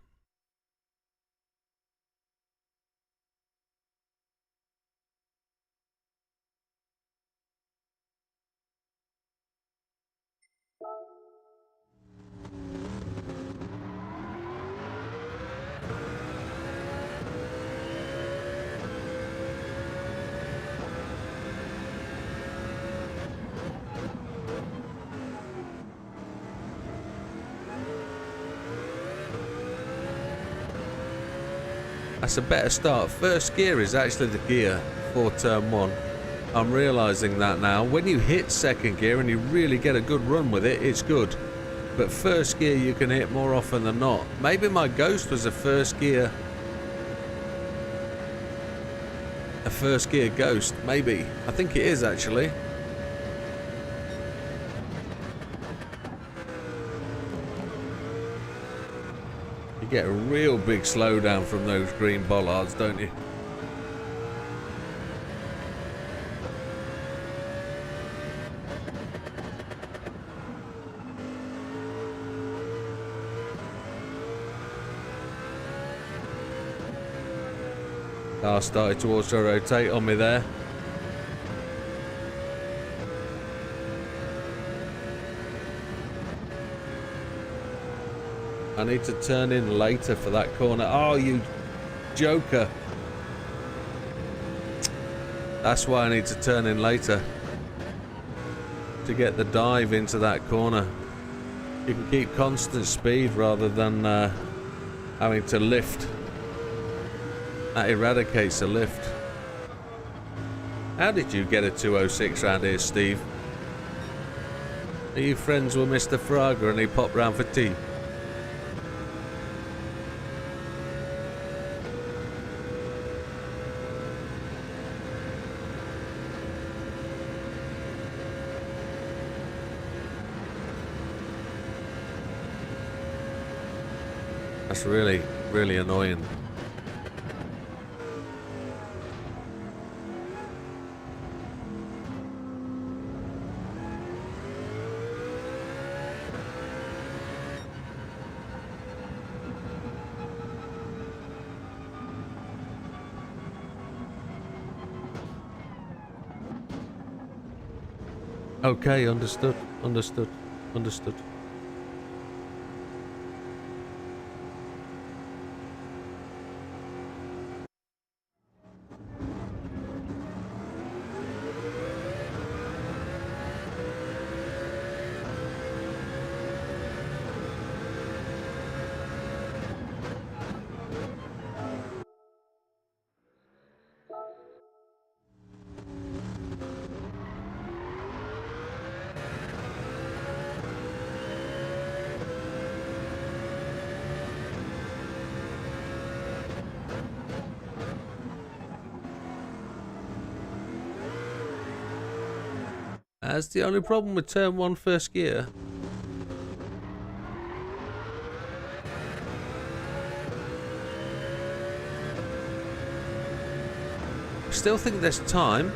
That's a better start. First gear is actually the gear for turn one. I'm realising that now. When you hit second gear and you really get a good run with it, it's good. But first gear you can hit more often than not. Maybe my Ghost was a first gear Ghost. Maybe. I think it is actually. You get a real big slowdown from those green bollards, don't you? Car started to auto rotate on me there. I need to turn in later for that corner. Oh, you joker. That's why I need to turn in later. To get the dive into that corner. You can keep constant speed rather than having to lift. That eradicates a lift. How did you get a 206 round here, Steve? Are you friends with Mr. Fraga and he popped round for tea? That's really, really annoying. Okay, understood, understood, understood. That's the only problem with turn 1 first gear. Still think there's time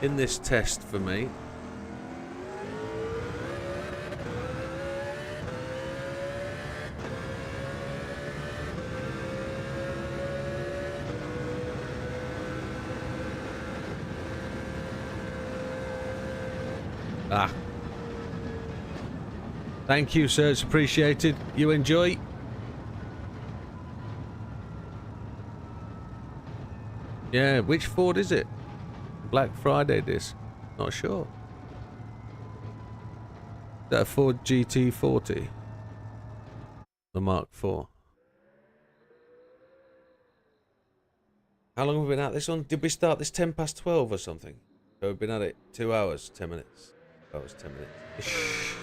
in this test for me. Ah. Thank you, sir. It's appreciated. You enjoy. Yeah, which Ford is it? Black Friday disc. Not sure. Is that a Ford GT40? The Mark IV. How long have we been at this one? Did we start this 10 past 12 or something? So we've been at it 2 hours, 10 minutes. 2 hours, 10 minutes. Ish.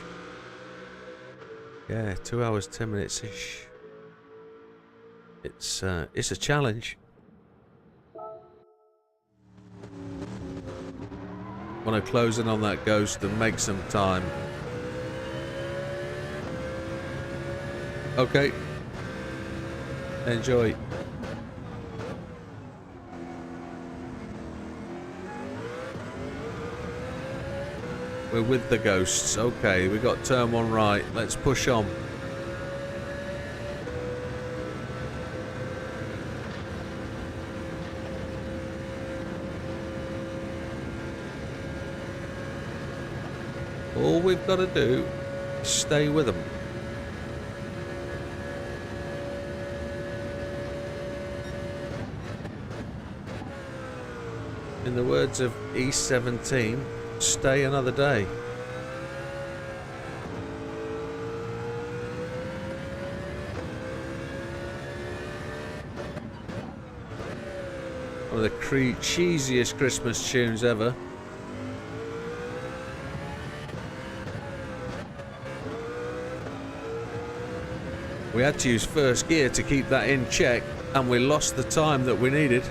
Yeah, 2 hours, 10 minutes ish. It's a challenge. Want to close in on that ghost and make some time. Okay. Enjoy. We're with the ghosts. Okay, we got turn 1 right. Let's push on. All we've got to do is stay with them. In the words of E17, stay another day. One of the cheesiest Christmas tunes ever. We had to use first gear to keep that in check, and we lost the time that we needed.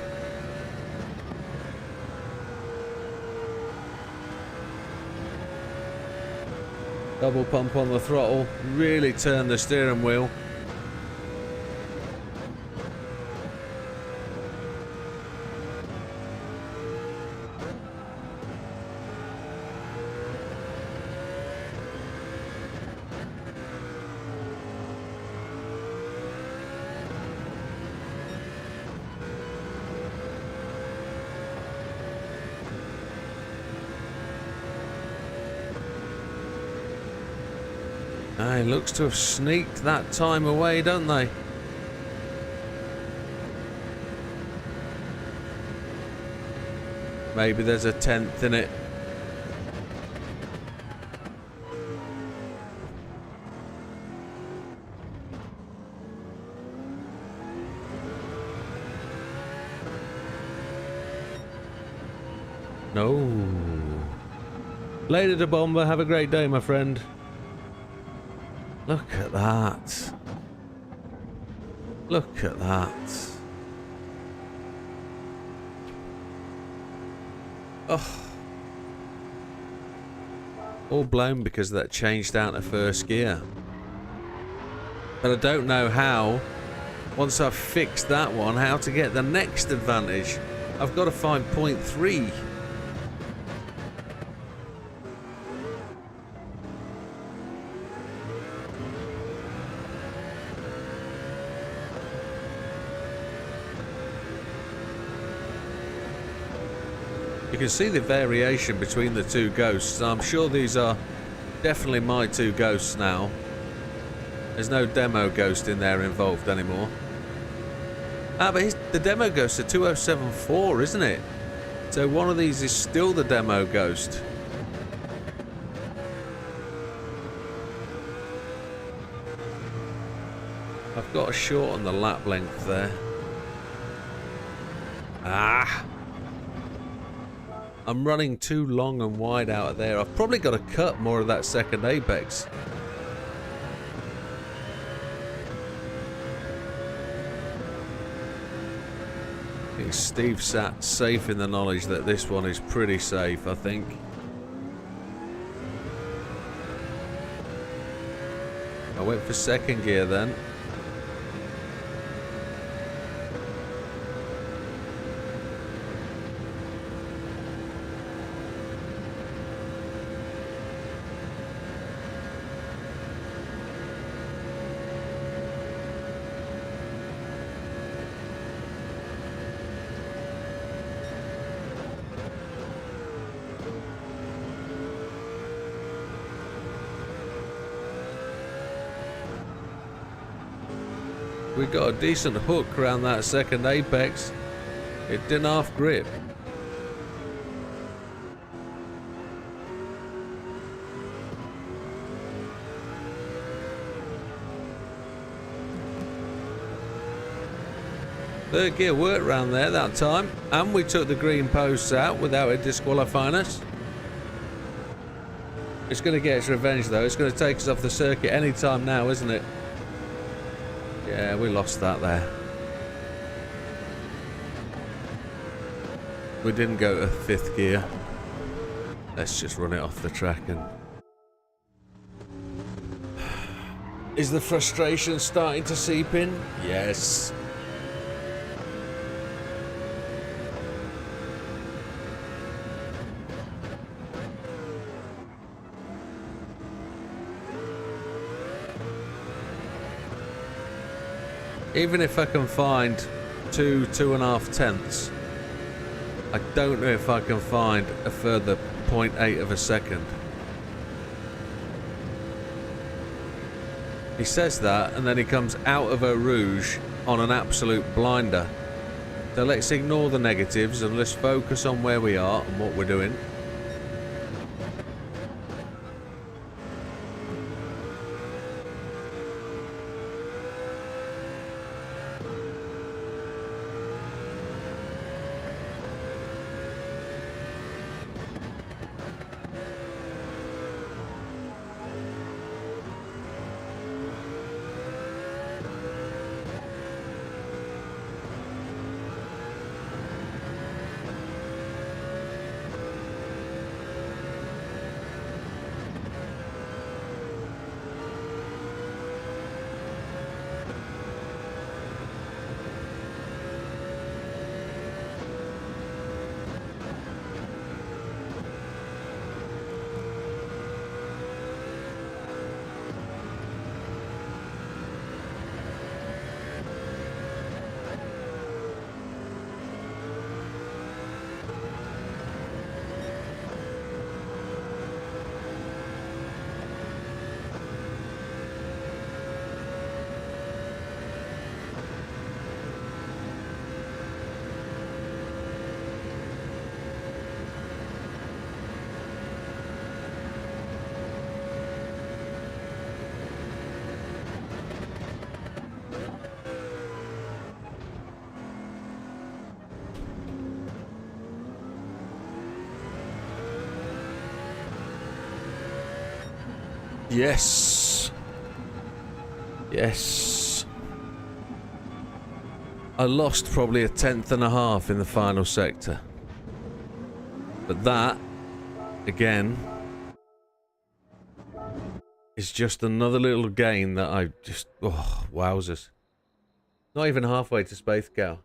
Double pump on the throttle, really turn the steering wheel. It looks to have sneaked that time away, don't they? Maybe there's a 10th in it. No. Later to Bomber, have a great day, my friend. Look at that. Look at that. Oh. All blown because of that change down to first gear. But I don't know how, once I've fixed that one, how to get the next advantage. I've got to find 0.3. You can see the variation between the two ghosts. I'm sure these are definitely my two ghosts now. There's no demo ghost in there involved anymore. Ah, but the demo ghost is 2074, isn't it? So one of these is still the demo ghost. I've got a short on the lap length there. Ah! I'm running too long and wide out of there. I've probably got to cut more of that second apex. think Steve sat safe in the knowledge that this one is pretty safe, I think. I went for second gear then. We got a decent hook around that second apex. It didn't half grip. Third gear worked round there that time, and we took the green posts out without it disqualifying us. It's going to get its revenge though. It's going to take us off the circuit any time now, isn't it? Yeah, we lost that there. We didn't go to fifth gear. Let's just run it off the track and... Is the frustration starting to seep in? Yes. Even if I can find 2.5 tenths, I don't know if I can find a further 0.8 of a second. He says that, and then he comes out of Eau Rouge on an absolute blinder. So let's ignore the negatives and let's focus on where we are and what we're doing. Yes. Yes. I lost probably 1/10 and a half in the final sector. But that, again, is just another little gain that I just... Oh, wowzers. Not even halfway to Space Cow.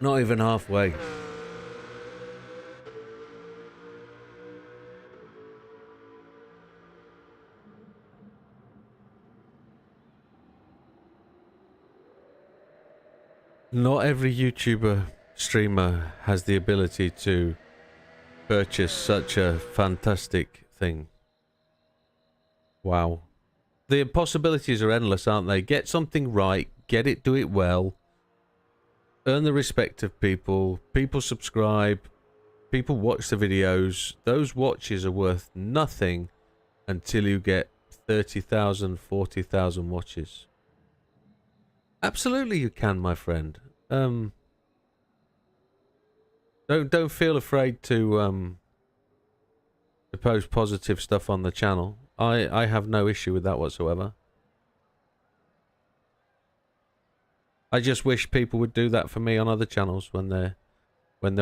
Not even halfway. Not every YouTuber streamer has the ability to purchase such a fantastic thing. Wow. The possibilities are endless, aren't they? Get something right, get it, do it well, earn the respect of people, people subscribe, people watch the videos. Those watches are worth nothing until you get 30,000, 40,000 watches. Absolutely you can, my friend. Don't feel afraid to post positive stuff on the channel. I have no issue with that whatsoever. I just wish people would do that for me on other channels when they're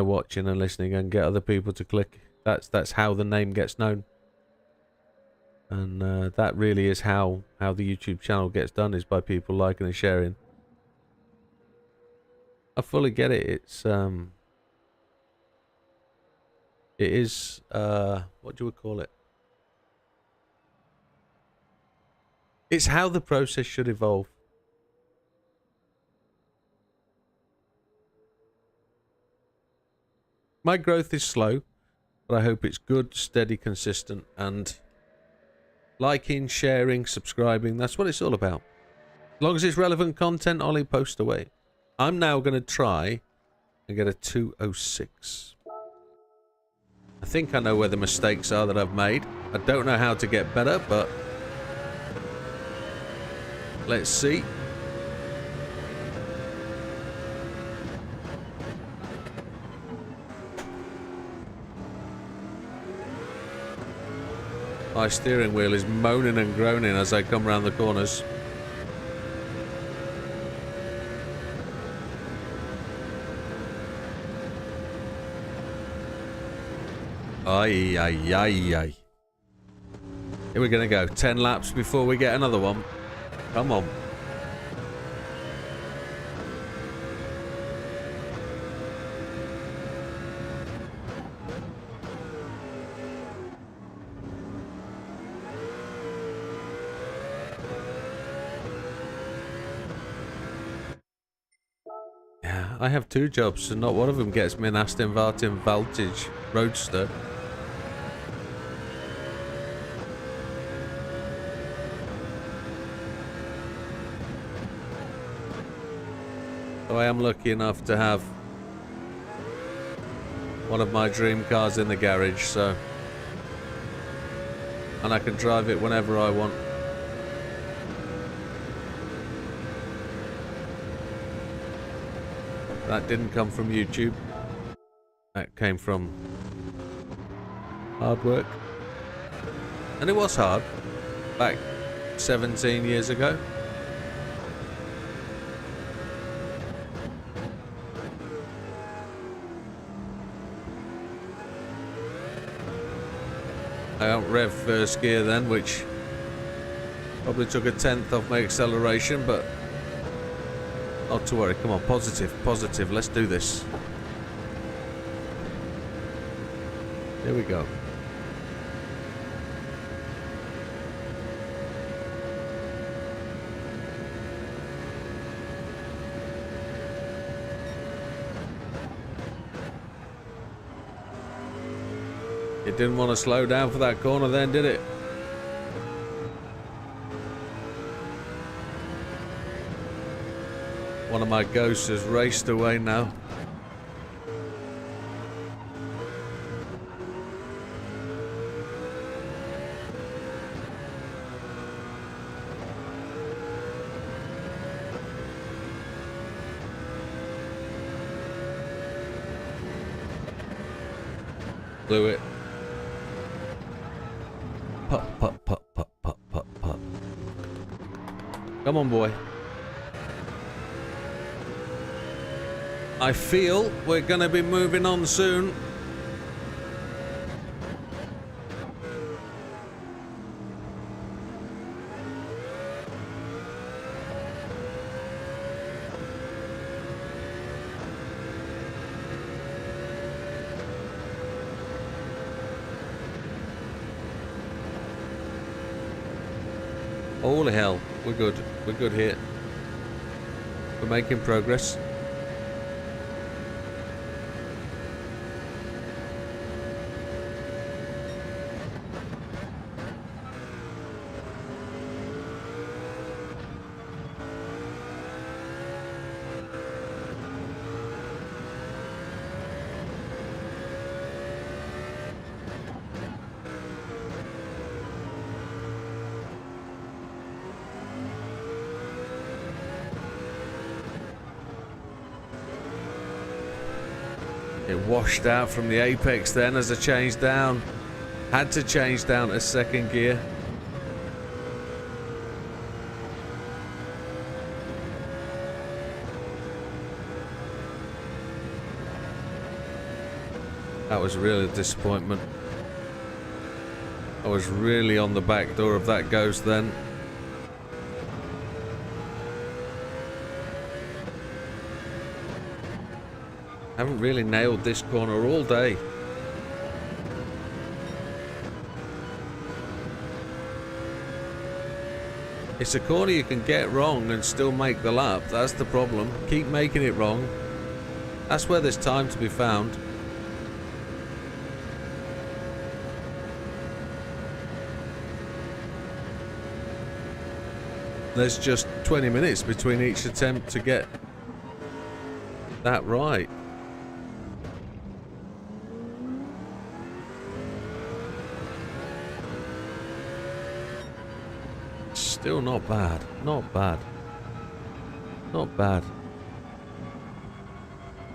watching and listening, and get other people to click. That's how the name gets known. And that really is how the YouTube channel gets done, is by people liking and sharing. I fully get it. It's it is what do we call it? It's how the process should evolve. My growth is slow, but I hope it's good, steady, consistent, and liking, sharing, subscribing, that's what it's all about. As long as it's relevant content, Ollie, post away. I'm now going to try and get a 206. I think I know where the mistakes are that I've made. I don't know how to get better, but let's see. My steering wheel is moaning and groaning as I come around the corners. Aye, aye, aye, aye. Here we're going to go. 10 laps before we get another one. Come on. Yeah, I have 2 jobs, and not one of them gets me an Aston Martin Vantage Roadster. So I am lucky enough to have one of my dream cars in the garage, so, and I can drive it whenever I want. That didn't come from YouTube. That came from hard work. And it was hard back 17 years ago. I don't rev first gear then, which probably took a 1/10 off my acceleration, but not to worry. Come on, positive, positive. Let's do this. Here we go. It didn't want to slow down for that corner then, did it? One of my ghosts has raced away now. Blew it. Pop, pop, pop, pop, pop, pop, pop. Come on, boy. I feel we're going to be moving on soon. Holy hell, we're good. We're good here. We're making progress. It washed out from the apex then as I changed down. Had to change down to second gear. That was really a disappointment. I was really on the back door of that ghost then. Haven't really nailed this corner all day. It's a corner you can get wrong and still make the lap. That's the problem. Keep making it wrong. That's where there's time to be found. There's just 20 minutes between each attempt to get that right. Still not bad. Not bad. Not bad.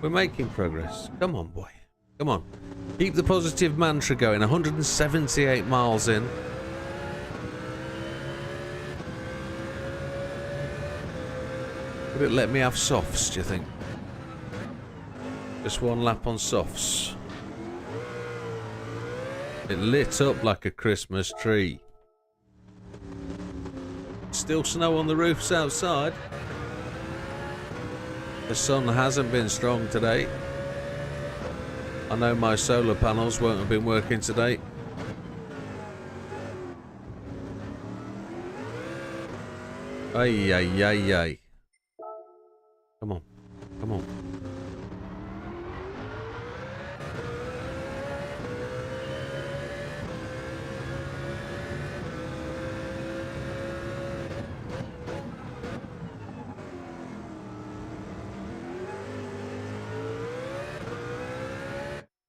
We're making progress. Come on, boy. Come on. Keep the positive mantra going. 178 miles in. Would it let me have softs, do you think? Just one lap on softs. It lit up like a Christmas tree. Still snow on the roofs outside. The sun hasn't been strong today. I know my solar panels won't have been working today. Ay, ay, ay, ay. Come on. Come on.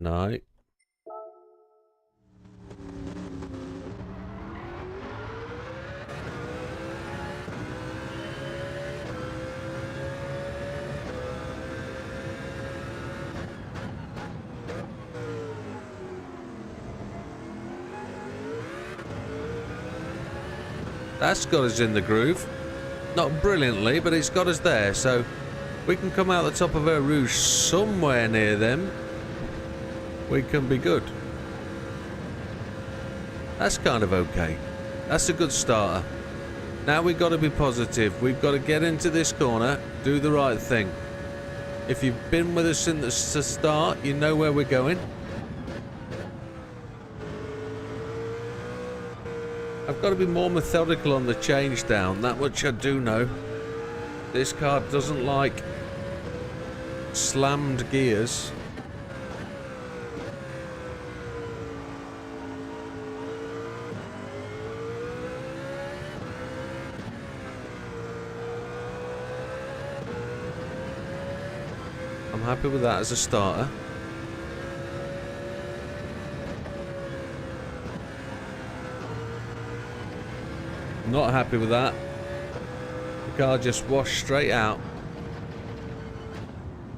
No. That's got us in the groove. Not brilliantly, but it's got us there, so we can come out the top of Eau Rouge somewhere near them. We can be good. That's kind of okay. That's a good starter. Now we've got to be positive. We've got to get into this corner, do the right thing. If you've been with us since the start, you know where we're going. I've got to be more methodical on the change down. That much I do know. This car doesn't like slammed gears. I'm happy with that as a starter. Not happy with that. The car just washed straight out.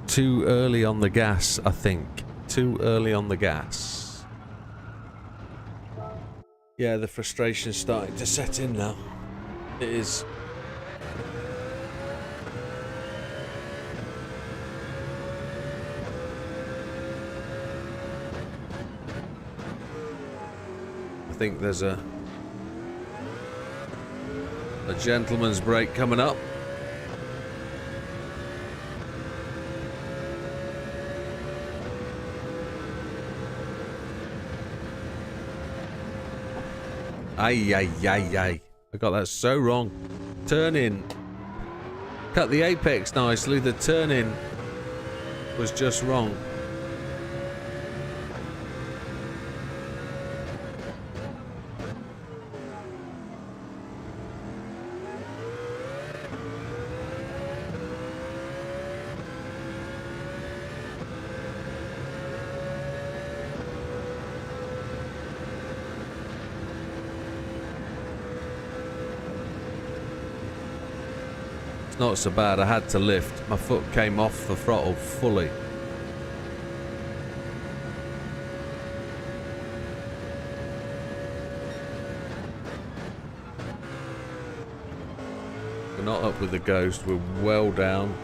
Too early on the gas, I think. Too early on the gas. Yeah, the frustration's starting to set in now. It is. I think there's a gentleman's break coming up. Ay, ay, ay, ay. I got that so wrong. Turn in. Cut the apex nicely. The turn in was just wrong. Not so bad. I had to lift. My foot came off the throttle fully. We're not up with the ghost. We're well down.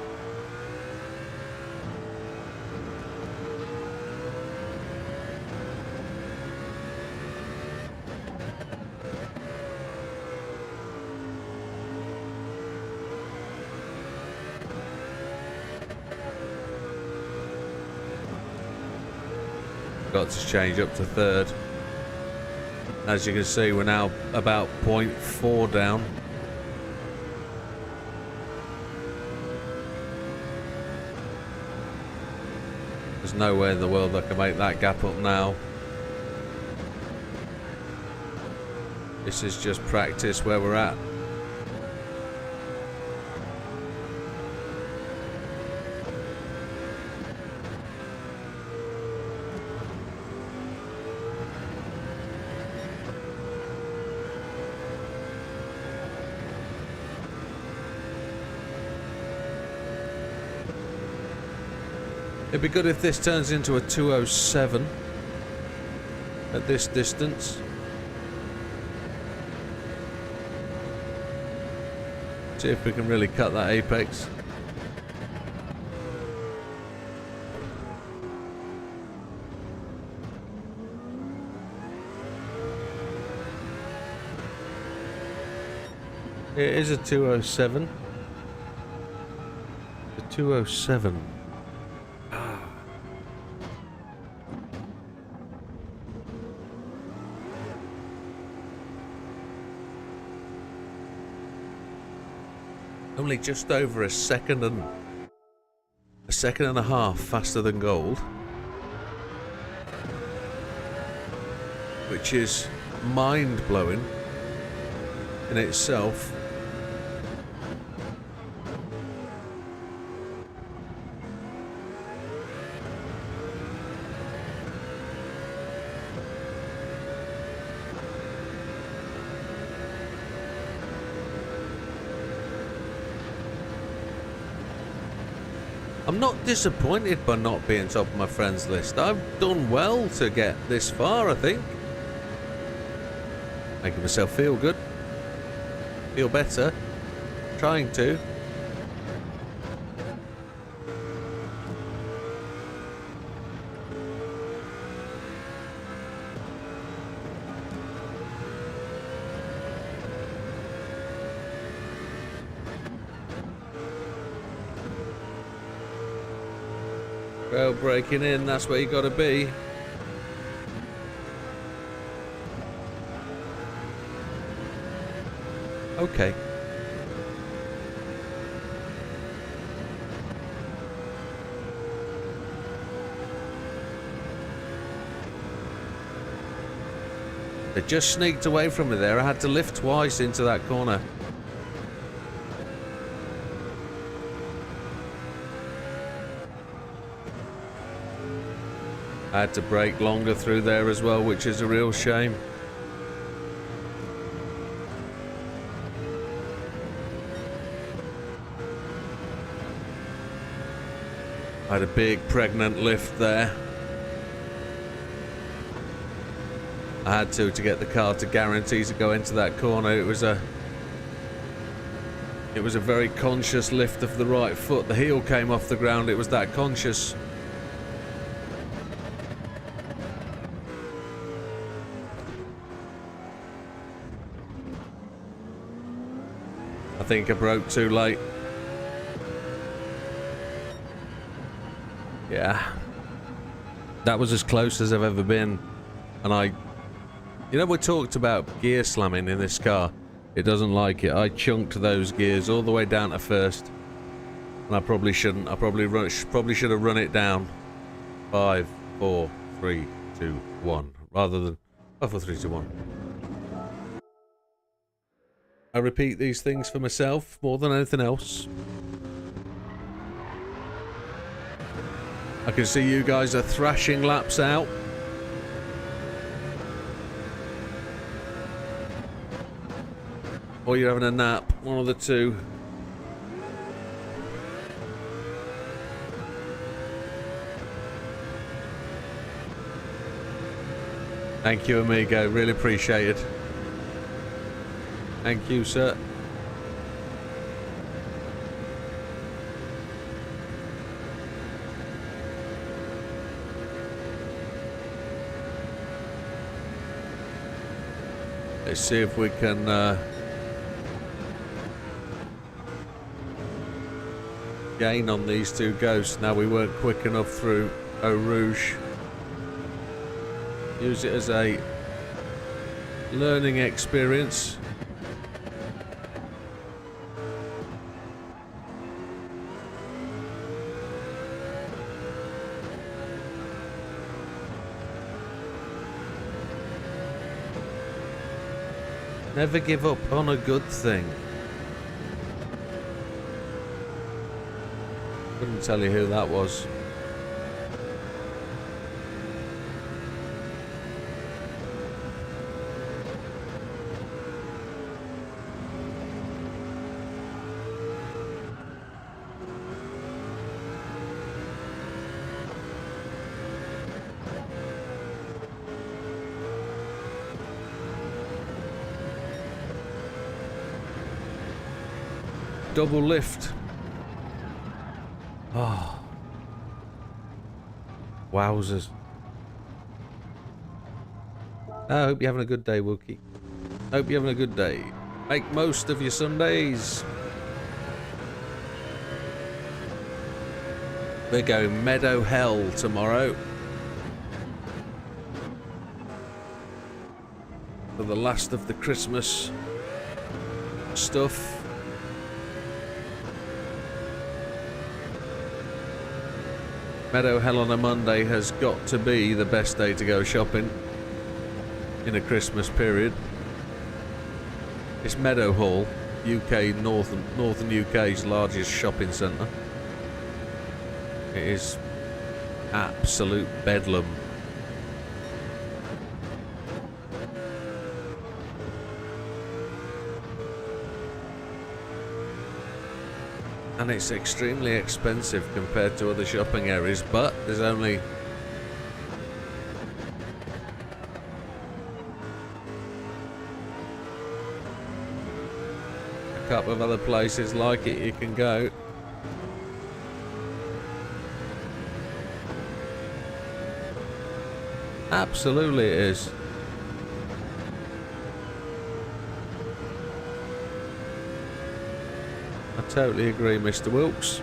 Got to change up to third. As you can see, we're now about 0.4 down. There's no way in the world I can make that gap up now. This is just practice where we're at. It'd be good if this turns into a 207 at this distance. See if we can really cut that apex. It is a 207. A 207. Only just over a second and a half faster than gold, which is mind-blowing in itself. I'm not disappointed by not being top of my friends list. I've done well to get this far, I think. Making myself feel good. Feel better. Trying to. Well, breaking in, that's where you gotta be. Okay. They just sneaked away from me there. I had to lift twice into that corner. I had to brake longer through there as well, which is a real shame. I had a big pregnant lift there. I had to get the car to guarantee to go into that corner. It was a very conscious lift of the right foot. The heel came off the ground. It was that conscious. I think I broke too late. Yeah. That was as close as I've ever been. And you know, we talked about gear slamming in this car. It doesn't like it. I chunked those gears all the way down to first. And I probably shouldn't. I probably should have run it down. 5, 4, 3, 2, 1. Rather than 5, 4, 3, 2, 1. I repeat these things for myself more than anything else. I can see you guys are thrashing laps out. Or you're having a nap, one of the two. Thank you, amigo. Really appreciate it. Thank you, sir. Let's see if we can gain on these two ghosts. Now, we weren't quick enough through Eau Rouge. Use it as a learning experience. Never give up on a good thing. Couldn't tell you who that was. Double lift. Oh. Wowzers. I hope you're having a good day, Wookie. Hope you're having a good day. Make most of your Sundays. We're going Meadow Hell tomorrow. For the last of the Christmas stuff. Meadow Hell on a Monday has got to be the best day to go shopping in a Christmas period. It's Meadow Hall, UK northern UK's largest shopping centre. It is absolute bedlam. And it's extremely expensive compared to other shopping areas, but there's only a couple of other places like it you can go. Absolutely it is. I totally agree, Mr. Wilkes.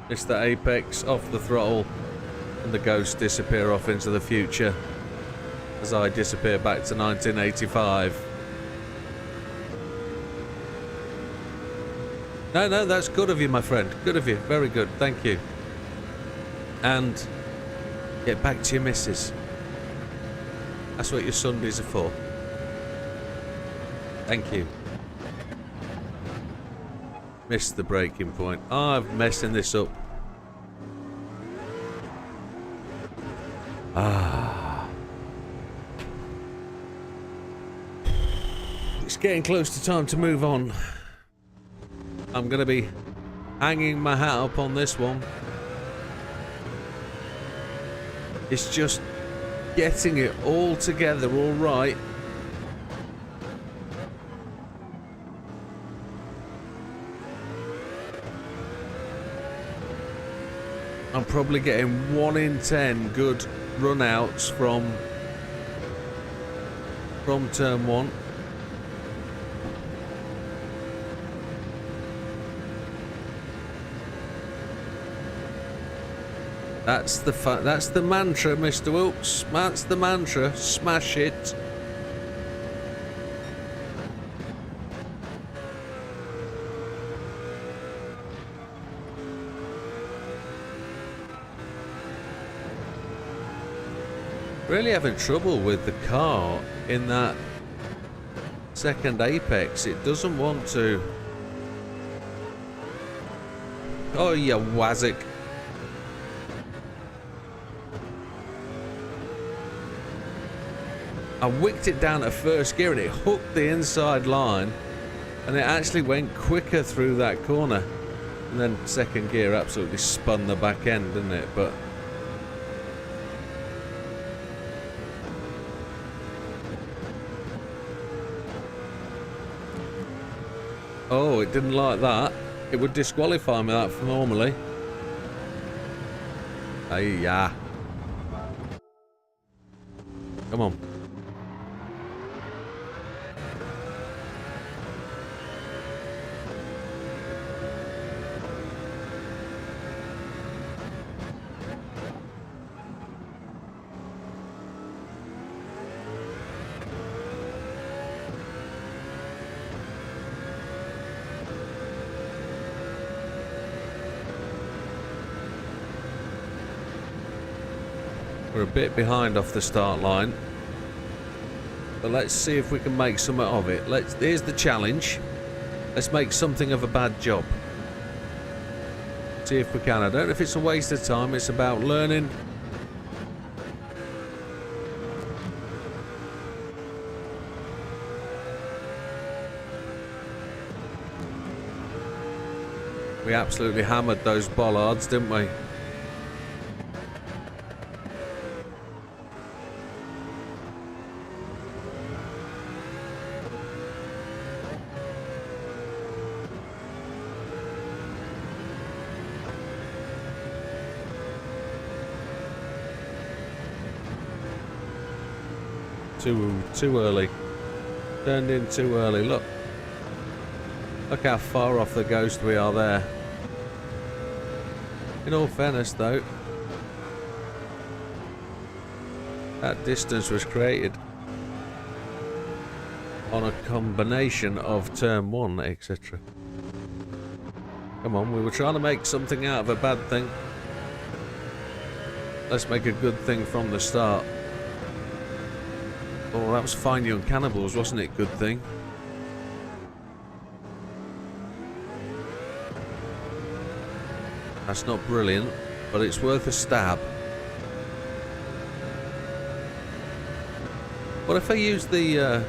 Mr. Apex off the throttle and the ghosts disappear off into the future as I disappear back to 1985. No, that's good of you, my friend. Good of you. Very good. Thank you. And get back to your missus. That's what your Sundays are for. Thank you. Missed the breaking point. Oh, I'm messing this up. It's getting close to time to move on. I'm going to be hanging my hat up on this one. It's just getting it all together all right. I'm probably getting 1 in 10 good run-outs from turn 1. That's the mantra, Mr. Wilkes. That's the mantra. Smash it. Really having trouble with the car in that second apex. It doesn't want to. Oh, you wazzick. I wicked it down at first gear and it hooked the inside line and it actually went quicker through that corner. And then second gear absolutely spun the back end, didn't it? But oh, it didn't like that. It would disqualify me that for normally. Hey, yeah. Come on. We're a bit behind off the start line, but let's see if we can make something of it. Here's the challenge. Let's make something of a bad job. See if we can. I don't know if it's a waste of time. It's about learning. We absolutely hammered those bollards, didn't we? Too early. Turned in too early. Look how far off the ghost we are there. In all fairness though, that distance was created on a combination of turn 1, etc. Come on, we were trying to make something out of a bad thing. Let's make a good thing from the start. Oh, that was Fine Young Cannibals, wasn't it? Good thing. That's not brilliant, but it's worth a stab. What if I use the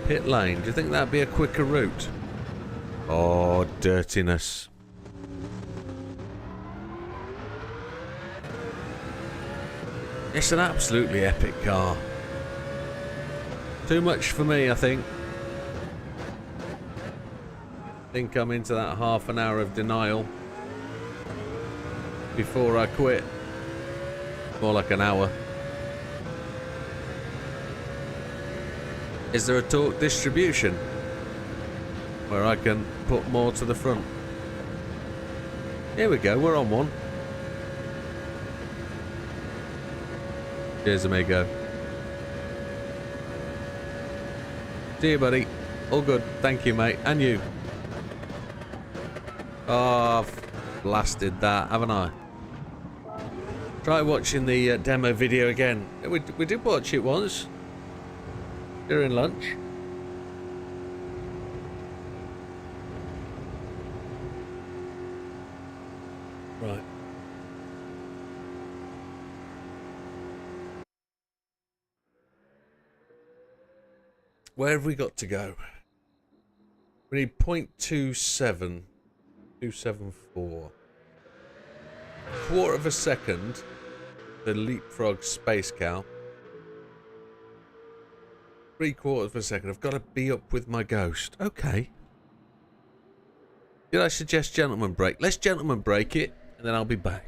pit lane? Do you think that'd be a quicker route? Oh, dirtiness. It's an absolutely epic car. Too much for me, I think. Think I'm into that half an hour of denial before I quit. More like an hour. Is there a torque distribution where I can put more to the front? Here we go, we're on one. Cheers, amigo. See you, buddy. All good. Thank you, mate. And you. Oh, I've blasted that, haven't I? Try watching the demo video again. We did watch it once. During lunch. Right. Where have we got to go? We need 0.27. 274. Quarter of a second. The leapfrog space cow. 3/4 of a second. I've got to be up with my ghost. Okay. Did I suggest gentleman break? Let's gentleman break it, and then I'll be back.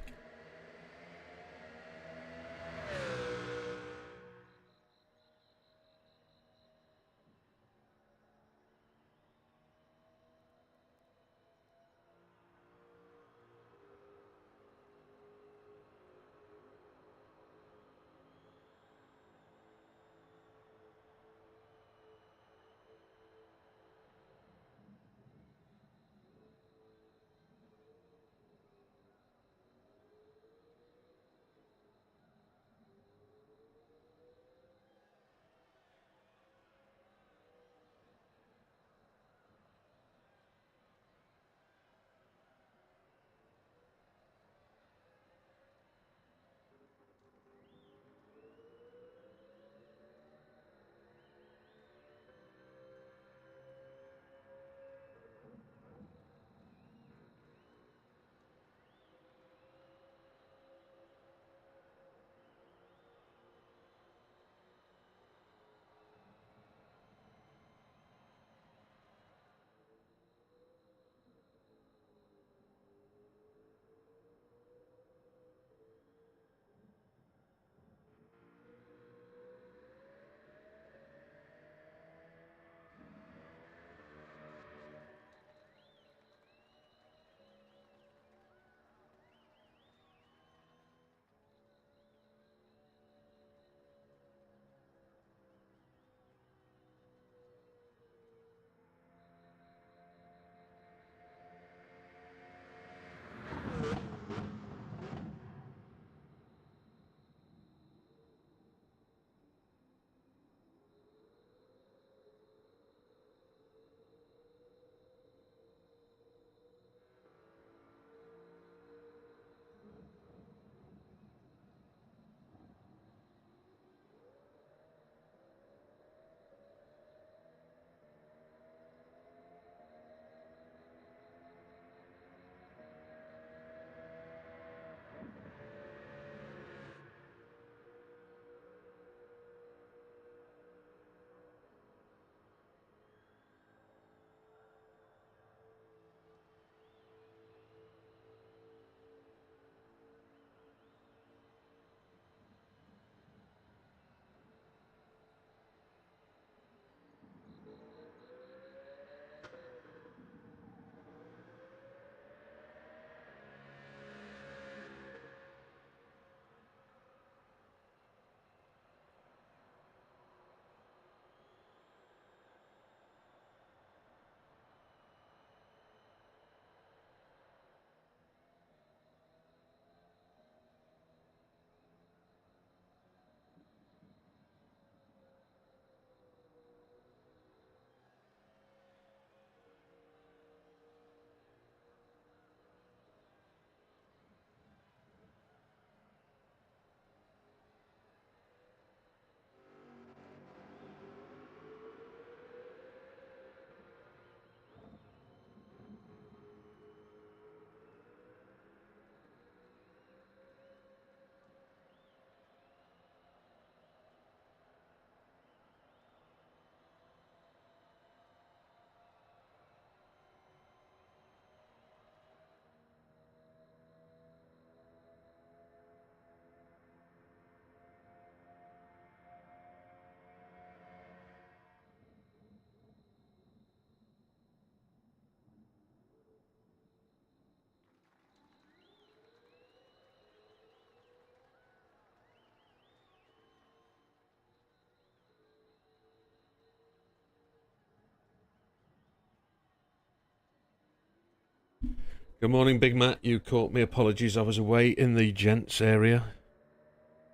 Good morning, Big Matt. You caught me. Apologies, I was away in the gents area,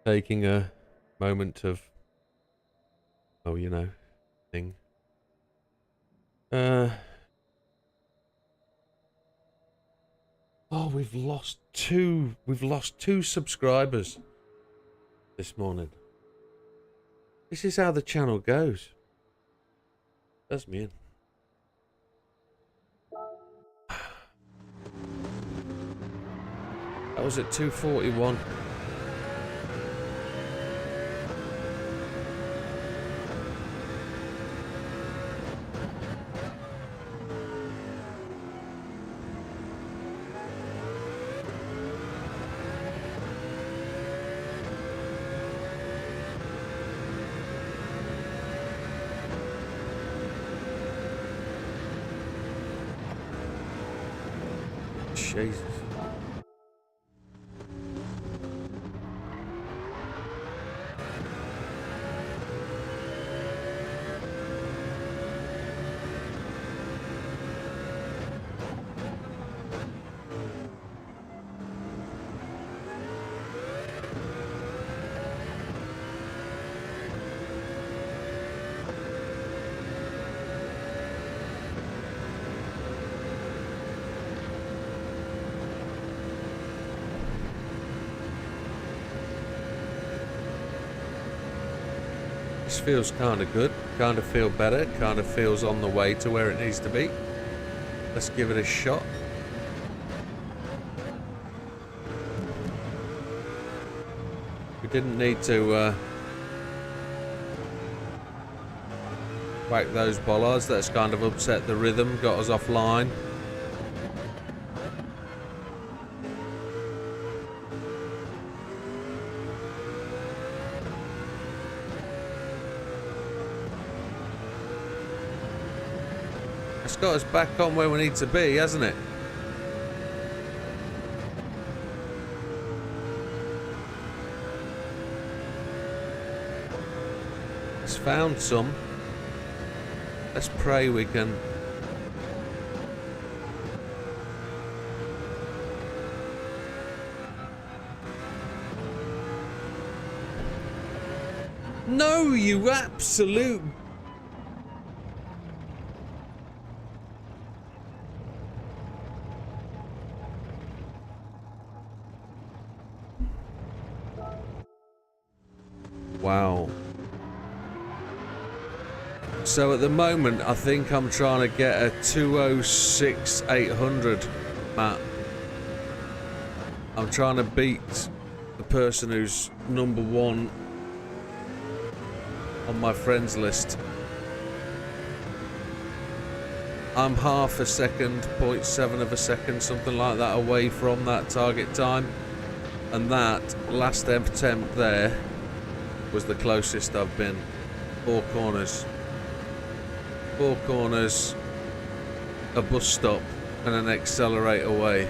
taking a moment of, oh, you know, thing. Oh, we've lost two subscribers this morning. This is how the channel goes. Does me in. That was at 2:41. Jesus. This feels kind of good, kind of feel better, kind of feels on the way to where it needs to be. Let's give it a shot. We didn't need to whack those bollards. That's kind of upset the rhythm, got us offline. It's got us back on where we need to be, hasn't it? It's found some. Let's pray we can. No, you absolute. Wow. So at the moment, I think I'm trying to get a 206-800 Matt. I'm trying to beat the person who's number one on my friends list. I'm half a second, 0.7 of a second, something like that, away from that target time. And that last attempt there was the closest I've been. 4 corners. 4 corners, a bus stop, and an accelerate away.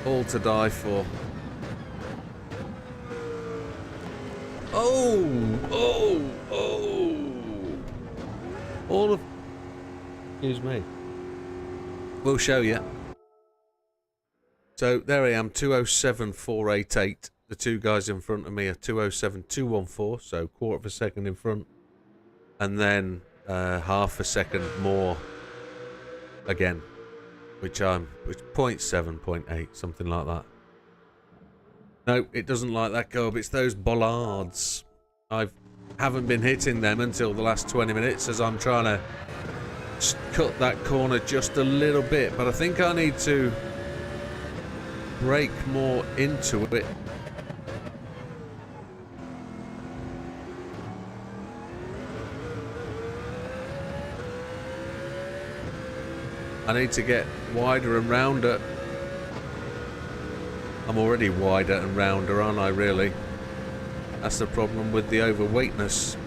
All to die for. Oh! All of... Excuse me. We'll show you. So there I am, 207.488. The two guys in front of me are 207.214, so quarter of a second in front. And then half a second more again, which 0.7, 0.8, something like that. No, it doesn't like that curb. It's those bollards. I haven't been hitting them until the last 20 minutes as I'm trying to cut that corner just a little bit. But I think I need to brake more into it. I need to get wider and rounder. I'm already wider and rounder, aren't I, really? That's the problem with the overweightness.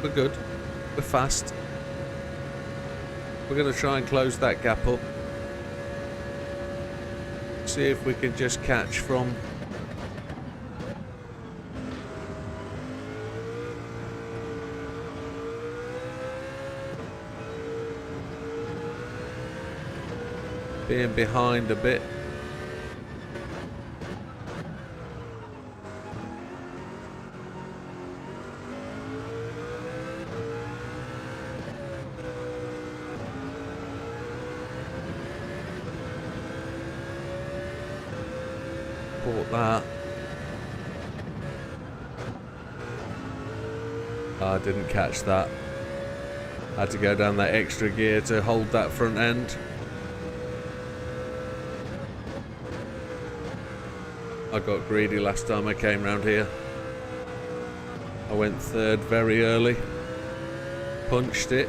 We're good. We're fast. We're going to try and close that gap up. See if we can just catch from... being behind a bit. Bought that. I didn't catch that. Had to go down that extra gear to hold that front end. I got greedy last time I came round here. I went third very early. Punched it.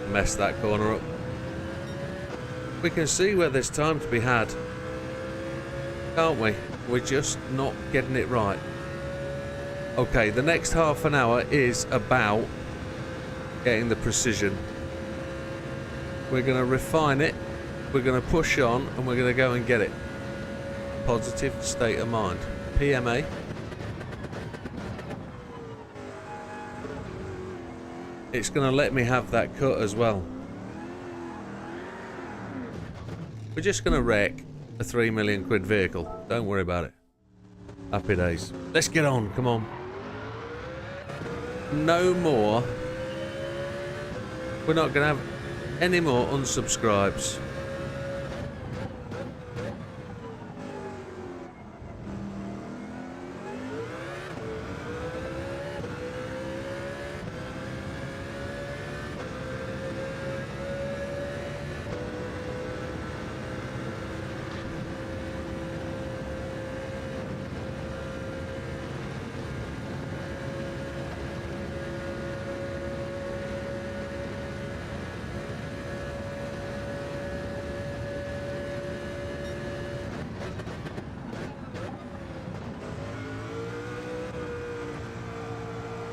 Messed that corner up. We can see where there's time to be had, can't we? We're just not getting it right. Okay, the next half an hour is about getting the precision. We're going to refine it, we're going to push on, and we're going to go and get it. Positive state of mind. PMA. It's going to let me have that cut as well. We're just going to wreck a 3 million quid vehicle. Don't worry about it. Happy days. Let's get on. Come on. No more. We're not going to have any more unsubscribes.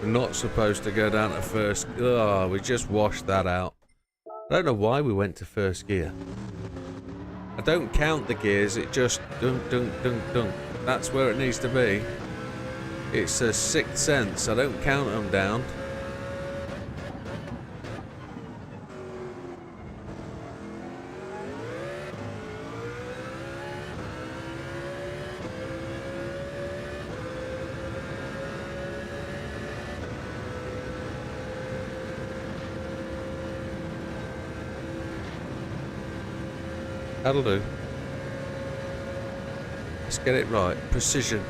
We're not supposed to go down to first. Oh, we just washed that out. I don't know why we went to first gear. I don't count the gears, it just dunk, dunk, dunk, dunk. That's where it needs to be. It's a sixth sense, I don't count them down. That'll do. Let's get it right. Precision.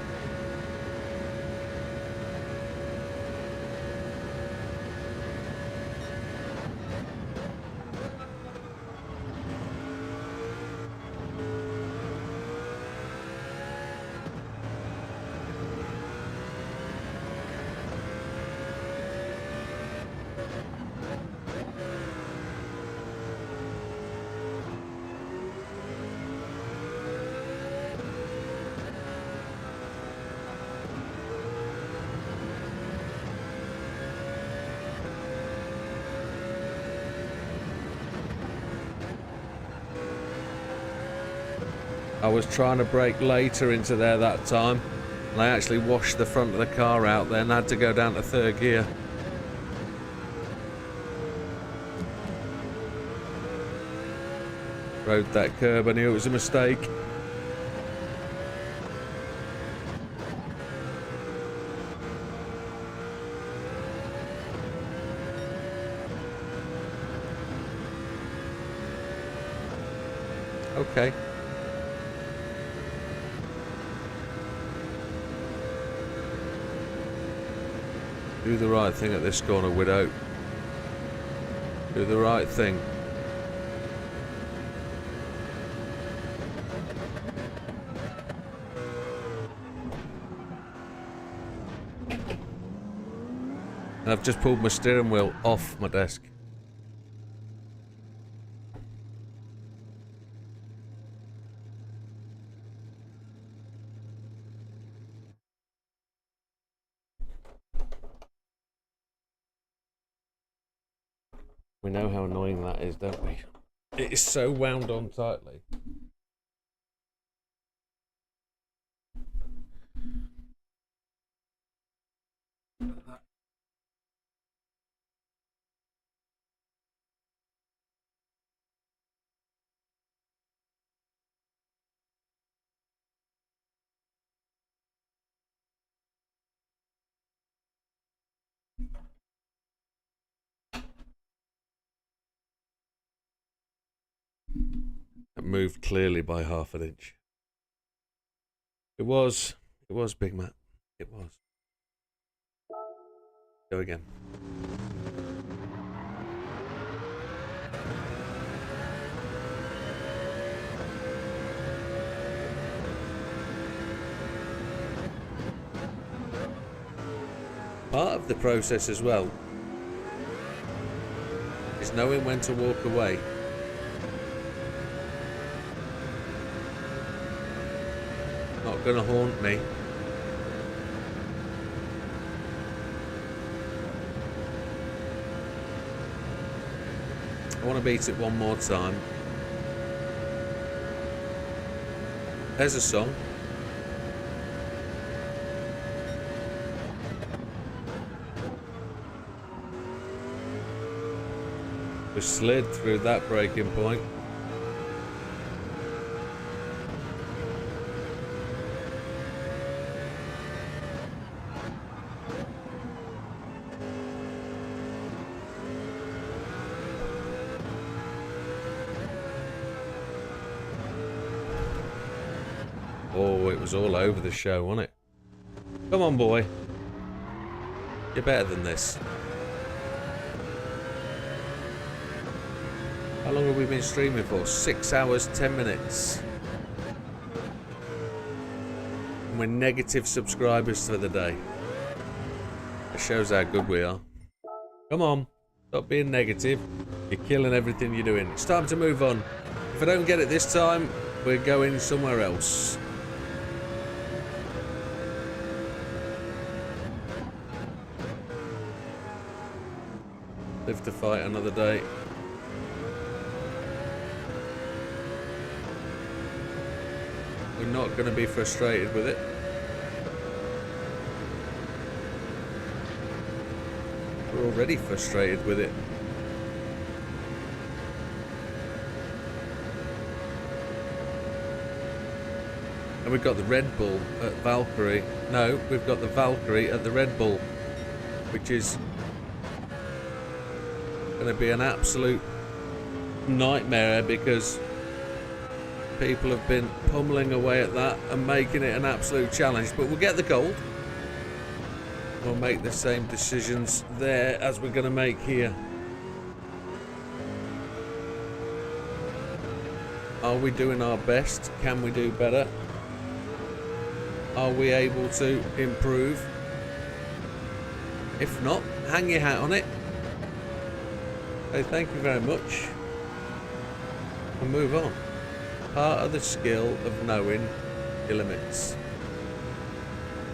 I was trying to brake later into there that time, and I actually washed the front of the car out then, had to go down to third gear. Rode that curb, I knew it was a mistake. Okay. Do the right thing at this corner, Widow. Do the right thing. And I've just pulled my steering wheel off my desk. We know how annoying that is, don't we? It is so wound on tightly. That moved clearly by half an inch. It was Big Matt. It was. Go again. Part of the process as well is knowing when to walk away. Not gonna haunt me. I want to beat it one more time. There's a song. We slid through that breaking point. Oh, it was all over the show, wasn't it? Come on, boy. You're better than this. How long have we been streaming for? 6 hours, 10 minutes. And we're negative subscribers for the day. It shows how good we are. Come on. Stop being negative. You're killing everything you're doing. It's time to move on. If I don't get it this time, we're going somewhere else. Live to fight another day. We're not going to be frustrated with it. We're already frustrated with it. And we've got the Red Bull at Valkyrie. No, we've got the Valkyrie at the Red Bull, which is going to be an absolute nightmare because people have been pummeling away at that and making it an absolute challenge. But we'll get the gold. We'll make the same decisions there as we're going to make here. Are we doing our best? Can we do better? Are we able to improve? If not, hang your hat on it. Say thank you very much and move on. Part of the skill of knowing your limits.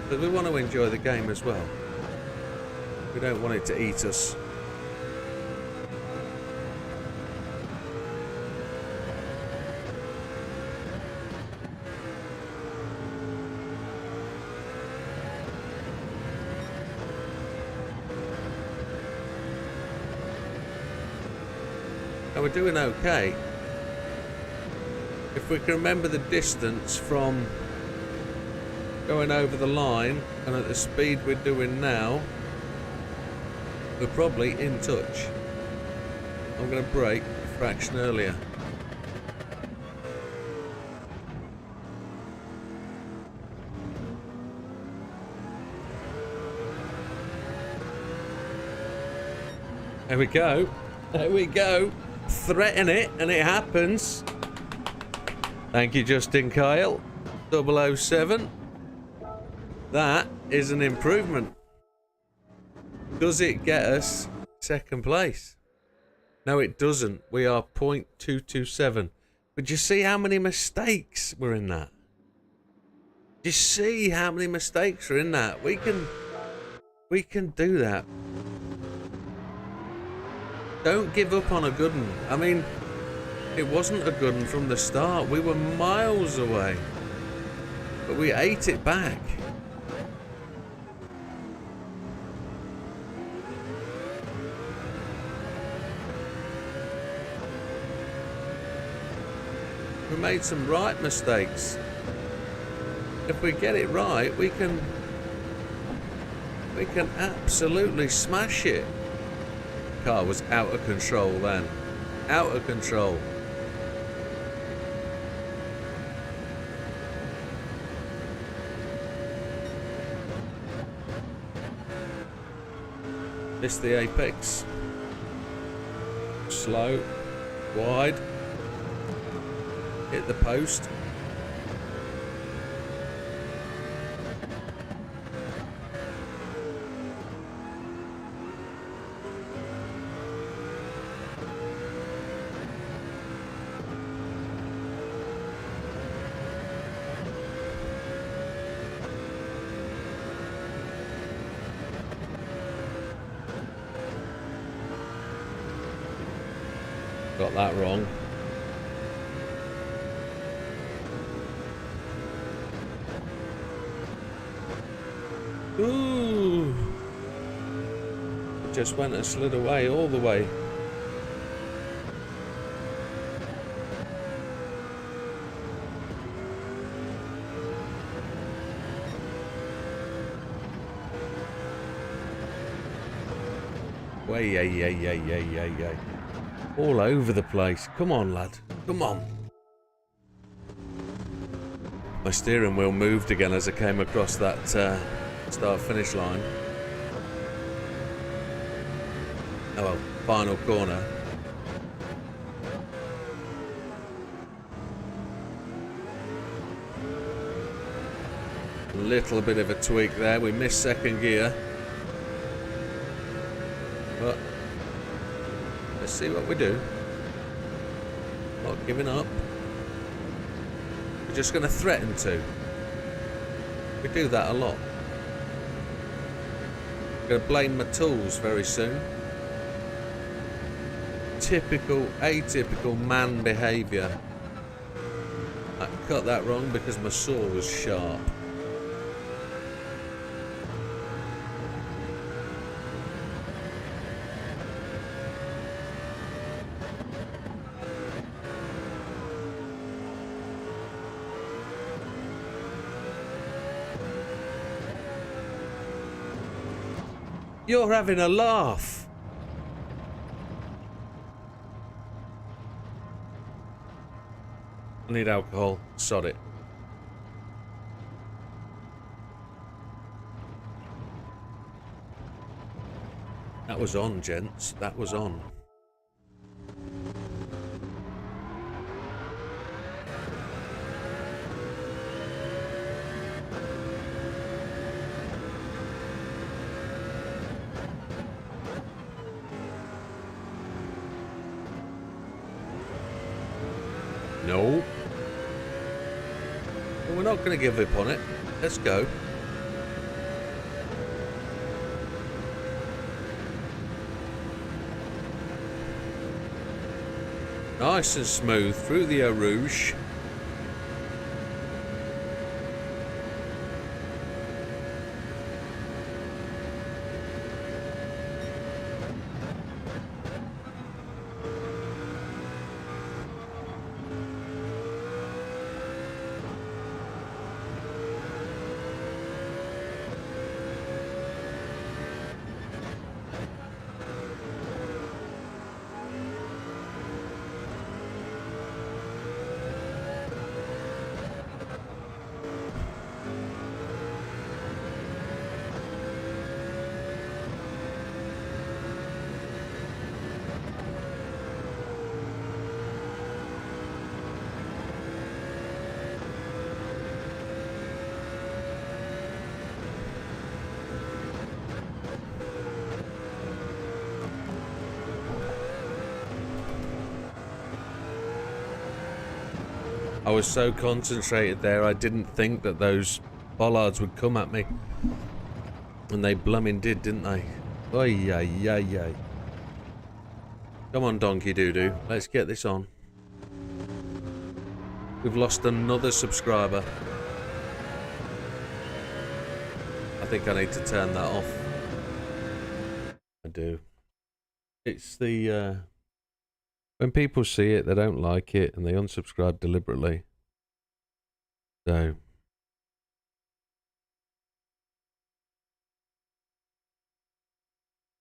But we want to enjoy the game as well. We don't want it to eat us. And we're doing okay. If we can remember the distance from going over the line and at the speed we're doing now, we're probably in touch. I'm going to brake a fraction earlier. There we go. There we go. Threaten it and it happens. Thank you, Justin Kyle. 007. That is an improvement. Does it get us second place? No, it doesn't. We are 0.227. But you see how many mistakes were in that? You see how many mistakes are in that? We can do that. Don't give up on a good one. I mean, it wasn't a good one from the start. We were miles away. But we ate it back. We made some right mistakes. If we get it right, we can absolutely smash it. Car was out of control then. Out of control. Missed the apex. Slow. Wide. Hit the post. Got that wrong. Ooh. It just went and slid away all the way. Way, yay. All over the place. Come on, lad. Come on. My steering wheel moved again as I came across that start-finish line. Oh well, final corner. A little bit of a tweak there. We missed second gear. But let's see what we do. Not giving up. We're just going to threaten to. We do that a lot. I'm going to blame my tools very soon. Typical, atypical man behaviour. I cut that wrong because my saw was sharp. You're having a laugh. I need alcohol. Sod it. That was on, gents. That was on. No. Well, we're not going to give up on it. Let's go. Nice and smooth through the Eau Rouge. I was so concentrated there, I didn't think that those bollards would come at me. And they blooming did, didn't they? Oy, ay, ay, ay. Come on, donkey doo-doo. Let's get this on. We've lost another subscriber. I think I need to turn that off. I do. It's the... when people see it, they don't like it, and they unsubscribe deliberately. So...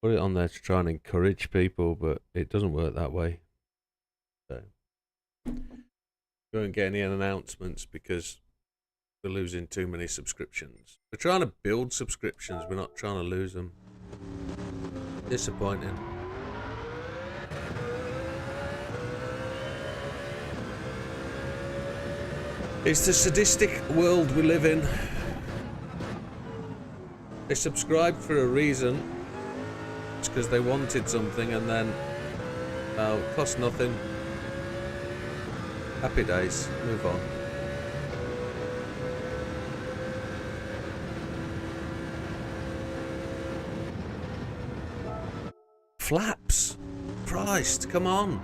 put it on there to try and encourage people, but it doesn't work that way. So... we won't get any announcements because we're losing too many subscriptions. We're trying to build subscriptions, we're not trying to lose them. Disappointing. It's the sadistic world we live in. They subscribed for a reason. It's because they wanted something, and then it cost nothing. Happy days. Move on. Flaps. Christ, come on.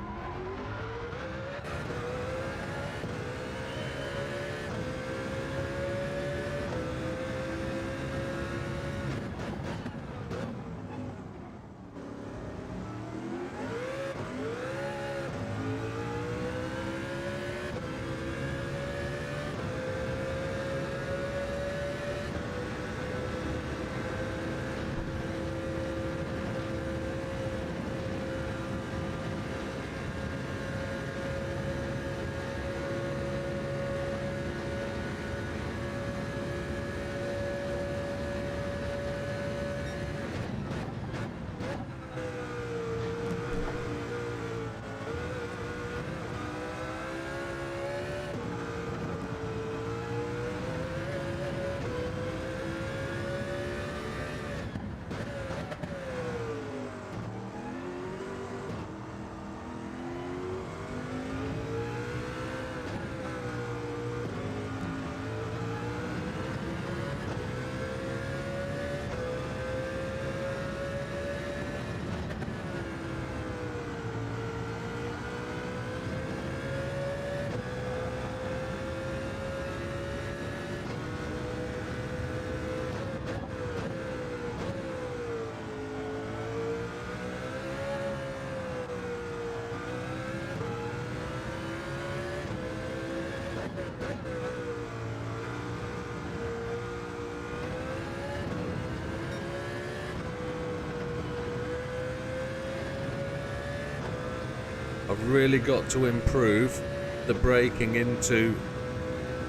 I've really got to improve the braking into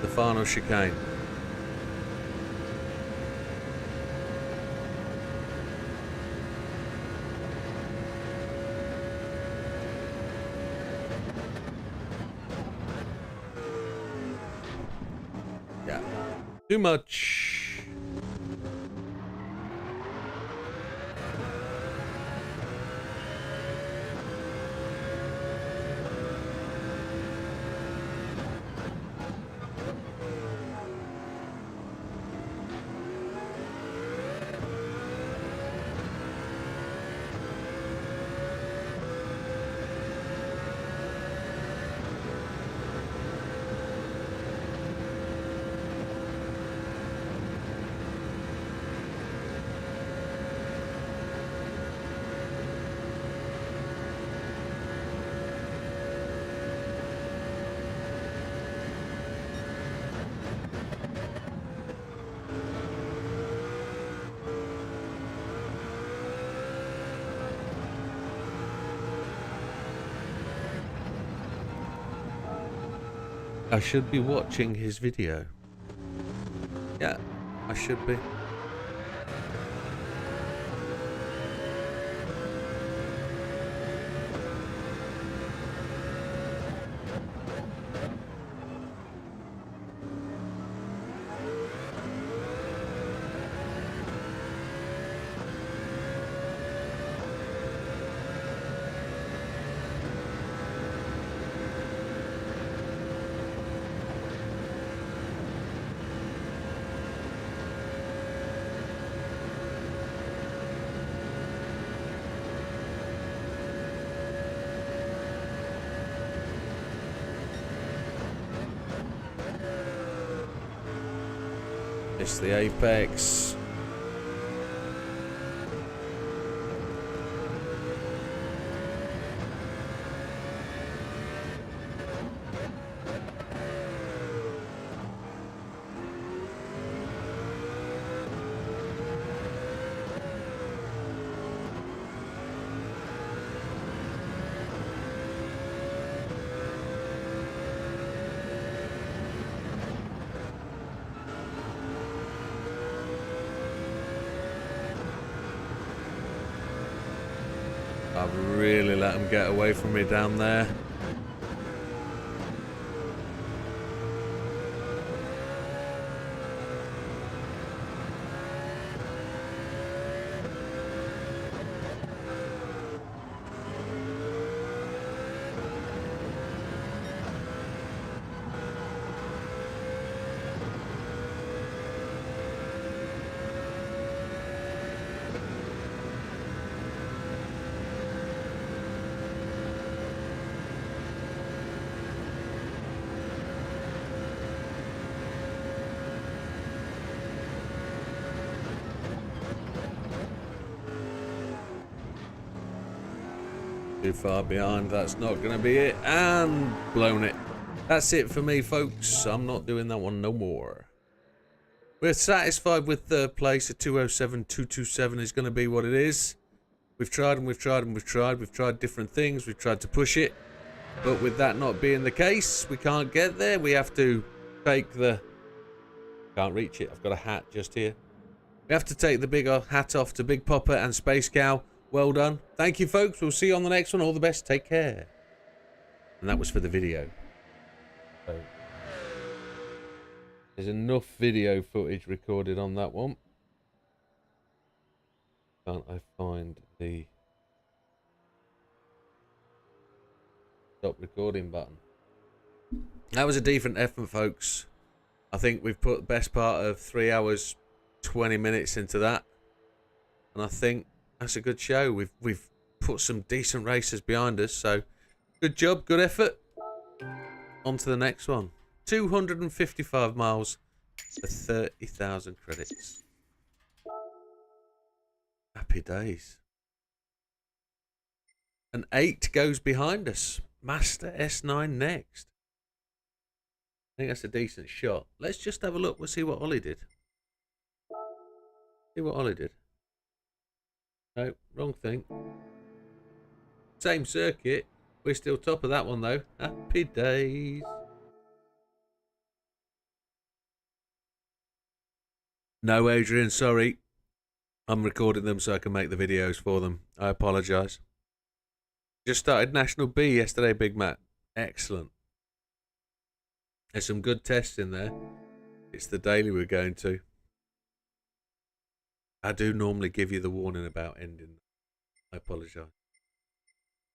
the final chicane. Yeah, too much. I should be watching his video. Yeah, I should be. It's the apex. I've really let them get away from me down there. Too far behind, that's not going to be it, and blown it. That's it for me, folks. I'm not doing that one no more. We're satisfied with third place. A 207.227 is going to be what it is. We've tried and we've tried and we've tried. We've tried different things. We've tried to push it. But with that not being the case, we can't get there. We have to take the... Can't reach it. I've got a hat just here. We have to take the big hat off to Big Popper and Space Cow. Well done. Thank you, folks. We'll see you on the next one. All the best. Take care. And that was for the video. So, there's enough video footage recorded on that one. Can't I find the stop recording button? That was a decent effort, folks. I think we've put the best part of 3 hours, 20 minutes into that. And I think that's a good show. We've put some decent races behind us, so good job, good effort. On to the next one. 255 miles for 30,000 credits. Happy days. An 8 goes behind us. Master S9 next. I think that's a decent shot. Let's just have a look. We'll see what Ollie did. See what Ollie did. No, wrong thing. Same circuit. We're still top of that one, though. Happy days. No, Adrian, sorry. I'm recording them so I can make the videos for them. I apologise. Just started National B yesterday, Big Matt. Excellent. There's some good tests in there. It's the daily we're going to. I do normally give you the warning about ending. I apologise.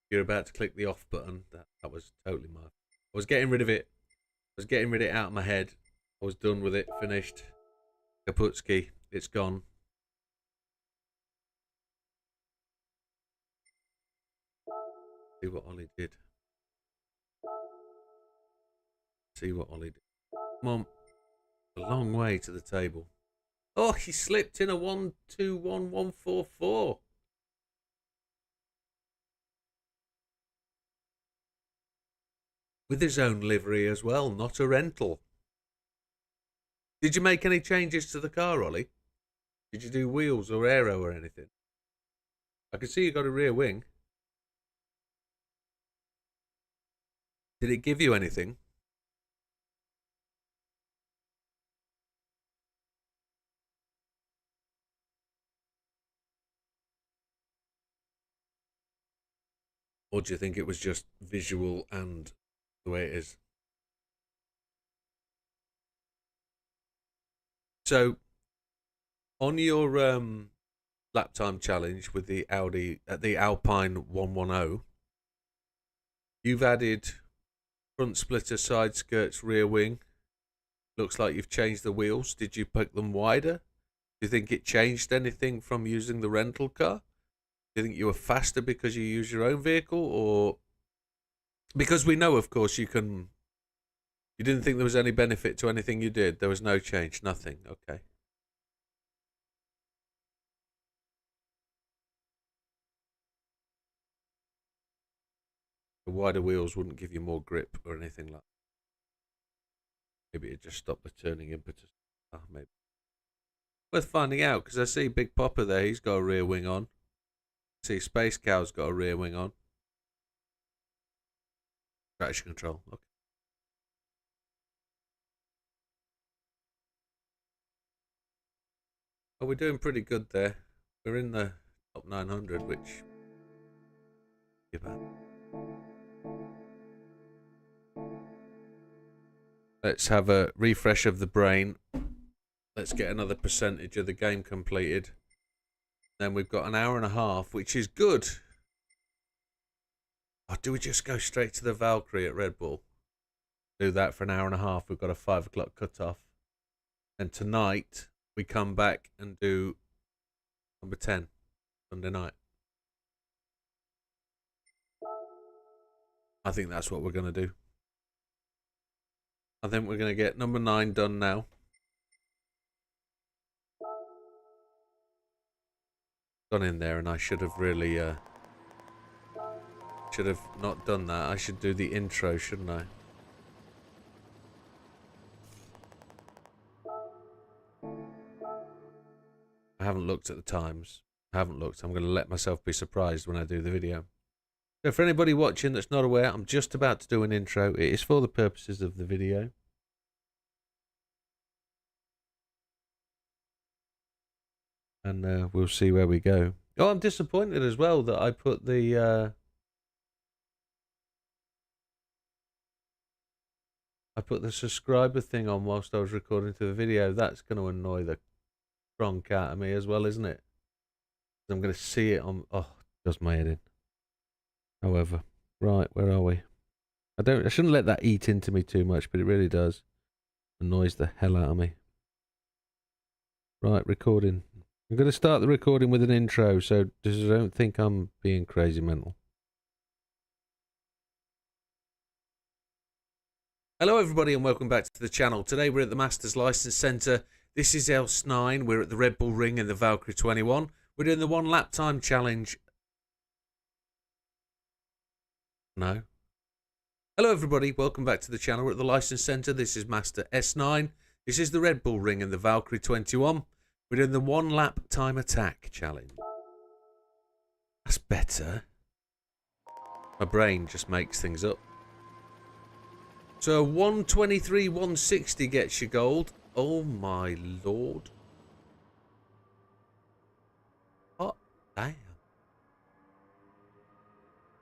You're about to click the off button. That was totally my... I was getting rid of it. I was getting rid of it out of my head. I was done with it. Finished. Kaputski. It's gone. See what Ollie did. See what Ollie did. Come on. A long way to the table. Oh, he slipped in a 1-2-1-1-4-4. With his own livery as well, not a rental. Did you make any changes to the car, Ollie? Did you do wheels or aero or anything? I can see you got a rear wing. Did it give you anything? Or do you think it was just visual and the way it is? So, on your lap time challenge with the Audi at the Alpine 110, you've added front splitter, side skirts, rear wing. Looks like you've changed the wheels. Did you pick them wider? Do you think it changed anything from using the rental car? Do you think you were faster because you use your own vehicle, or because we know, of course, you can... You didn't think there was any benefit to anything you did? There was no change, nothing. Okay. The wider wheels wouldn't give you more grip or anything like that. Maybe it just stopped the turning impetus. Maybe. Worth finding out, because I see Big Popper there. He's got a rear wing on. See Space Cow's got a rear wing on. Traction control. Okay. Oh, we're doing pretty good there. We're in the top 900, which Give up. Let's have a refresh of the brain. Let's get another percentage of the game completed. Then we've got an hour and a half, which is good. Oh, do we just go straight to the Valkyrie at Red Bull? Do that for an hour and a half. We've got a 5 o'clock cut-off. And tonight, we come back and do number 10, Sunday night. I think that's what we're going to do. I think we're going to get number 9 done now. Gone in there, and I should have really... should have not done that. I should do the intro, shouldn't I? I haven't looked at the times. I haven't looked. I'm going to let myself be surprised when I do the video. So for anybody watching that's not aware, I'm just about to do an intro. It is for the purposes of the video. And we'll see where we go. Oh, I'm disappointed as well that I put the... I put the subscriber thing on whilst I was recording to the video. That's going to annoy the crunk out of me as well, isn't it? I'm going to see it on... Oh, it does my head in. However, right, where are we? I shouldn't let that eat into me too much, but it really does. Annoys the hell out of me. Right, recording. I'm going to start the recording with an intro, so just don't think I'm being crazy mental. Hello everybody and welcome back to the channel. Today we're at the Masters License Centre. This is LS9. We're at the Red Bull Ring in the Valkyrie 21. We're doing the 1 lap time challenge. No. Hello everybody, welcome back to the channel. We're at the License Centre. This is Master S9. This is the Red Bull Ring in the Valkyrie 21. We're doing the 1 lap time attack challenge. That's better. My brain just makes things up. So 123, 160 gets you gold. Oh my lord. Oh, damn.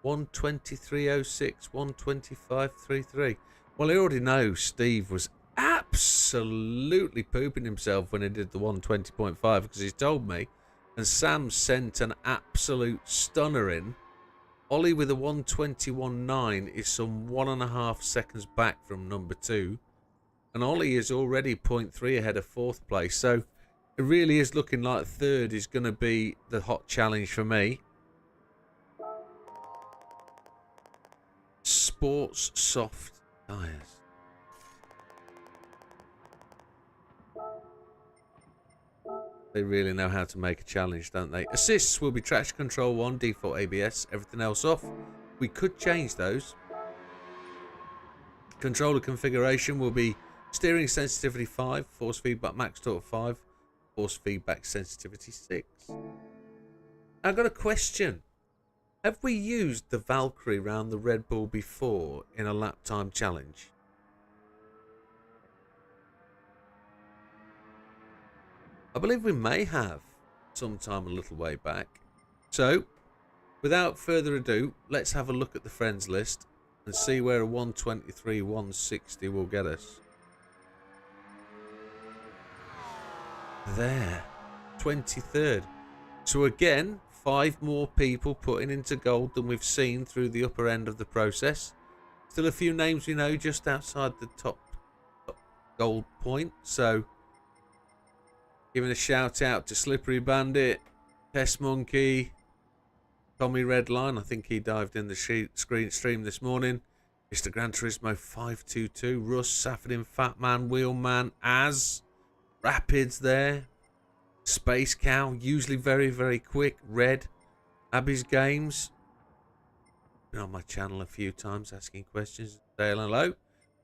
123.06, 125.33. Well, I already know Steve was absolutely pooping himself when he did the 120.5 because he's told me. And Sam sent an absolute stunner in. Ollie with a 121.9 is some 1.5 seconds back from number 2. And Ollie is already 0.3 ahead of 4th place. So it really is looking like 3rd is going to be the hot challenge for me. Sports soft tyres. They really know how to make a challenge, don't they? Assists will be traction control 1, default ABS, everything else off. We could change those. Controller configuration will be steering sensitivity 5, force feedback max torque 5, force feedback sensitivity 6. I've got a question. Have we used the Valkyrie round the Red Bull before in a lap time challenge? I believe we may have sometime a little way back. So, without further ado, let's have a look at the friends list and see where a 123, 160 will get us. There, 23rd. So again, 5 more people putting into gold than we've seen through the upper end of the process. Still a few names we know just outside the top gold point. So, giving a shout out to Slippery Bandit, Test Monkey, Tommy Redline. I think he dived in the stream this morning. Mr. Gran Turismo 522, Russ, Safadin, Fatman, Wheelman, Az, Rapids there, Space Cow, usually very, very quick, Red, Abby's Games. Been on my channel a few times asking questions. Say hello.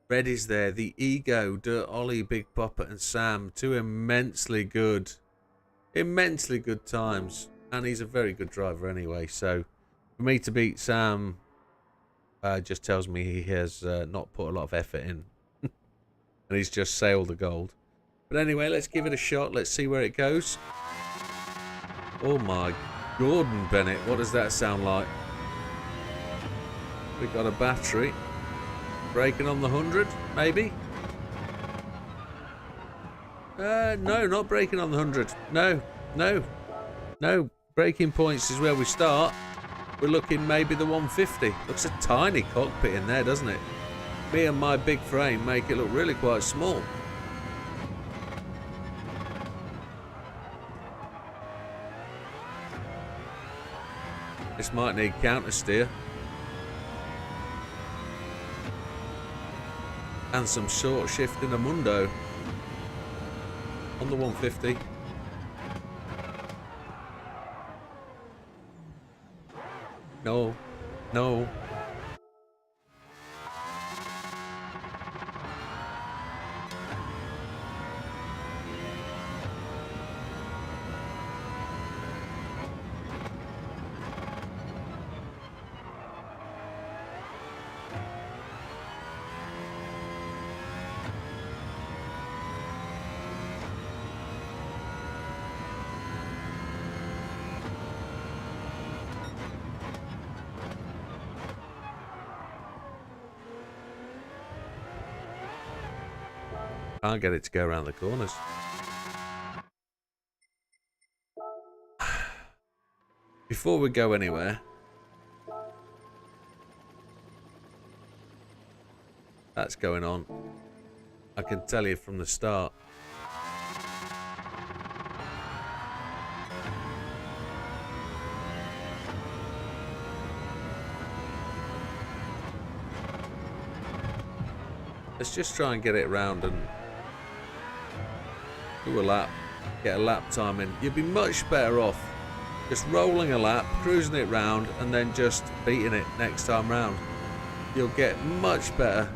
Red is there, the Ego, Dirt Ollie, Big Popper and Sam. 2 immensely good times. And he's a very good driver anyway. So for me to beat Sam just tells me he has not put a lot of effort in. And he's just sailed the gold. But anyway, let's give it a shot. Let's see where it goes. Oh my Gordon Bennett, what does that sound like? We got a battery. Braking on the 100, maybe? No, not braking on the 100. No. Braking points is where we start. We're looking maybe the 150. Looks a tiny cockpit in there, doesn't it? Me and my big frame make it look really quite small. This might need counter steer. And some short shift in a mundo. On the 150. No. Can't get it to go around the corners. Before we go anywhere, that's going on. I can tell you from the start. Let's just try and get it around and do a lap, get a lap time in. You'd be much better off just rolling a lap, cruising it round, and then just beating it next time round. You'll get much better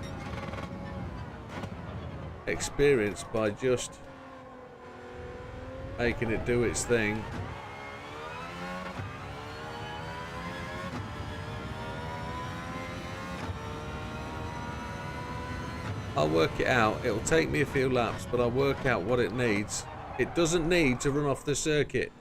experience by just making it do its thing. I'll work it out. It'll take me a few laps, but I'll work out what it needs. It doesn't need to run off the circuit.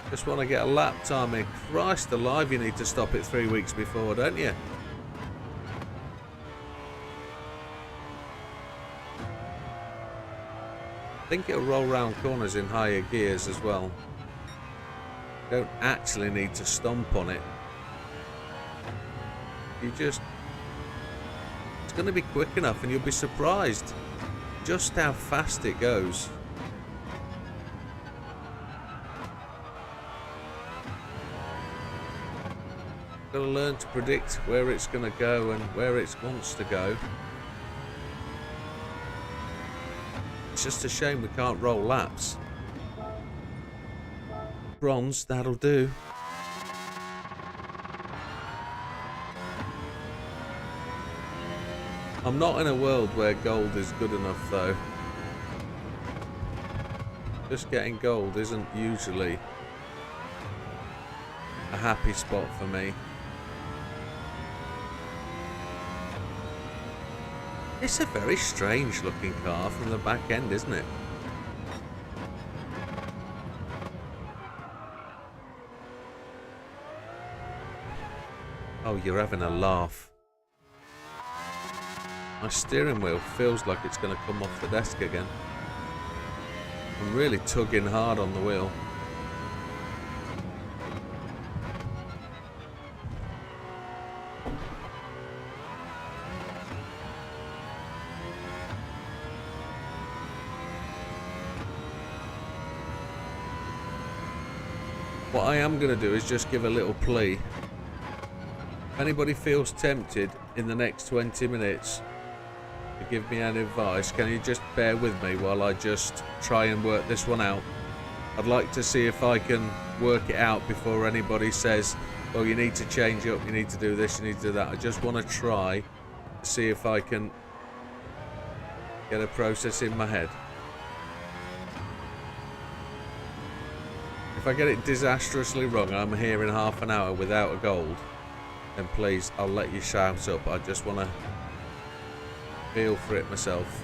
Just want to get a lap time in. Christ alive, you need to stop it 3 weeks before, don't you? I think it'll roll round corners in higher gears as well. You don't actually need to stomp on it. It's going to be quick enough, and you'll be surprised just how fast it goes. Got to learn to predict where it's going to go and where it wants to go. It's just a shame we can't roll laps. Bronze, that'll do. I'm not in a world where gold is good enough though. Just getting gold isn't usually a happy spot for me. It's a very strange looking car from the back end, isn't it? Oh, you're having a laugh. My steering wheel feels like it's going to come off the desk again. I'm really tugging hard on the wheel. What I am going to do is just give a little plea. If anybody feels tempted in the next 20 minutes to give me any advice, can you just bear with me while I just try and work this one out? I'd like to see if I can work it out before anybody says, well, you need to change up, you need to do this, you need to do that. I just want to try to see if I can get a process in my head. If I get it disastrously wrong, I'm here in half an hour without a gold, then please, I'll let you shout up. I just want to feel for it myself.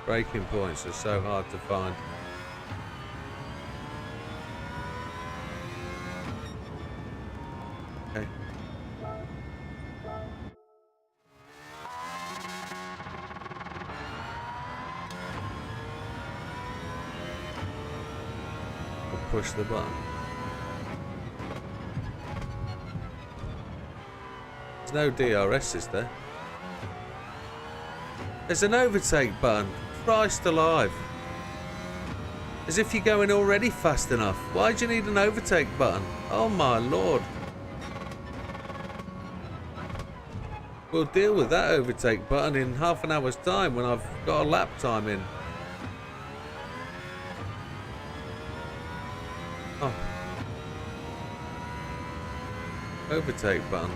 Braking points are so hard to find. Okay. We'll push the button. There's no DRS, is there? There's an overtake button. Christ alive. As if you're going already fast enough. Why do you need an overtake button? Oh my lord. We'll deal with that overtake button in half an hour's time when I've got a lap time in. Oh. Overtake button.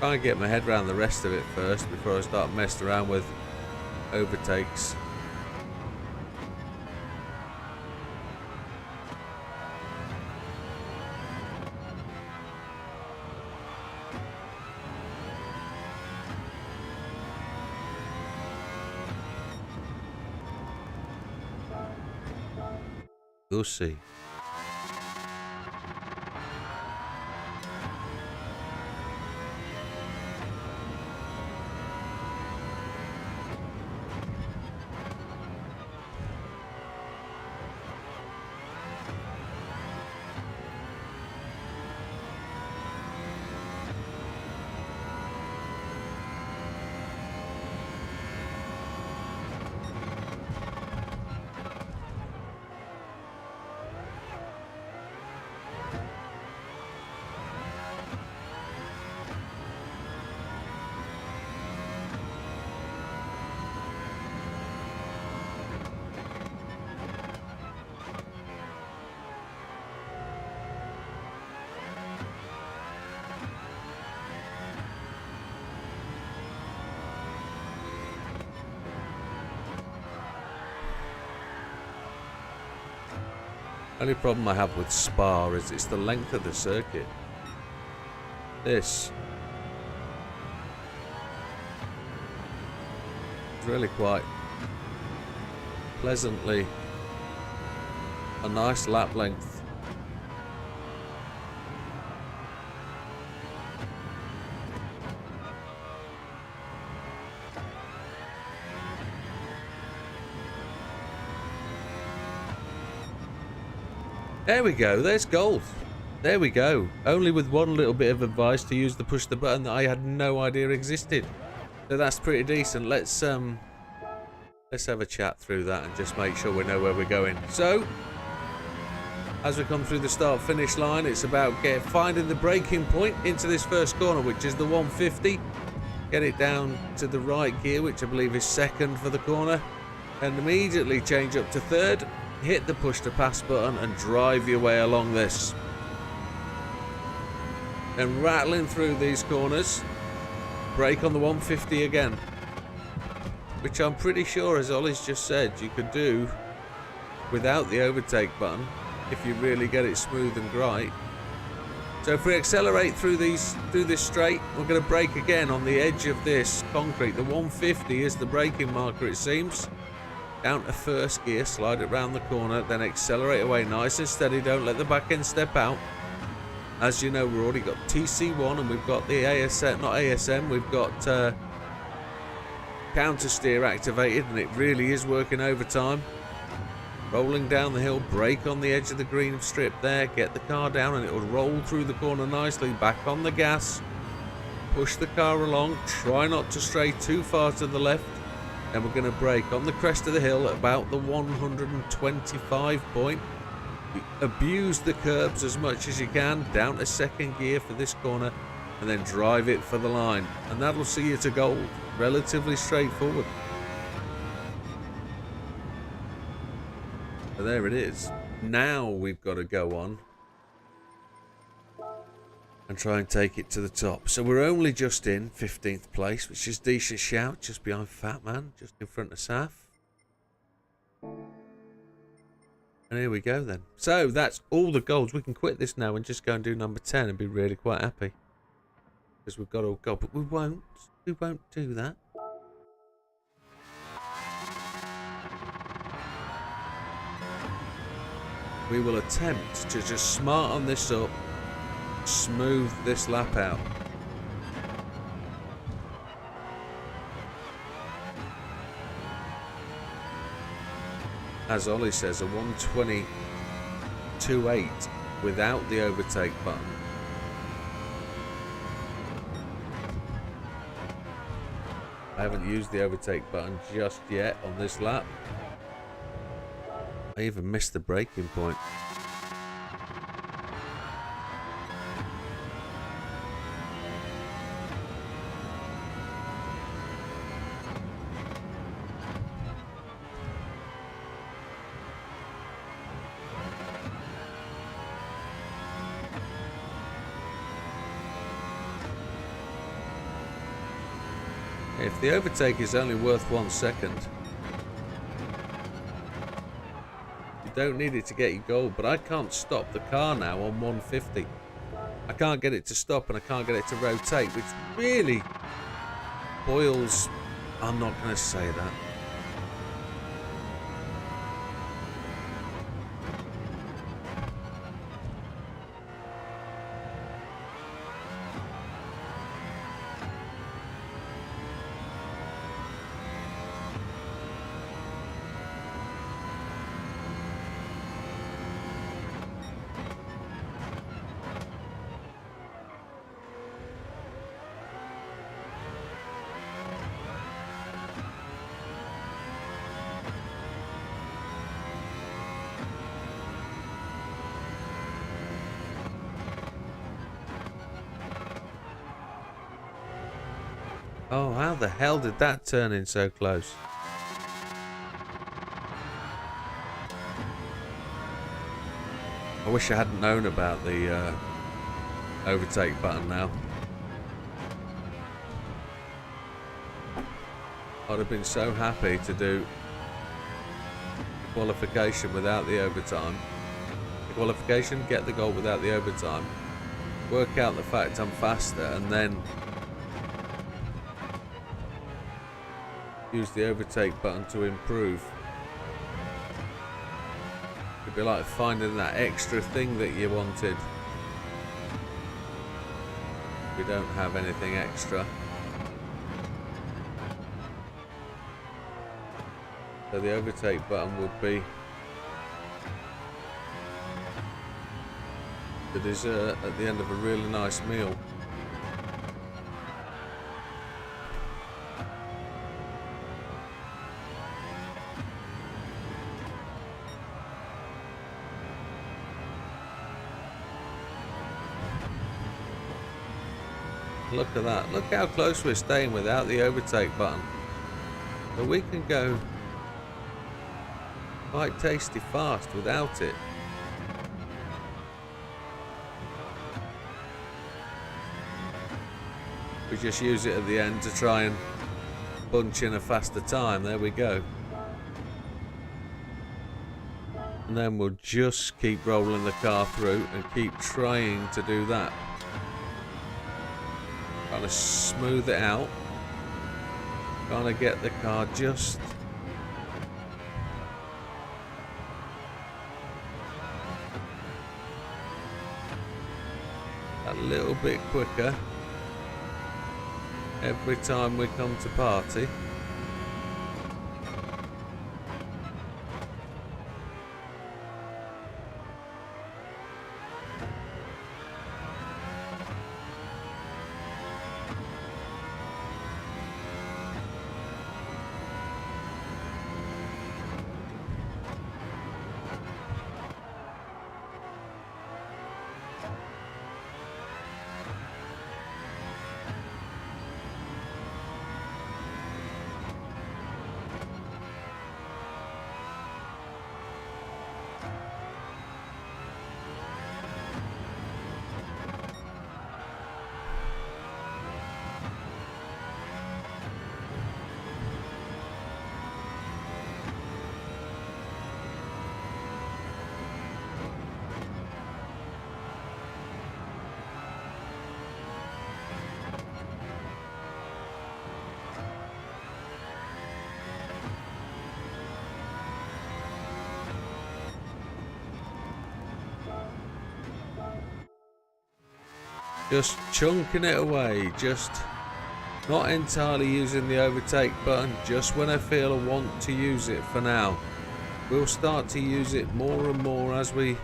Try and get my head around the rest of it first before I start messing around with overtakes. We'll see. Only problem I have with Spa is it's the length of the circuit. This is really quite pleasantly a nice lap length. There we go, there's gold. There we go. Only with one little bit of advice to use the push the button that I had no idea existed. So that's pretty decent. Let's have a chat through that and just make sure we know where we're going. So, as we come through the start finish line, it's about finding the braking point into this first corner, which is the 150. Get it down to the right gear, which I believe is second for the corner, and immediately change up to third. Hit the push to pass button and drive your way along this. And rattling through these corners, brake on the 150 again, which I'm pretty sure, as Ollie's just said, you could do without the overtake button if you really get it smooth and right. So if we accelerate through this straight, we're going to brake again on the edge of this concrete. The 150 is the braking marker, it seems. Down to first gear, slide it round the corner, then accelerate away nice and steady. Don't let the back end step out. As you know, we've already got TC1 and we've got the ASM, we've got counter steer activated, and it really is working overtime. Rolling down the hill, brake on the edge of the green strip there, get the car down and it will roll through the corner nicely. Back on the gas, push the car along, try not to stray too far to the left. Then we're going to brake on the crest of the hill at about the 125 point. Abuse the curbs as much as you can, down to second gear for this corner, and then drive it for the line. And that'll see you to gold. Relatively straightforward. So there it is. Now we've got to go on and try and take it to the top. So we're only just in 15th place, which is a decent shout, just behind Fat Man, just in front of Saf. And here we go then. So that's all the golds. We can quit this now and just go and do number 10 and be really quite happy. Because we've got all gold, but we won't. We won't do that. We will attempt to just smart on this up, smooth this lap out. As Ollie says, a 120.28 without the overtake button. I haven't used the overtake button just yet on this lap. I even missed the braking point. If the overtake is only worth 1 second, you don't need it to get you gold, but I can't stop the car now on 150. I can't get it to stop and I can't get it to rotate, which really boils... I'm not going to say that. Oh, how the hell did that turn in so close? I wish I hadn't known about the overtake button now. I'd have been so happy to do qualification without the overtime. The qualification, get the goal without the overtime. Work out the fact I'm faster and then use the overtake button to improve. It'd be like finding that extra thing that you wanted. We don't have anything extra. So the overtake button would be the dessert at the end of a really nice meal. Look at that. Look how close we're staying without the overtake button. So we can go quite tasty fast without it. We just use it at the end to try and punch in a faster time. There we go. And then we'll just keep rolling the car through and keep trying to do that. Trying to smooth it out. Trying to get the car just a little bit quicker every time we come to party. Just chunking it away, just not entirely using the overtake button, just when I feel I want to use it for now. We'll start to use it more and more as we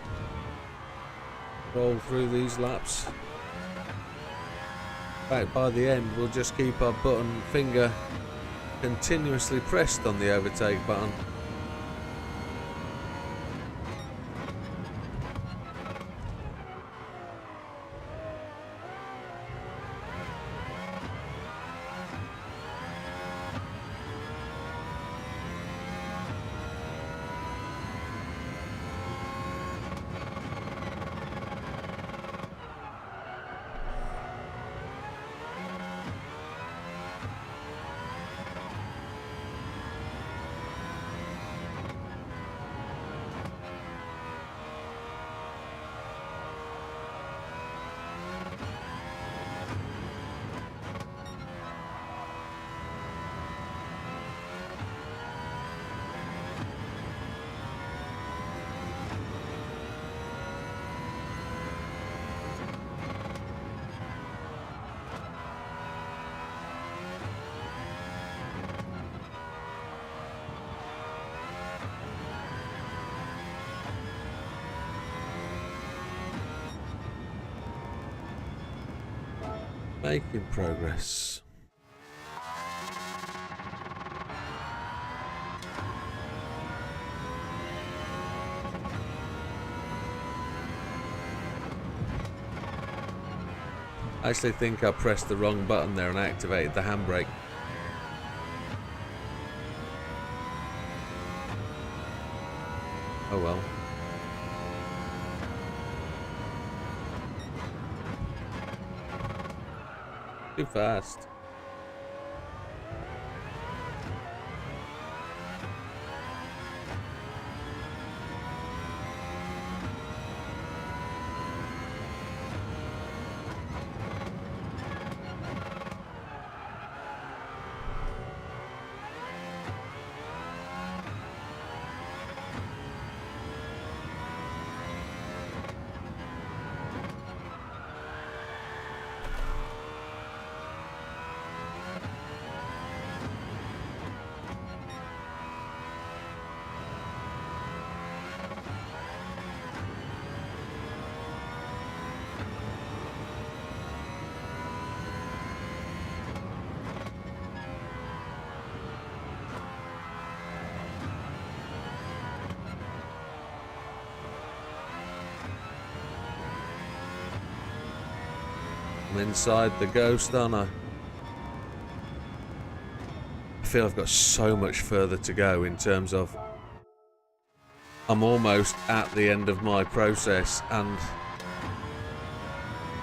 roll through these laps. In fact, by the end, we'll just keep our button finger continuously pressed on the overtake button. Making progress. I actually think I pressed the wrong button there and activated the handbrake. Oh well. Too fast. I'm inside the ghost, aren't I? I feel I've got so much further to go in terms of I'm almost at the end of my process and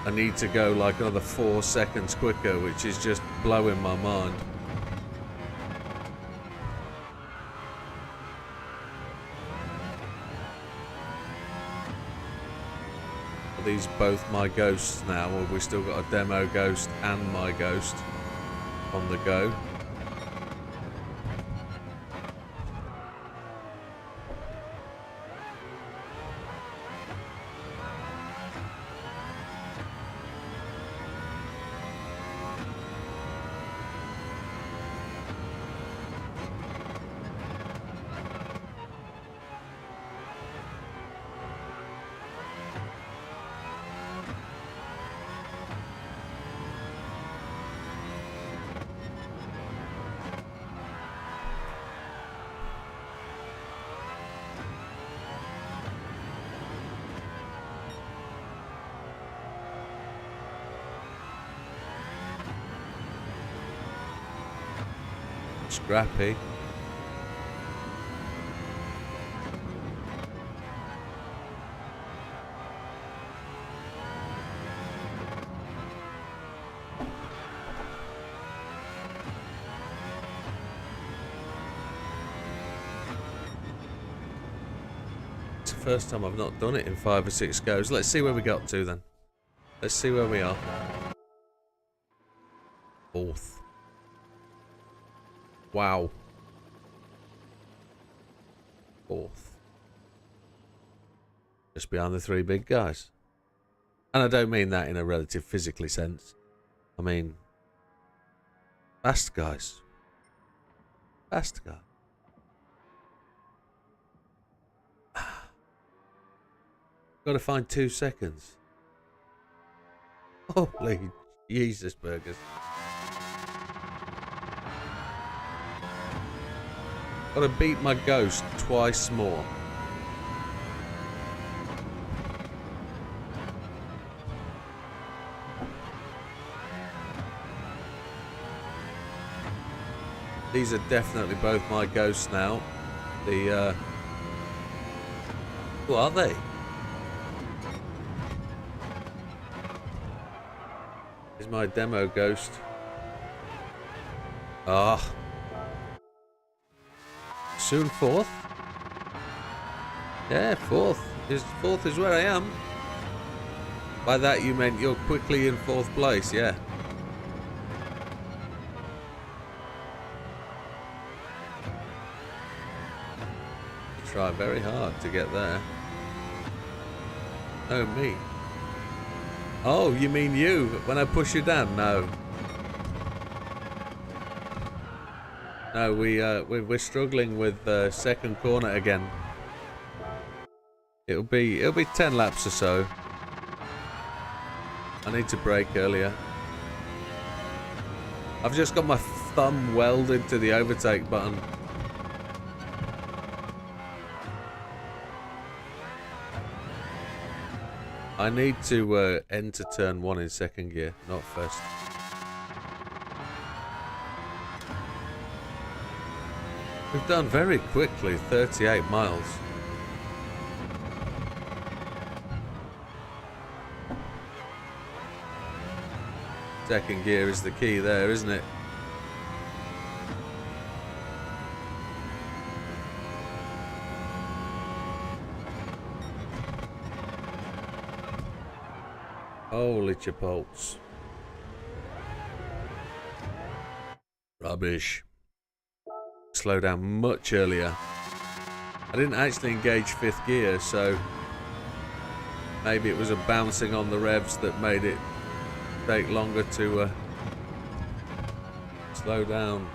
I need to go like another 4 seconds quicker, which is just blowing my mind. Are these both my ghosts now, or have we still got a demo ghost and my ghost on the go? Scrappy. It's the first time I've not done it in 5 or 6 goes. Let's see where we got to then. Let's see where we are. 4th. Wow. 4th. Just behind the 3 big guys. And I don't mean that in a relative physically sense. I mean, fast guys. Fast guy. Got to find 2 seconds. Holy Jesus burgers. Got to beat my ghost twice more. These are definitely both my ghosts now. Who are they? Is my demo ghost. Ah. Soon 4th? Yeah, 4th. Fourth is where I am. By that you meant you're quickly in 4th place, yeah. Try very hard to get there. Oh, me. Oh, you mean you, when I push you down? No. No, we're struggling with second corner again. It'll be 10 laps or so. I need to brake earlier. I've just got my thumb welded to the overtake button. I need to enter turn 1 in second gear, not first. We've done very quickly 38 miles. Second gear is the key there, isn't it? Holy chipolts. Rubbish. Slow down much earlier. I didn't actually engage 5th gear, so maybe it was a bouncing on the revs that made it take longer to slow down.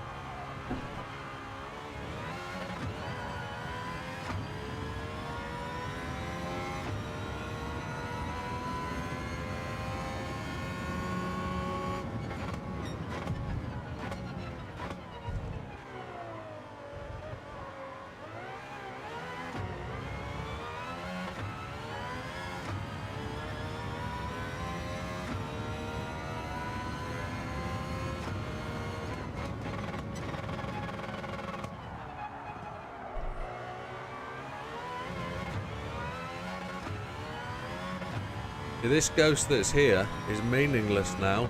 This ghost that's here is meaningless now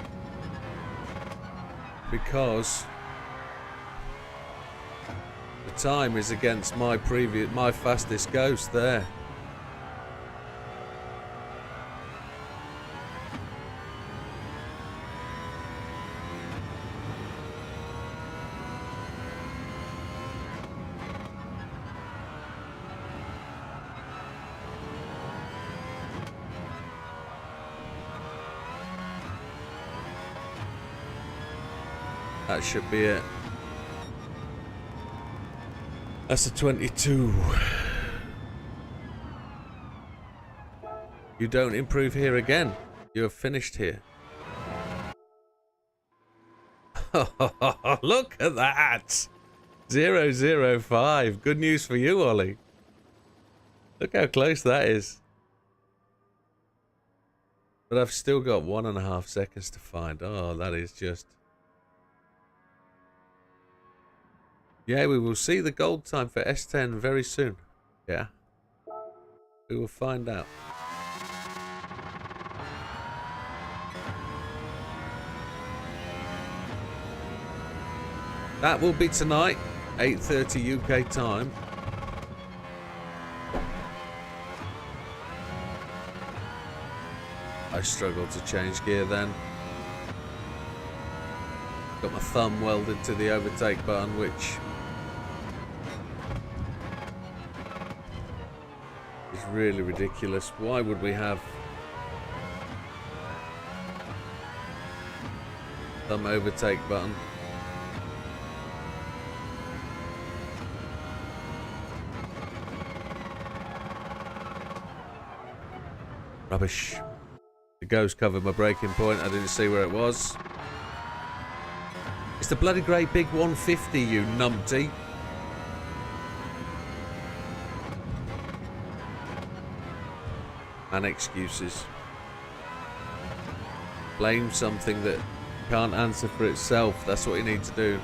because the time is against my fastest ghost there. That should be it. That's a 22. You don't improve here again. You have finished here. Look at that! 005. Good news for you, Ollie. Look how close that is. But I've still got 1.5 seconds to find. Oh, that is just... Yeah, we will see the gold time for S10 very soon. Yeah. We will find out. That will be tonight, 8:30 UK time. I struggled to change gear then. Got my thumb welded to the overtake button, which is really ridiculous. Why would we have Thumb overtake button. Rubbish. The ghost covered my braking point. I didn't see where it was. It's the bloody great big 150, you numpty. And excuses. Blame something that can't answer for itself. That's what you need to do.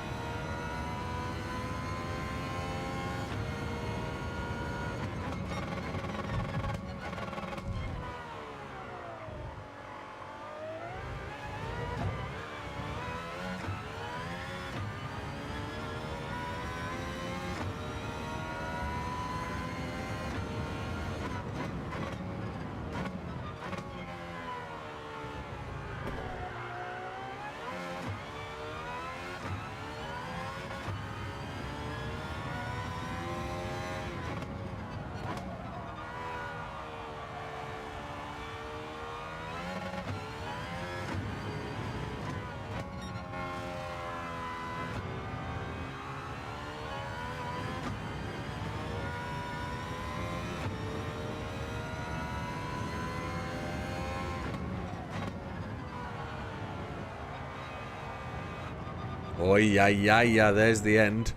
Oh, yeah, there's the end.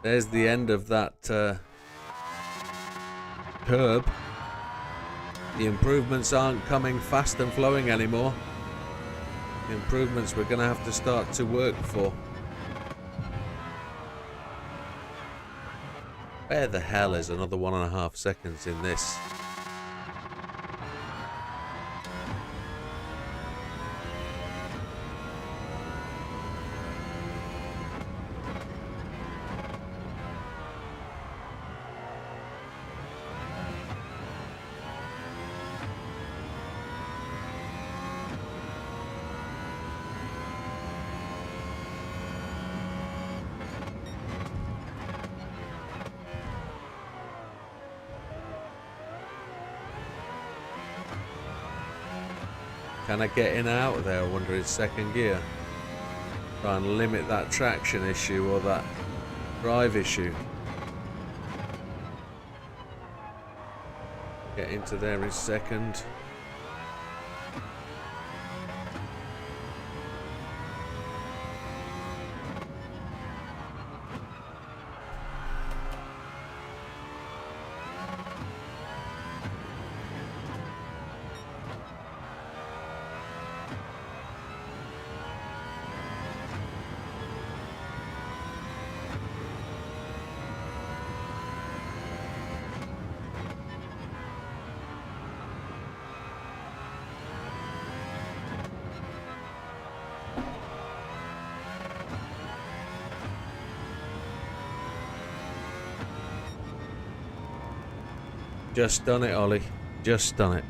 There's the end of that curb. The improvements aren't coming fast and flowing anymore. The improvements we're going to have to start to work for. Where the hell is another 1.5 seconds in this? Can I get in and out of there, I wonder, in second gear? Try and limit that traction issue or that drive issue. Get into there in second. Just done it, Ollie. Just done it.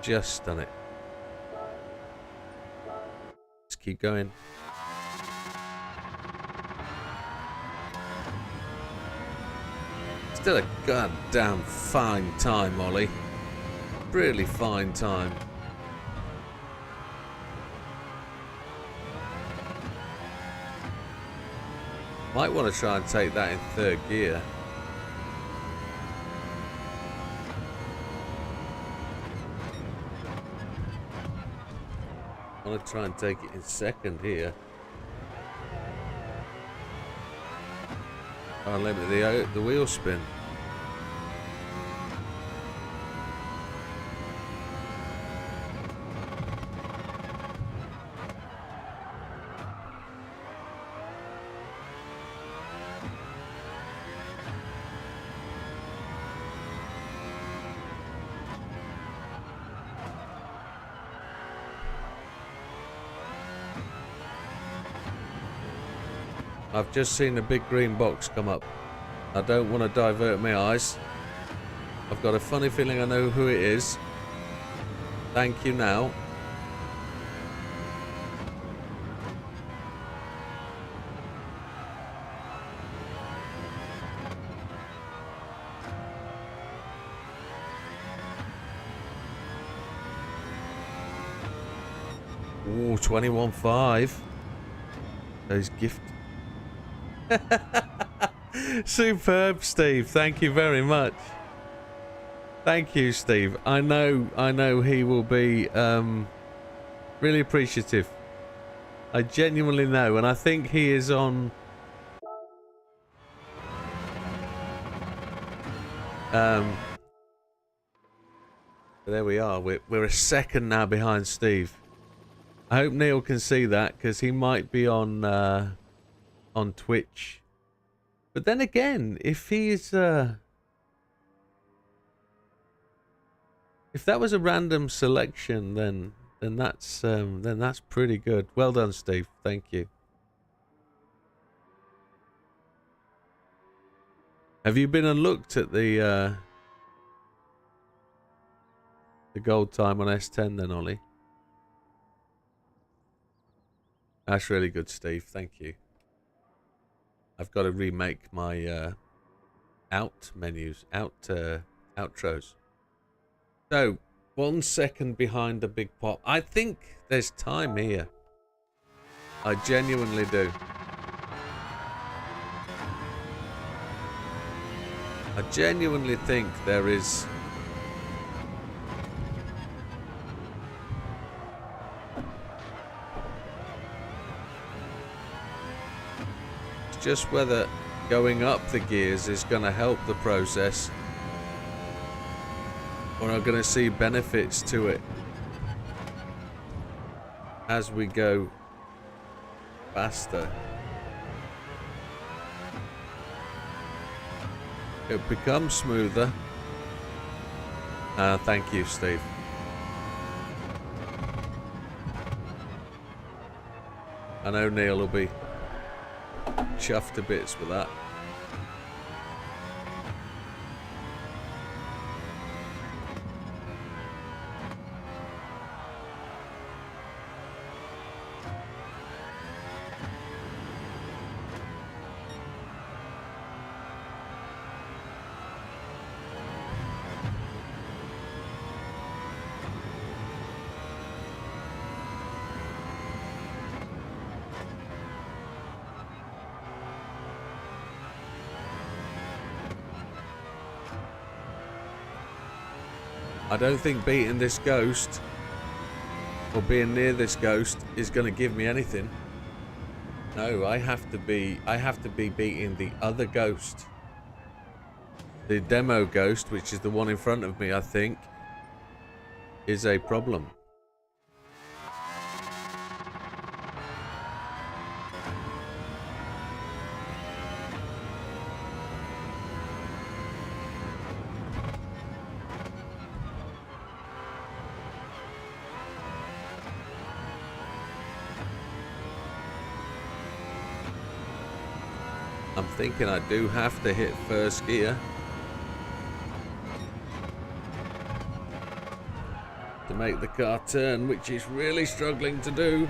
Just done it. Let's keep going. Still a goddamn fine time, Ollie. Really fine time. Might want to try and take that in third gear. I want to try and take it in second here. I'll limit the wheel spin. I've just seen a big green box come up. I don't want to divert my eyes. I've got a funny feeling I know who it is. Thank you now. Ooh, 21.5. Those gift. Superb, Steve. Thank you very much. Thank you, Steve. I know he will be really appreciative. I genuinely know, and I think he is on there we are. We're a second now behind Steve. I hope Neil can see that, because he might be on Twitch. But then again, if he's if that was a random selection, then that's pretty good. Well done, Steve. Thank you. Have you been and looked at the gold time on S10 then, Ollie? That's really good, Steve. Thank you. I've got to remake my outros. So, 1 second behind the big pot. I think there's time here. I genuinely do. I genuinely think there is. It's just whether going up the gears is going to help the process, or I'm going to see benefits to it as we go faster. It becomes smoother. Thank you, Steve. I know Neil will be chuffed to bits with that. I don't think beating this ghost or being near this ghost is going to give me anything. No, I have to be beating the other ghost. The demo ghost, which is the one in front of me, I think, is a problem. I'm thinking I do have to hit first gear to make the car turn, which it's really struggling to do.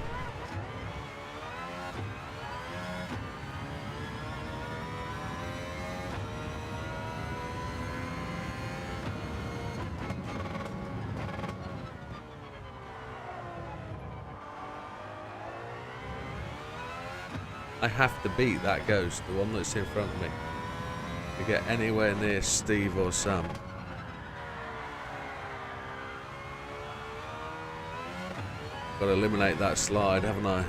I have to beat that ghost, the one that's in front of me, to get anywhere near Steve or Sam. Got to eliminate that slide, haven't I?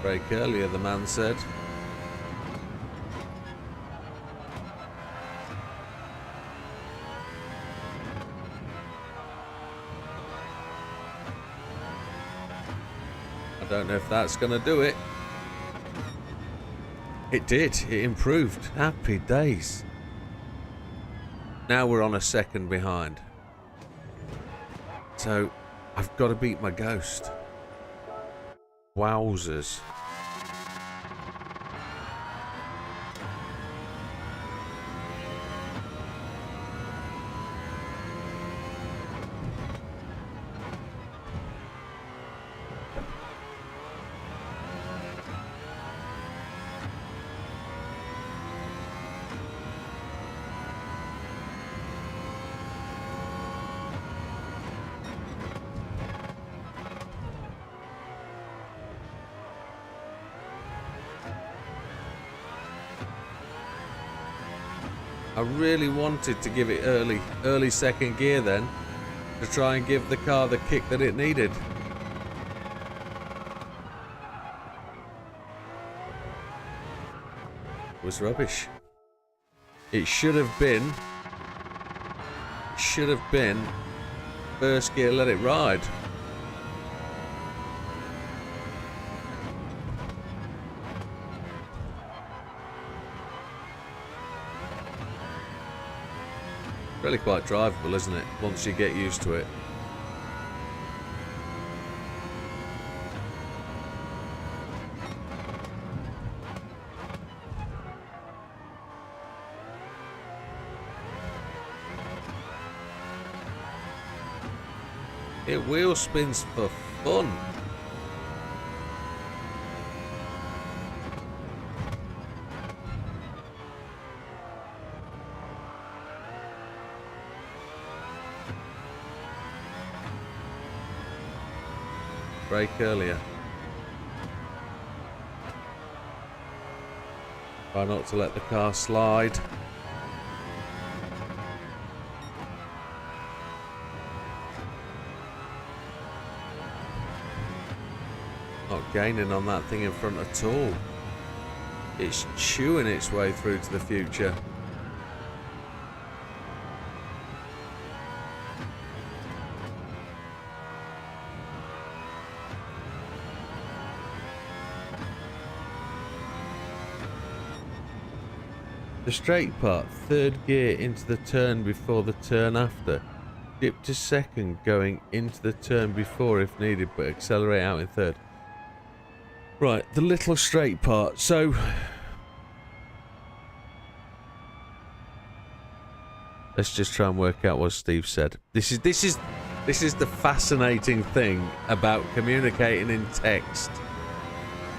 Break earlier, the man said. I don't know if that's going to do it. It did. It improved. Happy days. Now we're on a second behind. So I've got to beat my ghost. Wowzers. I really wanted to give it early second gear then, to try and give the car the kick that it needed. It was rubbish. It should have been first gear, let it ride. Really quite drivable, isn't it? Once you get used to it. It wheel spins for fun. Brake earlier. Try not to let the car slide. Not gaining on that thing in front at all. It's chewing its way through to the future. The straight part, third gear into the turn before the turn after. Dip to second going into the turn before if needed, but accelerate out in third. Right, the little straight part. So let's just try and work out what Steve said. This is the fascinating thing about communicating in text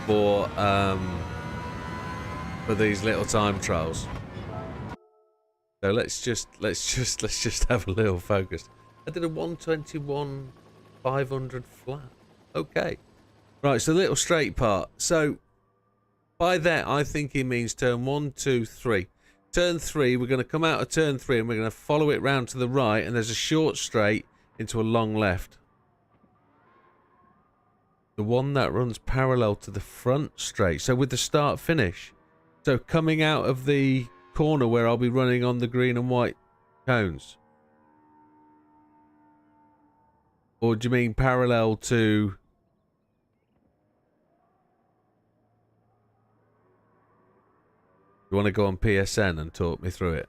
for these little time trials. So let's just have a little focus. I did a 121 500 flat. Okay. Right, so the little straight part. So by that I think he means turn 1, 2, 3. Turn 3, we're going to come out of turn 3 and we're going to follow it round to the right, and there's a short straight into a long left. The one that runs parallel to the front straight. So with the start finish. So coming out of the corner where I'll be running on the green and white cones. Or do you mean parallel to... You want to go on PSN and talk me through it?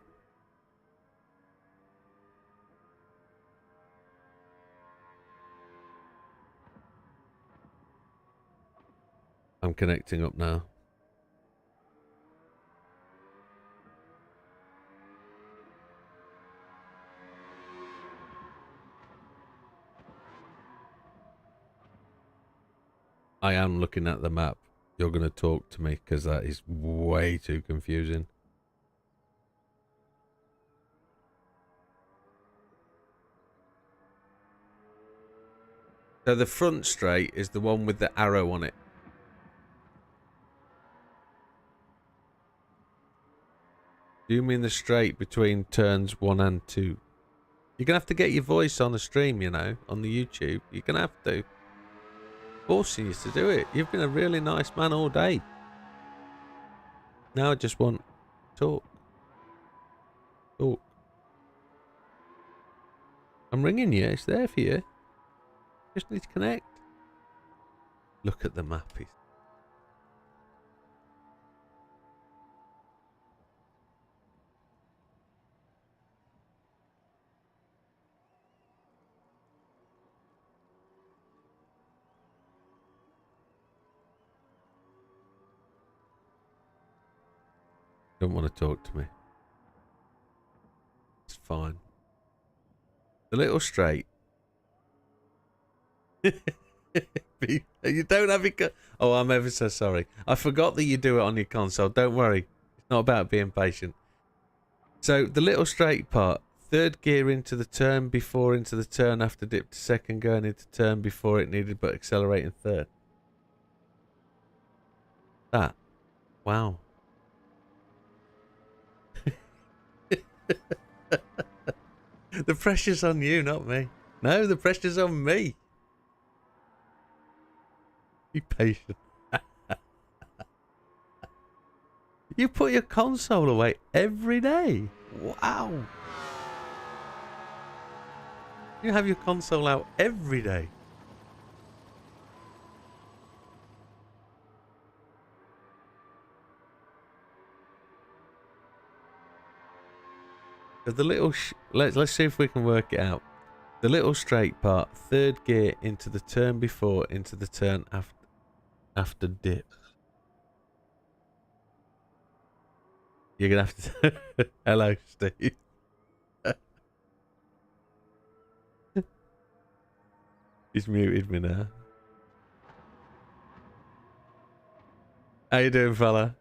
I'm connecting up now. I am looking at the map. You're going to talk to me because that is way too confusing. So the front straight is the one with the arrow on it. Do you mean the straight between turns 1 and 2? You're going to have to get your voice on the stream, you know, on the YouTube. You're going to have to. Forcing you to do it. You've been a really nice man all day. Now I just want talk. Talk. I'm ringing you. It's there for you. Just need to connect. Look at the map. Don't want to talk to me. It's fine. The little straight. You don't have it. Oh, I'm ever so sorry. I forgot that you do it on your console. Don't worry. It's not about being patient. So the little straight part. Third gear into the turn before into the turn after dip to second going into turn before it needed but accelerating third. That. Wow. The pressure's on you, not me. No, the pressure's on me. Be patient. You put your console away every day. Wow. You have your console out every day. The little let's see if we can work it out. The little straight part, third gear into the turn before, into the turn after dip. You're gonna have to. Hello, Steve. He's muted me now. How you doing, fella?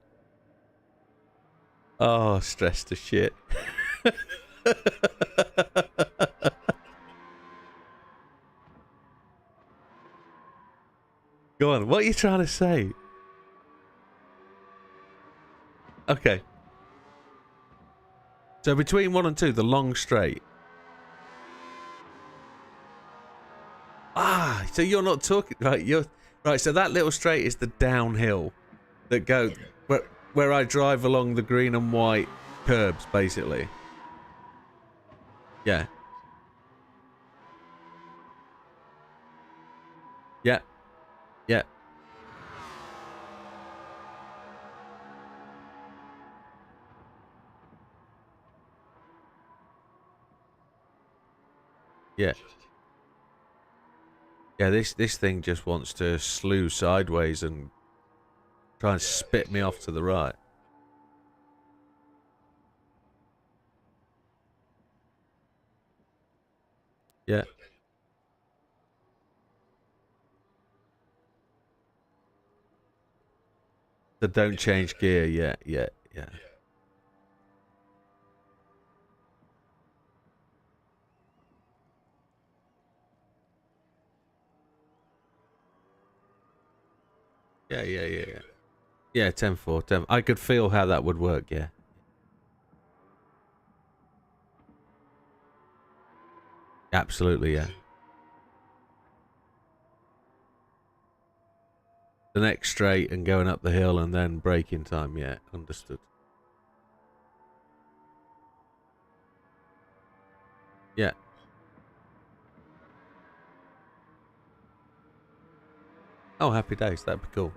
Oh, stressed as shit. Go on, what are you trying to say? Okay. So between 1 and 2, the long straight. Ah, so you're not talking right. You're right. So that little straight is the downhill that go where I drive along the green and white curbs, basically. Yeah. Yeah. Yeah. Yeah. Yeah, this thing just wants to slew sideways and try and spit me off to the right. Yeah. So don't change gear. Yeah, yeah, yeah. Yeah, yeah, yeah, yeah. Yeah, 10-4, 10. I could feel how that would work, yeah. Absolutely, yeah. The next straight and going up the hill and then braking time, yeah, understood. Yeah. Oh, happy days, that'd be cool.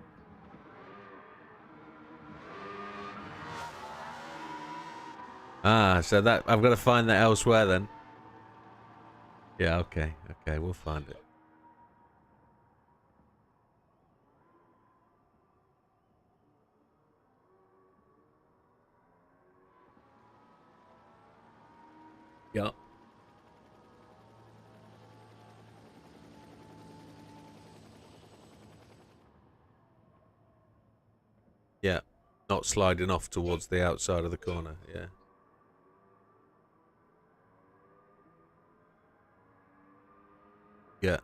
Ah, so that I've got to find that elsewhere then. Yeah, okay, okay, we'll find it. Yeah. Yeah. Not sliding off towards the outside of the corner, yeah. Yeah.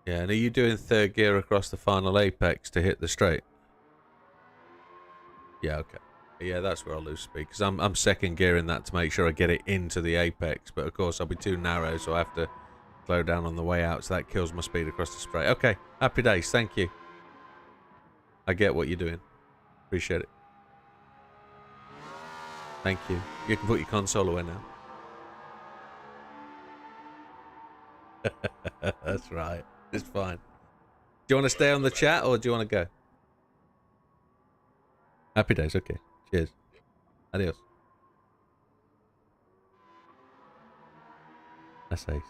Yeah, and are you doing third gear across the final apex to hit the straight? Yeah, okay. Yeah, that's where I'll lose speed, because I'm second gearing that to make sure I get it into the apex, but of course I'll be too narrow, so I have to slow down on the way out, so that kills my speed across the straight. Okay, happy days, thank you. I get what you're doing. Appreciate it. Thank you. You can put your console away now. That's right. It's fine. Do you want to stay on the chat, or do you want to go? Happy days, okay. Cheers. Adios. That's ace.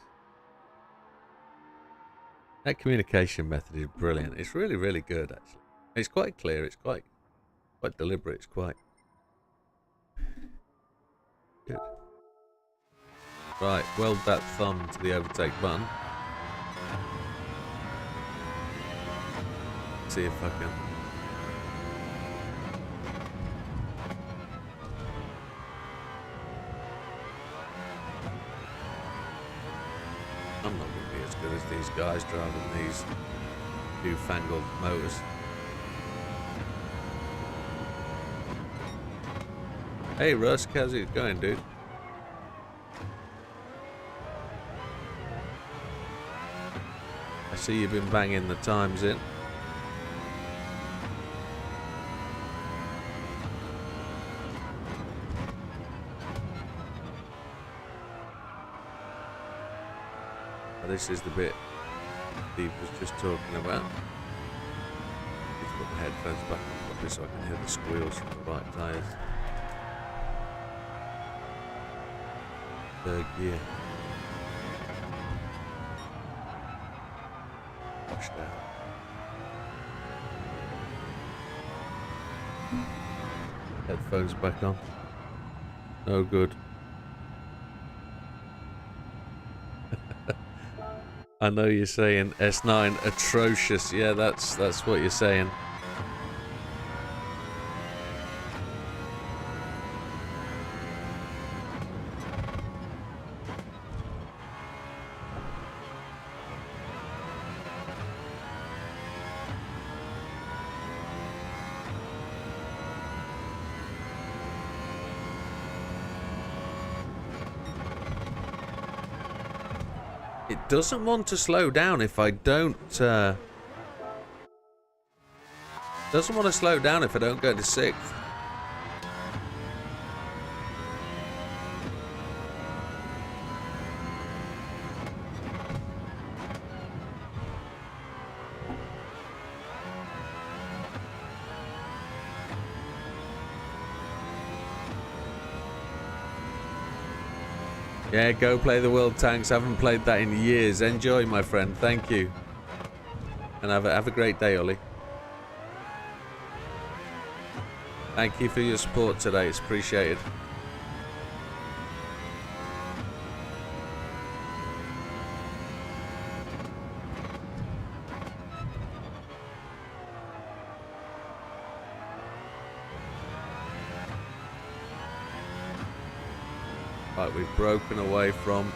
That communication method is brilliant. It's really, really good, actually. It's quite clear. It's quite deliberate. It's quite good. Right, weld that thumb to the overtake button. See if I can. I'm not going to be as good as these guys driving these newfangled motors. Hey Rusk, how's it going, dude? I see you've been banging the times in. This is the bit Steve was just talking about. Let's put the headphones back on properly so I can hear the squeals from the right tyres. Third gear. Washed out. Headphones back on. No good. I know you're saying S9 atrocious. Yeah, that's what you're saying. It doesn't want to slow down if I don't, doesn't want to slow down if I don't go to 6th. Yeah, go play the World Tanks. I haven't played that in years. Enjoy, my friend. Thank you. And have a great day, Ollie. Thank you for your support today. It's appreciated. Right, we've broken away from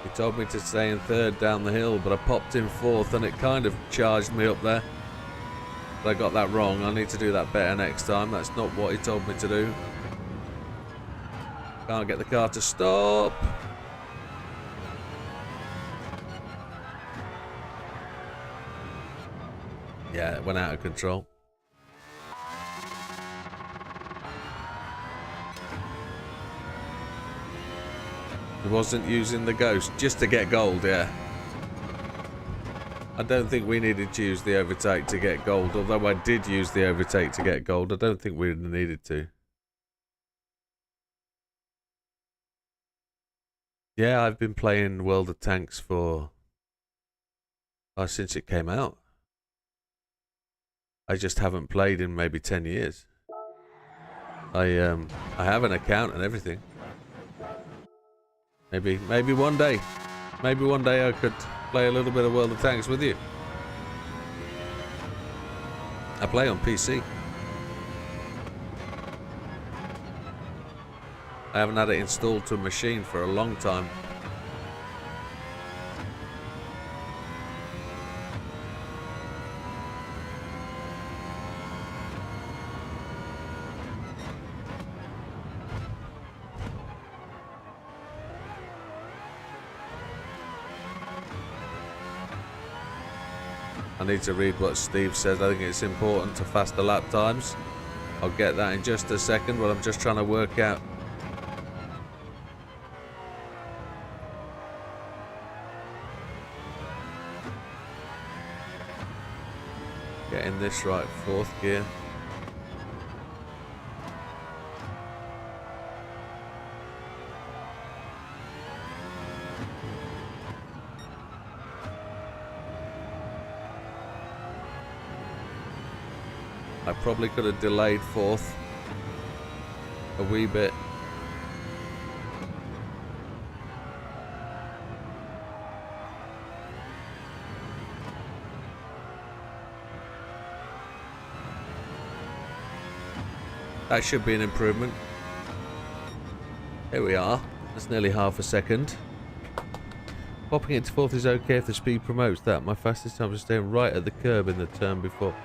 he told me to stay in 3rd down the hill, but I popped in 4th and it kind of charged me up there. But I got that wrong. I need to do that better next time. That's not what he told me to do. Can't get the car to stop. Yeah, it went out of control. He wasn't using the ghost just to get gold, yeah. I don't think we needed to use the overtake to get gold, although I did use the overtake to get gold. I don't think we needed to. Yeah, I've been playing World of Tanks for since it came out. I just haven't played in maybe 10 years. I have an account and everything. Maybe one day. Maybe one day I could play a little bit of World of Tanks with you. I play on PC. I haven't had it installed to a machine for a long time. I need to read what Steve says. I think it's important to faster lap times. I'll get that in just a second, but I'm just trying to work out. Getting this right, 4th gear. I probably could have delayed 4th a wee bit. That should be an improvement. Here we are. That's nearly half a second. Popping it to fourth is okay if the speed promotes that. My fastest time was staying right at the curb in the turn before.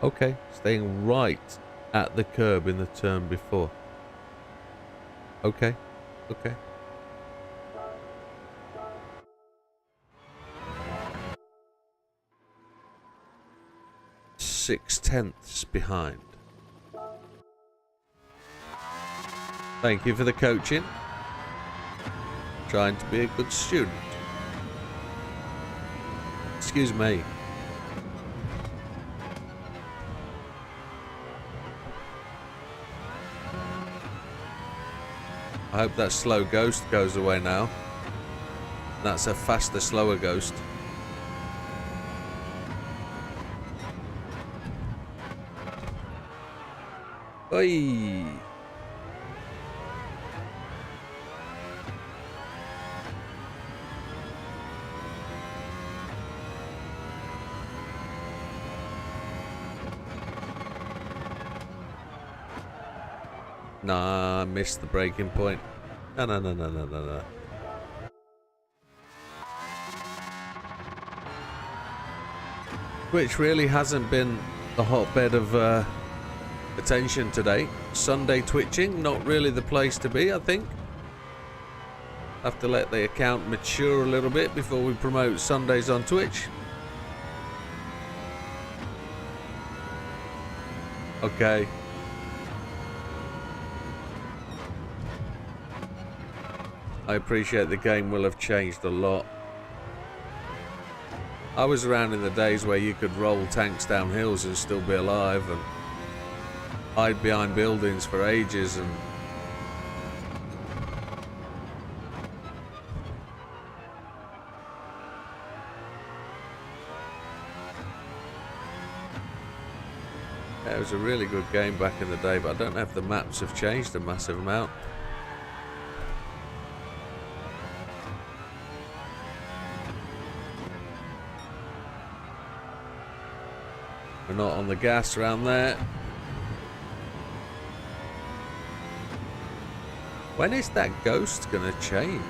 Okay, staying right at the curb in the turn before. Okay, okay. Six-tenths behind. Thank you for the coaching. Trying to be a good student. Excuse me. I hope that slow ghost goes away now. That's a faster, slower ghost. Oi! Nah, I missed the breaking point. No. Which really hasn't been the hotbed of attention today. Sunday twitching, not really the place to be, I think. Have to let the account mature a little bit before we promote Sundays on Twitch. Okay. I appreciate the game will have changed a lot. I was around in the days where you could roll tanks down hills and still be alive and hide behind buildings for ages and yeah, it was a really good game back in the day, but I don't know if the maps have changed a massive amount. We're not on the gas around there. When is that ghost gonna change?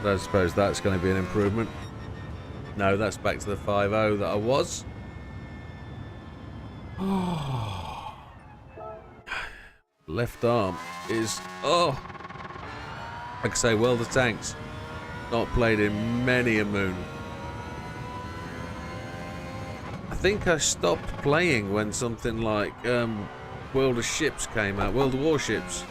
I suppose that's going to be an improvement. No, that's back to the 5-0 that I was. Left arm is, like I say, World of Tanks. Not played in many a moon. I think I stopped playing when something like World of Ships came out, World of Warships.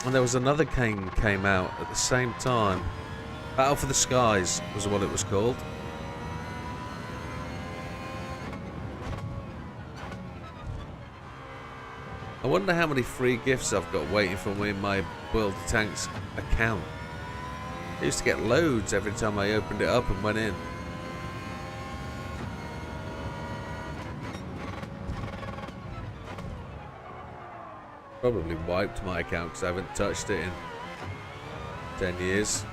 And there was another game came out at the same time. Battle for the Skies was what it was called. I wonder how many free gifts I've got waiting for me in my World of Tanks account. I used to get loads every time I opened it up and went in. Probably wiped my account because I haven't touched it in 10 years.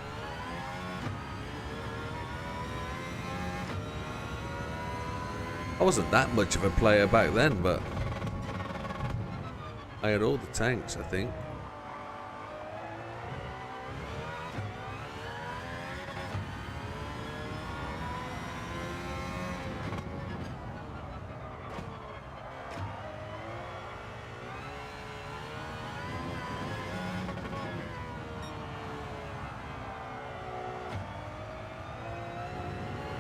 I wasn't that much of a player back then, but I had all the tanks, I think.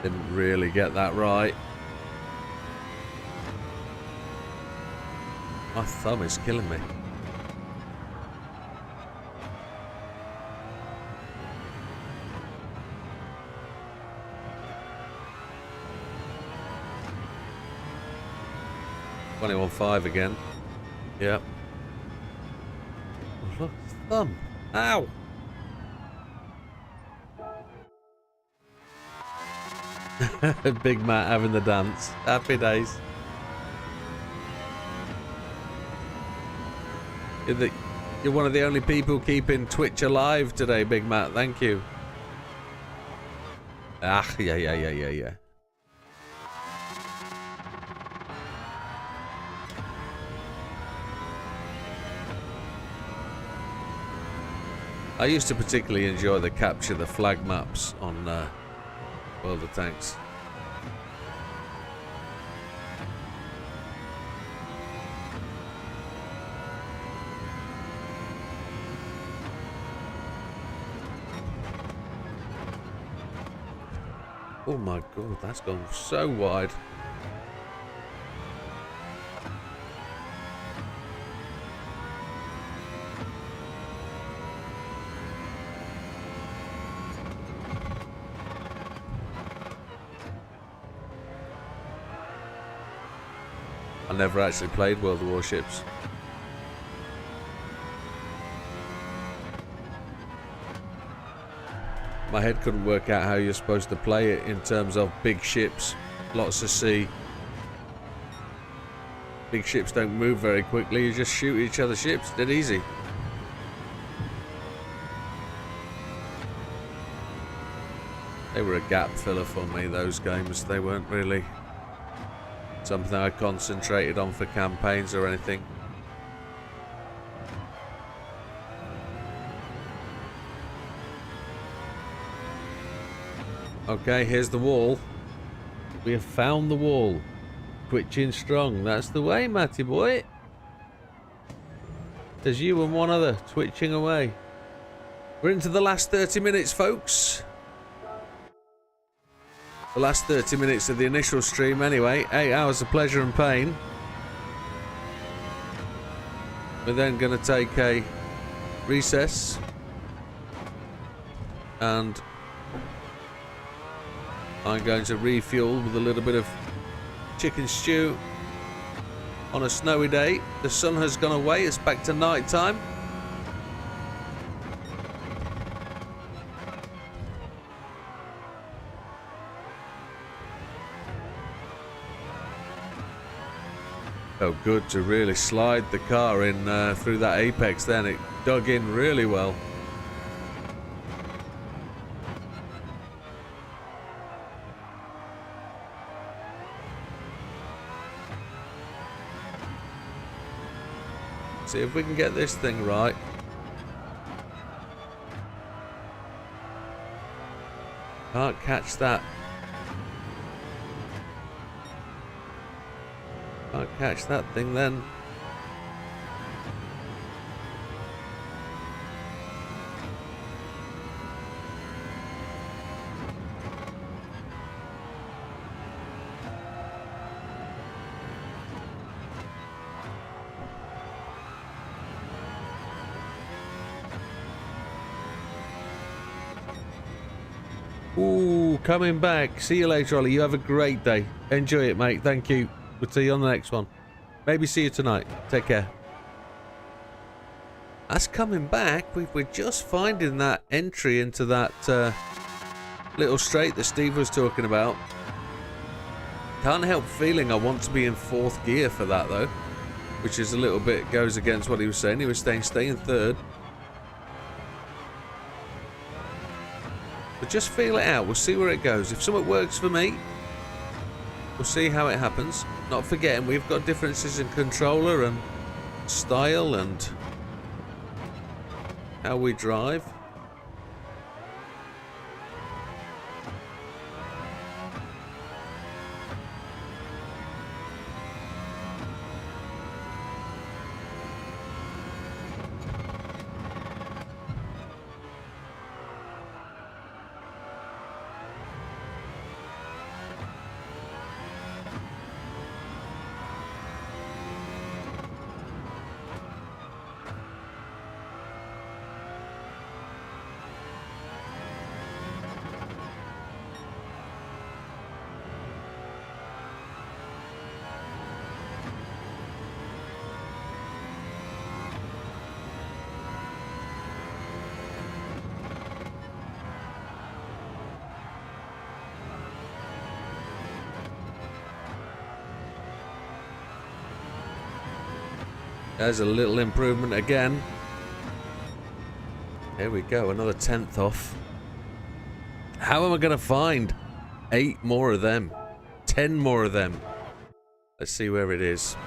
Didn't really get that right. My thumb is killing me. On 5 again. Yep. Oh, look, thumb. Ow! Big Matt having the dance. Happy days. You're one of the only people keeping Twitch alive today, Big Matt. Thank you. Ah, yeah. I used to particularly enjoy the capture the flag maps on World of Tanks. Oh my god, that's gone so wide. I never actually played World of Warships. My head couldn't work out how you're supposed to play it in terms of big ships, lots of sea. Big ships don't move very quickly, you just shoot each other's ships, dead easy. They were a gap filler for me, those games. They weren't really something I concentrated on for campaigns or anything. Okay, here's the wall. We have found the wall. Twitching strong. That's the way, Matty boy. There's you and one other twitching away. We're into the last 30 minutes, folks. The last 30 minutes of the initial stream anyway. 8 hours of pleasure and pain. We're then going to take a recess. And I'm going to refuel with a little bit of chicken stew on a snowy day. The sun has gone away, it's back to night time. Oh, good to really slide the car in through that apex then. It dug in really well. See if we can get this thing right. Can't catch that. Can't catch that thing then. Ooh, coming back. See you later, Ollie. You have a great day. Enjoy it, mate. Thank you. We'll see you on the next one. Maybe see you tonight. Take care. That's coming back. We're just finding that entry into that little strait that Steve was talking about. Can't help feeling I want to be in 4th gear for that, though. Which is a little bit goes against what he was saying. He was saying stay in 3rd. But just feel it out. We'll see where it goes. If something works for me, we'll see how it happens. Not forgetting we've got differences in controller and style and how we drive. There's a little improvement again. Here we go, another 10th off. How am I going to find 8 more of them? 10 more of them? Let's see where it is.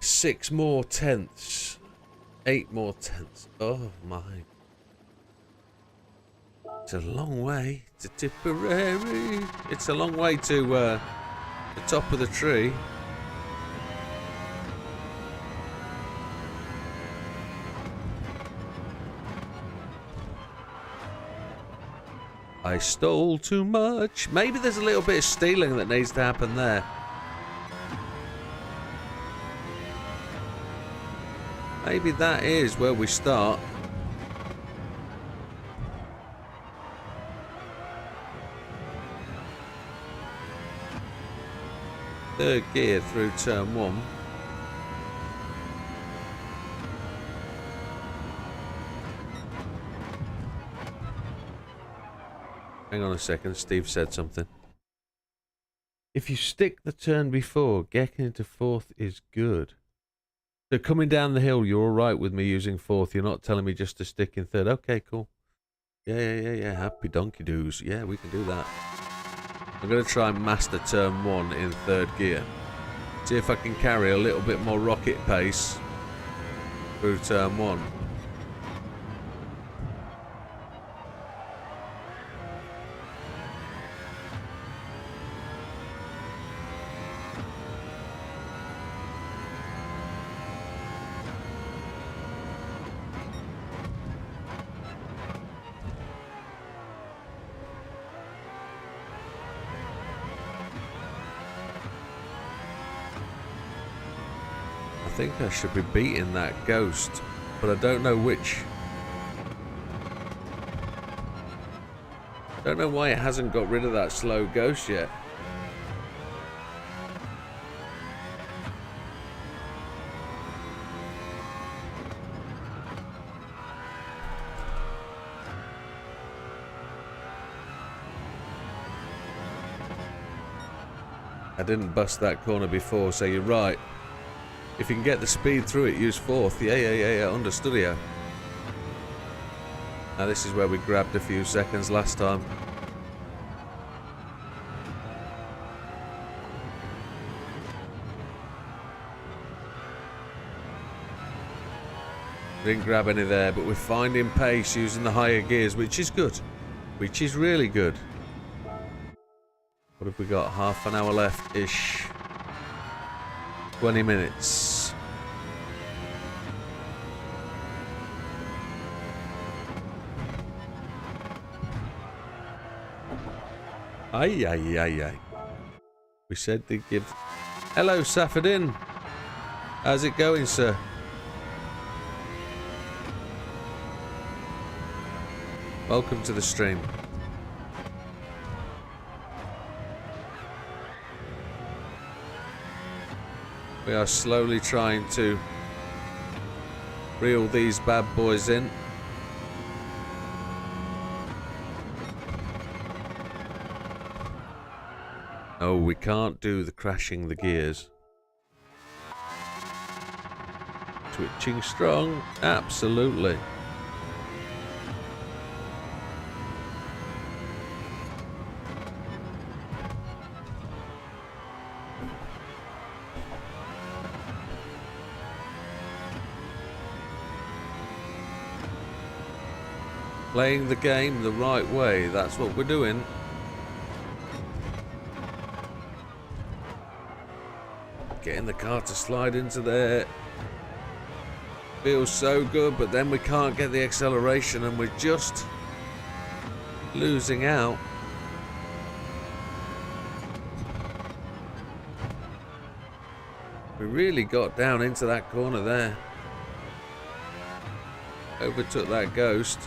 6 more tenths. 8 more tenths. Oh my. It's a long way to Tipperary. It's a long way to the top of the tree. I stole too much. Maybe there's a little bit of stealing that needs to happen there. Maybe that is where we start. Third gear through turn 1. Hang on a second, Steve said something. If you stick the turn before, getting into 4th is good. So coming down the hill, you're alright with me using 4th. You're not telling me just to stick in 3rd. Okay, cool. Yeah. Happy donkey doos. Yeah, we can do that. I'm going to try and master turn 1 in 3rd gear. See if I can carry a little bit more rocket pace through turn 1. I think I should be beating that ghost, but I don't know which. I don't know why it hasn't got rid of that slow ghost yet. I didn't bust that corner before, so you're right. If you can get the speed through it, use 4th. Yeah, understood you. Now this is where we grabbed a few seconds last time. Didn't grab any there, but we're finding pace using the higher gears, which is good. Which is really good. What have we got? Half an hour left-ish. 20 minutes. Aye. We said they'd give... Hello, Safadin. How's it going, sir? Welcome to the stream. We are slowly trying to reel these bad boys in. Oh, we can't do the crashing the gears. Twitching strong, absolutely. Playing the game the right way, that's what we're doing. Getting the car to slide into there. Feels so good, but then we can't get the acceleration and we're just losing out. We really got down into that corner there. Overtook that ghost.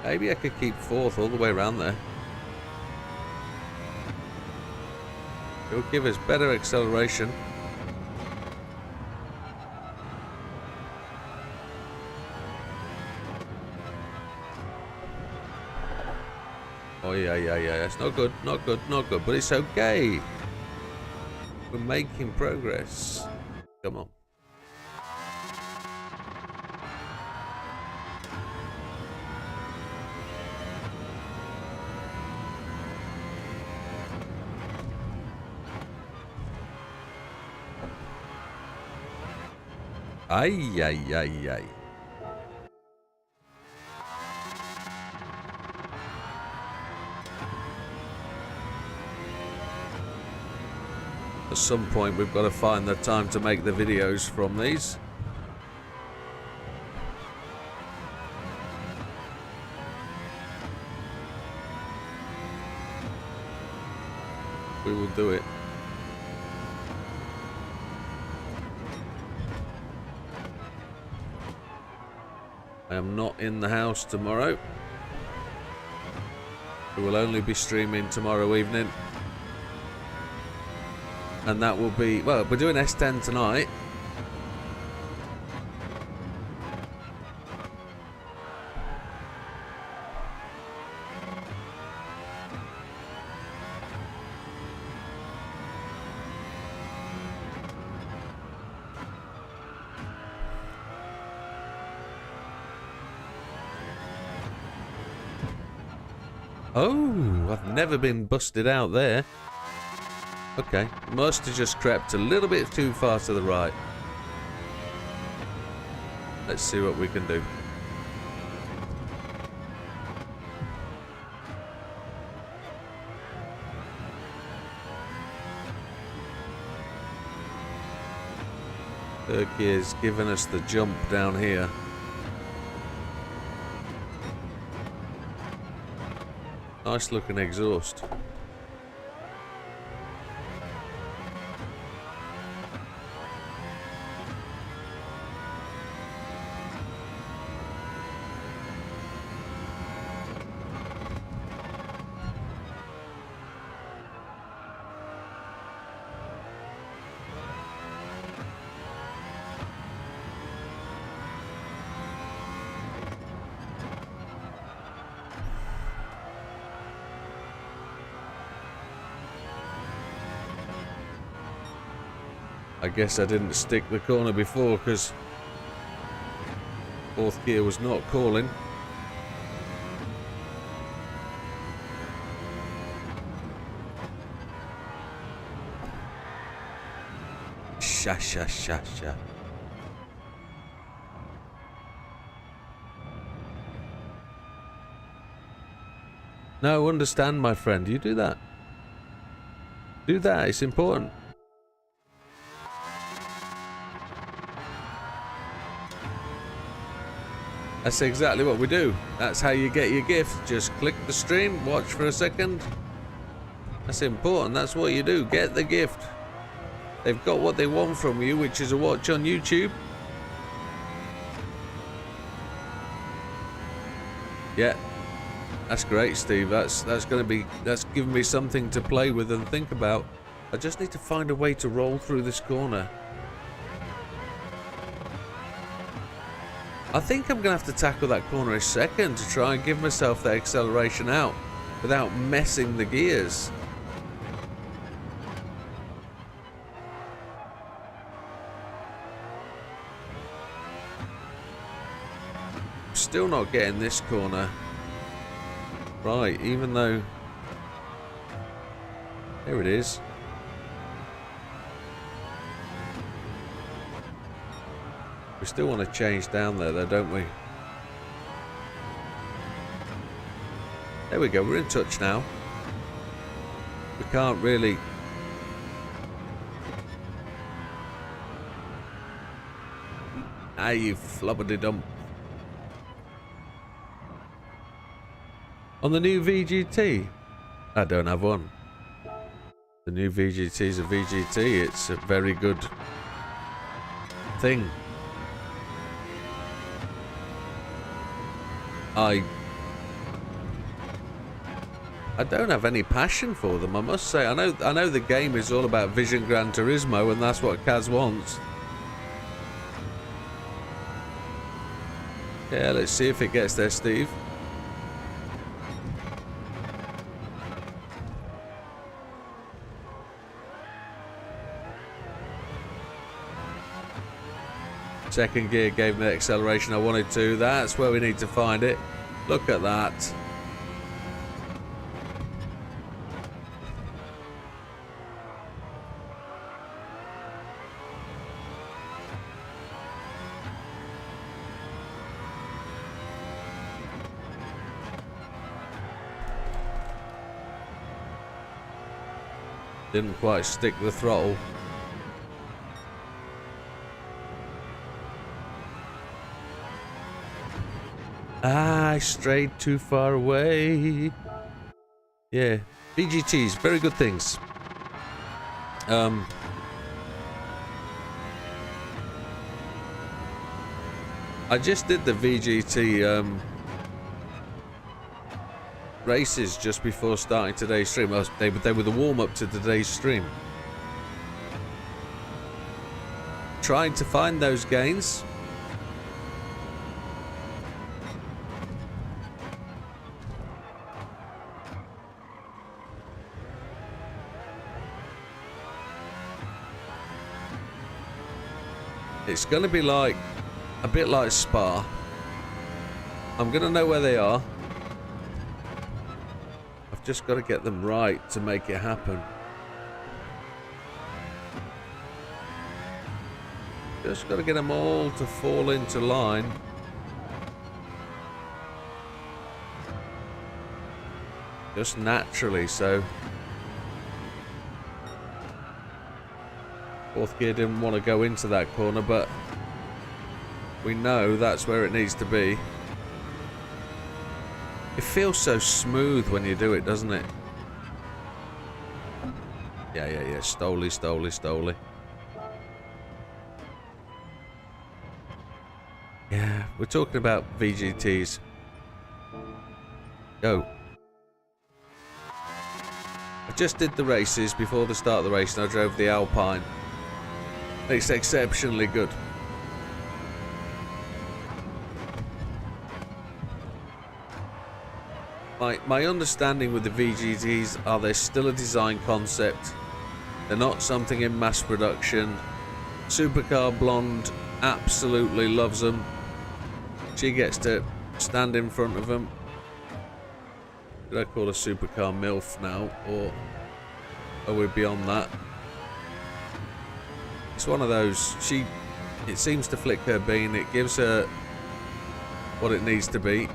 Maybe I could keep 4th all the way around there. It will give us better acceleration. Oh, yeah. That's not good. Not good. Not good. But it's okay. We're making progress. Come on. Ay. At some point, we've got to find the time to make the videos from these. We will do it. I am not in the house tomorrow. We will only be streaming tomorrow evening. And that will be, well, we're doing S10 tonight. Oh, I've never been busted out there. Okay, must have just crept a little bit too far to the right. Let's see what we can do. Turkey has given us the jump down here. Nice looking exhaust. I guess I didn't stick the corner before because fourth gear was not calling. Sha. No, understand, my friend. You do that. Do that. It's important. That's exactly what we do. That's how you get your gift. Just click the stream, watch for a second. That's important. That's what you do. Get the gift. They've got what they want from you, which is a watch on YouTube. Yeah. That's great, Steve. That's giving me something to play with and think about. I just need to find a way to roll through this corner. I think I'm going to have to tackle that corner a second to try and give myself the acceleration out without messing the gears. Still not getting this corner right, even though... There it is. We still want to change down there though, don't we? There we go, we're in touch now. We can't really... Ah, you flubberdy-dump. On the new VGT? I don't have one. The new VGT is a VGT. It's a very good thing. I don't have any passion for them, I must say. I know the game is all about Vision Gran Turismo, and that's what Kaz wants. Yeah, let's see if it gets there, Steve. Second gear gave me the acceleration I wanted to. That's where we need to find it. Look at that. Didn't quite stick the throttle. I strayed too far away. Yeah, VGTs, very good things. I just did the VGT races just before starting today's stream. They were the warm-up to today's stream. Trying to find those gains. It's going to be like a bit like Spa. I'm going to know where they are. I've just got to get them right to make it happen. Just got to get them all to fall into line. Just naturally, so. Fourth gear didn't want to go into that corner, but we know that's where it needs to be. It feels so smooth when you do it, doesn't it? Yeah. Stoley. Yeah, we're talking about VGTs. Go. I just did the races before the start of the race and I drove the Alpine. It's exceptionally good. My understanding with the VGTs are they're still a design concept. They're not something in mass production. Supercar Blonde absolutely loves them. She gets to stand in front of them. Should I call her Supercar MILF now, or are we beyond that? It's one of those, it seems to flick her bean, it gives her what it needs to be.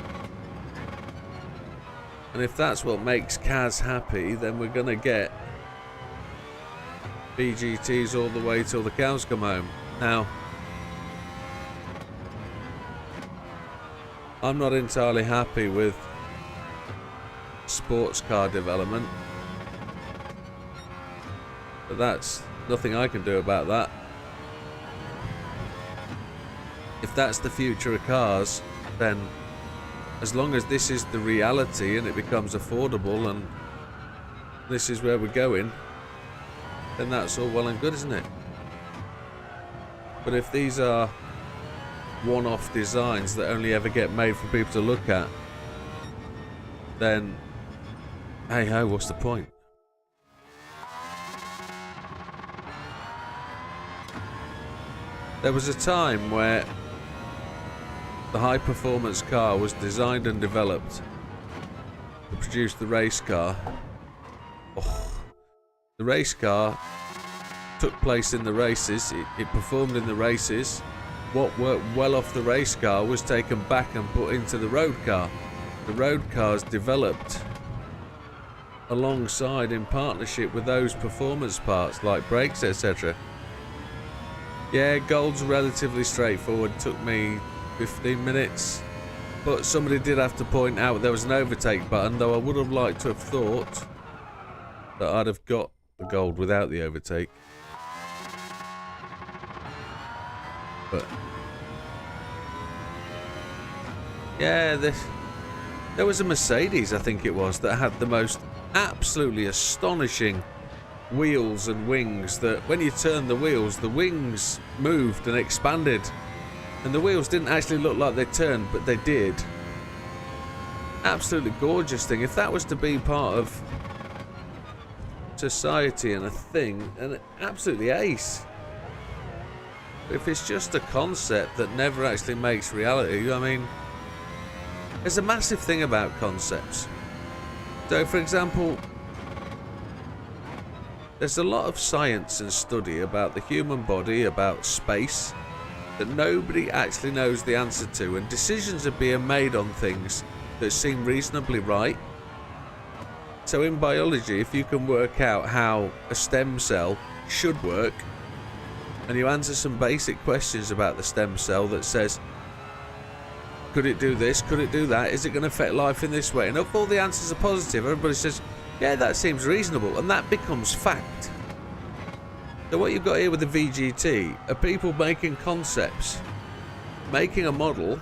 And if that's what makes Kaz happy, then we're going to get VGTs all the way till the cows come home. Now, I'm not entirely happy with sports car development, but that's nothing I can do about that. If that's the future of cars, then as long as this is the reality and it becomes affordable and this is where we're going, then that's all well and good, isn't it? But if these are one-off designs that only ever get made for people to look at, then hey ho, what's the point? There was a time where the high-performance car was designed and developed to produce the race car. Oh, the race car took place in the races, it performed in the races. What worked well off the race car was taken back and put into the road car. The road cars developed alongside in partnership with those performance parts like brakes, etc. Yeah, Gold's relatively straightforward, took me 15 minutes, but somebody did have to point out there was an overtake button, though I would have liked to have thought that I'd have got the Gold without the overtake. But yeah, there was a Mercedes, I think it was, that had the most absolutely astonishing wheels and wings, that when you turned the wings moved and expanded, and the wheels didn't actually look like they turned, but they did. Absolutely gorgeous thing. If that was to be part of society and a thing, and absolutely ace. If it's just a concept that never actually makes reality, I mean, there's a massive thing about concepts. So, for example, there's a lot of science and study about the human body, about space, that nobody actually knows the answer to, and decisions are being made on things that seem reasonably right. So in biology, if you can work out how a stem cell should work, and you answer some basic questions about the stem cell that says, could it do this, could it do that, is it going to affect life in this way, and if all the answers are positive, everybody says, yeah, that seems reasonable, and that becomes fact. So what you've got here with the VGT are people making concepts, making a model,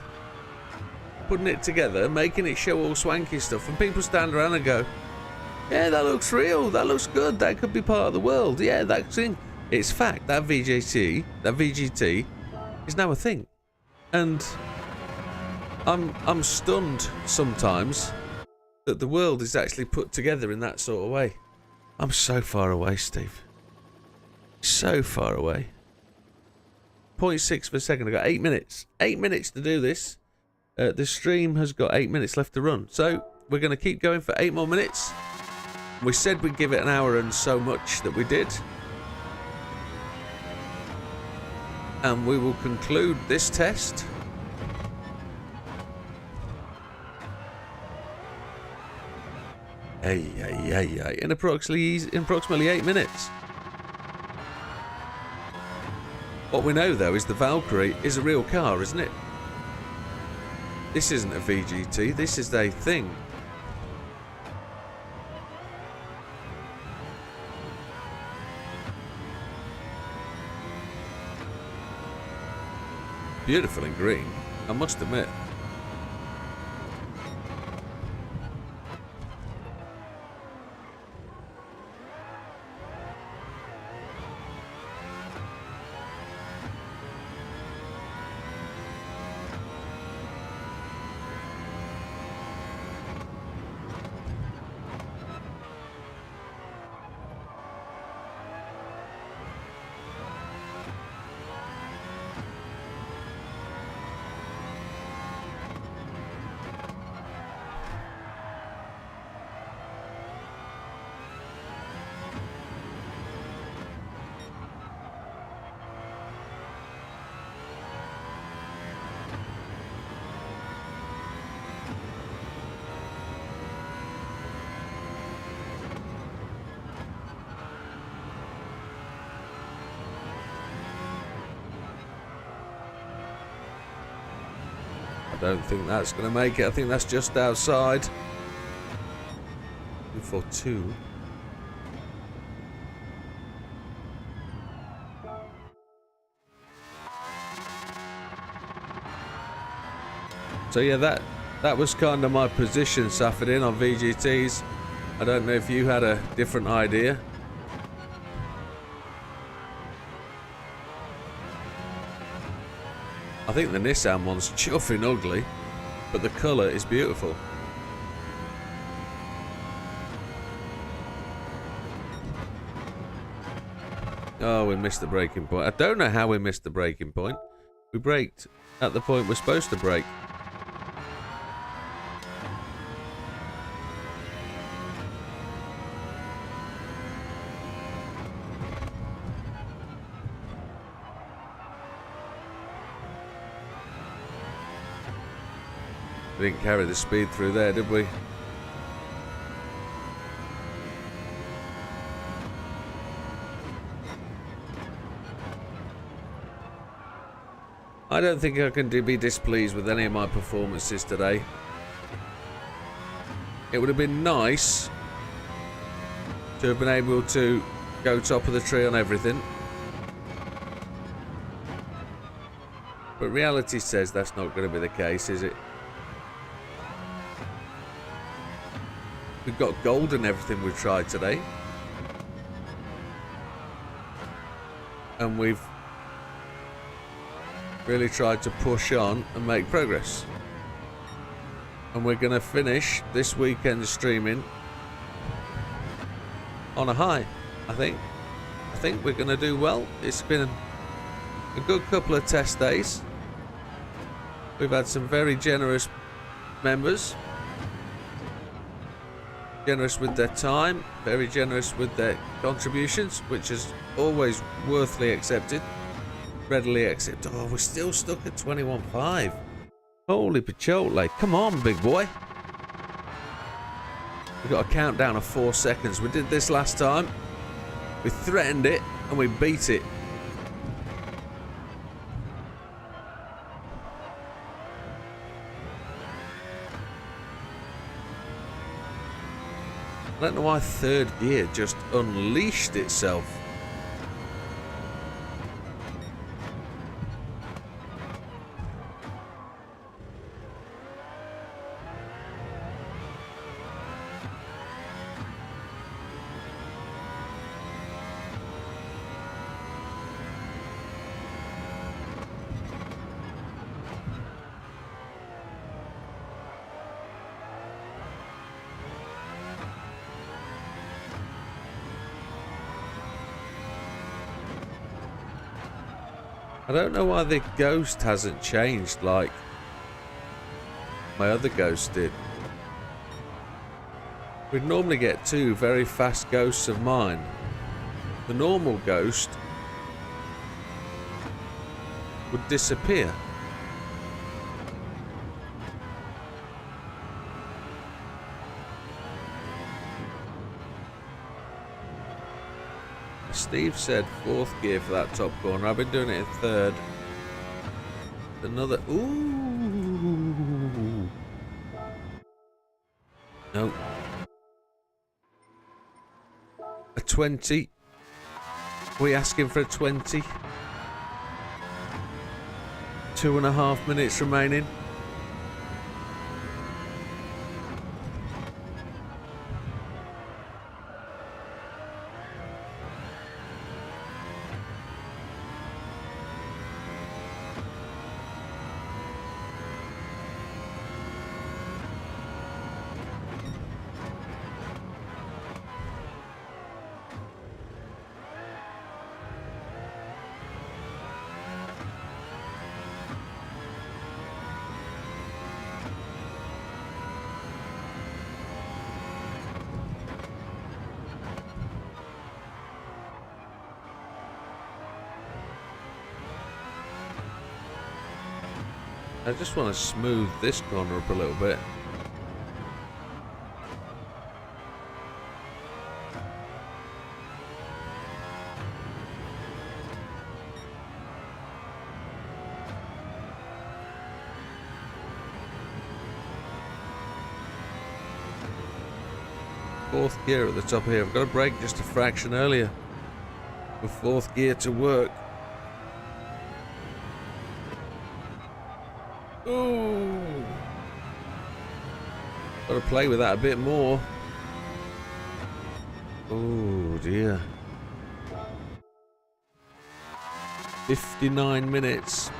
putting it together, making it show all swanky stuff, and people stand around and go, yeah, that looks real, that looks good, that could be part of the world, yeah, that thing. It's fact, that VGT is now a thing. And I'm stunned sometimes that the world is actually put together in that sort of way. I'm so far away, Steve. So far away. 0.6 per second. I've got 8 minutes. 8 minutes to do this. The stream has got 8 minutes left to run. So we're going to keep going for 8 more minutes. We said we'd give it an hour and so much that we did. And we will conclude this test. In approximately 8 minutes. What we know though is the Valkyrie is a real car, isn't it? This isn't a VGT, this is a thing. Beautiful in green, I must admit. I don't think that's going to make it. I think that's just outside. 242. So yeah, that was kind of my position, Safadin, on VGTs. I don't know if you had a different idea. I think the Nissan one's chuffing ugly, but the colour is beautiful. Oh, we missed the braking point. I don't know how we missed the braking point. We braked at the point we're supposed to brake. We didn't carry the speed through there, did we? I don't think I can be displeased with any of my performances today. It would have been nice to have been able to go top of the tree on everything. But reality says that's not going to be the case, is it? We've got gold in everything we've tried today. And we've really tried to push on and make progress. And we're going to finish this weekend streaming on a high, I think. I think we're going to do well. It's been a good couple of test days. We've had some very generous members. Generous with their time, very generous with their contributions, which is always worthily accepted. Readily accepted. Oh, we're still stuck at 21.5. Holy Pachole. Come on, big boy. We've got a countdown of 4 seconds. We did this last time. We threatened it and we beat it. I don't know why third gear just unleashed itself. I don't know why the ghost hasn't changed like my other ghost did. We'd normally get 2 very fast ghosts of mine. The normal ghost would disappear. Steve said 4th gear for that top corner. I've been doing it in 3rd. Another... Ooh. No. A 20. Are we asking for a 20? 2.5 minutes remaining. I just want to smooth this corner up a little bit. Fourth gear at the top here. I've got to brake just a fraction earlier for 4th gear to work. Ooh. Got to play with that a bit more. Oh dear. 59 minutes.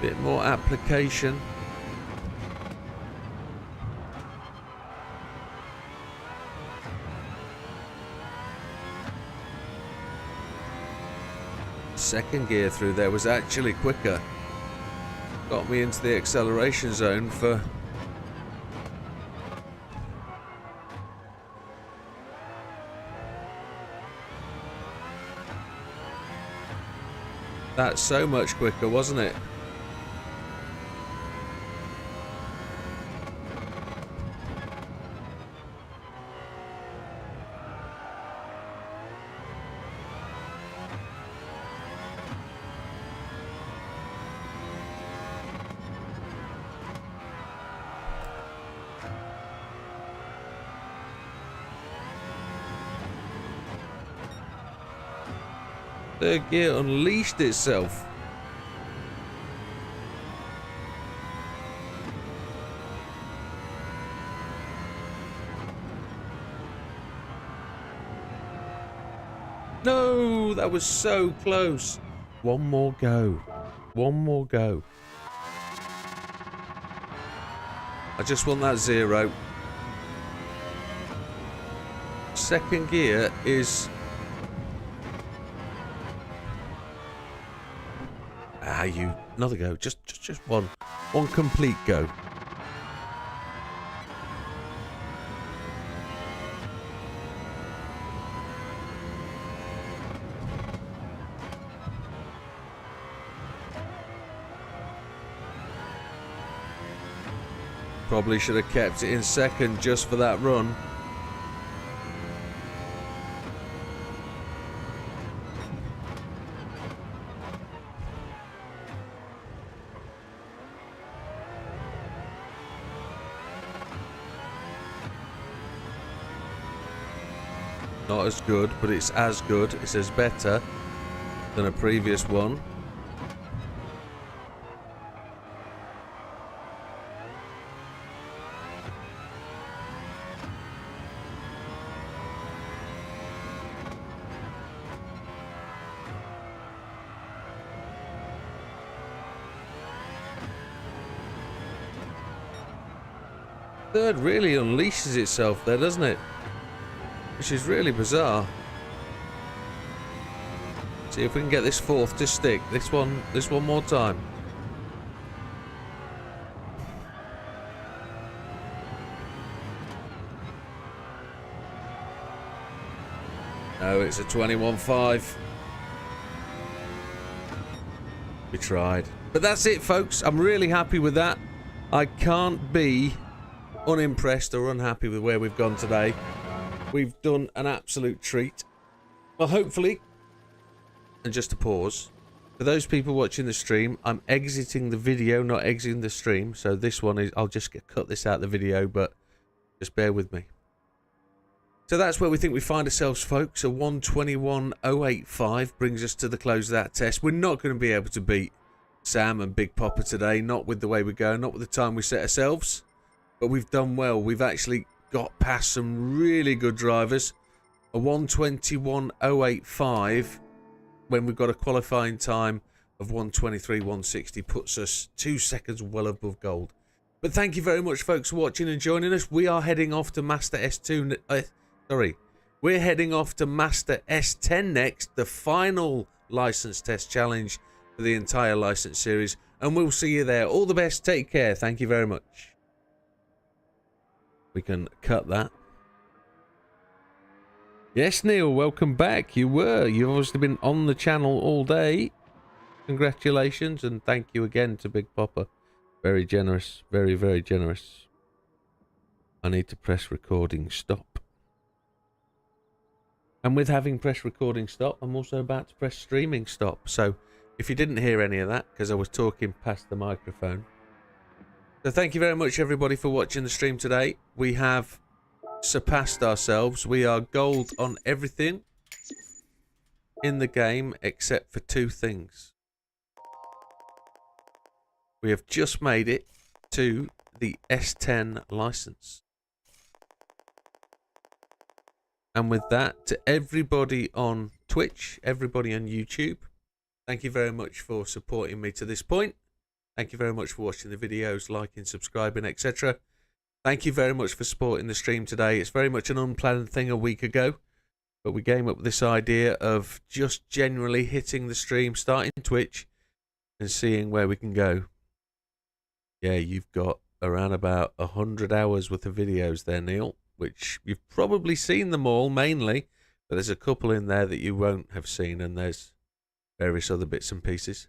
Bit more application. Second gear through there was actually quicker. Got me into the acceleration zone for that's so much quicker, wasn't it? Third gear unleashed itself. No, that was so close. One more go. One more go. I just want that 0. second gear is... Another go. Just one. One complete go. Probably should have kept it in second just for that run. Not as good, but it's as good. It says better than a previous one. Third really unleashes itself there, doesn't it? Which is really bizarre. See if we can get this fourth to stick. This one more time. No, it's a 21.5. We tried. But that's it, folks. I'm really happy with that. I can't be unimpressed or unhappy with where we've gone today. We've done an absolute treat. Well, hopefully, and just to pause, for those people watching the stream, I'm exiting the video, not exiting the stream. So this one is, I'll just cut this out of the video, but just bear with me. So that's where we think we find ourselves, folks. A 121.085 brings us to the close of that test. We're not going to be able to beat Sam and Big Popper today, not with the way we go, not with the time we set ourselves. But we've done well. We've actually got past some really good drivers. A 121.085 when we've got a qualifying time of 123.160 puts us 2 seconds well above gold. But thank you very much, folks, for watching and joining us. We are heading off to Master S2. We're heading off to Master S10 next, the final license test challenge for the entire license series, and we'll see you there. All the best. Take care. Thank you very much. We can cut that. Yes, Neil, welcome back. You've obviously been on the channel all day. Congratulations, and thank you again to Big Popper. Very generous. Very, very generous. I need to press recording stop. And with having pressed recording stop, I'm also about to press streaming stop. So if you didn't hear any of that, because I was talking past the microphone. So thank you very much, everybody, for watching the stream today. We have surpassed ourselves. We are gold on everything in the game except for two things. We have just made it to the S10 license. And with that, to everybody on Twitch, everybody on YouTube, thank you very much for supporting me to this point. Thank you very much for watching the videos, liking, subscribing, etc. Thank you very much for supporting the stream today. It's very much an unplanned thing a week ago, but we came up with this idea of just generally hitting the stream, starting Twitch, and seeing where we can go. Yeah, you've got around about 100 hours worth of videos there, Neil, which you've probably seen them all mainly, but there's a couple in there that you won't have seen, and there's various other bits and pieces.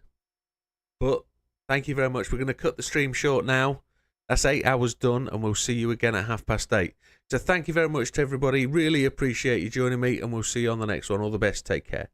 But thank you very much. We're going to cut the stream short now. That's 8 hours done, and we'll see you again at 8:30. So thank you very much to everybody. Really appreciate you joining me, and we'll see you on the next one. All the best. Take care.